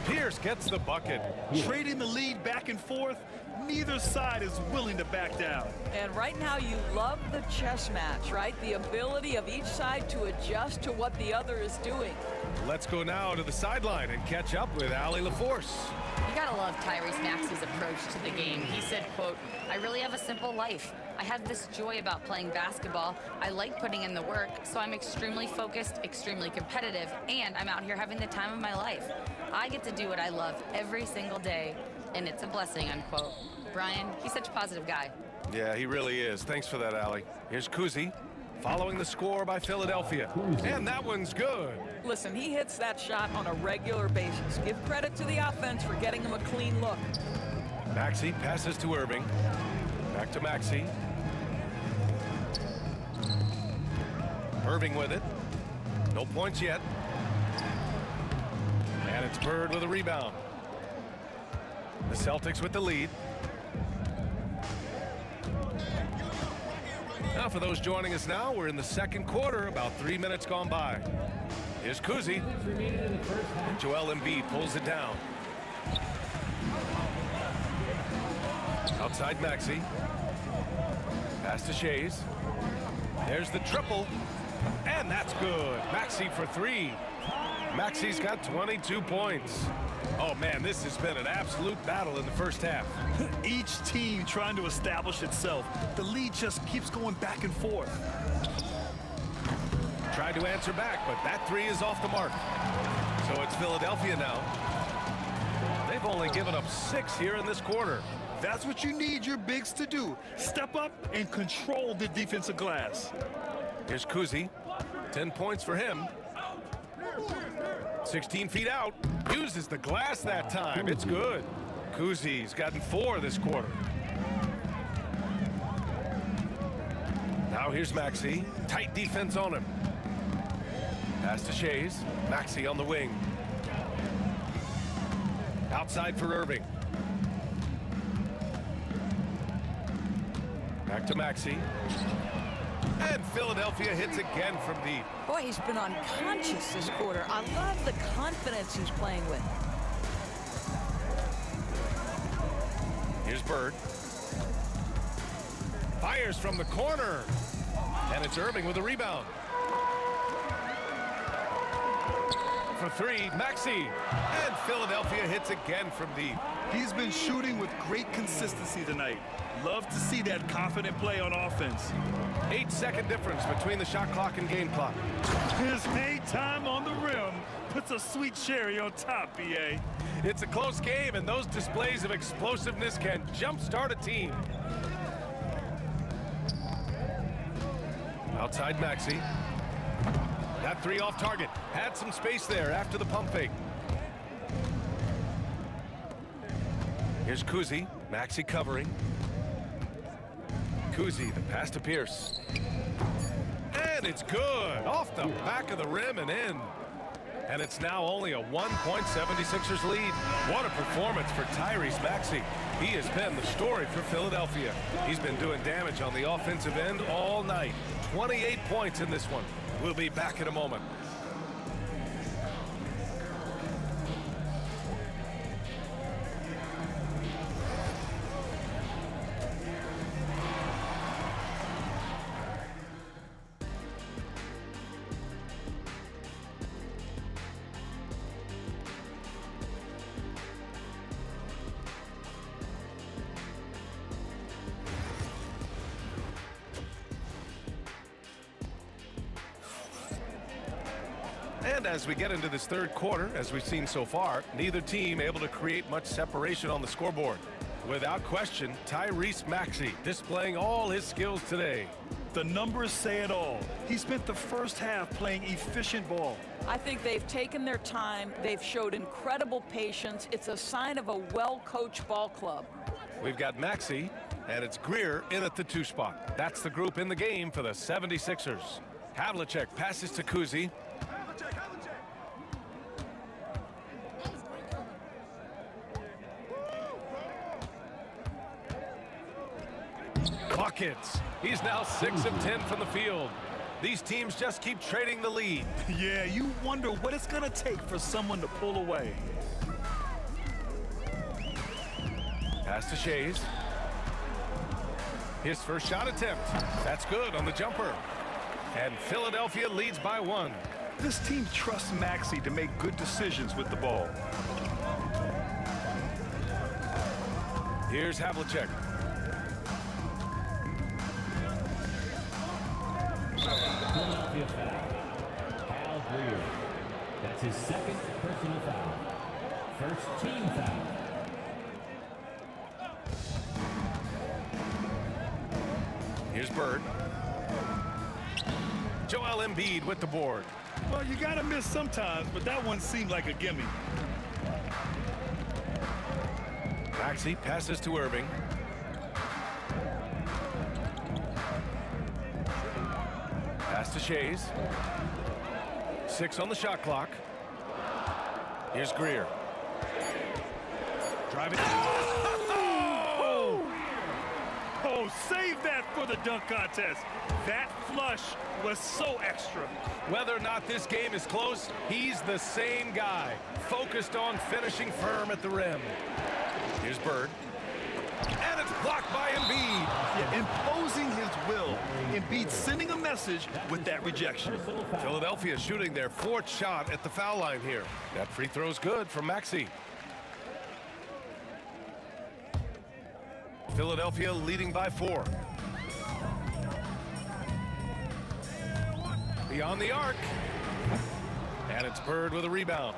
Pierce gets the bucket. Trading the lead back and forth. Neither side is willing to back down. And right now you love the chess match, right? The ability of each side to adjust to what the other is doing. Let's go now to the sideline and catch up with Allie LaForce. You Gotta love Tyrese Maxey's approach to the game. He said, quote, "I really have a simple life. I have this joy about playing basketball. I like putting in the work, so I'm extremely focused, extremely competitive, and I'm out here having the time of my life. I get to do what I love every single day, and it's a blessing," unquote. Brian, he's such a positive guy. Yeah, he really is. Thanks for that, Allie. Here's Kuzi, following the score by Philadelphia. And that one's good. Listen, he hits that shot on a regular basis. Give credit to the offense for getting him a clean look. Maxey passes to Irving. Back to Maxey. Irving with it. No points yet. And it's Bird with a rebound. The Celtics with the lead. Now for those joining us now, we're in the second quarter, about 3 minutes gone by. Here's Kuzi. And Joel Embiid pulls it down. Outside Maxey. Pass to Shays. There's the triple. And that's good. Maxey for three. Maxey's got 22 points. Oh, man, this has been an absolute battle in the first half. Each team trying to establish itself. The lead just keeps going back and forth. Tried to answer back, but that three is off the mark. So it's Philadelphia now. They've only given up 6 here in this quarter. That's what you need your bigs to do. Step up and control the defensive glass. Here's Kuzi. 10 points for him. 16 feet out. Uses the glass that time. It's good. Kuzi's gotten 4 this quarter. Now here's Maxey. Tight defense on him. Pass to Shays. Maxey on the wing. Outside for Irving. Back to Maxey. And Philadelphia hits again from deep. Boy, he's been unconscious this quarter. I love the confidence he's playing with. Here's Bird. Fires from the corner. And it's Irving with a rebound. For three, Maxey. And Philadelphia hits again from deep. He's been shooting with great consistency tonight. Love to see that confident play on offense. 8-second difference between the shot clock and game clock. His hang time on the rim puts a sweet cherry on top, BA. It's a close game, and those displays of explosiveness can jumpstart a team. Outside Maxey. That three off target. Had some space there after the pump fake. Here's Kuzi. Maxey covering. Kuzi, the pass to Pierce. And it's good. Off the back of the rim and in. And it's now only a 1-point 76ers lead. What a performance for Tyrese Maxey. He has been the story for Philadelphia. He's been doing damage on the offensive end all night. 28 points in this one. We'll be back in a moment. And as we get into this third quarter, as we've seen so far, neither team able to create much separation on the scoreboard. Without question, Tyrese Maxey displaying all his skills today. The numbers say it all. He spent the first half playing efficient ball. I think they've taken their time. They've showed incredible patience. It's a sign of a well-coached ball club. We've got Maxey, and it's Greer in at the 2 spot. That's the group in the game for the 76ers. Havlicek passes to Kuzi. Buckets. He's now 6 of 10 from the field. These teams just keep trading the lead. Yeah, you wonder what it's going to take for someone to pull away. Pass to Shays. His first shot attempt. That's good on the jumper. And Philadelphia leads by 1. This team trusts Maxey to make good decisions with the ball. Here's Havlicek. Philadelphia foul. Al Greer. That's his second personal foul. First team foul. Here's Bird. Joel Embiid with the board. Well, you got to miss sometimes, but that one seemed like a gimme. Maxey passes to Irving. Pass to Shays. 6 on the shot clock. Here's Greer. Driving. Oh, save that for the dunk contest. That flush was so extra. Whether or not this game is close, he's the same guy, focused on finishing firm at the rim. Here's Bird. And it's blocked by Embiid. Yeah, imposing his will. Embiid sending a message with that rejection. Philadelphia shooting their 4th shot at the foul line here. That free throw's good from Maxey. Philadelphia leading by 4. Beyond the arc. And it's Bird with a rebound.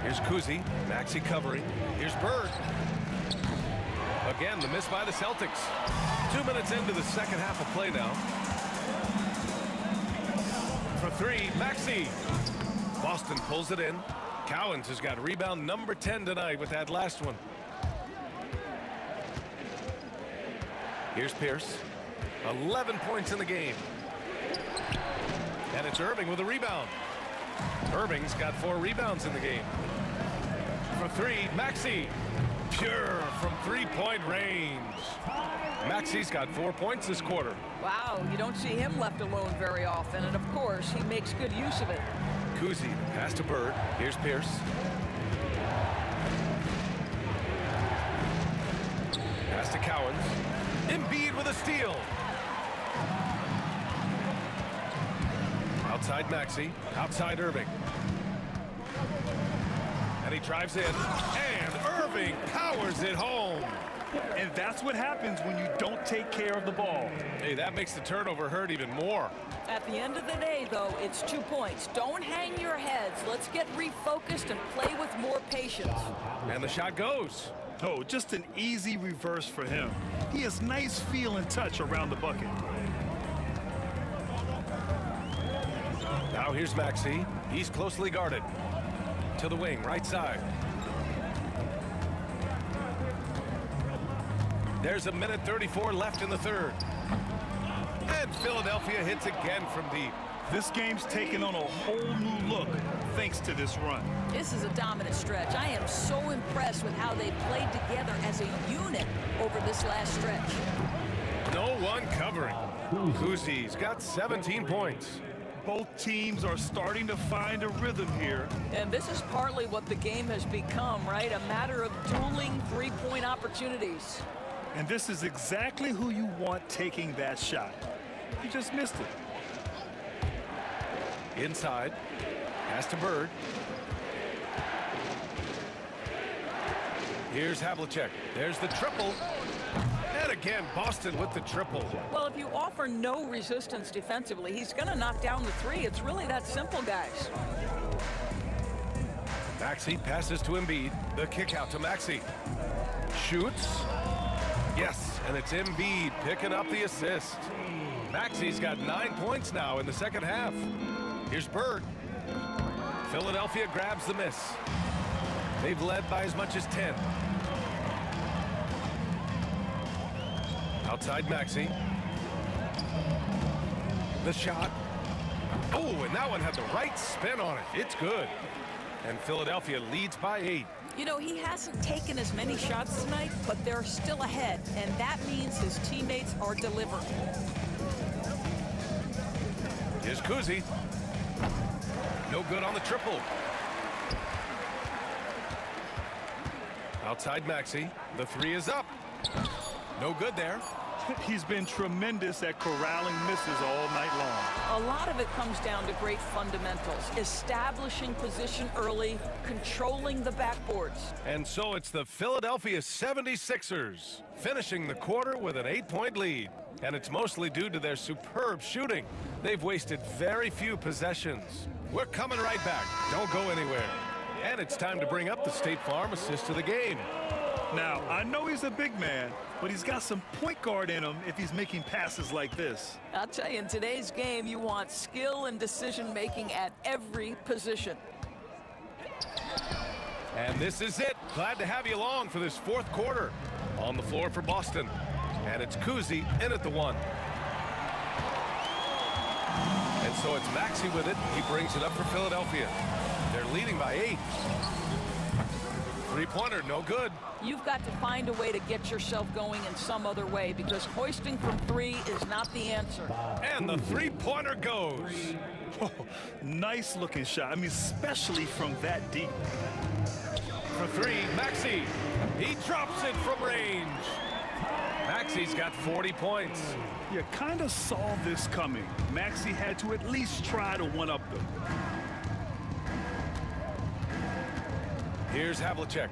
Here's Kuzi. Maxey covering. Here's Bird. Again, the miss by the Celtics. 2 minutes into the second half of play now. For 3, Maxey. Boston pulls it in. Cowens has got rebound number 10 tonight with that last one. Here's Pierce. 11 points in the game. And it's Irving with a rebound. Irving's got 4 rebounds in the game. For 3, Maxey. Pure from 3-point range. Maxey's got 4 points this quarter. Wow, you don't see him left alone very often, and of course, he makes good use of it. Kuzi, pass to Bird. Here's Pierce. Pass to Cowens. Embiid with a steal. Outside Maxey. Outside Irving. And he drives in. And Irving powers it home. And that's what happens when you don't take care of the ball. Hey, that makes the turnover hurt even more. At the end of the day, though, it's 2 points. Don't hang your heads. Let's get refocused and play with more patience. And the shot goes. Oh, just an easy reverse for him. He has nice feel and touch around the bucket. Now here's Maxey. He's closely guarded. To the wing, right side. There's 1:34 left in the third. And Philadelphia hits again from deep. This game's taken on a whole new look thanks to this run. This is a dominant stretch. I am so impressed with how they played together as a unit over this last stretch. No one covering. Kuzi's got 17 points. Both teams are starting to find a rhythm here. And this is partly what the game has become, right? A matter of dueling three-point opportunities. And this is exactly who you want taking that shot. He just missed it. Inside. Pass to Bird. Here's Havlicek. There's the triple. And again, Boston with the triple. Well, if you offer no resistance defensively, he's going to knock down the three. It's really that simple, guys. Maxey passes to Embiid. The kick out to Maxey. Shoots. Yes, and it's Embiid picking up the assist. Maxey's got 9 points now in the second half. Here's Bird. Philadelphia grabs the miss. They've led by as much as 10. Outside Maxey. The shot. Oh, and that one had the right spin on it. It's good. And Philadelphia leads by 8. You know, he hasn't taken as many shots tonight, but they're still ahead, and that means his teammates are delivering. Here's Kuzi. No good on the triple. Outside Maxey. The three is up. No good there. He's been tremendous at corralling misses all night long. A lot of it comes down to great fundamentals, establishing position early, controlling the backboards. And so it's the Philadelphia 76ers finishing the quarter with an 8-point lead. And it's mostly due to their superb shooting. They've wasted very few possessions. We're coming right back. Don't go anywhere. And it's time to bring up the State Farm assist of the game. Now, I know he's a big man, but he's got some point guard in him if he's making passes like this. I'll tell you, in today's game, you want skill and decision-making at every position. And this is it. Glad to have you along for this fourth quarter. On the floor for Boston. And it's Kuzi in at the one. And so it's Maxey with it. He brings it up for Philadelphia. They're leading by 8. Three-pointer, no good. You've got to find a way to get yourself going in some other way, because hoisting from 3 is not the answer. And the three-pointer goes. Oh, nice looking shot. I mean, especially from that deep. For 3, Maxey. He drops it from range. Maxey's got 40 points. You kind of saw this coming. Maxey had to at least try to one-up them. Here's Havlicek.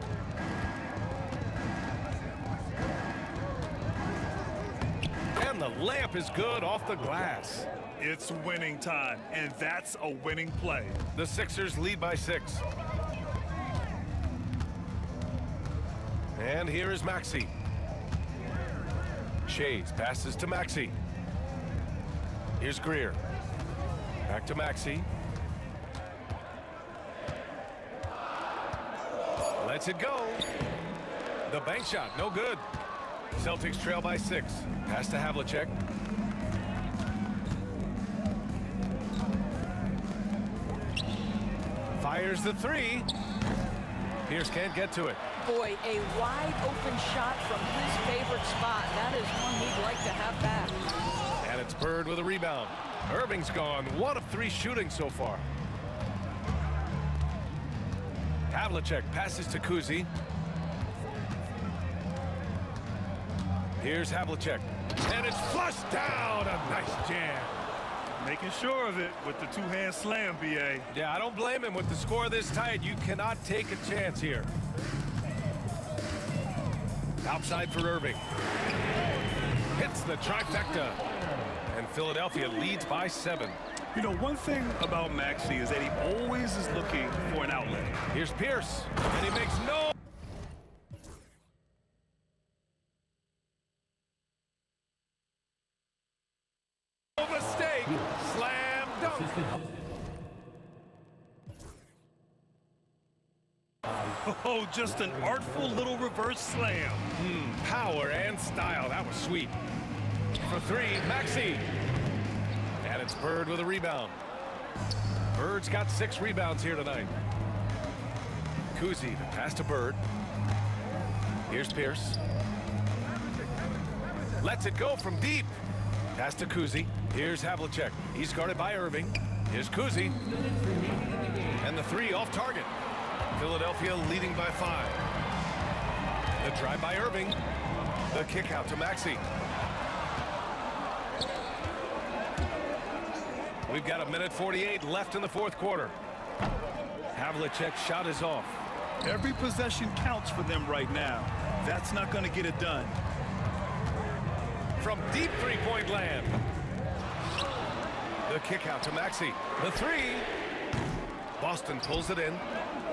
And the layup is good off the glass. It's winning time, and that's a winning play. The Sixers lead by 6. And here is Maxey. Shays passes to Maxey. Here's Greer. Back to Maxey. Lets it go. The bank shot, no good. Celtics trail by 6. Pass to Havlicek. Fires the 3. Pierce can't get to it. Boy, a wide open shot from his favorite spot. That is one he'd like to have back. And it's Bird with a rebound. Irving's gone 1 of 3 shooting so far. Havlicek passes to Kuzi. Here's Havlicek. And it's flushed down. A nice jam. Making sure of it with the two-hand slam, B.A. Yeah, I don't blame him. With the score this tight, you cannot take a chance here. Outside for Irving. Hits the trifecta. And Philadelphia leads by 7. You know, one thing about Maxey is that he always is looking for an outlet. Here's Pierce. And he makes no... mistake. Slam dunk. Oh, just an artful little reverse slam. Power and style. That was sweet. For 3, Maxey. And it's Bird with a rebound. Bird's got 6 rebounds here tonight. Kuzi, the pass to Bird. Here's Pierce. Lets it go from deep. Pass to Kuzi. Here's Havlicek. He's guarded by Irving. Here's Kuzi. And the 3 off target. Philadelphia leading by 5. The drive by Irving. The kick out to Maxey. We've got 1:48 left in the fourth quarter. Havlicek's shot is off. Every possession counts for them right now. That's not going to get it done. From deep three-point land. The kick out to Maxey. The 3. Boston pulls it in.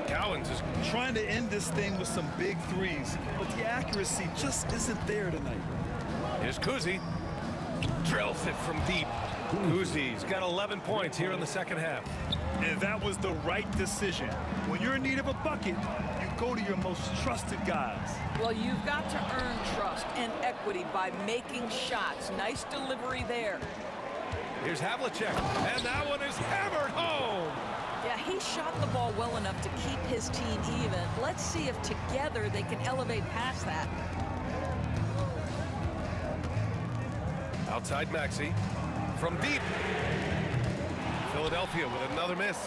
Cowens is trying to end this thing with some big threes, but the accuracy just isn't there tonight. Here's Kuzi. Drills it from deep. Kuzi's got 11 points here in the second half. And that was the right decision. When you're in need of a bucket, you go to your most trusted guys. Well, you've got to earn trust and equity by making shots. Nice delivery there. Here's Havlicek, and that one is hammered home. Yeah, he shot the ball well enough to keep his team even. Let's see if together they can elevate past that. Outside Maxey. From deep. Philadelphia with another miss.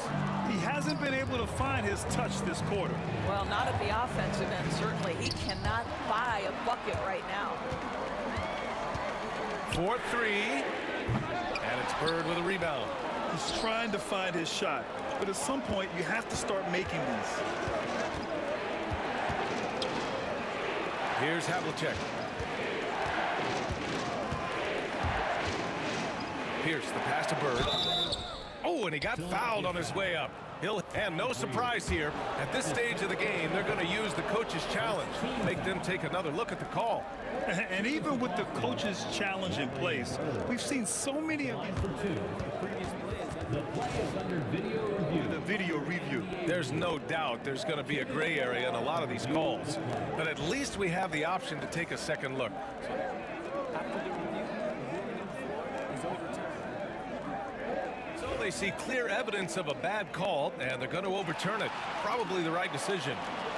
He hasn't been able to find his touch this quarter. Well, not at the offensive end, certainly. He cannot buy a bucket right now. for three. And it's Bird with a rebound. He's trying to find his shot, but at some point you have to start making these. Here's Havlicek. Pierce, the pass to Bird. Oh, and he got fouled on his way up. And no surprise here. At this stage of the game, they're going to use the coach's challenge. Make them take another look at the call. And even with the coach's challenge in place, we've seen so many of these. The play is under video review. The video review. There's no doubt there's going to be a gray area in a lot of these calls. But at least we have the option to take a second look. So they see clear evidence of a bad call, and they're going to overturn it. Probably the right decision.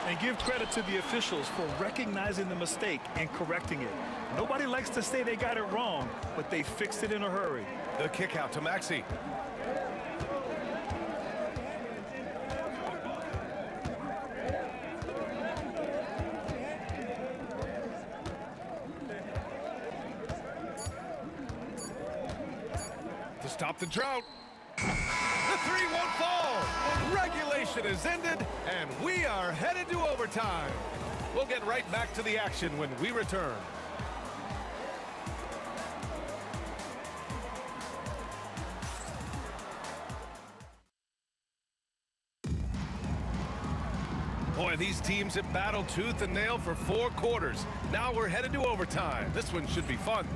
And give credit to the officials for recognizing the mistake and correcting it. Nobody likes to say they got it wrong, but they fixed it in a hurry. The kick out to Maxey. To stop the drought. The three won't fall. Regulation is ended, and we are headed to overtime. We'll get right back to the action when we return. Boy, these teams have battled tooth and nail for 4 quarters. Now we're headed to overtime. This one should be fun.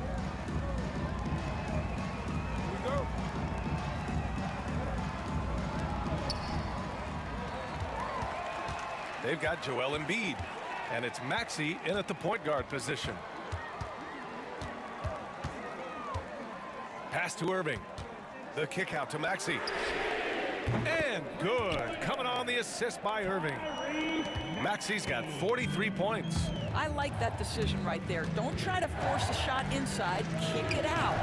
They've got Joel Embiid, and it's Maxey in at the point guard position. Pass to Irving. The kick out to Maxey. And good. Coming on the assist by Irving. Maxey's got 43 points. I like that decision right there. Don't try to force a shot inside. Kick it out.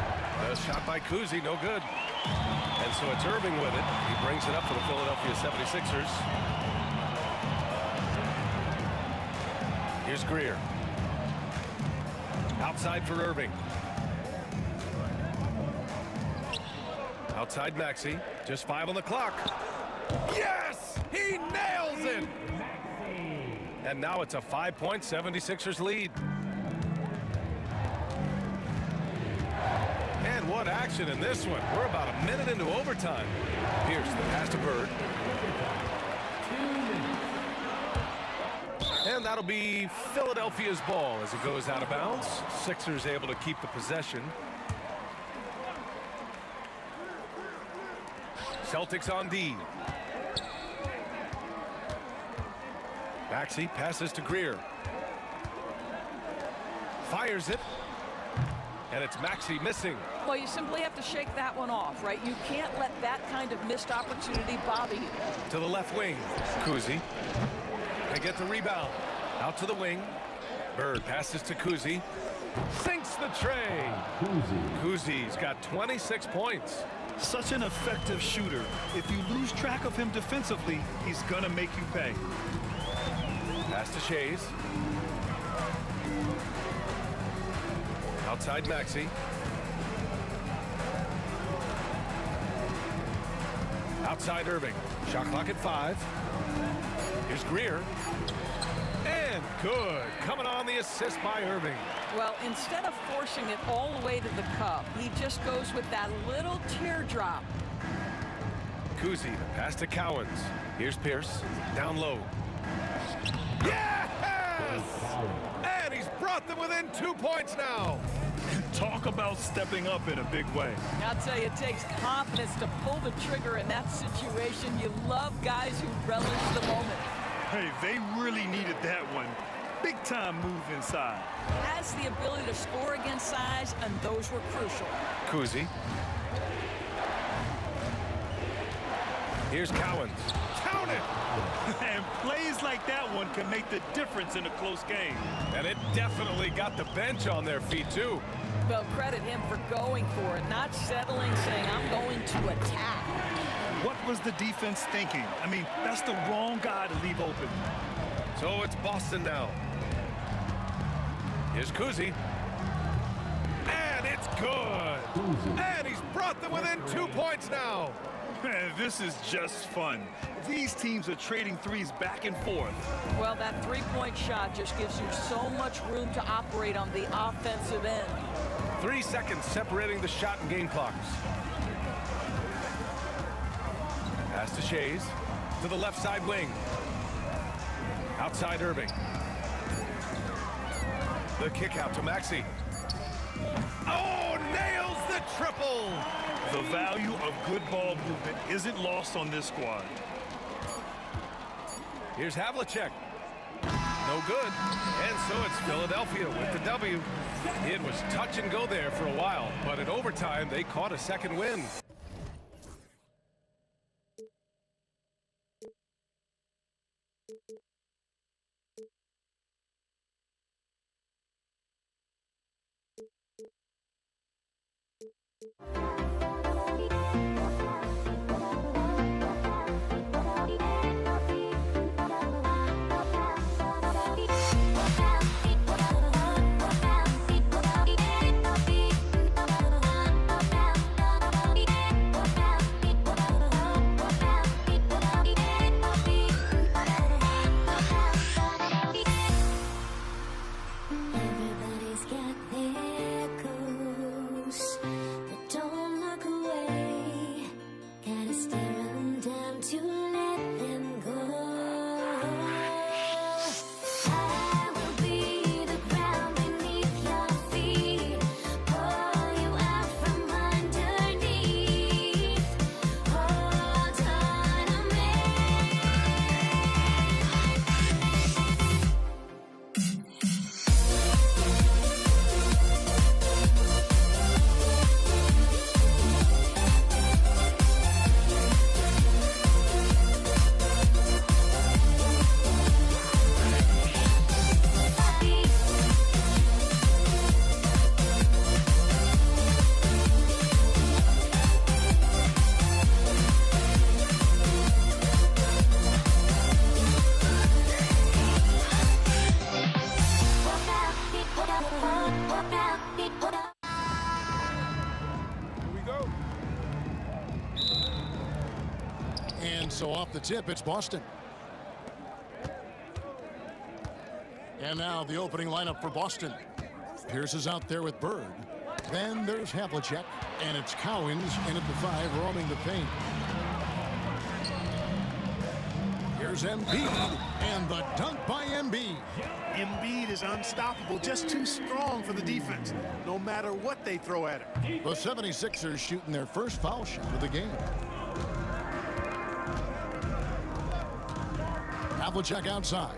A shot by Kuzi, no good. And so it's Irving with it. He brings it up for the Philadelphia 76ers. Here's Greer. Outside for Irving. Outside Maxey. Just 5 on the clock. Yes! He nails it! And now it's a 5-point 76ers lead. And what action in this one. We're about a minute into overtime. Pierce, the pass to Bird. And that'll be Philadelphia's ball as it goes out of bounds. Sixers able to keep the possession. Celtics on D. Maxey passes to Greer. Fires it. And it's Maxey missing. Well, you simply have to shake that one off, right? You can't let that kind of missed opportunity bother you. To the left wing. Kuzi. They get the rebound. Out to the wing. Bird passes to Kuzi. Sinks the tray. Kuzi's got 26 points. Such an effective shooter. If you lose track of him defensively, he's going to make you pay. Pass to Shays. Outside Maxey. Outside Irving. Shot clock at 5. Here's Greer. And good. Coming on the assist by Irving. Well, instead of forcing it all the way to the cup, he just goes with that little teardrop. Kuzi, the pass to Cowens. Here's Pierce. Down low. Yes! And he's brought them within 2 points now. Talk about stepping up in a big way. I'll tell you, it takes confidence to pull the trigger in that situation. You love guys who relish the moment. Hey, they really needed that one. Big time move inside. Has the ability to score against size, and those were crucial. Kuzi. Here's Cowens. Count it! And plays like that one can make the difference in a close game. And it definitely got the bench on their feet, too. Well, credit him for going for it, not settling, saying, I'm going to attack. What was the defense thinking? I mean, that's the wrong guy to leave open. So it's Boston now. Here's Kuzi. And It's good. And he's brought them within 2 points now. Man, this is just fun. These teams are trading threes back and forth. Well, that three-point shot just gives you so much room to operate on the offensive end. 3 seconds separating the shot and game clocks. Pass to Shays. To the left side wing. Outside Irving. The kick out to Maxey. Oh, nails the triple! The value of good ball movement isn't lost on this squad. Here's Havlicek. No good. And so it's Philadelphia with the W. It was touch and go there for a while, but in overtime, they caught a second win. And so off the tip, it's Boston. And now the opening lineup for Boston. Pierce is out there with Bird. Then there's Havlicek, and it's Cowens in at the 5, roaming the paint. Here's Embiid, and the dunk by Embiid. Embiid is unstoppable, just too strong for the defense, no matter what they throw at him. The 76ers shooting their first foul shot of the game. Havlicek outside.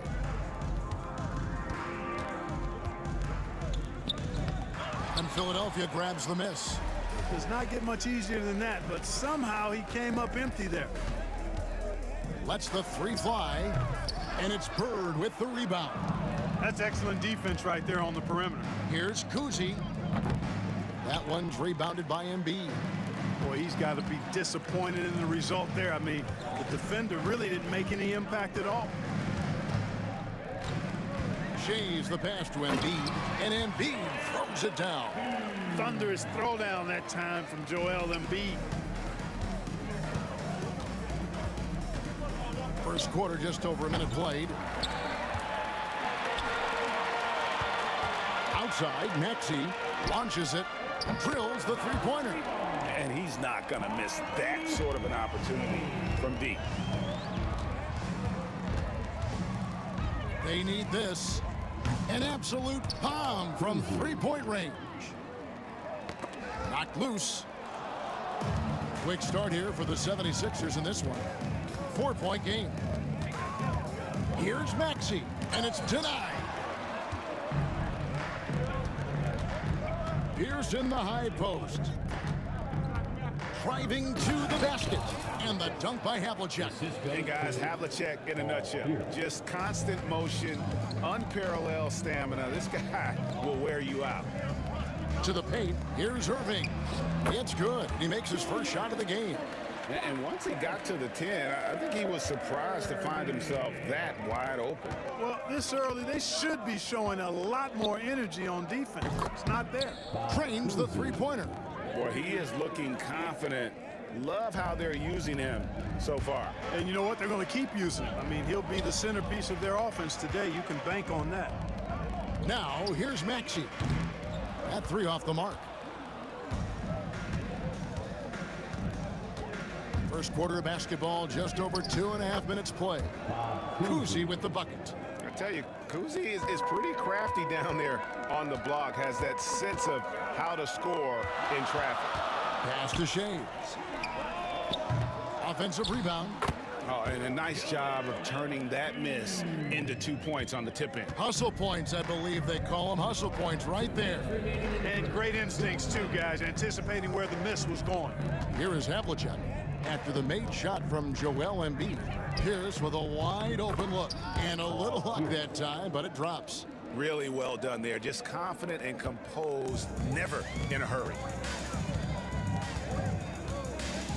And Philadelphia grabs the miss. Does not get much easier than that, but somehow he came up empty there. Lets the 3 fly, and it's Bird with the rebound. That's excellent defense right there on the perimeter. Here's Kuzi. That one's rebounded by Embiid. Boy, he's got to be disappointed in the result there. I mean, the defender really didn't make any impact at all. Shays the pass to Embiid, and Embiid throws it down. Thunderous throwdown that time from Joel Embiid. First quarter, just over a minute played. Outside, Maxey launches it, drills the three-pointer. And he's not going to miss that sort of an opportunity from deep. They need this. An absolute bomb from three-point range. Knocked loose. Quick start here for the 76ers in this one. 4-point game. Here's Maxey, and it's denied. Pierce in the high post. Driving to the basket. And the dunk by Havlicek. Hey, guys, Havlicek in a nutshell. Just constant motion, unparalleled stamina. This guy will wear you out. To the paint, here's Irving. It's good. He makes his first shot of the game. And once he got to the 10, I think he was surprised to find himself that wide open. Well, this early, they should be showing a lot more energy on defense. It's not there. Trains the three-pointer. Boy, he is looking confident. Love how they're using him so far. And you know what? They're going to keep using him. I mean, he'll be the centerpiece of their offense today. You can bank on that. Now, here's Maxey. At 3 off the mark. First quarter of basketball, just over 2.5 minutes play. Kuzi with the bucket. I tell you, Kuzi is pretty crafty down there on the block, has that sense of how to score in traffic. Pass to Shades. Offensive rebound. Oh, and a nice job of turning that miss into 2 points on the tip-in. Hustle points, I believe they call them. Hustle points right there. And great instincts, too, guys, anticipating where the miss was going. Here is Havlicek after the made shot from Joel Embiid. Pierce with a wide open look. And a little luck that time, but it drops. Really well done there. Just confident and composed, never in a hurry.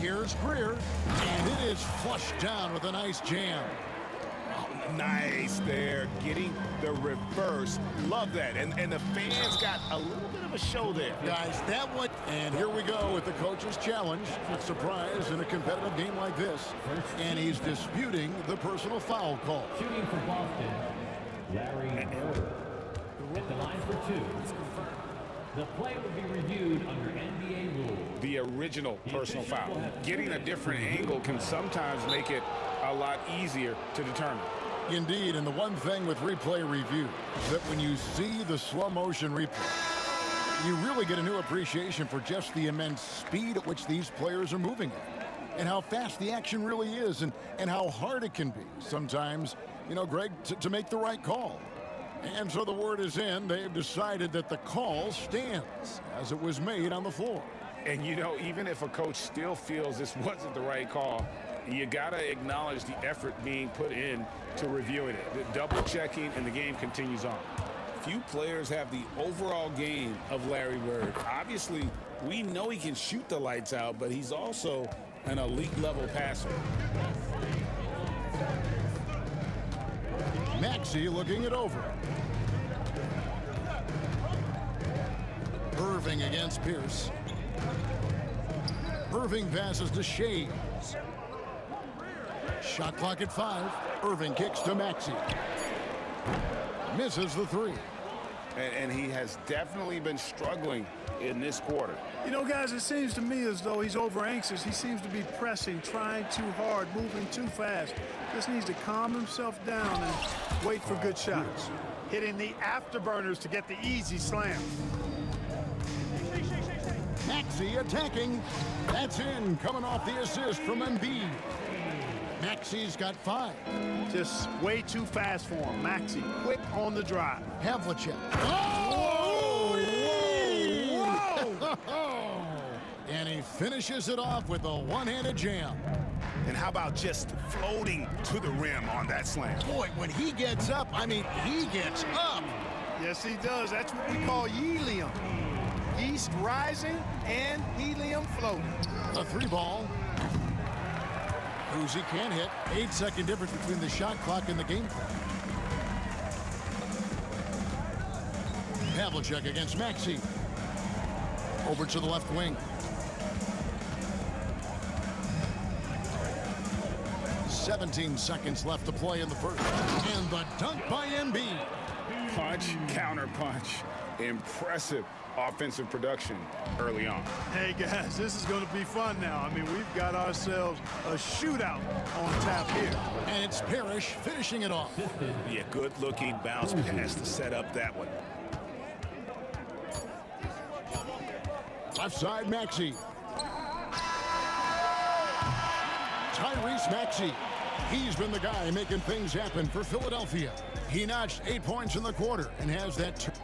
Here's Greer, and it is flushed down with a nice jam. Oh, nice there, getting the reverse. Love that, and the fans got a little bit of a show there. Guys, that one, and here we go with the coach's challenge. Surprise in a competitive game like this, and he's disputing the personal foul call. Shooting for Boston, Larry Bird. At the line for 2. The play would be reviewed under NBA rules. The original personal foul. Getting a different angle can sometimes make it a lot easier to determine. Indeed, and the one thing with replay review is that when you see the slow motion replay, you really get a new appreciation for just the immense speed at which these players are moving at, and how fast the action really is, and how hard it can be sometimes, you know, Greg, to make the right call. And so the word is in. They've decided that the call stands as it was made on the floor. And, you know, even if a coach still feels this wasn't the right call, you got to acknowledge the effort being put in to reviewing it. The double checking, and the game continues on. Few players have the overall game of Larry Bird. Obviously, we know he can shoot the lights out, but he's also an elite level passer. Maxey looking it over. Irving against Pierce. Irving passes to Shades. Shot clock at 5. Irving kicks to Maxey. Misses the 3. And he has definitely been struggling in this quarter. You know, guys, it seems to me as though he's over anxious. He seems to be pressing, trying too hard, moving too fast. Just needs to calm himself down and wait for good shots. Hitting the afterburners to get the easy slam. Maxey attacking. That's in, coming off the assist from Embiid. Maxey's got 5. Just way too fast for him. Maxey, quick on the drive. Havlicek. Oh! Whoa! And he finishes it off with a one-handed jam. And how about just floating to the rim on that slam? Boy, when he gets up, I mean, he gets up. Yes, he does. That's what we call helium. Yeast rising and helium floating. A 3-ball. Kuzi can't hit. 8-second difference between the shot clock and the game clock. Havlicek against Maxey. Over to the left wing. 17 seconds left to play in the first. And the dunk by Embiid. Punch, counter punch. Impressive offensive production early on. Hey, guys, this is going to be fun now. I mean, we've got ourselves a shootout on tap here. And it's Parrish finishing it off. Yeah, good-looking bounce pass to set up that one. Left side, Maxey. Tyrese Maxey. He's been the guy making things happen for Philadelphia. He notched 8 points in the quarter and has that.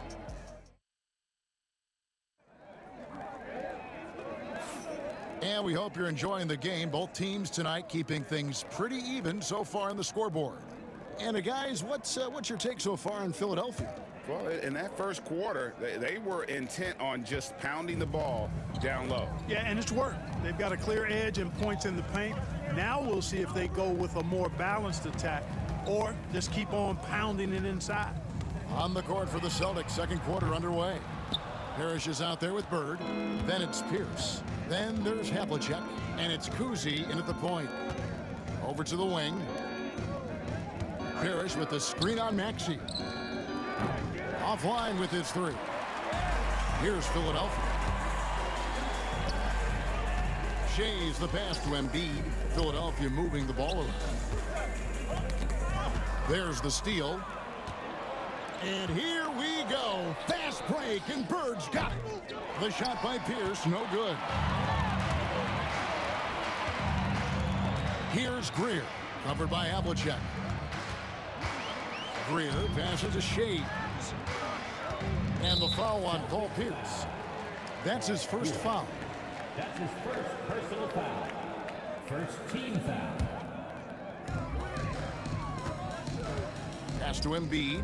And we hope you're enjoying the game. Both teams tonight keeping things pretty even so far on the scoreboard. And guys, what's your take so far in Philadelphia? Well, in that first quarter, they were intent on just pounding the ball down low. Yeah, and it's worked. They've got a clear edge and points in the paint. Now we'll see if they go with a more balanced attack or just keep on pounding it inside. On the court for the Celtics, second quarter underway. Parrish is out there with Bird. Then it's Pierce. Then there's Havlicek. And it's Kuzi in at the point. Over to the wing. Parrish with the screen on Maxey. Offline with his three. Here's Philadelphia. Shea's the pass to Embiid. Philadelphia moving the ball around. There's the steal. And here we go. Fast break, and Bird's got it. The shot by Pierce, no good. Here's Greer, covered by Havlicek. Greer passes to Shea. And the foul on Paul Pierce. That's his first foul. That's his first personal foul. First team foul. Pass to Embiid.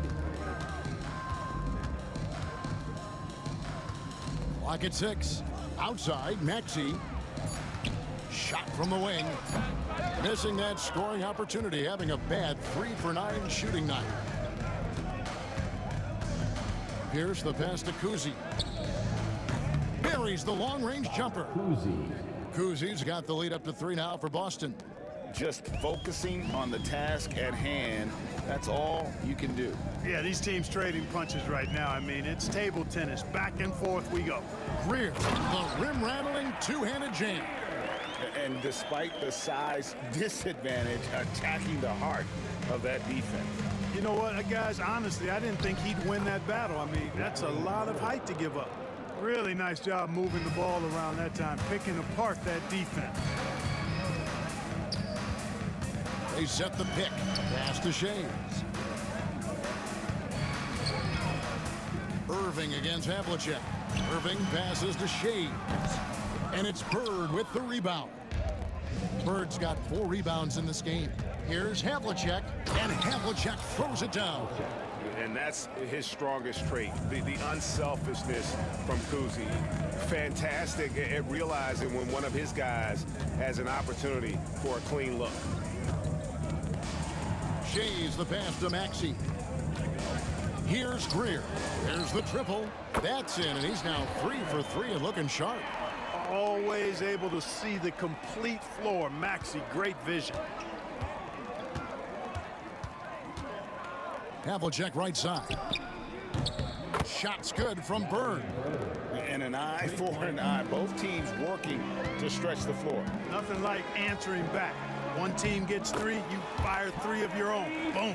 Clock at 6. Outside, Maxey. Shot from the wing. Missing that scoring opportunity, having a bad 3 for 9 shooting night. Pierce the pass to Kuzi. Buries the long-range jumper. Kuzi's got the lead up to 3 now for Boston. Just focusing on the task at hand, that's all you can do. Yeah, these teams trading punches right now. I mean, it's table tennis. Back and forth we go. Greer, the rim-rattling two-handed jam. And despite the size disadvantage, attacking the heart of that defense. You know what, guys, honestly, I didn't think he'd win that battle. I mean, that's a lot of height to give up. Really nice job moving the ball around that time, picking apart that defense. They set the pick. Pass to Shea. Irving against Havlicek. Irving passes to Shea. And it's Bird with the rebound. Bird's got 4 rebounds in this game. Here's Havlicek, and Havlicek throws it down. And that's his strongest trait, the unselfishness from Kuzi. Fantastic at realizing when one of his guys has an opportunity for a clean look. Shea's the pass to Maxey. Here's Greer. There's the triple. That's in, and he's now 3 for 3 and looking sharp. Always able to see the complete floor. Maxey, great vision. Havlicek right side. Shot's good from Bird. And an eye for an eye. Both teams working to stretch the floor. Nothing like answering back. One team gets 3, you fire 3 of your own. Boom.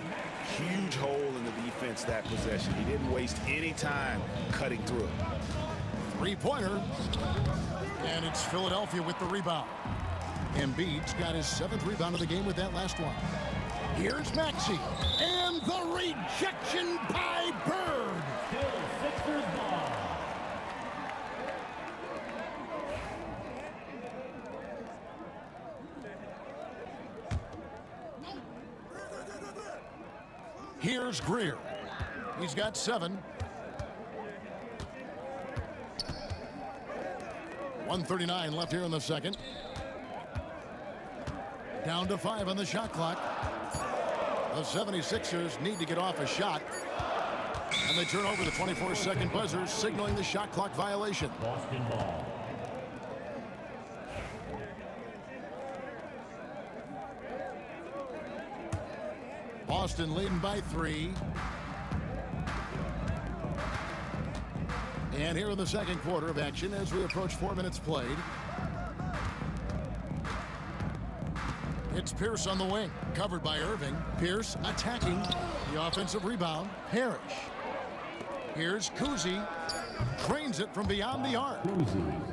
Huge hole in the defense that possession. He didn't waste any time cutting through. 3-pointer. And it's Philadelphia with the rebound. Embiid's got his 7th rebound of the game with that last one. Here's Maxey. And the rejection by Bird. Still Sixers ball. Here's Greer. He's got 7. 1:39 left here in the second. Down to 5 on the shot clock. The 76ers need to get off a shot. And they turn over the 24-second buzzer, signaling the shot clock violation. Boston ball. Boston leading by 3. And here in the second quarter of action as we approach 4 minutes played. It's Pierce on the wing, covered by Irving. Pierce attacking the offensive rebound. Parrish. Here's Kuzi. Drains it from beyond the arc.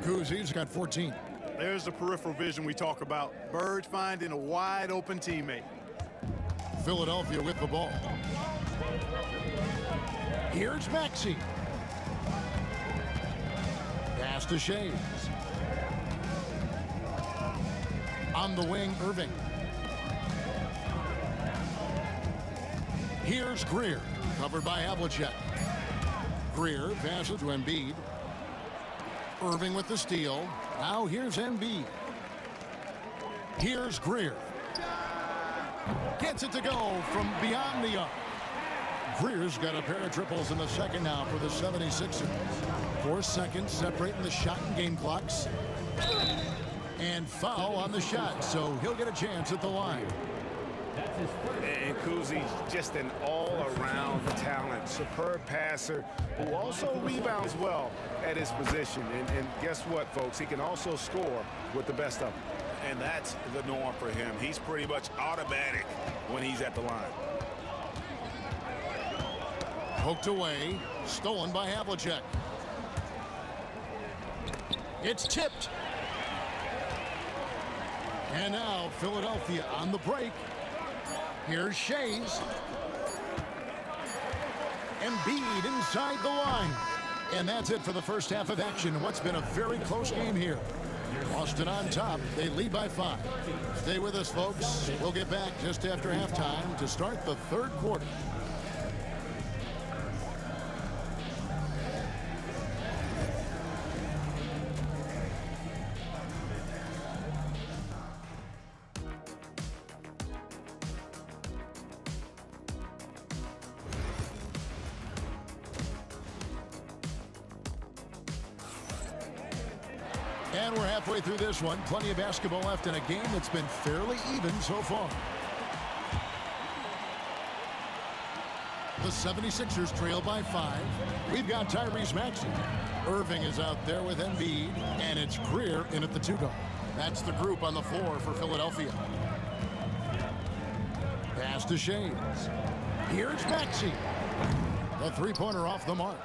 Kuzi's got 14. There's the peripheral vision we talk about. Bird finding a wide open teammate. Philadelphia with the ball. Here's Maxey. Pass to Shea. On the wing, Irving. Here's Greer, covered by Havlicek. Greer passes to Embiid. Irving with the steal. Now here's Embiid. Here's Greer. Gets it to go from beyond the arc. Greer's got a pair of triples in the second now for the 76ers. 4 seconds separating the shot and game clocks. And foul on the shot, so he'll get a chance at the line. And Kuzi's just an all-around talent, superb passer who also rebounds well at his position. And guess what, folks? He can also score with the best of them. And that's the norm for him. He's pretty much automatic when he's at the line. Poked away, stolen by Havlicek. It's tipped. And now Philadelphia on the break. Here's Shays. Embiid inside the line. And that's it for the first half of action. What's been a very close game here. Boston on top. They lead by 5. Stay with us, folks. We'll get back just after halftime to start the third quarter. And we're halfway through this one. Plenty of basketball left in a game that's been fairly even so far. The 76ers trail by 5. We've got Tyrese Maxey. Irving is out there with Embiid, and it's Greer in at the 2-guard. That's the group on the floor for Philadelphia. Pass to Shays. Here's Maxey. The three-pointer off the mark.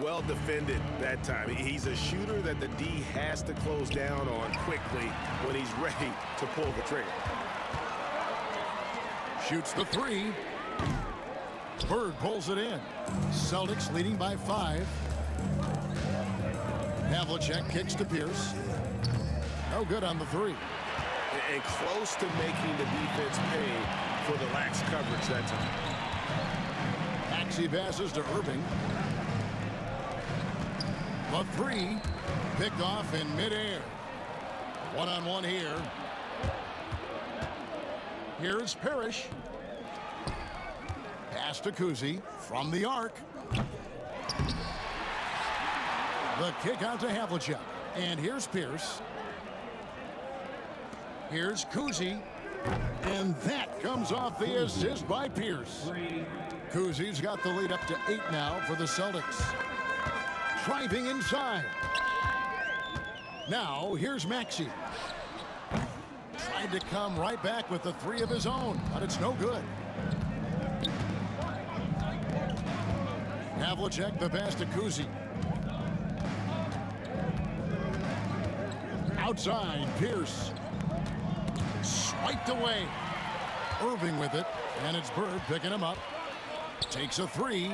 Well defended that time. He's a shooter that the D has to close down on quickly when he's ready to pull the trigger. Shoots the 3. Bird pulls it in. Celtics leading by 5. Havlicek kicks to Pierce. No good on the 3. And close to making the defense pay for the lax coverage that time. Maxey passes to Irving. The 3 picked off in midair. One-on-one here. Here's Parrish. Pass to Kuzi from the arc. The kick out to Havlicek. And here's Pierce. Here's Kuzi. And that comes off the assist by Pierce. Kuzi's got the lead up to 8 now for the Celtics. Driving inside. Now, here's Maxey. Tried to come right back with the 3 of his own, but it's no good. Havlicek the pass to Kuzi. Outside, Pierce. Swiped away. Irving with it, and it's Bird picking him up. Takes a 3.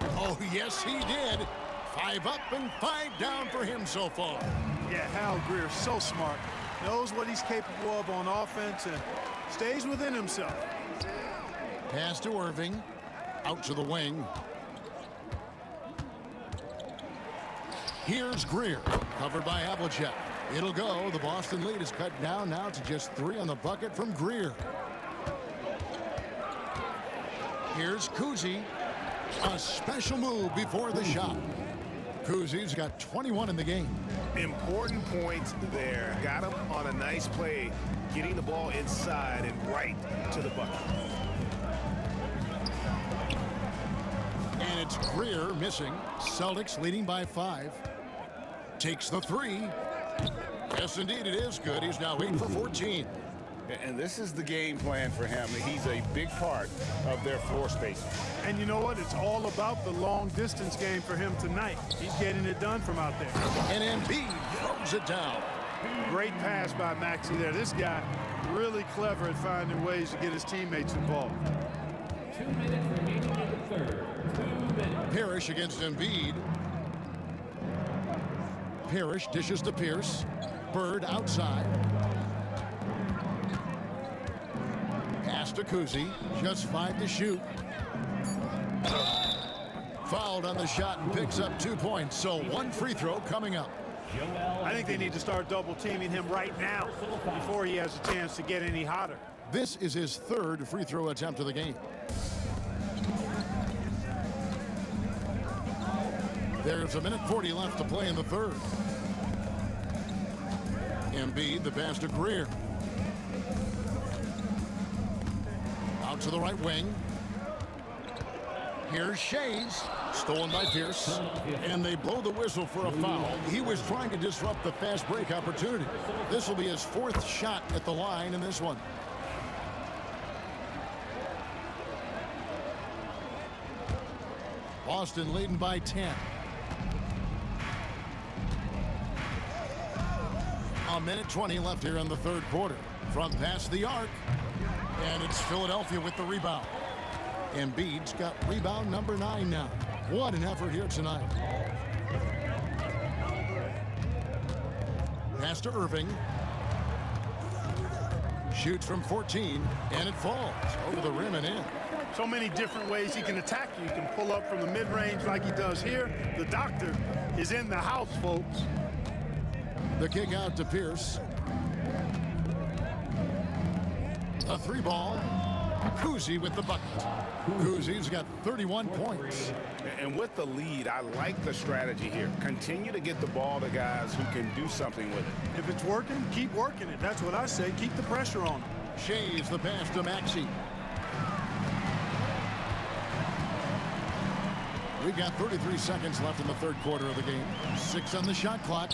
Oh, yes, he did. 5 up and 5 down for him so far. Yeah, Hal Greer, so smart. Knows what he's capable of on offense and stays within himself. Pass to Irving. Out to the wing. Here's Greer, covered by Havlicek. It'll go. The Boston lead is cut down now to just 3 on the bucket from Greer. Here's Kuzi. A special move before the shot. Kuzi's got 21 in the game. Important points there. Got him on a nice play, getting the ball inside and right to the bucket. And it's Greer missing. Celtics leading by 5. Takes the 3. Yes, indeed, it is good. He's now 8 for 14. And this is the game plan for him. He's a big part of their floor space. And you know what? It's all about the long distance game for him tonight. He's getting it done from out there. And Embiid throws it down. Great pass by Maxey there. This guy really clever at finding ways to get his teammates involved. 2 minutes remaining in the third. 2 minutes. Parrish against Embiid. Parrish dishes to Pierce. Bird outside. Pass to Kuzi. Just 5 to shoot. Fouled on the shot and picks up 2 points. So one free throw coming up. I think they need to start double teaming him right now before he has a chance to get any hotter. This is his third free throw attempt of the game. There's a minute 40 left to play in the third. Embiid, the pass to Greer. Out to the right wing. Here's Shays. Stolen by Pierce. And they blow the whistle for a foul. He was trying to disrupt the fast break opportunity. This will be his fourth shot at the line in this one. Boston leading by 10. A minute 20 left here in the third quarter. From past the arc. And it's Philadelphia with the rebound. Embiid's got rebound number 9 now. What an effort here tonight. Pass to Irving. Shoots from 14, and it falls over the rim and in. So many different ways he can attack you. You can pull up from the mid-range like he does here. The doctor is in the house, folks. The kick out to Pierce. A 3-ball. Kuzi with the bucket. Kuzi's got 31 points. And with the lead, I like the strategy here. Continue to get the ball to guys who can do something with it. If it's working, keep working it. That's what I say. Keep the pressure on him. Shays the pass to Maxey. We've got 33 seconds left in the third quarter of the game. 6 on the shot clock.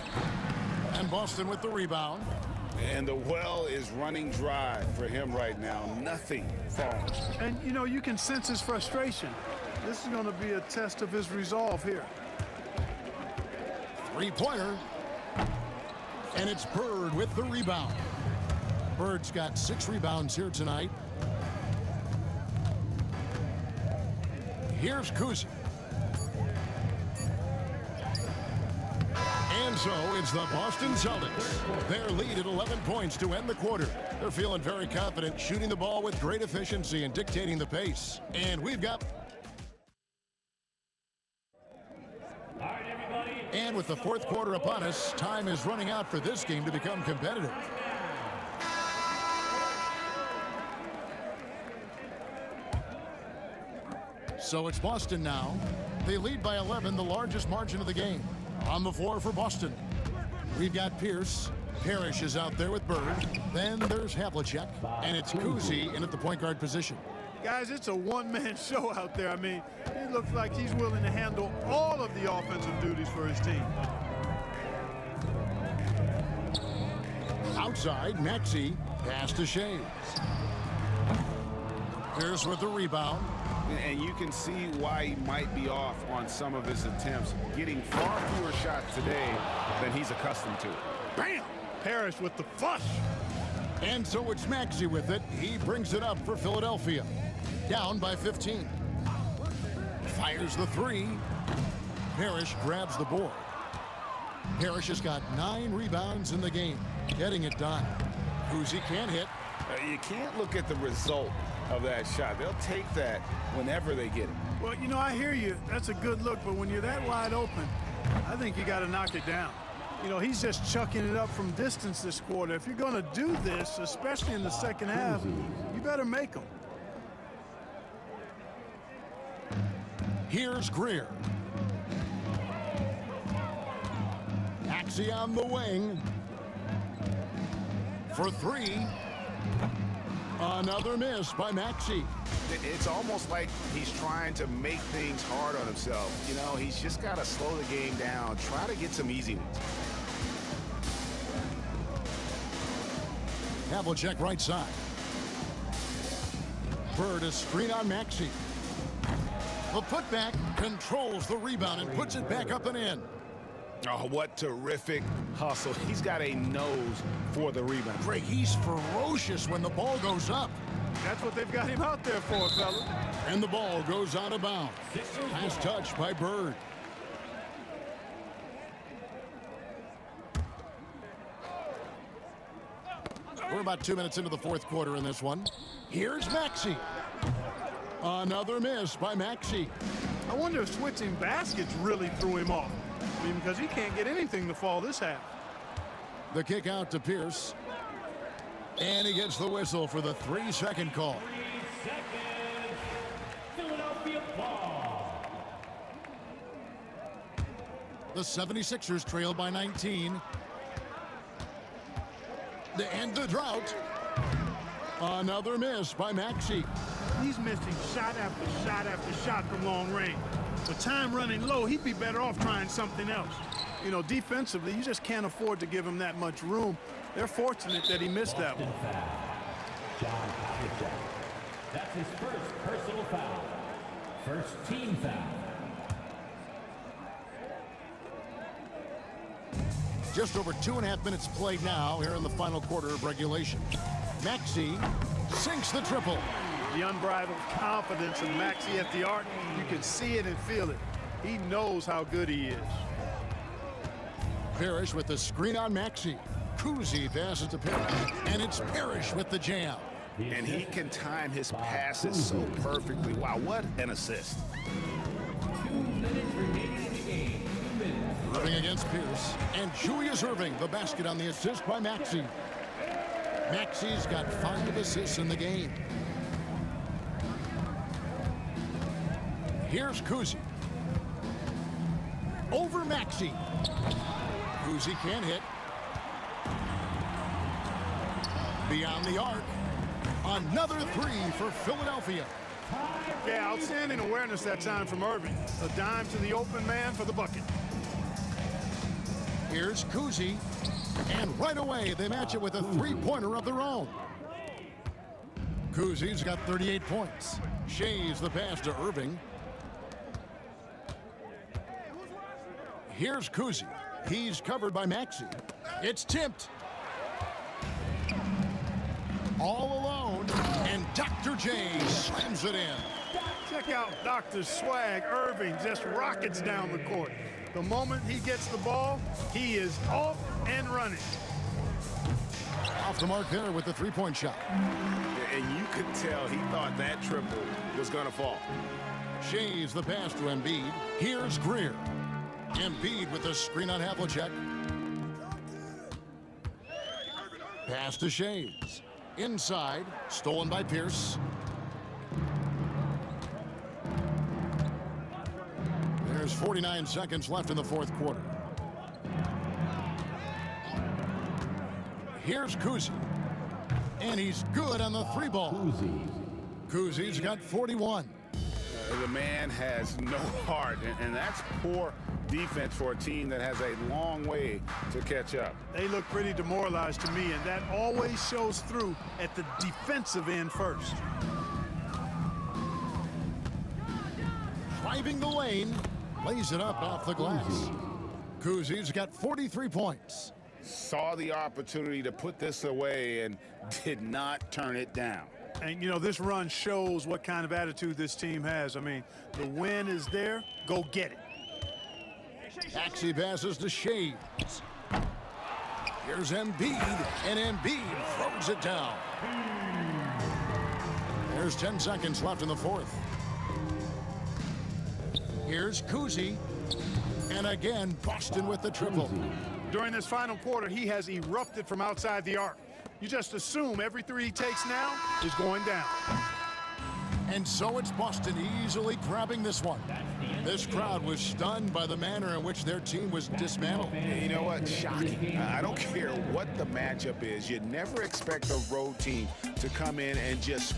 And Boston with the rebound. And the well is running dry for him right now. Nothing falls. And, you know, you can sense his frustration. This is going to be a test of his resolve here. 3-pointer. And it's Bird with the rebound. Bird's got 6 rebounds here tonight. Here's Kuzi. And so it's the Boston Celtics. Their lead at 11 points to end the quarter. They're feeling very confident, shooting the ball with great efficiency and dictating the pace. And we've got... And with the fourth quarter upon us, time is running out for this game to become competitive. So it's Boston now. They lead by 11, the largest margin of the game. On the floor for Boston, we've got Pierce. Parrish is out there with Bird. Then there's Havlicek, and it's Kuzi in at the point guard position. Guys, it's a one-man show out there. I mean, it looks like he's willing to handle all of the offensive duties for his team. Outside, Maxey, pass to Shays. Pierce with the rebound. And you can see why he might be off on some of his attempts, getting far fewer shots today than he's accustomed to. Bam! Parrish with the flush. And so it's Maxey with it. He brings it up for Philadelphia. Down by 15. Fires the 3. Parrish grabs the board. Parrish has got 9 rebounds in the game, getting it done. Kuzi can't hit. You can't look at the result of that shot. They'll take that whenever they get it. Well, you know, I hear you. That's a good look, but when you're that wide open, I think you got to knock it down. You know, he's just chucking it up from distance this quarter. If you're going to do this, especially in the second half, you better make them. Here's Greer. Maxey on the wing. For 3. Another miss by Maxey. It's almost like he's trying to make things hard on himself. You know, he's just got to slow the game down, try to get some easy ones. Havlicek right side. Bird a screen on Maxey. The putback controls the rebound and puts it back up and in. Oh, what terrific hustle. He's got a nose for the rebound. Greg, he's ferocious when the ball goes up. That's what they've got him out there for, fella. And the ball goes out of bounds. Nice touch by Bird. We're about 2 minutes into the fourth quarter in this one. Here's Maxey. Another miss by Maxey. I wonder if switching baskets really threw him off. I mean, because he can't get anything to fall this half. The kick out to Pierce. And he gets the whistle for the 3-second call. 3 seconds. Philadelphia ball. The 76ers trail by 19. To end the drought. Another miss by Maxey. He's missing shot after shot after shot from long range. With time running low, he'd be better off trying something else. You know, defensively, you just can't afford to give him that much room. They're fortunate that he missed that one. That's his first personal foul. First team foul. Just over 2.5 minutes played now here in the final quarter of regulation. Maxey sinks the triple. The unbridled confidence of Maxey at the arc, you can see it and feel it. He knows how good he is. Parrish with the screen on Maxey. Cousy passes to Parrish, and it's Parrish with the jam. And he can time his passes so perfectly. Wow, what an assist. 2 minutes remaining in the game. 2 minutes. Irving against Pierce, and Julius Irving, the basket on the assist by Maxey. Maxey's got 5 assists in the game. Here's Cousy. Over Maxey. Cousy can't hit. Beyond the arc. Another 3 for Philadelphia. Yeah, outstanding awareness that time from Irving. A dime to the open man for the bucket. Here's Cousy. And right away, they match it with a 3-pointer of their own. Cousy's got 38 points. Shays the pass to Irving. Here's Cousy. He's covered by Maxey. It's tipped. All alone, and Dr. J slams it in. Check out Dr. Swag. Irving just rockets down the court. The moment he gets the ball, he is off and running. Off the mark there with the 3-point shot. And you could tell he thought that triple was going to fall. Shays the pass to Embiid. Here's Greer. Embiid with the screen on Havlicek. Pass to Shays. Inside, stolen by Pierce. There's 49 seconds left in the fourth quarter. Here's Cousy. And he's good on the 3-ball. Cousy's got 41. The man has no heart, and that's poor defense for a team that has a long way to catch up. They look pretty demoralized to me, and that always shows through at the defensive end first. Driving the lane, lays it up off the glass. Cousy's got 43 points. Saw the opportunity to put this away and did not turn it down. And, you know, this run shows what kind of attitude this team has. I mean, the win is there. Go get it. Maxey passes to Shays. Here's Embiid, and Embiid throws it down. There's 10 seconds left in the fourth. Here's Cousy, and again, Boston with the triple. During this final quarter, he has erupted from outside the arc. You just assume every 3 he takes now is going down. And so it's Boston easily grabbing this one. This crowd was stunned by the manner in which their team was dismantled. You know what? Shocking. I don't care what the matchup is. You never expect a road team to come in and just...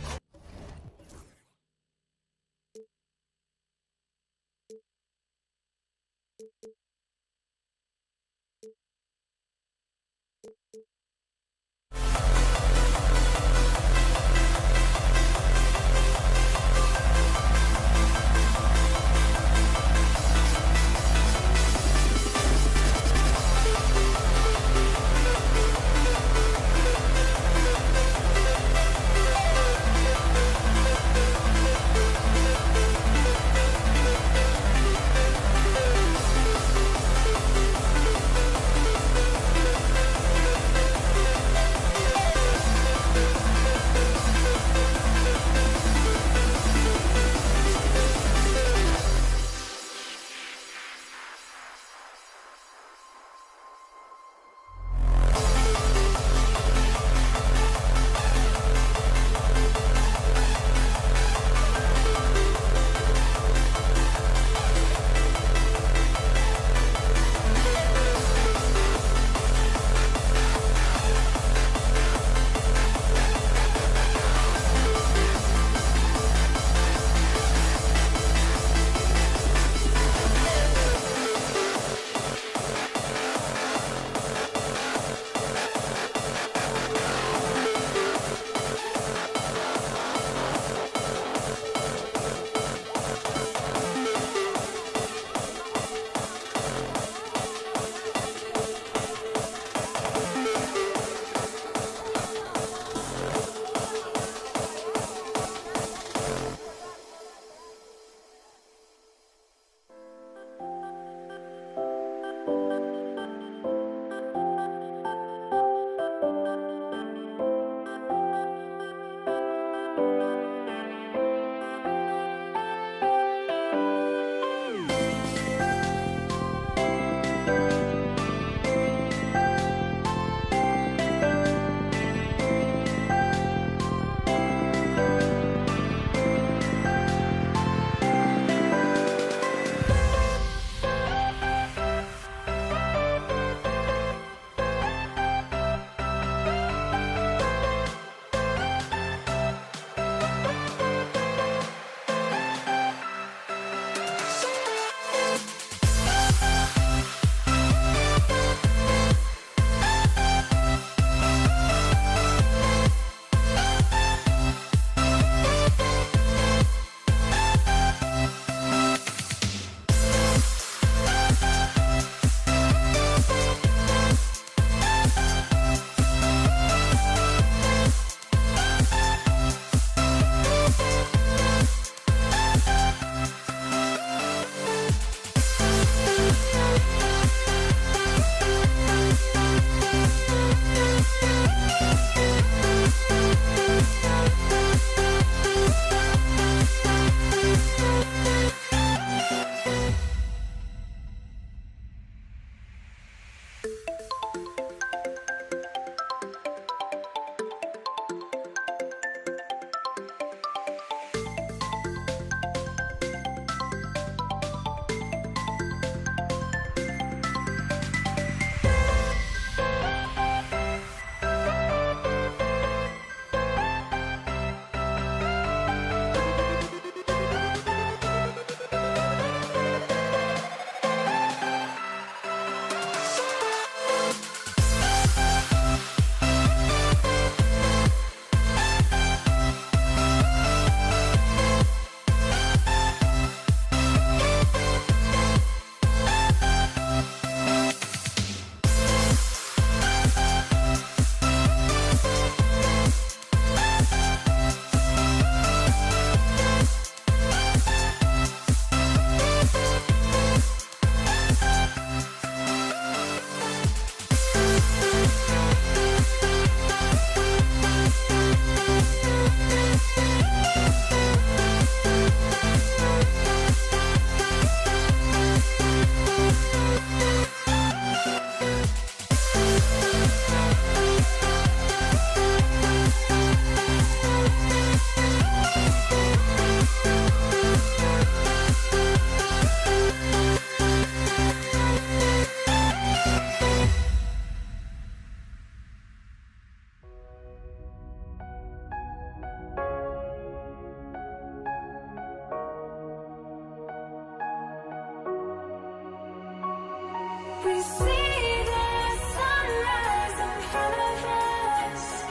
We see the sunrise in front of us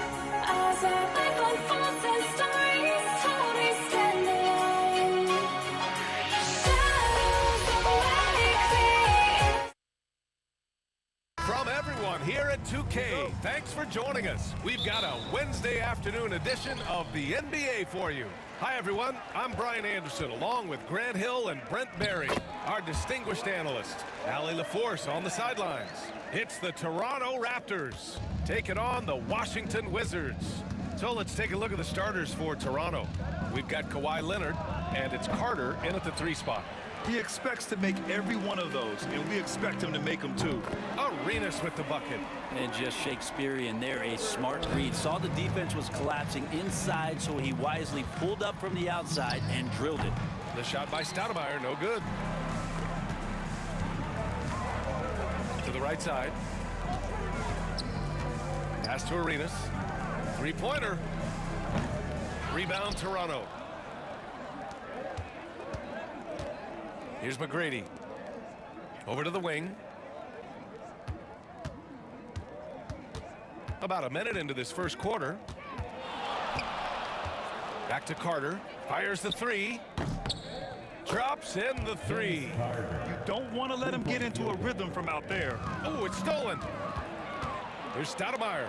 as our life unfolds and stories told. We stand alone. Shadows of what we create. From everyone here at 2K, thanks for joining us. We've got a Wednesday afternoon edition of the NBA for you. Hi, everyone. I'm Brian Anderson, along with Grant Hill and Brent Barry, our distinguished analyst. Allie LaForce on the sidelines. It's the Toronto Raptors taking on the Washington Wizards. So let's take a look at the starters for Toronto. We've got Kawhi Leonard, and it's Carter in at the 3 spot. He expects to make every one of those, and we expect him to make them too. Arenas with the bucket. And just Shakespearean there, a smart read. Saw the defense was collapsing inside, so he wisely pulled up from the outside and drilled it. The shot by Stoudemire, no good. To the right side. Pass to Arenas. 3-pointer. Rebound, Toronto. Here's McGrady. Over to the wing. About a minute into this first quarter. Back to Carter. Fires the 3. Drops in the 3. You don't want to let him get into a rhythm from out there. Oh, it's stolen. There's Stoudemire.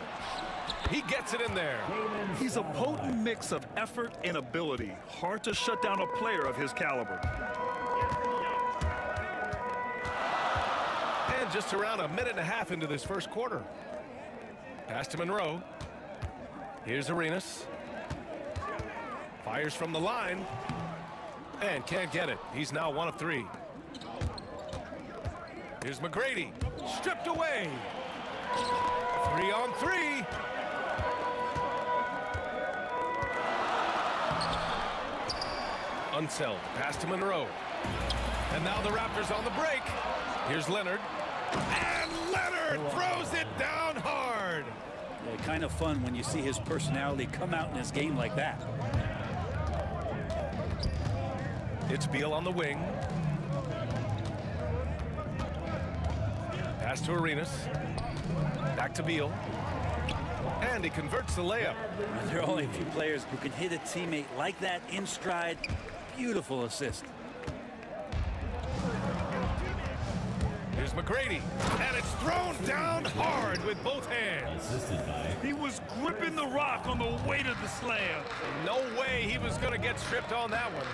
He gets it in there. He's a potent mix of effort and ability. Hard to shut down a player of his caliber. And just around a minute and a half into this first quarter. Pass to Monroe. Here's Arenas. Fires from the line. And can't get it. He's now 1 of 3. Here's McGrady. Stripped away. 3 on 3. Unseld. Pass to Monroe. And now the Raptors on the break. Here's Leonard. And Leonard throws it down hard. Yeah, kind of fun when you see his personality come out in his game like that. It's Beal on the wing. Pass to Arenas. Back to Beal. And he converts the layup. There are only a few players who can hit a teammate like that in stride. Beautiful assist. Here's McGrady, and it's thrown down hard with both hands. He was gripping the rock on the weight of the slam. No way he was going to get stripped on that one.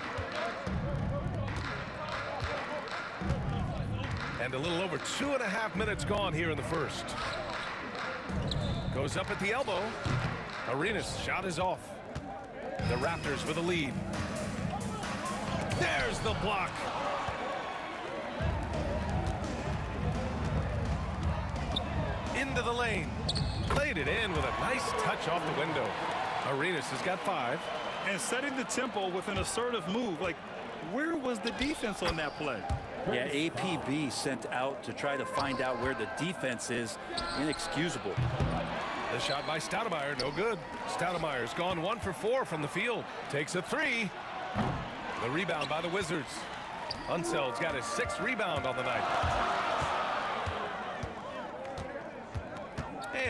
And a little over 2.5 minutes gone here in the first. Goes up at the elbow. Arenas' shot is off. The Raptors with a lead. There's the block. Into the lane. Played it in with a nice touch off the window. Arenas has got 5. And setting the tempo with an assertive move. Like, where was the defense on that play? Yeah, APB sent out to try to find out where the defense is. Inexcusable. The shot by Stoudemire, no good. Stoudemire's gone 1 for 4 from the field. Takes a 3. The rebound by the Wizards. Unseld's got his 6th rebound on the night.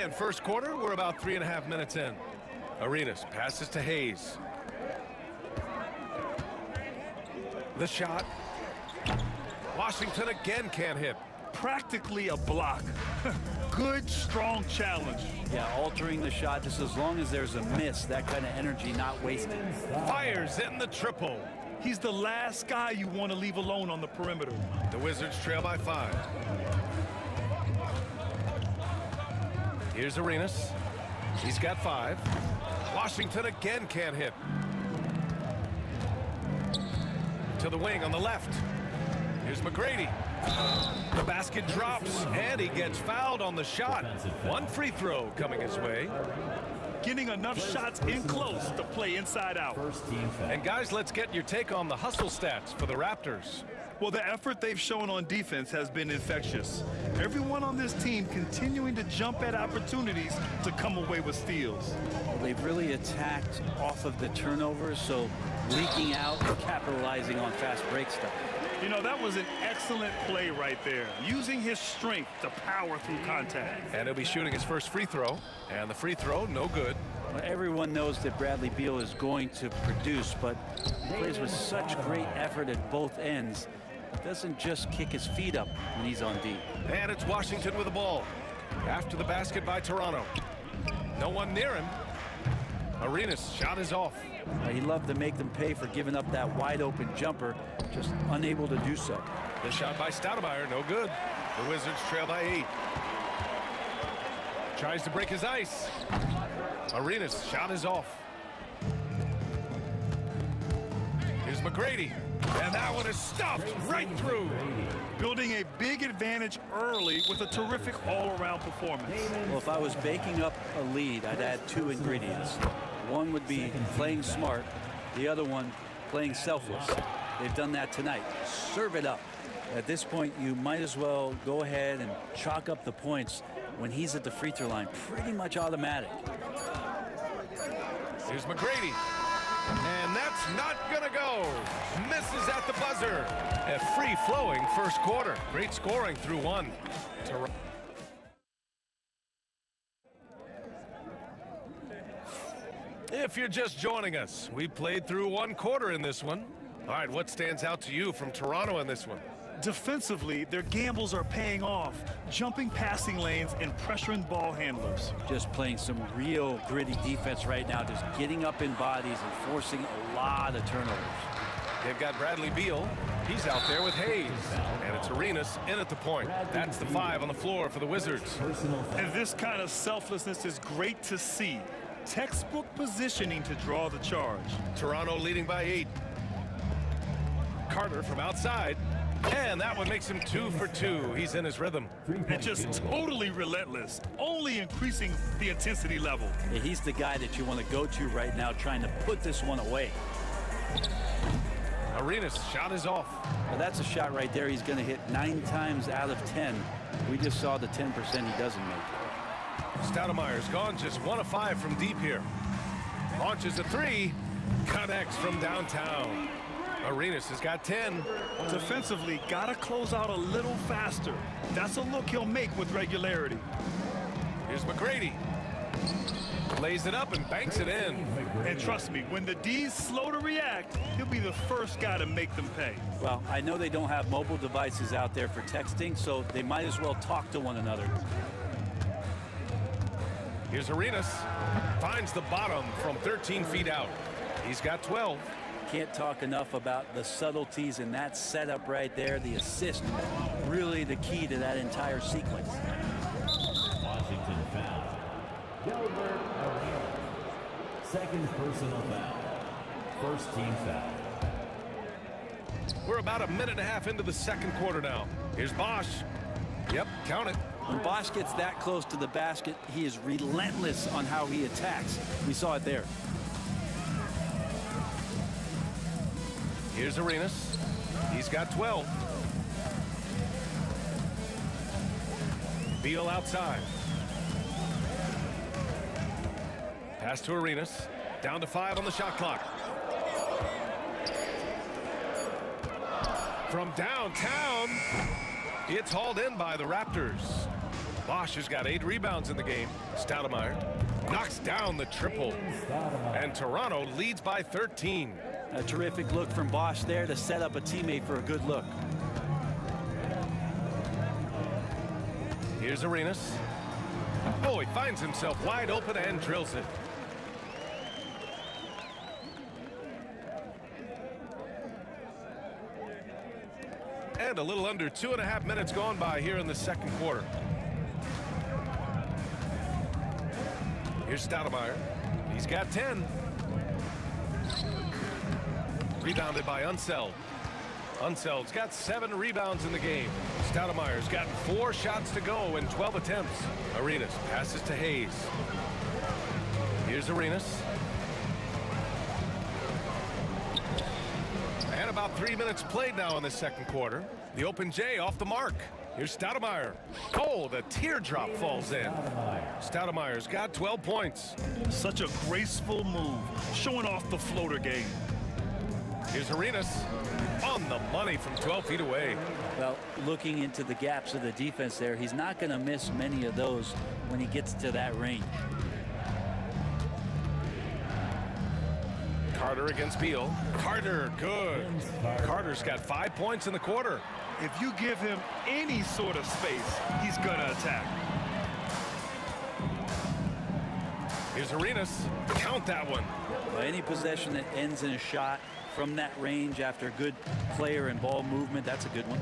And first quarter, we're about 3.5 minutes in. Arenas passes to Hayes. The shot. Washington again can't hit. Practically a block. Good, strong challenge. Yeah, altering the shot just as long as there's a miss. That kind of energy not wasted. Fires in the triple. He's the last guy you want to leave alone on the perimeter. The Wizards trail by 5. Here's Arenas. He's got 5. Washington again can't hit. To the wing on the left. Here's McGrady. The basket drops, and he gets fouled on the shot. 1 free throw coming his way. Getting enough shots in close to play inside out. And guys, let's get your take on the hustle stats for the Raptors. Well, the effort they've shown on defense has been infectious. Everyone on this team continuing to jump at opportunities to come away with steals. They've really attacked off of the turnovers, so leaking out and capitalizing on fast break stuff. You know, that was an excellent play right there, using his strength to power through contact. And he'll be shooting his first free throw, and the free throw, no good. Well, everyone knows that Bradley Beal is going to produce, but he plays with such great effort at both ends. Doesn't just kick his feet up when he's on D. And it's Washington with the ball. After the basket by Toronto. No one near him. Arenas' shot is off. He loved to make them pay for giving up that wide open jumper, just unable to do so. The shot by Stoudemire, no good. The Wizards trail by 8. Tries to break his ice. Arenas' shot is off. Here's McGrady. And that one is stuffed right through. Building a big advantage early with a terrific all-around performance. Well, if I was baking up a lead, I'd add 2 ingredients. One would be playing smart. The other one, playing selfless. They've done that tonight. Serve it up. At this point, you might as well go ahead and chalk up the points when he's at the free throw line. Pretty much automatic. Here's McGrady. And that's not gonna go. Misses at the buzzer. A free-flowing first quarter. Great scoring through 1. If you're just joining us, we played through 1 quarter in this one. All right, what stands out to you from Toronto in this one? Defensively, their gambles are paying off, jumping passing lanes and pressuring ball handlers. Just playing some real gritty defense right now, just getting up in bodies and forcing a lot of turnovers. They've got Bradley Beal. He's out there with Hayes. And it's Arenas in at the point. That's the 5 on the floor for the Wizards. And this kind of selflessness is great to see. Textbook positioning to draw the charge. Toronto leading by 8. Carter from outside. And that one makes him 2 for 2. He's in his rhythm. And just totally relentless, only increasing the intensity level. Yeah, he's the guy that you want to go to right now, trying to put this one away. Arenas' shot is off. Well, that's a shot right there. He's going to hit 9 times out of 10. We just saw the 10% he doesn't make. Stoudemire's gone just 1 of 5 from deep here. Launches a 3. Connects from downtown. Arenas has got 10. Defensively, gotta close out a little faster. That's a look he'll make with regularity. Here's McGrady. Lays it up and banks it in. And trust me, when the D's slow to react, he'll be the first guy to make them pay. Well, I know they don't have mobile devices out there for texting, so they might as well talk to one another. Here's Arenas. Finds the bottom from 13 feet out. He's got 12. Can't talk enough about the subtleties in that setup right there. The assist, really the key to that entire sequence. Washington foul. Gilbert Arenas. Second personal foul. First team foul. We're about a minute and a half into the second quarter now. Here's Bosch. Yep, count it. When Bosch gets that close to the basket, he is relentless on how he attacks. We saw it there. Here's Arenas. He's got 12. Beal outside. Pass to Arenas. Down to 5 on the shot clock. From downtown, it's hauled in by the Raptors. Bosch has got 8 rebounds in the game. Stoudemire knocks down the triple. And Toronto leads by 13. A terrific look from Bosch there to set up a teammate for a good look. Here's Arenas. Oh, he finds himself wide open and drills it. And a little under 2.5 minutes gone by here in the second quarter. Here's Stoudemire. He's got 10. Rebounded by Unseld. Unseld's got 7 rebounds in the game. Stoudemire's got 4 shots to go in 12 attempts. Arenas passes to Hayes. Here's Arenas. And about 3 minutes played now in the second quarter. The open J off the mark. Here's Stoudemire. Oh, the teardrop falls in. Stoudemire's got 12 points. Such a graceful move, showing off the floater game. Here's Arenas on the money from 12 feet away. Well, looking into the gaps of the defense there, he's not going to miss many of those when he gets to that range. Carter against Beal. Carter, good. Carter's got 5 points in the quarter. If you give him any sort of space, he's going to attack. Here's Arenas. Count that one. Any possession that ends in a shot from that range after good player and ball movement, that's a good one.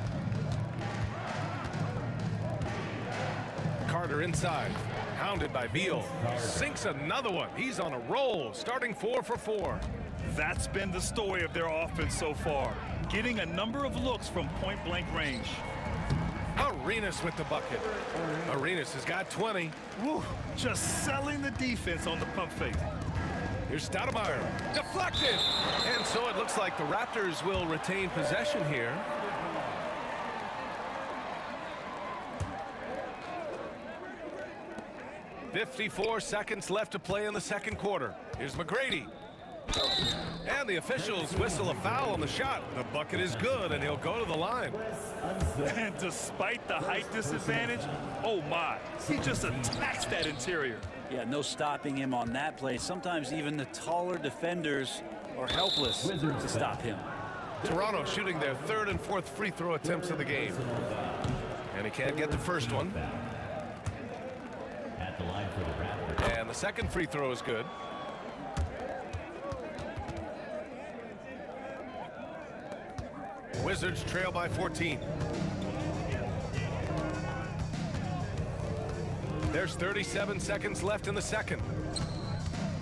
Carter inside. Hounded by Beal. Sinks another one. He's on a roll, starting 4 for 4. That's been the story of their offense so far, getting a number of looks from point-blank range. Arenas with the bucket. Arenas has got 20. Woo, just selling the defense on the pump fake. Here's Stoudemire. Deflected! And so it looks like the Raptors will retain possession here. .54 seconds left to play in the second quarter. Here's McGrady. And the officials whistle a foul on the shot. The bucket is good, and he'll go to the line. And despite the height disadvantage, oh my, he just attacks that interior. Yeah, no stopping him on that play. Sometimes even the taller defenders are helpless to stop him. Toronto shooting their third and fourth free throw attempts of the game. And he can't get the first one. At the line for the Raptors. And the second free throw is good. Wizards trail by 14. There's 37 seconds left in the second.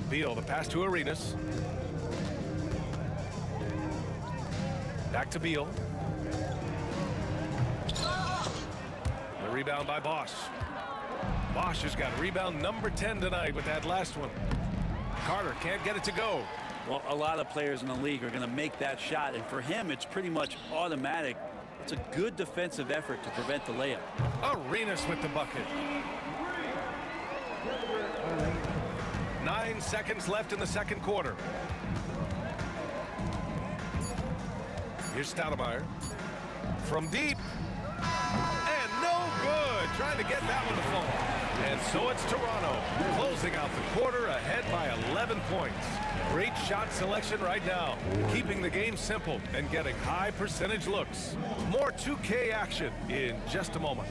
Beal, the pass to Arenas. Back to Beal. The rebound by Bosch. Bosch has got rebound number 10 tonight with that last one. Carter can't get it to go. Well, a lot of players in the league are going to make that shot, and for him, it's pretty much automatic. It's a good defensive effort to prevent the layup. Arenas with the bucket. 9 seconds left in the second quarter. Here's Stoudemire. From deep. And no good. Trying to get that one to fall. And so it's Toronto closing out the quarter ahead by 11 points. Great shot selection right now, keeping the game simple and getting high percentage looks. More 2K action in just a moment.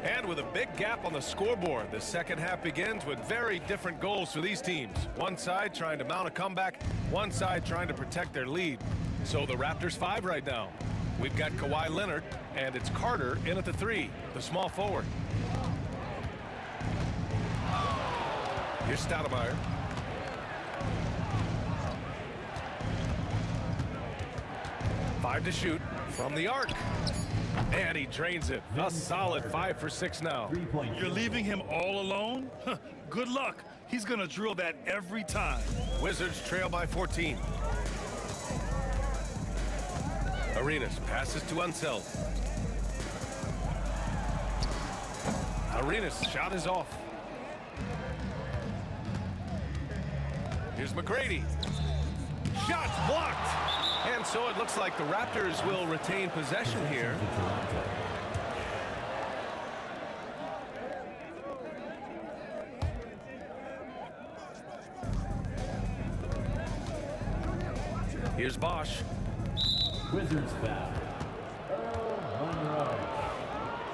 And with a big gap on the scoreboard, the second half begins with very different goals for these teams. One side trying to mount a comeback, one side trying to protect their lead. So the Raptors 5 right now. We've got Kawhi Leonard, and it's Carter in at the 3, the small forward. Here's Stoudemire. Five to shoot from the arc. And he drains it. A solid 5 for 6 now. You're leaving him all alone? Good luck. He's going to drill that every time. Wizards trail by 14. Arenas passes to Unseld. Arenas' shot is off. Here's McGrady. Shots blocked. And so it looks like the Raptors will retain possession here. Here's Bosch. Wizards foul. Earl Monroe.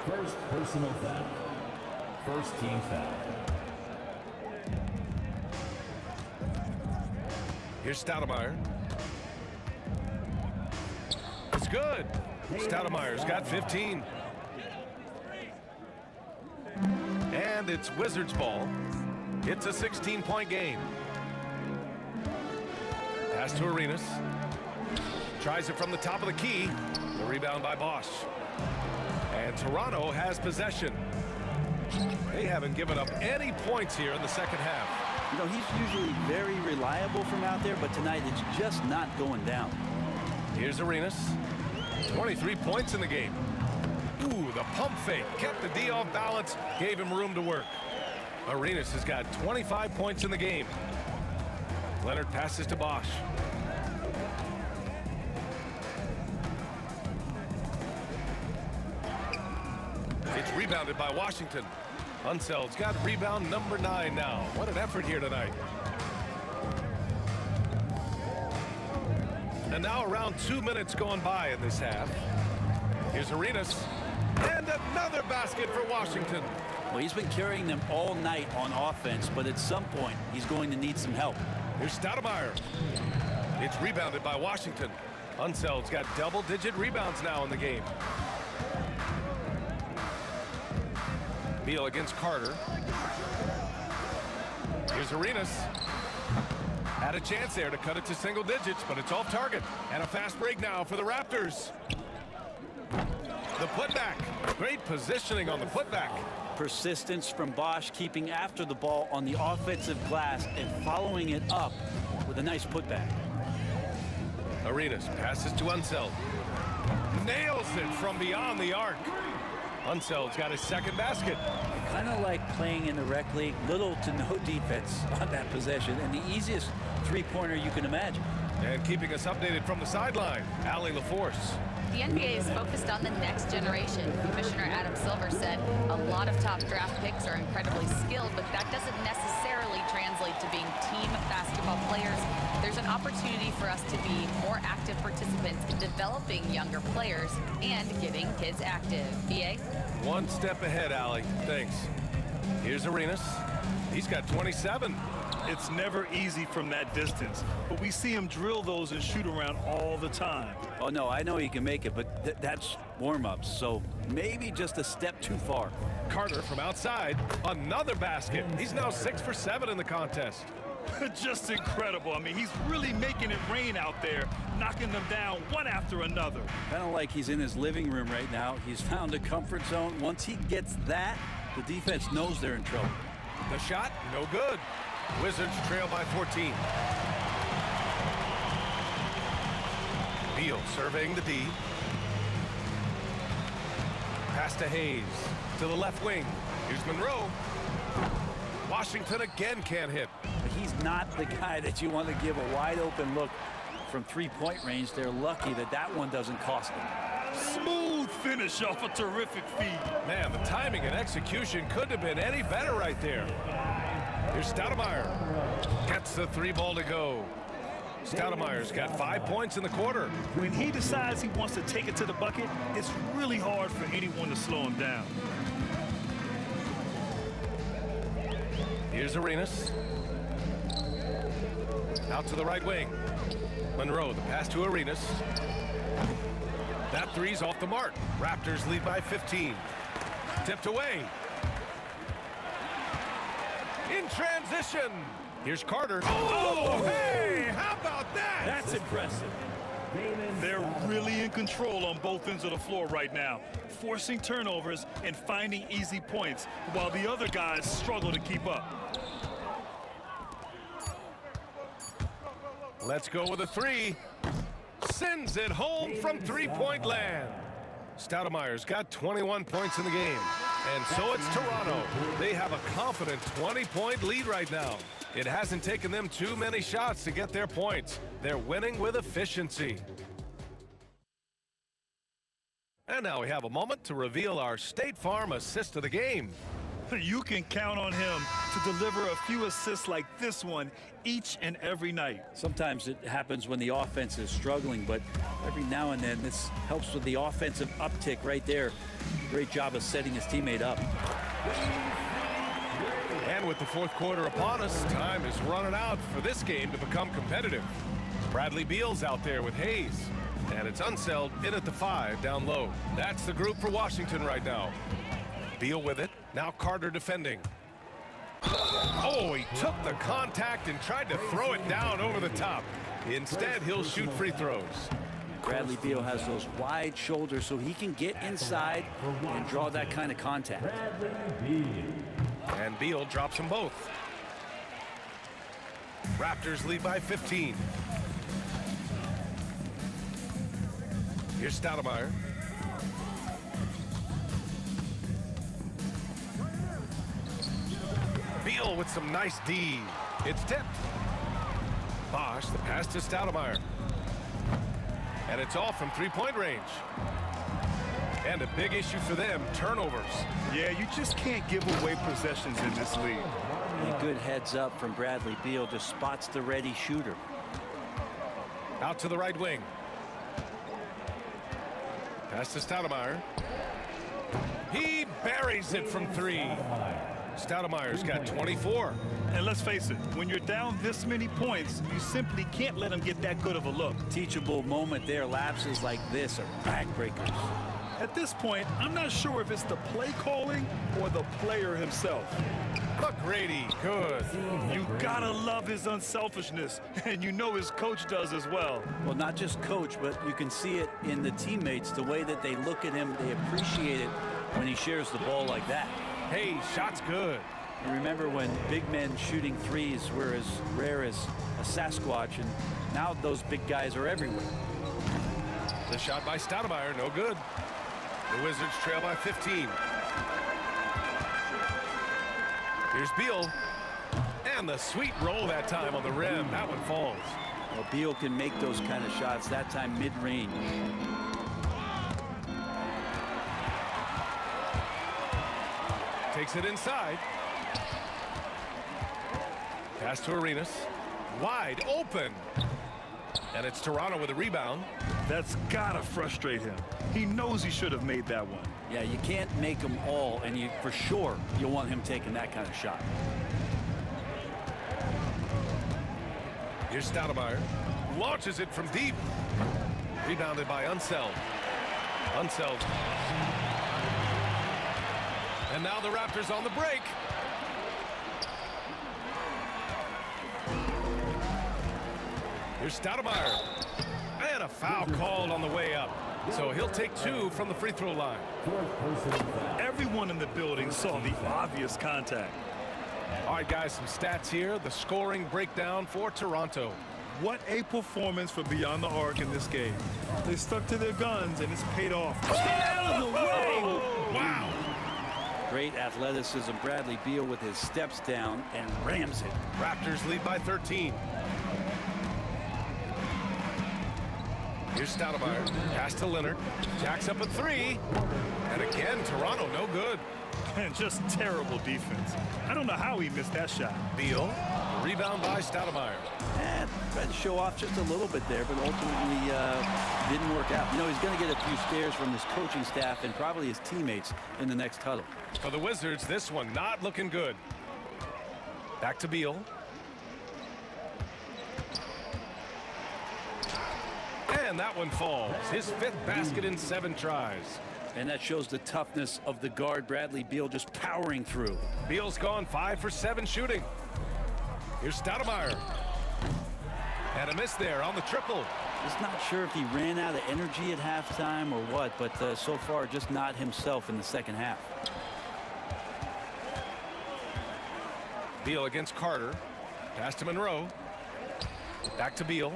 First personal foul. First team foul. Here's Stoudemire. It's good. Stoudemire's got 15. And it's Wizards ball. It's a 16-point game. Pass to Arenas. Tries it from the top of the key. The rebound by Bosch. And Toronto has possession. They haven't given up any points here in the second half. You know, he's usually very reliable from out there, but tonight it's just not going down. Here's Arenas. 23 points in the game. Ooh, the pump fake kept the D off balance, gave him room to work. Arenas has got 25 points in the game. Leonard passes to Bosch. It's rebounded by Washington. Unseld's got rebound number 9 now. What an effort here tonight. And now around 2 minutes going by in this half. Here's Arenas. And another basket for Washington. Well, he's been carrying them all night on offense, but at some point, he's going to need some help. Here's Stoudemire. It's rebounded by Washington. Unseld's got double-digit rebounds now in the game. Beal against Carter. Here's Arenas. Had a chance there to cut it to single digits, but it's off target. And a fast break now for the Raptors. The putback. Great positioning on the putback. Persistence from Bosch, keeping after the ball on the offensive glass and following it up with a nice putback. Arenas passes to Unseld. Nails it from beyond the arc. Unseld's got his second basket. Kind of like playing in the rec league, little to no defense on that possession, and the easiest three-pointer you can imagine. And keeping us updated from the sideline, Allie LaForce. The NBA is focused on the next generation. Commissioner Adam Silver said a lot of top draft picks are incredibly skilled, but that doesn't necessarily translate to being team basketball players. There's an opportunity for us to be more active participants in developing younger players and getting kids active. EA? One step ahead, Allie. Thanks. Here's Arenas. He's got 27. It's never easy from that distance, but we see him drill those and shoot around all the time. Oh, no, I know he can make it, but that's warm-ups, so maybe just a step too far. Carter from outside, another basket. He's now 6 for 7 in the contest. Just incredible. I mean, he's really making it rain out there, knocking them down one after another. Kind of like he's in his living room right now. He's found a comfort zone. Once he gets that, the defense knows they're in trouble. The shot, no good. Wizards trail by 14. Beal surveying the D. Pass to Hayes. To the left wing. Here's Monroe. Washington again can't hit. But he's not the guy that you want to give a wide open look from three-point range. They're lucky that that one doesn't cost them. Smooth finish off a terrific feed. Man, the timing and execution couldn't have been any better right there. Here's Stoudemire. Gets the 3 ball to go. Stoudemire's got 5 points in the quarter. When he decides he wants to take it to the bucket, it's really hard for anyone to slow him down. Here's Arenas. Out to the right wing. Monroe, the pass to Arenas. That three's off the mark. Raptors lead by 15. Tipped away. In transition. Here's Carter. Oh, hey, how about that? That's impressive. They're really in control on both ends of the floor right now, forcing turnovers and finding easy points while the other guys struggle to keep up. Let's go with a 3. Sends it home from three-point land. Stoudemire's got 21 points in the game. And so it's Toronto. They have a confident 20-point lead right now. It hasn't taken them too many shots to get their points. They're winning with efficiency. And now we have a moment to reveal our State Farm assist of the game. You can count on him to deliver a few assists like this one each and every night. Sometimes it happens when the offense is struggling, but every now and then this helps with the offensive uptick right there. Great job of setting his teammate up. And with the fourth quarter upon us, time is running out for this game to become competitive. Bradley Beal's out there with Hayes. And it's Unseld in at the 5 down low. That's the group for Washington right now. Beal with it. Now Carter defending. Oh, he took the contact and tried to throw it down over the top. Instead, he'll shoot free throws. Bradley Beal has those wide shoulders so he can get inside and draw that kind of contact. And Beal drops them both. Raptors lead by 15. Here's Stoudemire. Beal with some nice D. It's tipped. Bosch, the pass to Stoudemire. And it's off from three-point range. And a big issue for them, turnovers. Yeah, you just can't give away possessions in this league. A good heads up from Bradley Beal, just spots the ready shooter. Out to the right wing. Pass to Stoudemire. He buries it from three. Stoudemire's got 24. And let's face it, when you're down this many points, you simply can't let him get that good of a look. Teachable moment there. Lapses like this are backbreakers. At this point, I'm not sure if it's the play calling or the player himself. McGrady, good. You gotta love his unselfishness, and you know his coach does as well. Well, not just coach, but you can see it in the teammates, the way that they look at him. They appreciate it when he shares the ball like that. Hey, shot's good. You remember when big men shooting threes were as rare as a Sasquatch, and now those big guys are everywhere. The shot by Stoudemire, no good. The Wizards trail by 15. Here's Beal. And the sweet roll that time on the rim. That one falls. Well, Beal can make those kind of shots, that time mid-range. Takes it inside. Pass to Arenas. Wide open. And it's Toronto with a rebound. That's gotta frustrate him. He knows he should have made that one. Yeah, you can't make them all, and you for sure you'll want him taking that kind of shot. Here's Stoudemire. Launches it from deep. Rebounded by Unseld. Unseld. And now the Raptors on the break. Here's Stoudemire. And a foul called on the way up. So he'll take two from the free throw line. Everyone in the building saw the obvious contact. All right, guys, some stats here. The scoring breakdown for Toronto. What a performance for Beyond the Arc in this game. They stuck to their guns, and it's paid off. Stay out of the way! Wow! Great athleticism. Bradley Beal with his steps down and rams it. Raptors lead by 13. Here's Stoudemire. Pass to Leonard. Jacks up a three. And again, Toronto no good. And just terrible defense. I don't know how he missed that shot. Beal. Rebound by Stoudemire. And tried to show off just a little bit there, but ultimately didn't work out. You know, he's going to get a few stares from his coaching staff and probably his teammates in the next huddle. For the Wizards, this one not looking good. Back to Beal. And that one falls. His fifth basket in 7 tries. And that shows the toughness of the guard, Bradley Beal, just powering through. Beal's gone 5 for 7 shooting. Here's Stoudemire. And a miss there on the triple. Just not sure if he ran out of energy at halftime or what, but so far just not himself in the second half. Beal against Carter. Pass to Monroe. Back to Beal.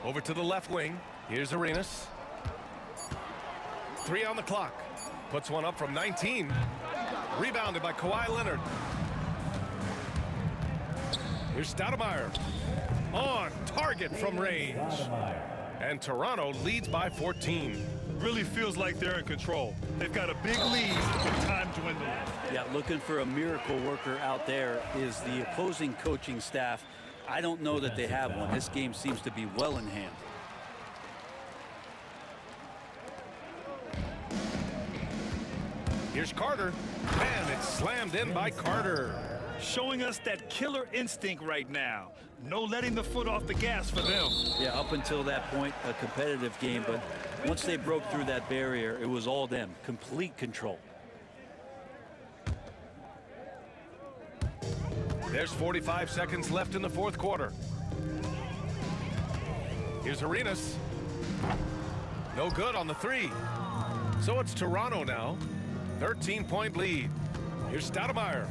Over to the left wing. Here's Arenas. 3 on the clock. Puts one up from 19. Rebounded by Kawhi Leonard. Here's Stoudemire. On target from range. And Toronto leads by 14. Really feels like they're in control. They've got a big lead with time dwindling. Yeah, looking for a miracle worker out there is the opposing coaching staff. I don't know that they have one. This game seems to be well in hand. Here's Carter. And it's slammed in by Carter. Showing us that killer instinct right now. No letting the foot off the gas for them. Yeah, up until that point, a competitive game. But once they broke through that barrier, it was all them. Complete control. There's 45 seconds left in the fourth quarter. Here's Arenas. No good on the three. So it's Toronto now. 13-point lead. Here's Stoudemire.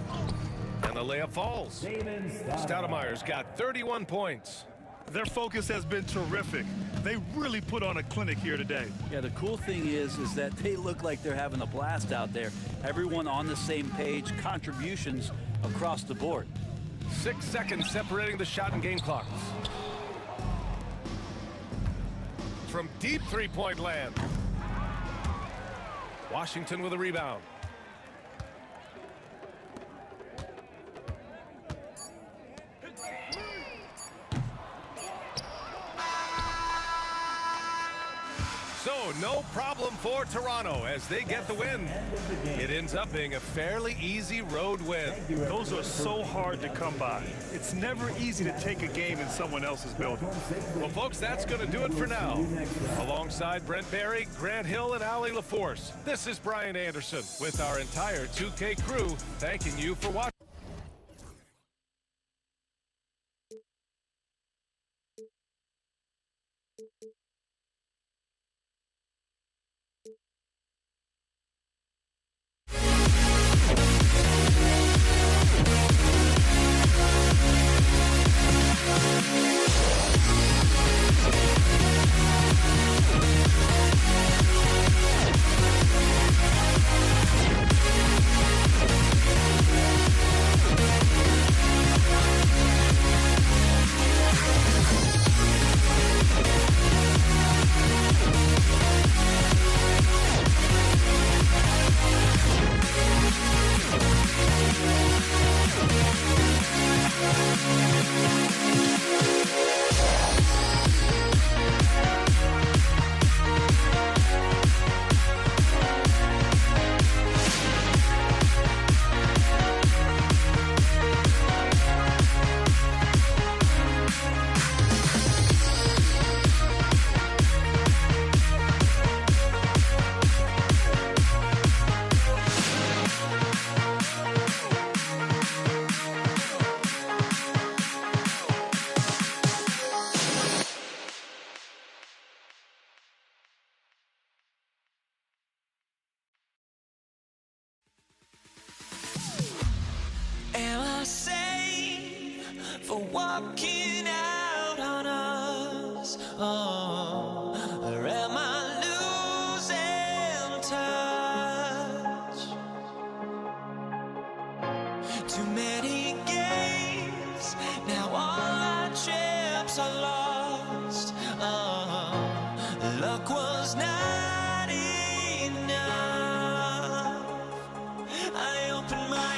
And the layup falls. Stoudemire's got 31 points. Their focus has been terrific. They really put on a clinic here today. Yeah, the cool thing is that they look like they're having a blast out there. Everyone on the same page, contributions across the board. 6 seconds separating the shot and game clocks. From deep three-point land. Washington with a rebound. So no problem for Toronto as they get the win. It ends up being a fairly easy road win. Those are so hard to come by. It's never easy to take a game in someone else's building. Well, folks, that's going to do it for now. Alongside Brent Barry, Grant Hill, and Ali LaForce, this is Brian Anderson with our entire 2K crew thanking you for watching. Am I sane for walking out on us? Oh, or am I losing touch? Too many games, now all our chips are lost. Oh, luck was not enough. I opened my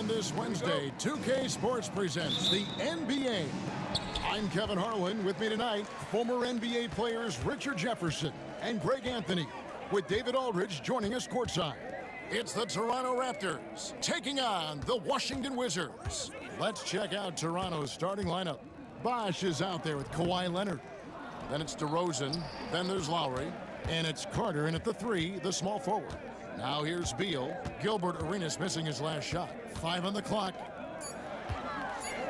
And this Wednesday, 2K Sports presents the NBA. I'm Kevin Harlan. With me tonight, former NBA players Richard Jefferson and Greg Anthony, with David Aldridge joining us courtside. It's the Toronto Raptors taking on the Washington Wizards. Let's check out Toronto's starting lineup. Bosh is out there with Kawhi Leonard. Then it's DeRozan. Then there's Lowry. And it's Carter in at the 3, the small forward. Now here's Beal. Gilbert Arenas missing his last shot. 5 on the clock.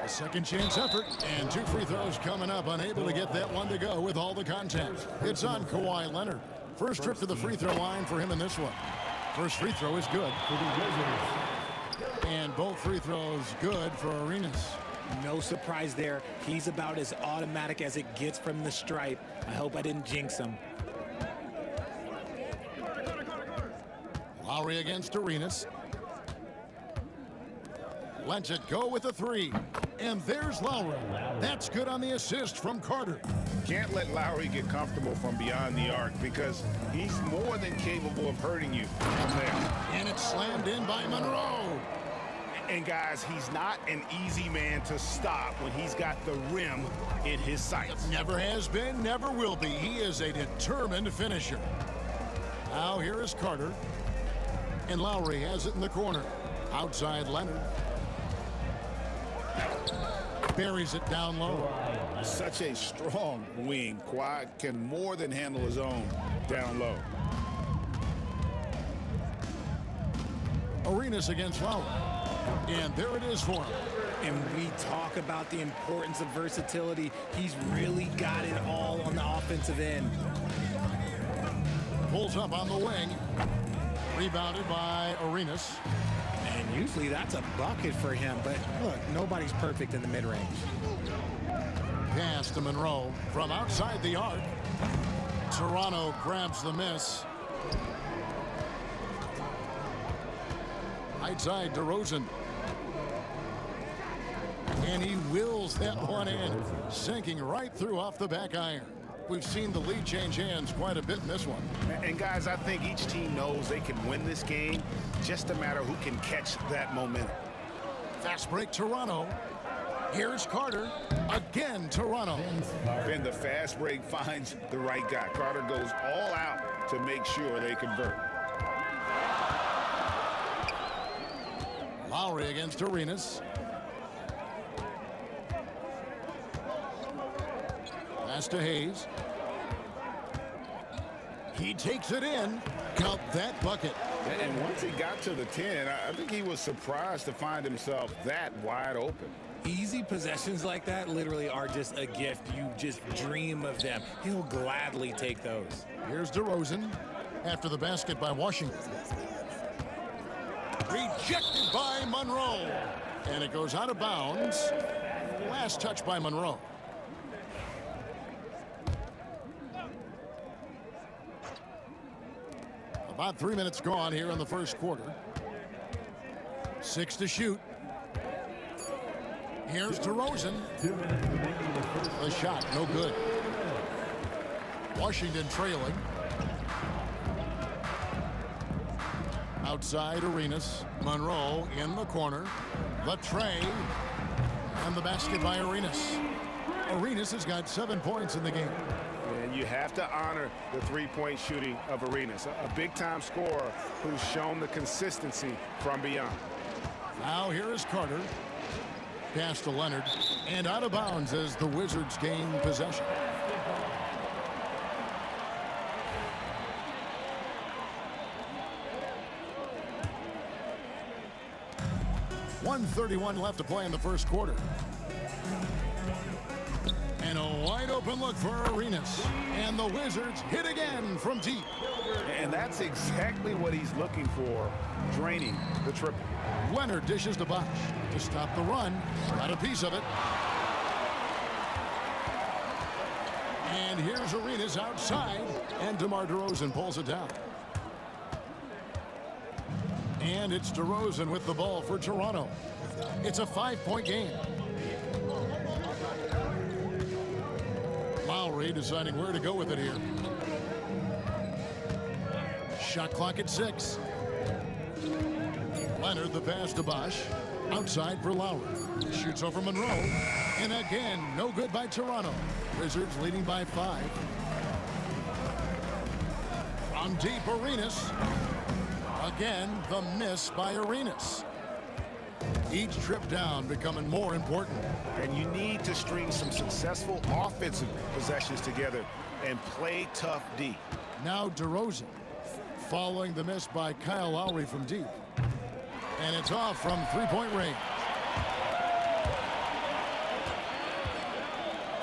A second chance effort. And 2 free throws coming up. Unable to get that one to go with all the contact. It's on Kawhi Leonard. First trip to the free throw line for him in this one. First free throw is good. And both free throws good for Arenas. No surprise there. He's about as automatic as it gets from the stripe. I hope I didn't jinx him. Lowry against Arenas. Lets it go with a 3. And there's Lowry. That's good on the assist from Carter. Can't let Lowry get comfortable from beyond the arc because he's more than capable of hurting you from there. And it's slammed in by Monroe. And guys, he's not an easy man to stop when he's got the rim in his sights. Never has been, never will be. He is a determined finisher. Now here is Carter. And Lowry has it in the corner. Outside Leonard. Buries it down low. Such a strong wing. Kawhi can more than handle his own down low. Arenas against Lowry. And there it is for him. And we talk about the importance of versatility. He's really got it all on the offensive end. Pulls up on the wing. Rebounded by Arenas. And usually that's a bucket for him. But look, nobody's perfect in the mid-range. Pass to Monroe from outside the arc. Toronto grabs the miss. Outside DeRozan. And he wills that one in, sinking right through off the back iron. We've seen the lead change hands quite a bit in this one. And guys, I think each team knows they can win this game. Just a matter who can catch that momentum. Fast break Toronto. Here's Carter. Again, Toronto. Then the fast break finds the right guy. Carter goes all out to make sure they convert. Lowry against Arenas. Pass to Hayes. He takes it in. Count that bucket. And once he got to the 10, I think he was surprised to find himself that wide open. Easy possessions like that literally are just a gift. You just dream of them. He'll gladly take those. Here's DeRozan after the basket by Washington. Rejected by Monroe. And it goes out of bounds. Last touch by Monroe. About 3 minutes gone here in the first quarter. 6 to shoot. Here's DeRozan. The shot, no good. Washington trailing. Outside Arenas. Monroe in the corner. The tray. And the basket by Arenas. Arenas has got 7 points in the game. And you have to honor the three-point shooting of Arenas, a big-time scorer who's shown the consistency from beyond. Now here is Carter. Pass to Leonard. And out of bounds as the Wizards gain possession. .131 left to play in the first quarter. And a wide open look for Arenas. And the Wizards hit again from deep. And that's exactly what he's looking for, draining the triple. Leonard dishes to Bosh to stop the run. Got a piece of it. And here's Arenas outside. And DeMar DeRozan pulls it down. And it's DeRozan with the ball for Toronto. It's a 5-point game. Lowry deciding where to go with it here. Shot clock at 6. Leonard the pass to Bosh. Outside for Lowry. Shoots over Monroe. And again, no good by Toronto. Wizards leading by 5. From deep, Arenas. Again, the miss by Arenas. Each trip down becoming more important. And you need to string some successful offensive possessions together and play tough D. Now DeRozan, following the miss by Kyle Lowry from deep. And it's off from three-point range.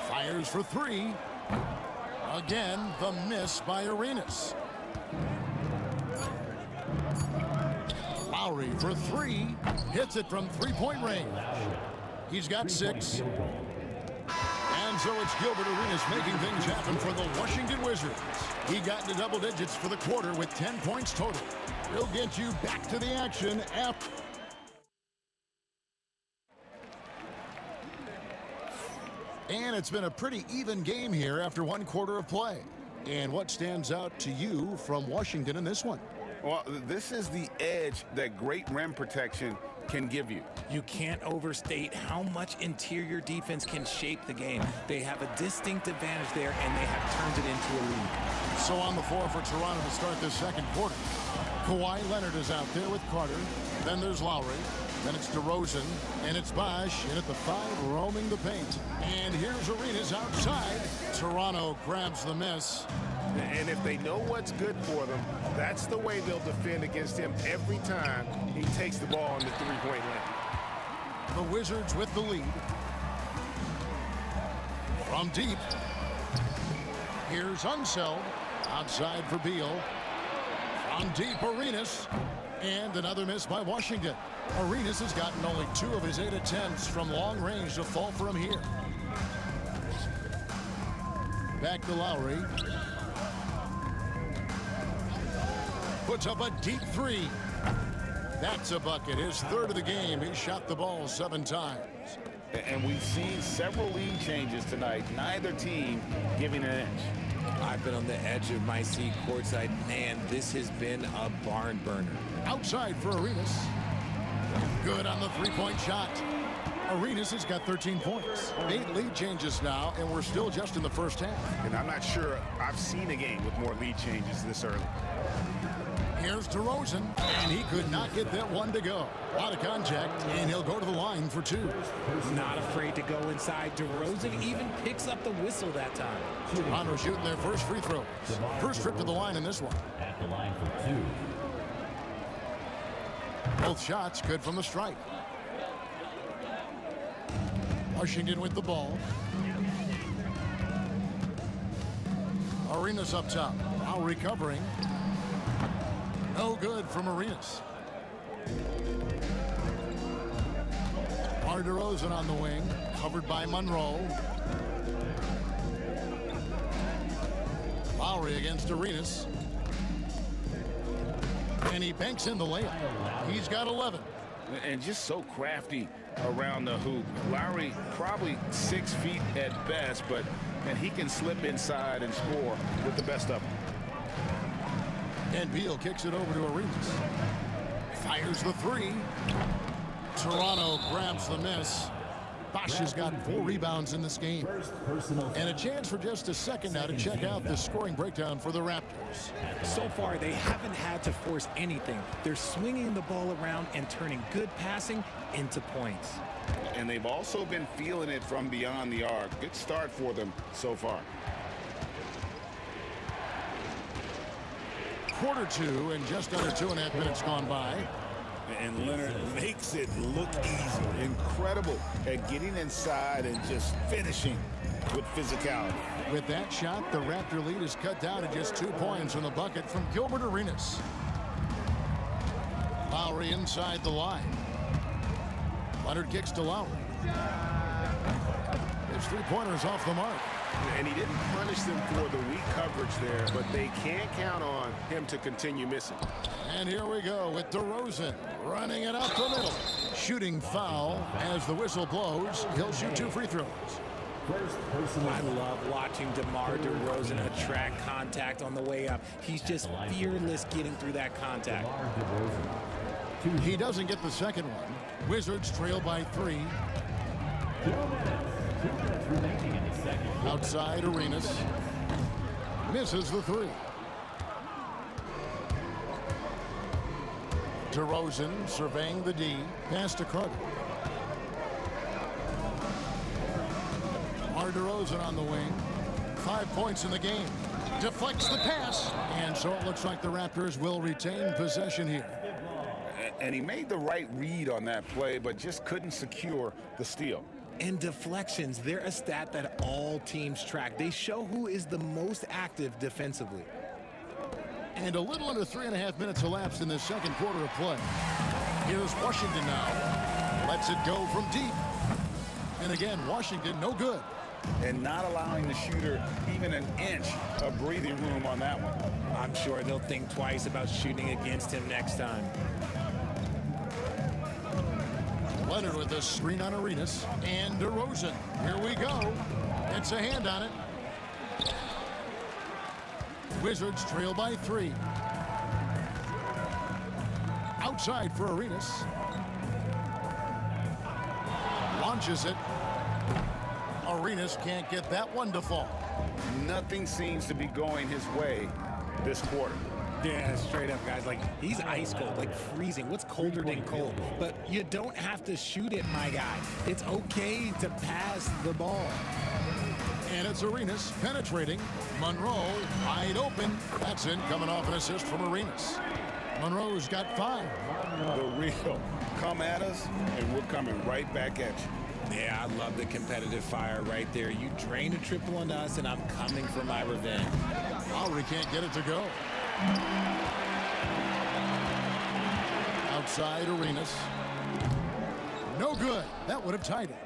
Fires for 3. Again, the miss by Arenas. Lowry for 3. Hits it from three-point range. He's got 6. And so it's Gilbert Arenas making things happen for the Washington Wizards. He got into double digits for the quarter with 10 points total. He'll get you back to the action after. And it's been a pretty even game here after one quarter of play. And what stands out to you from Washington in this one? Well, this is the edge that great rim protection can give you. You can't overstate how much interior defense can shape the game. They have a distinct advantage there, and they have turned it into a lead. So on the floor for Toronto to start this second quarter. Kawhi Leonard is out there with Carter. Then there's Lowry. Then it's DeRozan. And it's Bosh in at the 5, roaming the paint. And here's Arenas outside. Toronto grabs the miss. And if they know what's good for them, that's the way they'll defend against him every time he takes the ball in the three-point line. The Wizards with the lead. From deep. Here's Unseld. Outside for Beal. From deep, Arenas. And another miss by Washington. Arenas has gotten only 2 of his 8 attempts from long range to fall for him here. Back to Lowry. Puts up a deep 3. That's a bucket. His 3rd of the game. He shot the ball 7 times. And we've seen several lead changes tonight. Neither team giving an edge. I've been on the edge of my seat courtside. Man, this has been a barn burner. Outside for Arenas. Good on the 3-point shot. Arenas has got 13 points. 8 lead changes now, and we're still just in the first half. And I'm not sure I've seen a game with more lead changes this early. Here's DeRozan, and he could not get that one to go. A lot of contact, and he'll go to the line for 2. Not afraid to go inside. DeRozan even picks up the whistle that time. Toronto shooting their first free throws. First trip to the line in this one. At the line for 2. Both shots good from the stripe. Washington with the ball. Arenas up top. Now recovering. No good from Arenas. DeRozan on the wing. Covered by Monroe. Lowry against Arenas. And he banks in the layup. He's got 11. And just so crafty around the hoop. Lowry probably 6 feet at best, but and he can slip inside and score with the best of them. And Beal kicks it over to Arenas. Fires the 3. Toronto grabs the miss. Bosh has got 4 rebounds in this game. And a chance for just a second now to check out the scoring breakdown for the Raptors. So far, they haven't had to force anything. They're swinging the ball around and turning good passing into points. And they've also been feeling it from beyond the arc. Good start for them so far. Quarter 2 and just under 2.5 minutes gone by. And Leonard makes it look easy. Incredible at getting inside and just finishing with physicality. With that shot, the Raptor lead is cut down to just 2 points from the bucket from Gilbert Arenas. Lowry inside the line. Leonard kicks to Lowry. His 3-pointers off the mark. And he didn't punish them for the weak coverage there, but they can't count on him to continue missing. And here we go with DeRozan running it up the middle. Shooting foul as the whistle blows. He'll shoot 2 free throws. I love watching DeMar DeRozan attract contact on the way up. He's just fearless getting through that contact. He doesn't get the second one. Wizards trail by 3. 2 minutes remaining in the second quarter. Outside Arenas. Misses the 3. DeRozan surveying the D. Pass to Carter. DeRozan on the wing. 5 points in the game. Deflects the pass. And so it looks like the Raptors will retain possession here. And he made the right read on that play, but just couldn't secure the steal. And deflections, they're a stat that all teams track. They show who is the most active defensively. And a little under 3.5 minutes elapsed in the second quarter of play. Here's Washington now. Lets it go from deep. And again, Washington no good. And not allowing the shooter even an inch of breathing room on that one. I'm sure they'll think twice about shooting against him next time. Leonard with a screen on Arenas. And DeRozan. Here we go. It's a hand on it. Wizards trail by 3. Outside for Arenas. Launches it. Arenas can't get that one to fall. Nothing seems to be going his way this quarter. Yeah, straight up, guys. Like, he's ice cold, like freezing. What's colder than cold? But you don't have to shoot it, my guy. It's okay to pass the ball. And it's Arenas penetrating. Monroe wide open. That's in, coming off an assist from Arenas. Monroe's got 5. The real come at us, and we're coming right back at you. Yeah, I love the competitive fire right there. You drain a triple on us, and I'm coming for my revenge. Lowry can't get it to go. Outside Arenas. No good. That would have tied it.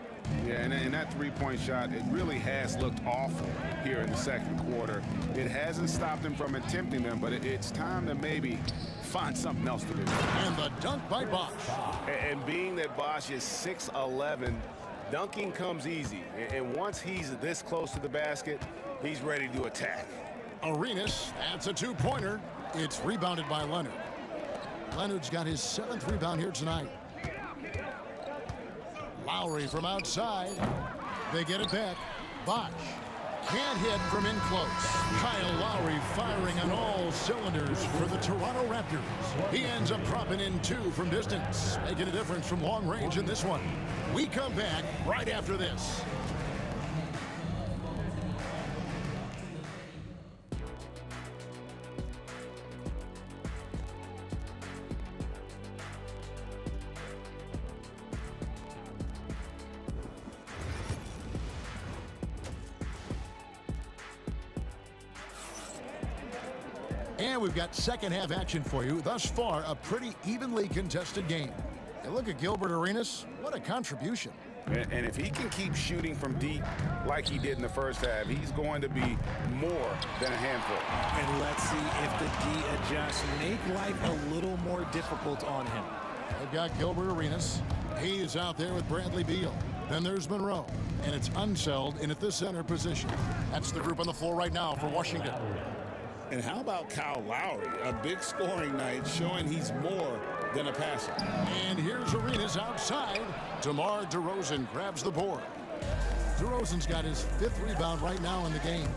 Yeah, and that three-point shot, it really has looked awful here in the second quarter. It hasn't stopped him from attempting them, but it's time to maybe find something else to do. And the dunk by Bosch. And being that Bosch is 6'11", dunking comes easy. And once he's this close to the basket, he's ready to attack. Arenas, that's a 2-pointer. It's rebounded by Leonard. Leonard's got his 7th rebound here tonight. Lowry from outside. They get it back. Bosch can't hit from in close. Kyle Lowry firing on all cylinders for the Toronto Raptors. He ends up dropping in 2 from distance, making a difference from long range in this one. We come back right after this. And we've got second half action for you. Thus far, a pretty evenly contested game. And look at Gilbert Arenas. What a contribution. And if he can keep shooting from deep like he did in the first half, he's going to be more than a handful. And let's see if the D adjusts. Make life a little more difficult on him. They've got Gilbert Arenas. He is out there with Bradley Beal. Then there's Monroe. And it's Unseld in at the center position. That's the group on the floor right now for Washington. And how about Kyle Lowry? A big scoring night showing he's more than a passer. And here's Arenas outside. DeMar DeRozan grabs the board. DeRozan's got his 5th rebound right now in the game.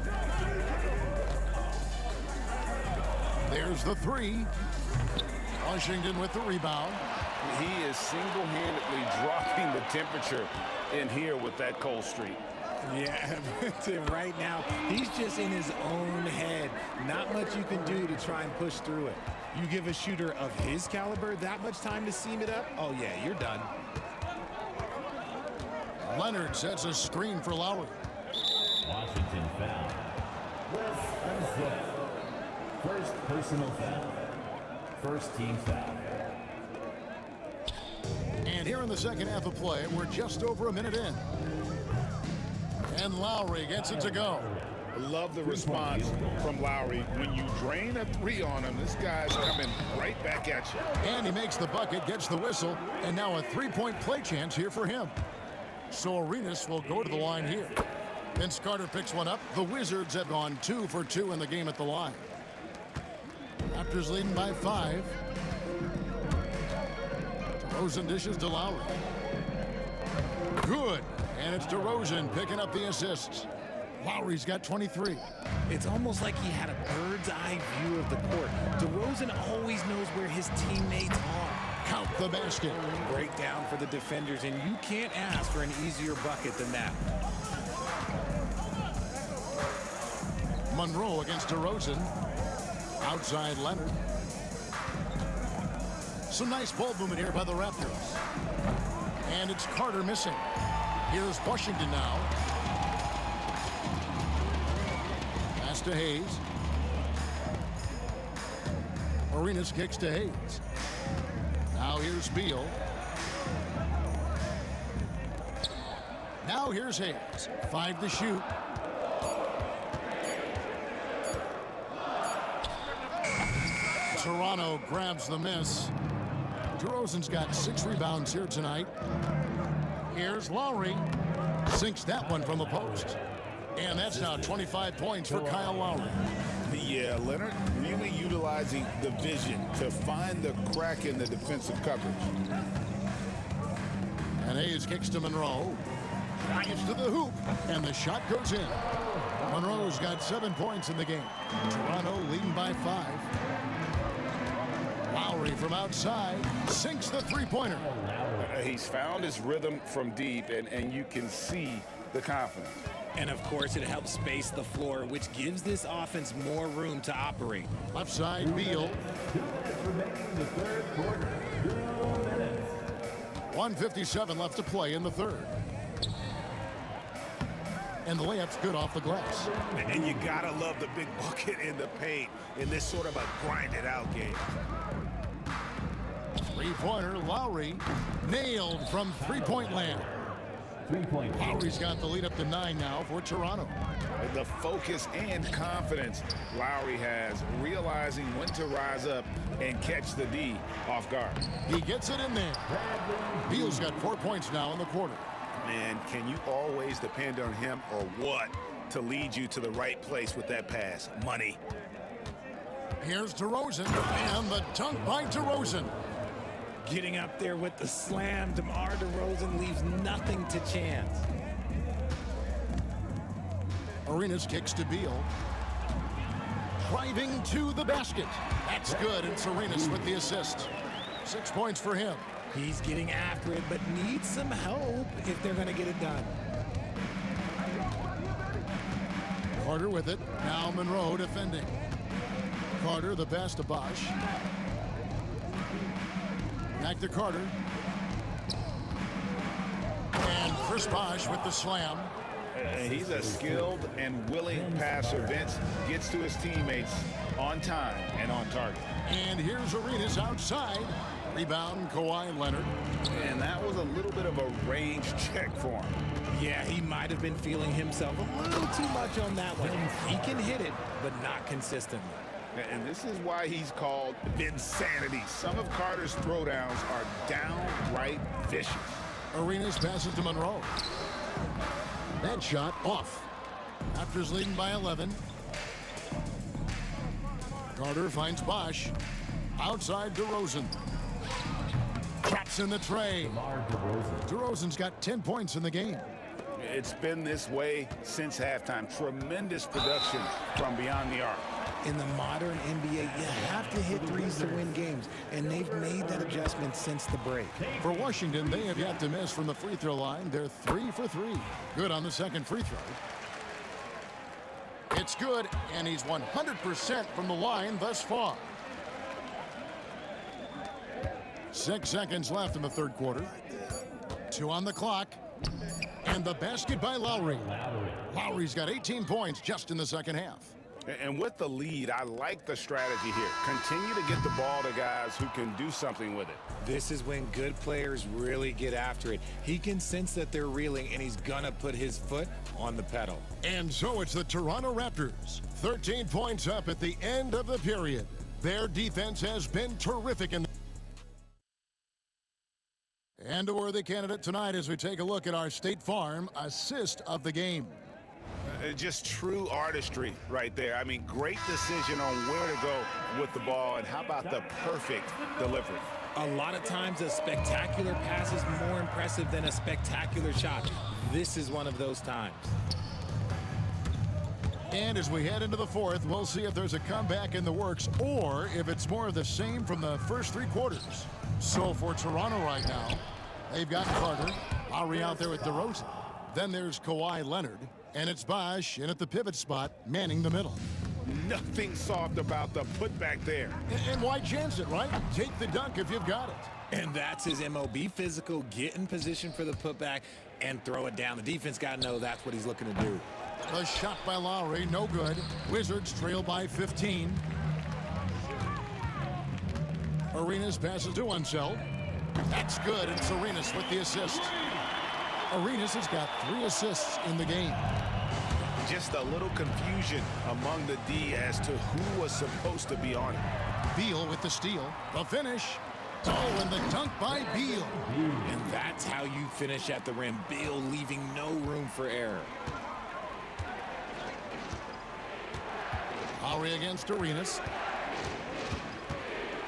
There's the 3. Washington with the rebound. He is single-handedly dropping the temperature in here with that cold streak. Yeah, right now, he's just in his own head. Not much you can do to try and push through it. You give a shooter of his caliber that much time to seam it up, oh yeah, you're done. Leonard sets a screen for Lowry. Washington foul. First personal foul. First team foul. And here in the second half of play, we're just over a minute in. And Lowry gets it to go. I love the response from Lowry. When you drain a 3 on him, this guy's coming right back at you. And he makes the bucket, gets the whistle, and now a 3-point play chance here for him. So Arenas will go to the line here. Vince Carter picks one up. The Wizards have gone 2 for 2 in the game at the line. Raptors leading by 5. DeRozan dishes to Lowry. Good. And it's DeRozan picking up the assists. Lowry's got 23. It's almost like he had a bird's eye view of the court. DeRozan always knows where his teammates are. Count the basket. Breakdown for the defenders, and you can't ask for an easier bucket than that. Monroe against DeRozan. Outside Leonard. Some nice ball movement here by the Raptors. And it's Carter missing. Here's Washington now. Pass to Hayes. Arenas kicks to Hayes. Now here's Beal. Now here's Hayes. 5 to shoot. Toronto grabs the miss. DeRozan's got 6 rebounds here tonight. Here's Lowry. Sinks that one from the post. And that's now 25 points for Kyle Lowry. Yeah, Leonard really utilizing the vision to find the crack in the defensive coverage. And Hayes kicks to Monroe. Drives to the hoop. And the shot goes in. Monroe's got 7 points in the game. Toronto leading by 5. Lowry from outside sinks the three-pointer. He's found his rhythm from deep, and you can see the confidence. And of course, it helps space the floor, which gives this offense more room to operate. Left side, Beal. 1:57 left to play in the third. And the layup's good off the glass. And you gotta love the big bucket in the paint in this sort of a grinded-out game. Three-pointer, Lowry, nailed from three-point land. Lowry's got the lead up to 9 now for Toronto. The focus and confidence Lowry has, realizing when to rise up and catch the D off guard. He gets it in there. Beal's got 4 points now in the quarter. Man, can you always depend on him or what to lead you to the right place with that pass? Money. Here's DeRozan, and the dunk by DeRozan. Getting up there with the slam, DeMar DeRozan leaves nothing to chance. Arenas kicks to Beal. Driving to the basket. That's good, and Arenas with the assist. 6 points for him. He's getting after it, but needs some help if they're going to get it done. Carter with it. Now Monroe defending. Carter, the pass to Bosch. Back to Carter. And Chris Bosch with the slam. He's a skilled and willing passer. Vince gets to his teammates on time and on target. And here's Arenas outside. Rebound, Kawhi Leonard. And that was a little bit of a range check for him. Yeah, he might have been feeling himself a little too much on that one. He can hit it, but not consistently. And this is why he's called Vinsanity. Some of Carter's throwdowns are downright vicious. Arenas passes to Monroe. That shot off. Raptors leading by 11. Carter finds Bosch. Outside DeRozan. Traps in the tray. DeRozan's got 10 points in the game. It's been this way since halftime. Tremendous production from beyond the arc. In the modern NBA, you have to hit threes to win games, and they've made that adjustment since the break. For Washington, they have yet to miss from the free throw line. They're 3 for 3. Good on the second free throw. It's good, and he's 100% from the line thus far. 6 seconds left in the third quarter. 2 on the clock. And the basket by Lowry. Lowry's got 18 points just in the second half. And with the lead, I like the strategy here. Continue to get the ball to guys who can do something with it. This is when good players really get after it. He can sense that they're reeling, and he's gonna put his foot on the pedal. And so it's the Toronto Raptors. 13 points up at the end of the period. Their defense has been terrific in and a worthy candidate tonight as we take a look at our State Farm assist of the game. Just true artistry right there. I mean, great decision on where to go with the ball, and how about the perfect delivery. A lot of times a spectacular pass is more impressive than a spectacular shot. This is one of those times. And as we head into the fourth, we'll see if there's a comeback in the works or if it's more of the same from the first 3 quarters. So for Toronto right now, they've got Carter, Lowry out there with DeRozan. Then there's Kawhi Leonard, and it's Bosh in at the pivot spot, manning the middle. Nothing soft about the putback there. And why chance it, right? Take the dunk if you've got it. And that's his MO. Be physical, get in position for the putback, and throw it down. The defense got to know that's what he's looking to do. A shot by Lowry, no good. Wizards trail by 15. Arenas passes to Unseld. That's good, and it's Arenas with the assist. Arenas has got 3 assists in the game. Just a little confusion among the D as to who was supposed to be on it. Beal with the steal. The finish. Oh, and the dunk by Beal. And that's how you finish at the rim. Beal leaving no room for error. Lowry against Arenas.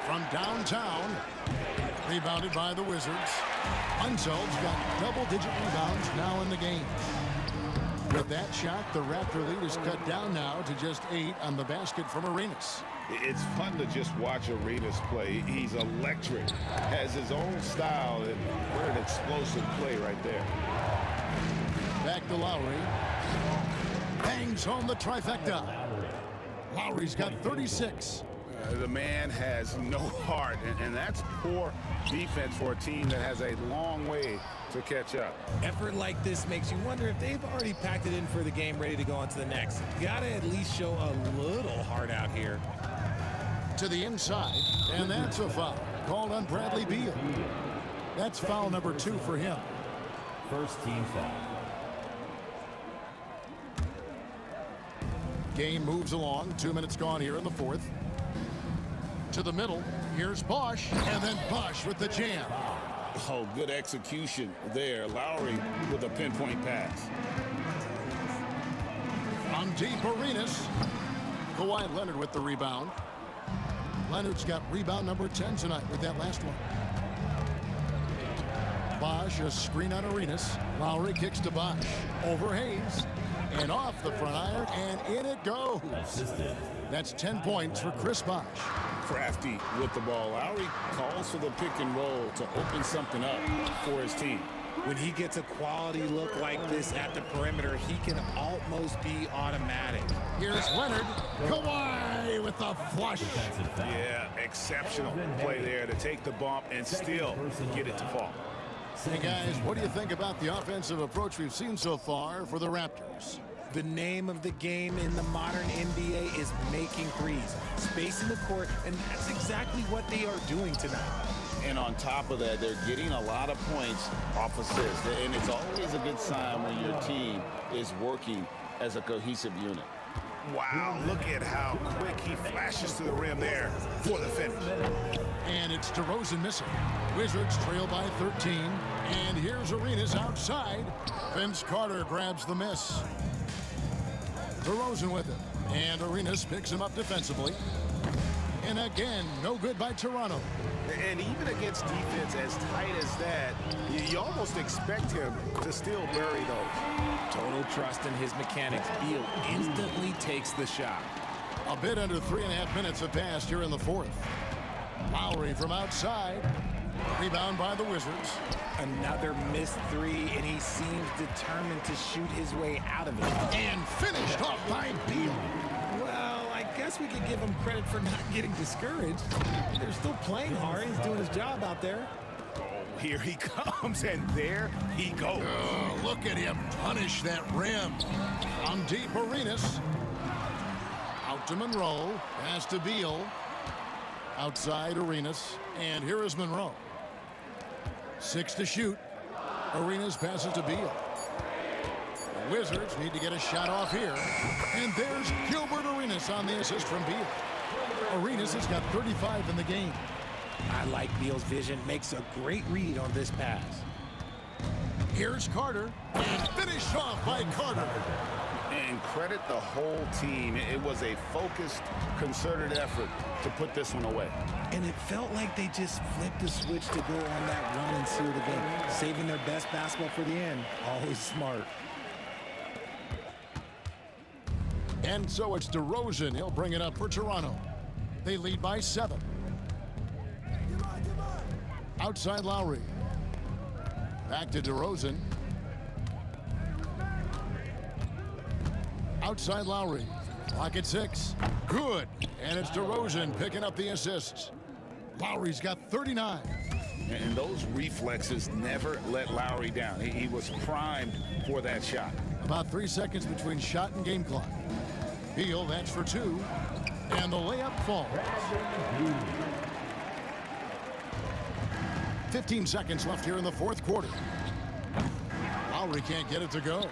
From downtown. Rebounded by the Wizards. Unseld's got double-digit rebounds now in the game. With that shot, the Raptor lead is cut down now to just 8 on the basket from Arenas. It's fun to just watch Arenas play. He's electric, has his own style, and what an explosive play right there. Back to Lowry. Bangs home the trifecta. Lowry's got 36. The man has no heart, and that's poor defense for a team that has a long way to catch up. Effort like this makes you wonder if they've already packed it in for the game, ready to go on to the next. Gotta at least show a little heart out here. To the inside, and that's a foul called on Bradley Beal. That's foul number 2 for him. First team foul. Game moves along. 2 minutes gone here in the fourth. To the middle. Here's Bosh, and then Bosh with the jam. Oh, good execution there. Lowry with a pinpoint pass. From deep, Arenas. Kawhi Leonard with the rebound. Leonard's got rebound number 10 tonight with that last one. Bosh, a screen on Arenas. Lowry kicks to Bosh. Over Hayes. And off the front iron, and in it goes. That's 10 points for Chris Bosh. Crafty with the ball. Lowry calls for the pick and roll to open something up for his team. When he gets a quality look like this at the perimeter, he can almost be automatic. Here's Leonard. Kawhi with the flush. Yeah, exceptional play there to take the bump and still get it to fall. Hey guys, what do you think about the offensive approach we've seen so far for the Raptors? The name of the game in the modern NBA is making threes, spacing the court, and that's exactly what they are doing tonight. And on top of that, they're getting a lot of points off assists. And it's always a good sign when your team is working as a cohesive unit. Wow, look at how quick he flashes to the rim there for the finish. And it's DeRozan missing. Wizards trail by 13. And here's Arenas outside. Vince Carter grabs the miss. DeRozan with it. And Arenas picks him up defensively. And again, no good by Toronto. And even against defense as tight as that, you almost expect him to still bury those. Total trust in his mechanics. Beal instantly takes the shot. A bit under 3.5 minutes have passed here in the fourth. Lowry from outside. Rebound by the Wizards. Another missed 3, and he seems determined to shoot his way out of it. And finished off by Beal. Well, I guess we could give him credit for not getting discouraged. They're still playing hard. He's doing his job out there. Here he comes, and there he goes. Oh, look at him punish that rim. On deep, Arenas. Out to Monroe. Pass to Beal. Outside, Arenas. And here is Monroe. 6 to shoot. Arenas passes to Beal. The Wizards need to get a shot off here. And there's Gilbert Arenas on the assist from Beal. Arenas has got 35 in the game. I like Beal's vision. Makes a great read on this pass. Here's Carter. And finished off by Carter. And credit the whole team. It was a focused, concerted effort to put this one away. And it felt like they just flipped the switch to go on that run and seal the game, saving their best basketball for the end. Always smart. And so it's DeRozan. He'll bring it up for Toronto. They lead by 7. Outside Lowry. Back to DeRozan. Outside Lowry. Clock at 6. Good. And it's DeRozan picking up the assists. Lowry's got 39. And those reflexes never let Lowry down. He was primed for that shot. About 3 seconds between shot and game clock. Beal, that's for 2. And the layup falls. 15 seconds left here in the fourth quarter. Lowry can't get it to go.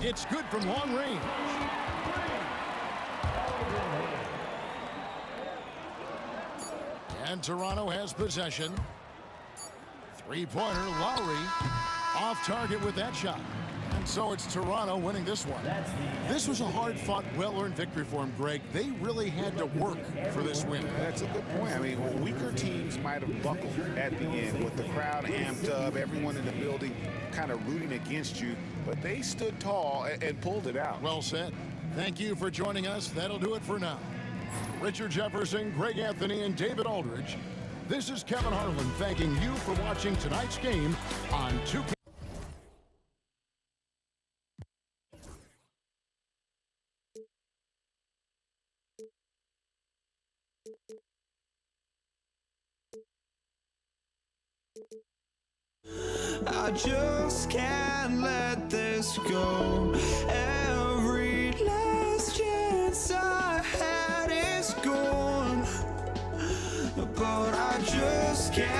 It's good from long range. And Toronto has possession. Three-pointer, Lowry off target with that shot. And so it's Toronto winning this one. This was a hard-fought, well-earned victory for him, Greg. They really had to work for this win. That's a good point. I mean, weaker teams might have buckled at the end with the crowd amped up, everyone in the building kind of rooting against you, but they stood tall and pulled it out. Well said. Thank you for joining us. That'll do it for now. Richard Jefferson, Greg Anthony, and David Aldridge. This is Kevin Harlan thanking you for watching tonight's game on 2K. I just can't let this go. Every last chance I had is gone, but I just can't.